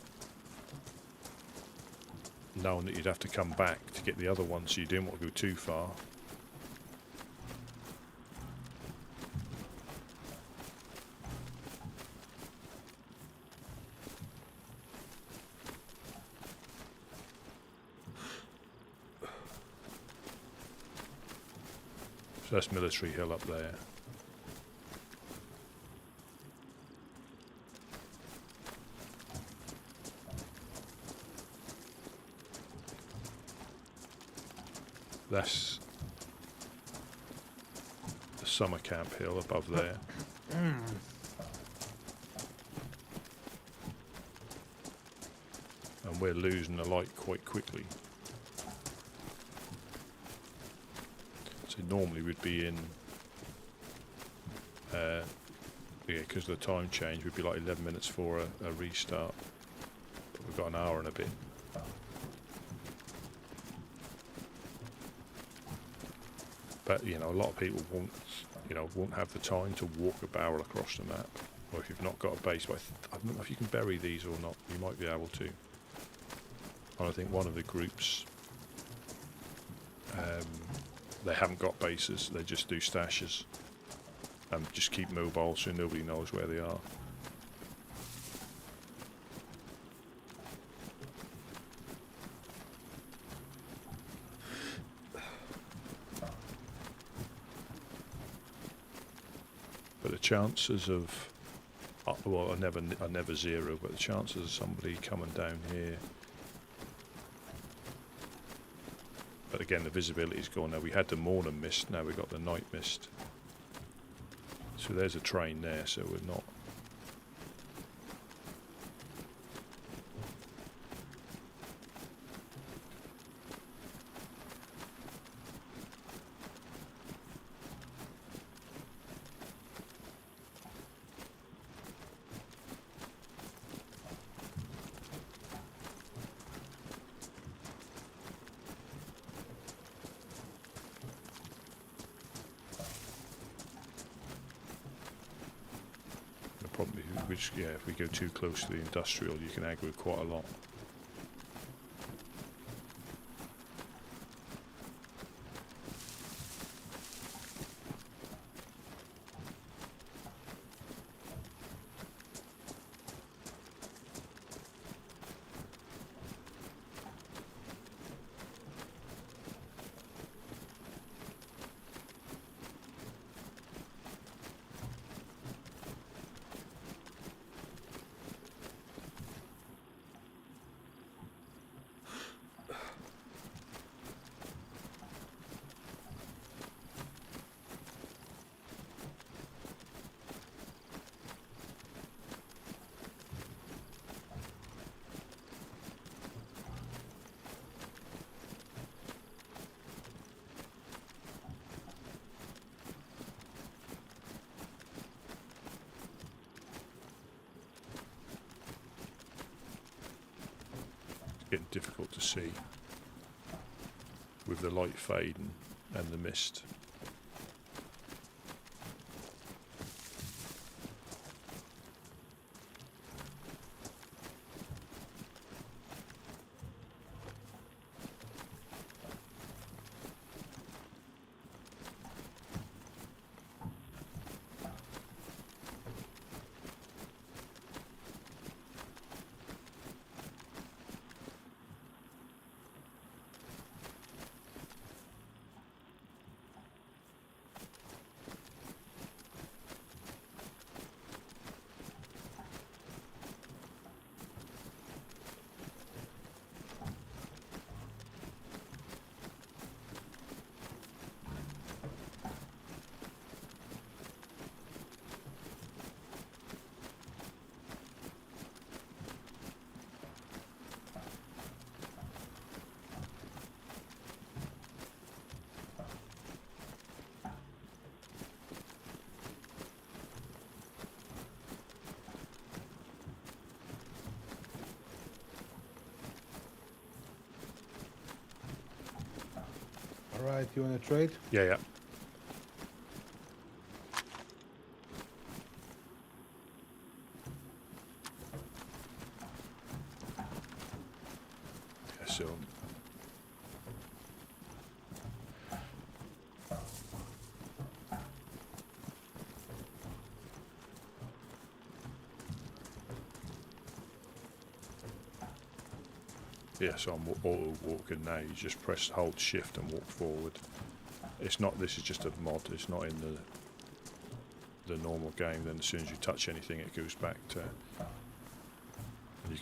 knowing that you'd have to come back to get the other one, so you didn't want to go too far. So that's Military Hill up there. That's the summer camp hill above there. And we're losing the light quite quickly. So normally we'd be in, yeah, because of the time change, we'd be like 11 minutes for a restart. But we've got an hour and a bit. But you know, a lot of people won't have the time to walk a barrel across the map, or if you've not got a base. But I don't know if you can bury these or not. You might be able to. And I think one of the groups, they haven't got bases. They just do stashes and just keep mobile, so nobody knows where they are. But the chances of, well, I never zero, but the chances of somebody coming down here. But again, the visibility's gone now. We had the morning mist, now we've got the night mist. So there's a train there, so we're not. Probably, which, yeah, if we go too close to the industrial, you can aggro quite a lot. Getting difficult to see with the light fading and the mist. Alright, you wanna trade? Yeah, yeah. Yeah, so yeah, so I'm auto walking now. You just press hold shift and walk forward. It's not. This is just a mod. It's not in the normal game. Then as soon as you touch anything, it goes back to. And you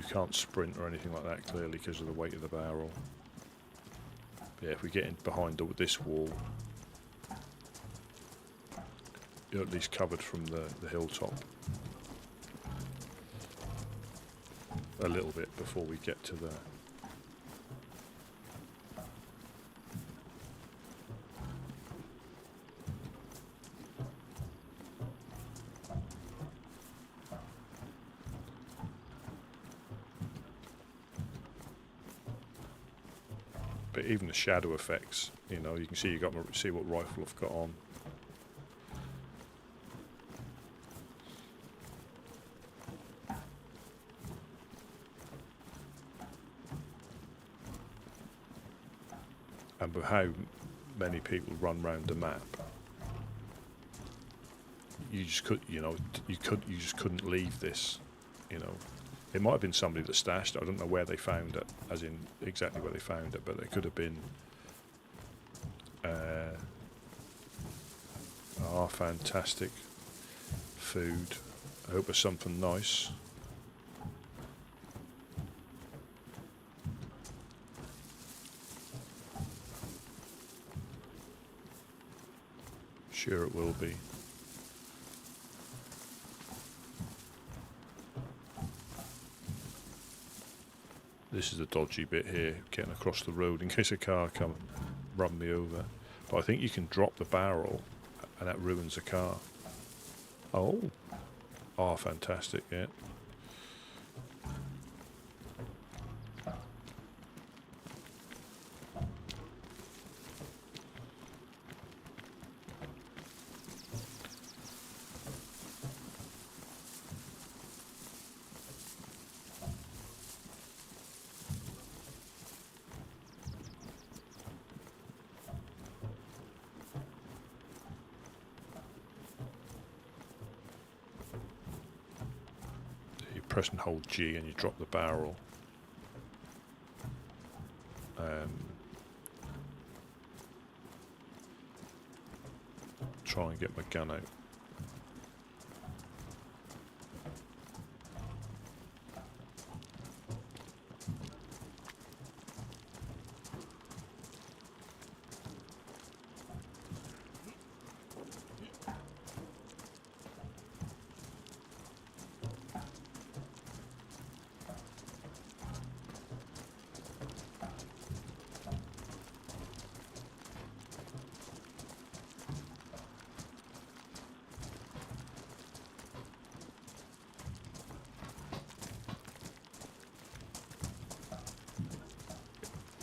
can't sprint or anything like that clearly because of the weight of the barrel. Yeah, if we get in behind this wall, you're at least covered from the hilltop a little bit before we get to the. But even the shadow effects, you know, you can see see what rifle I've got on. And with how many people run around the map, you just couldn't leave this, you know. It might have been somebody that stashed it. I don't know where they found it, as in exactly where they found it, but it could have been fantastic food. I hope it's something nice. Sure it will be. This is the dodgy bit here, getting across the road in case a car come and run me over. But I think you can drop the barrel and that ruins the car. Oh, fantastic, yeah. Press and hold G and you drop the barrel. Try and get my gun out.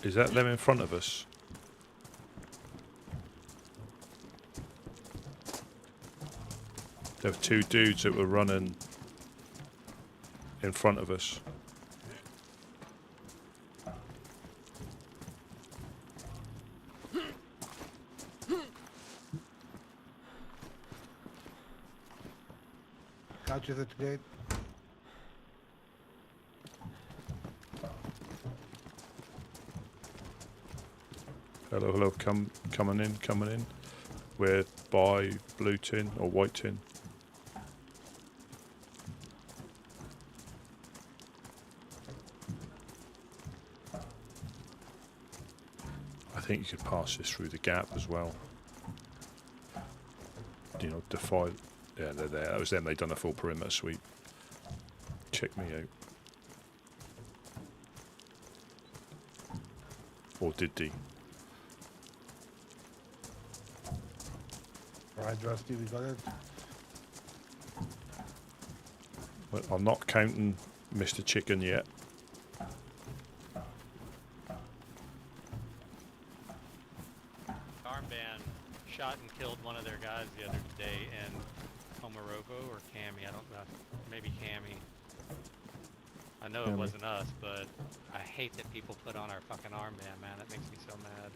Is that them in front of us? There were two dudes that were running in front of us. Couches at the gate. Hello, hello, coming in. We're by blue tin or white tin. I think you could pass this through the gap as well. You know, defy. Yeah, they're there. That was them. They'd done a full perimeter sweep. Check me out. Or did they? Right, Rusty, we got it. Well, I'm not counting Mr. Chicken yet. shot and killed one of their guys the other day in Komorovo or Cami. I don't know. Maybe Cami. I know it Cami. wasn't us, but I hate that people put on our fucking armband, man. That makes me so mad.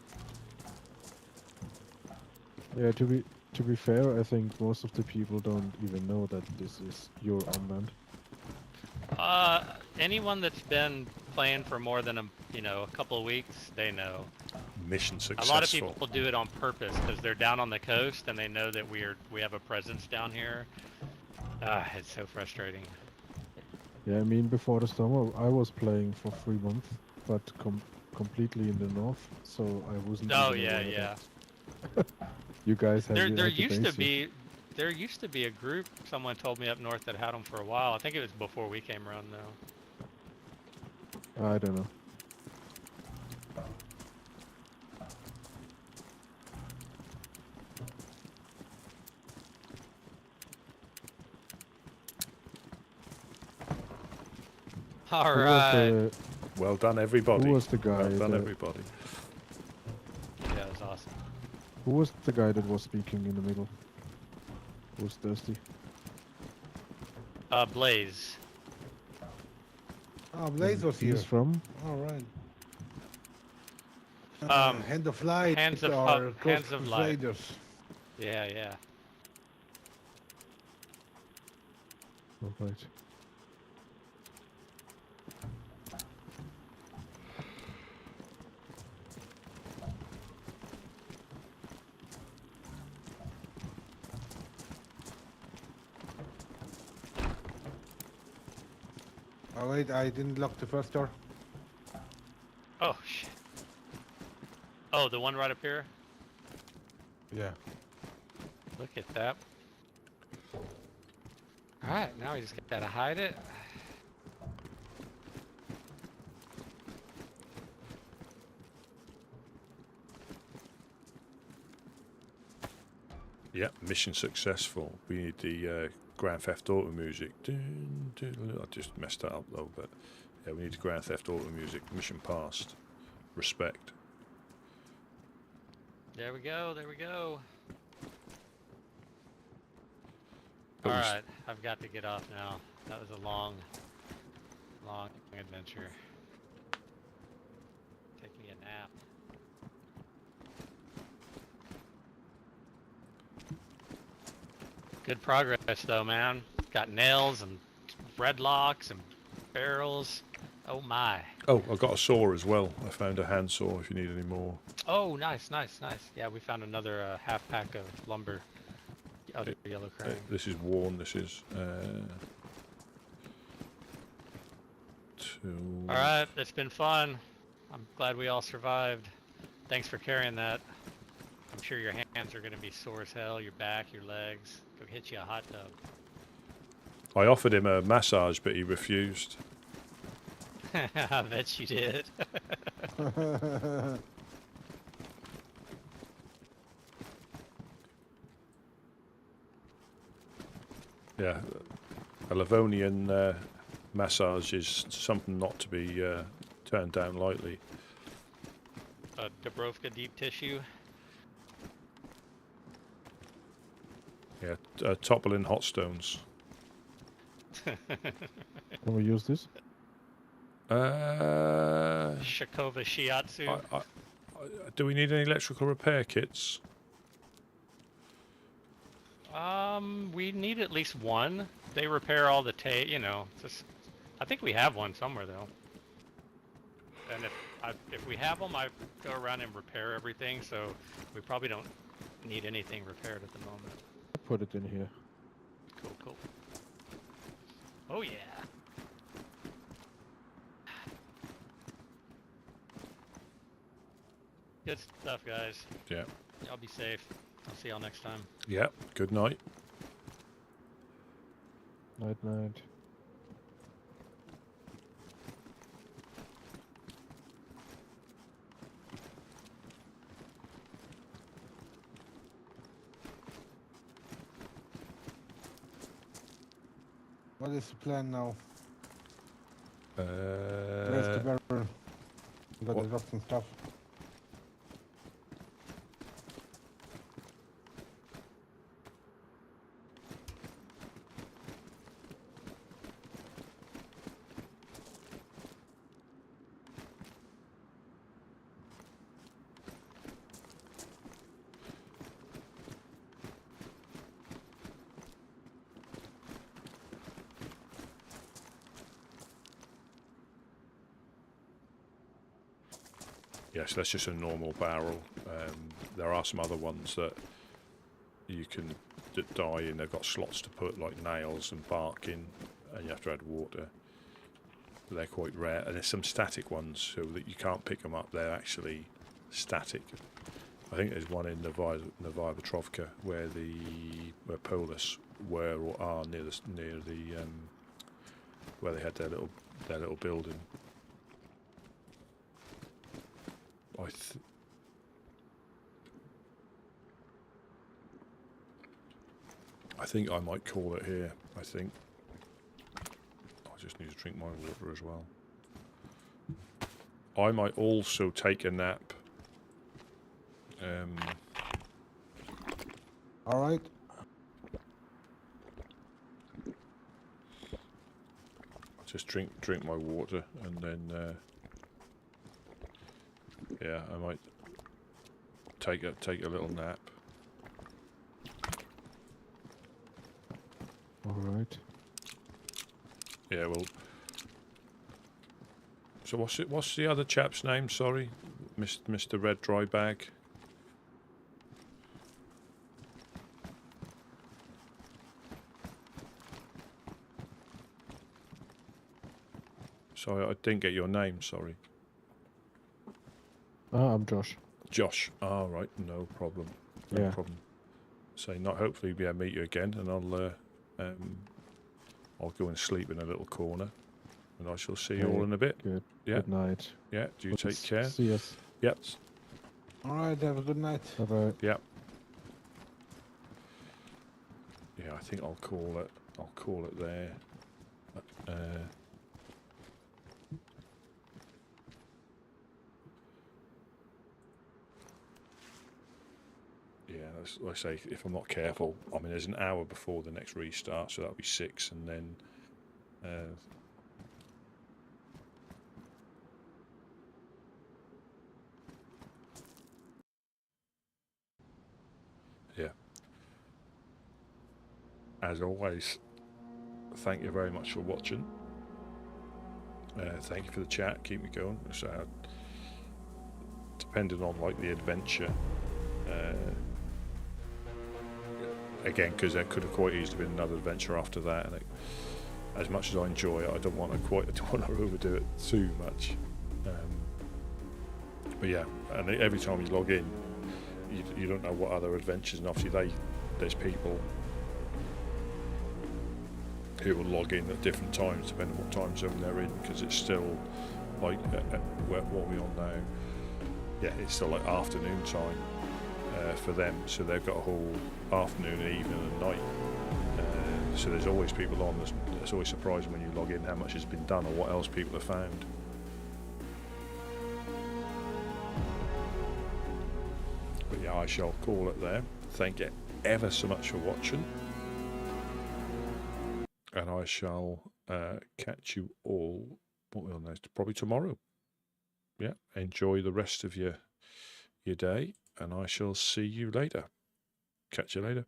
Yeah, to be fair, I think most of the people don't even know that this is your armband. Anyone that's been playing for more than a couple of weeks, they know. Mission successful. A lot of people do it on purpose because they're down on the coast and they know that we have a presence down here. It's so frustrating. Yeah, I mean, before the summer, I was playing for 3 months, but completely in the north, so I wasn't. Oh even yeah, aware yeah. that You guys have. There used to be a group. Someone told me up north that had them for a while. I think it was before we came around though. I don't know. All right. Well done, everybody. Who was the guy? Well done, everybody. Yeah, it was awesome. Who was the guy that was speaking in the middle? Who was thirsty? Blaze. Oh, Blaze was here. He's from? Alright. Um, Hand of Light Hands of or Hands of Light. Crusaders. Yeah, yeah. Alright. Oh wait, I didn't lock the first door. Oh shit. Oh, the one right up here? Yeah. Look at that. Alright, now we just gotta hide it. Yep, mission successful. We need the Grand Theft Auto music. Dun, dun, dun. I just messed that up though, but yeah, we need the Grand Theft Auto music. Mission passed. Respect. There we go, there we go. But we s- Alright, I've got to get off now. That was a long adventure. Take me a nap. Good progress though, man. Got nails and bread locks and barrels. Oh my. Oh, I got a saw as well. I found a hand saw if you need any more. Oh, nice, nice, nice. Yeah, we found another half pack of lumber out of the yellow crane. This is worn. This is. All right, it's been fun. I'm glad we all survived. Thanks for carrying that. I'm sure your hands are going to be sore as hell, your back, your legs. Go hit you a hot tub. I offered him a massage, but he refused. I bet you did. Yeah, a Livonian massage is something not to be turned down lightly. Dubrovka deep tissue. Yeah, Topolin hot stones. Can we use this? Shakova Shiatsu. Do we need any electrical repair kits? We need at least one. They repair all the just. I think we have one somewhere though. And if we have them, I go around and repair everything. So we probably don't need anything repaired at the moment. Put it in here. Cool, cool. Oh yeah. Good stuff, guys. Yeah. Y'all be safe. I'll see y'all next time. Yeah. Good night. Night, night. What is the plan now? Where's the barrel? Got the rocks and stuff. Yes, that's just a normal barrel. There are some other ones that you can dye in. They've got slots to put like nails and bark in, and you have to add water. They're quite rare, and there's some static ones so that you can't pick them up. They're actually static. I think there's one in Novaya Petrovka where Polis were or are near the where they had their little building. I think I might call it here. I think I just need to drink my water as well. I might also take a nap. All right. Just drink my water, and then yeah, I might take a little nap. All right. Yeah, well. So what's the other chap's name? Sorry, Mr. Red Dry Bag. Sorry, I didn't get your name. Sorry. I'm Josh. Josh. All right, no problem. No problem. So hopefully we'll meet you again, and I'll go and sleep in a little corner, and I shall see you all in a bit. Good. Yeah. Good night. Yeah. Do you take care? See us. Yep. All right. Have a good night. Bye bye. Yep. Yeah, I think I'll call it there. Yeah, like I say, if I'm not careful, I mean, there's an hour before the next restart, so that'll be 6, and then yeah. As always, thank you very much for watching. Thank you for the chat. Keep me going. So, depending on like the adventure. Again, because there could have quite easily been another adventure after that, and as much as I enjoy it, I don't want to overdo it too much. But yeah, and every time you log in, you don't know what other adventures, and obviously there's people who will log in at different times depending on what time zone they're in, because it's still like what are we on now? Yeah, it's still like afternoon time for them, so they've got a whole afternoon, evening and night, so there's always people on. It's always surprising when you log in how much has been done or what else people have found. But yeah, I shall call it there. Thank you ever so much for watching, and I shall catch you all probably tomorrow. Yeah, enjoy the rest of your day, and I shall see you later. Catch you later.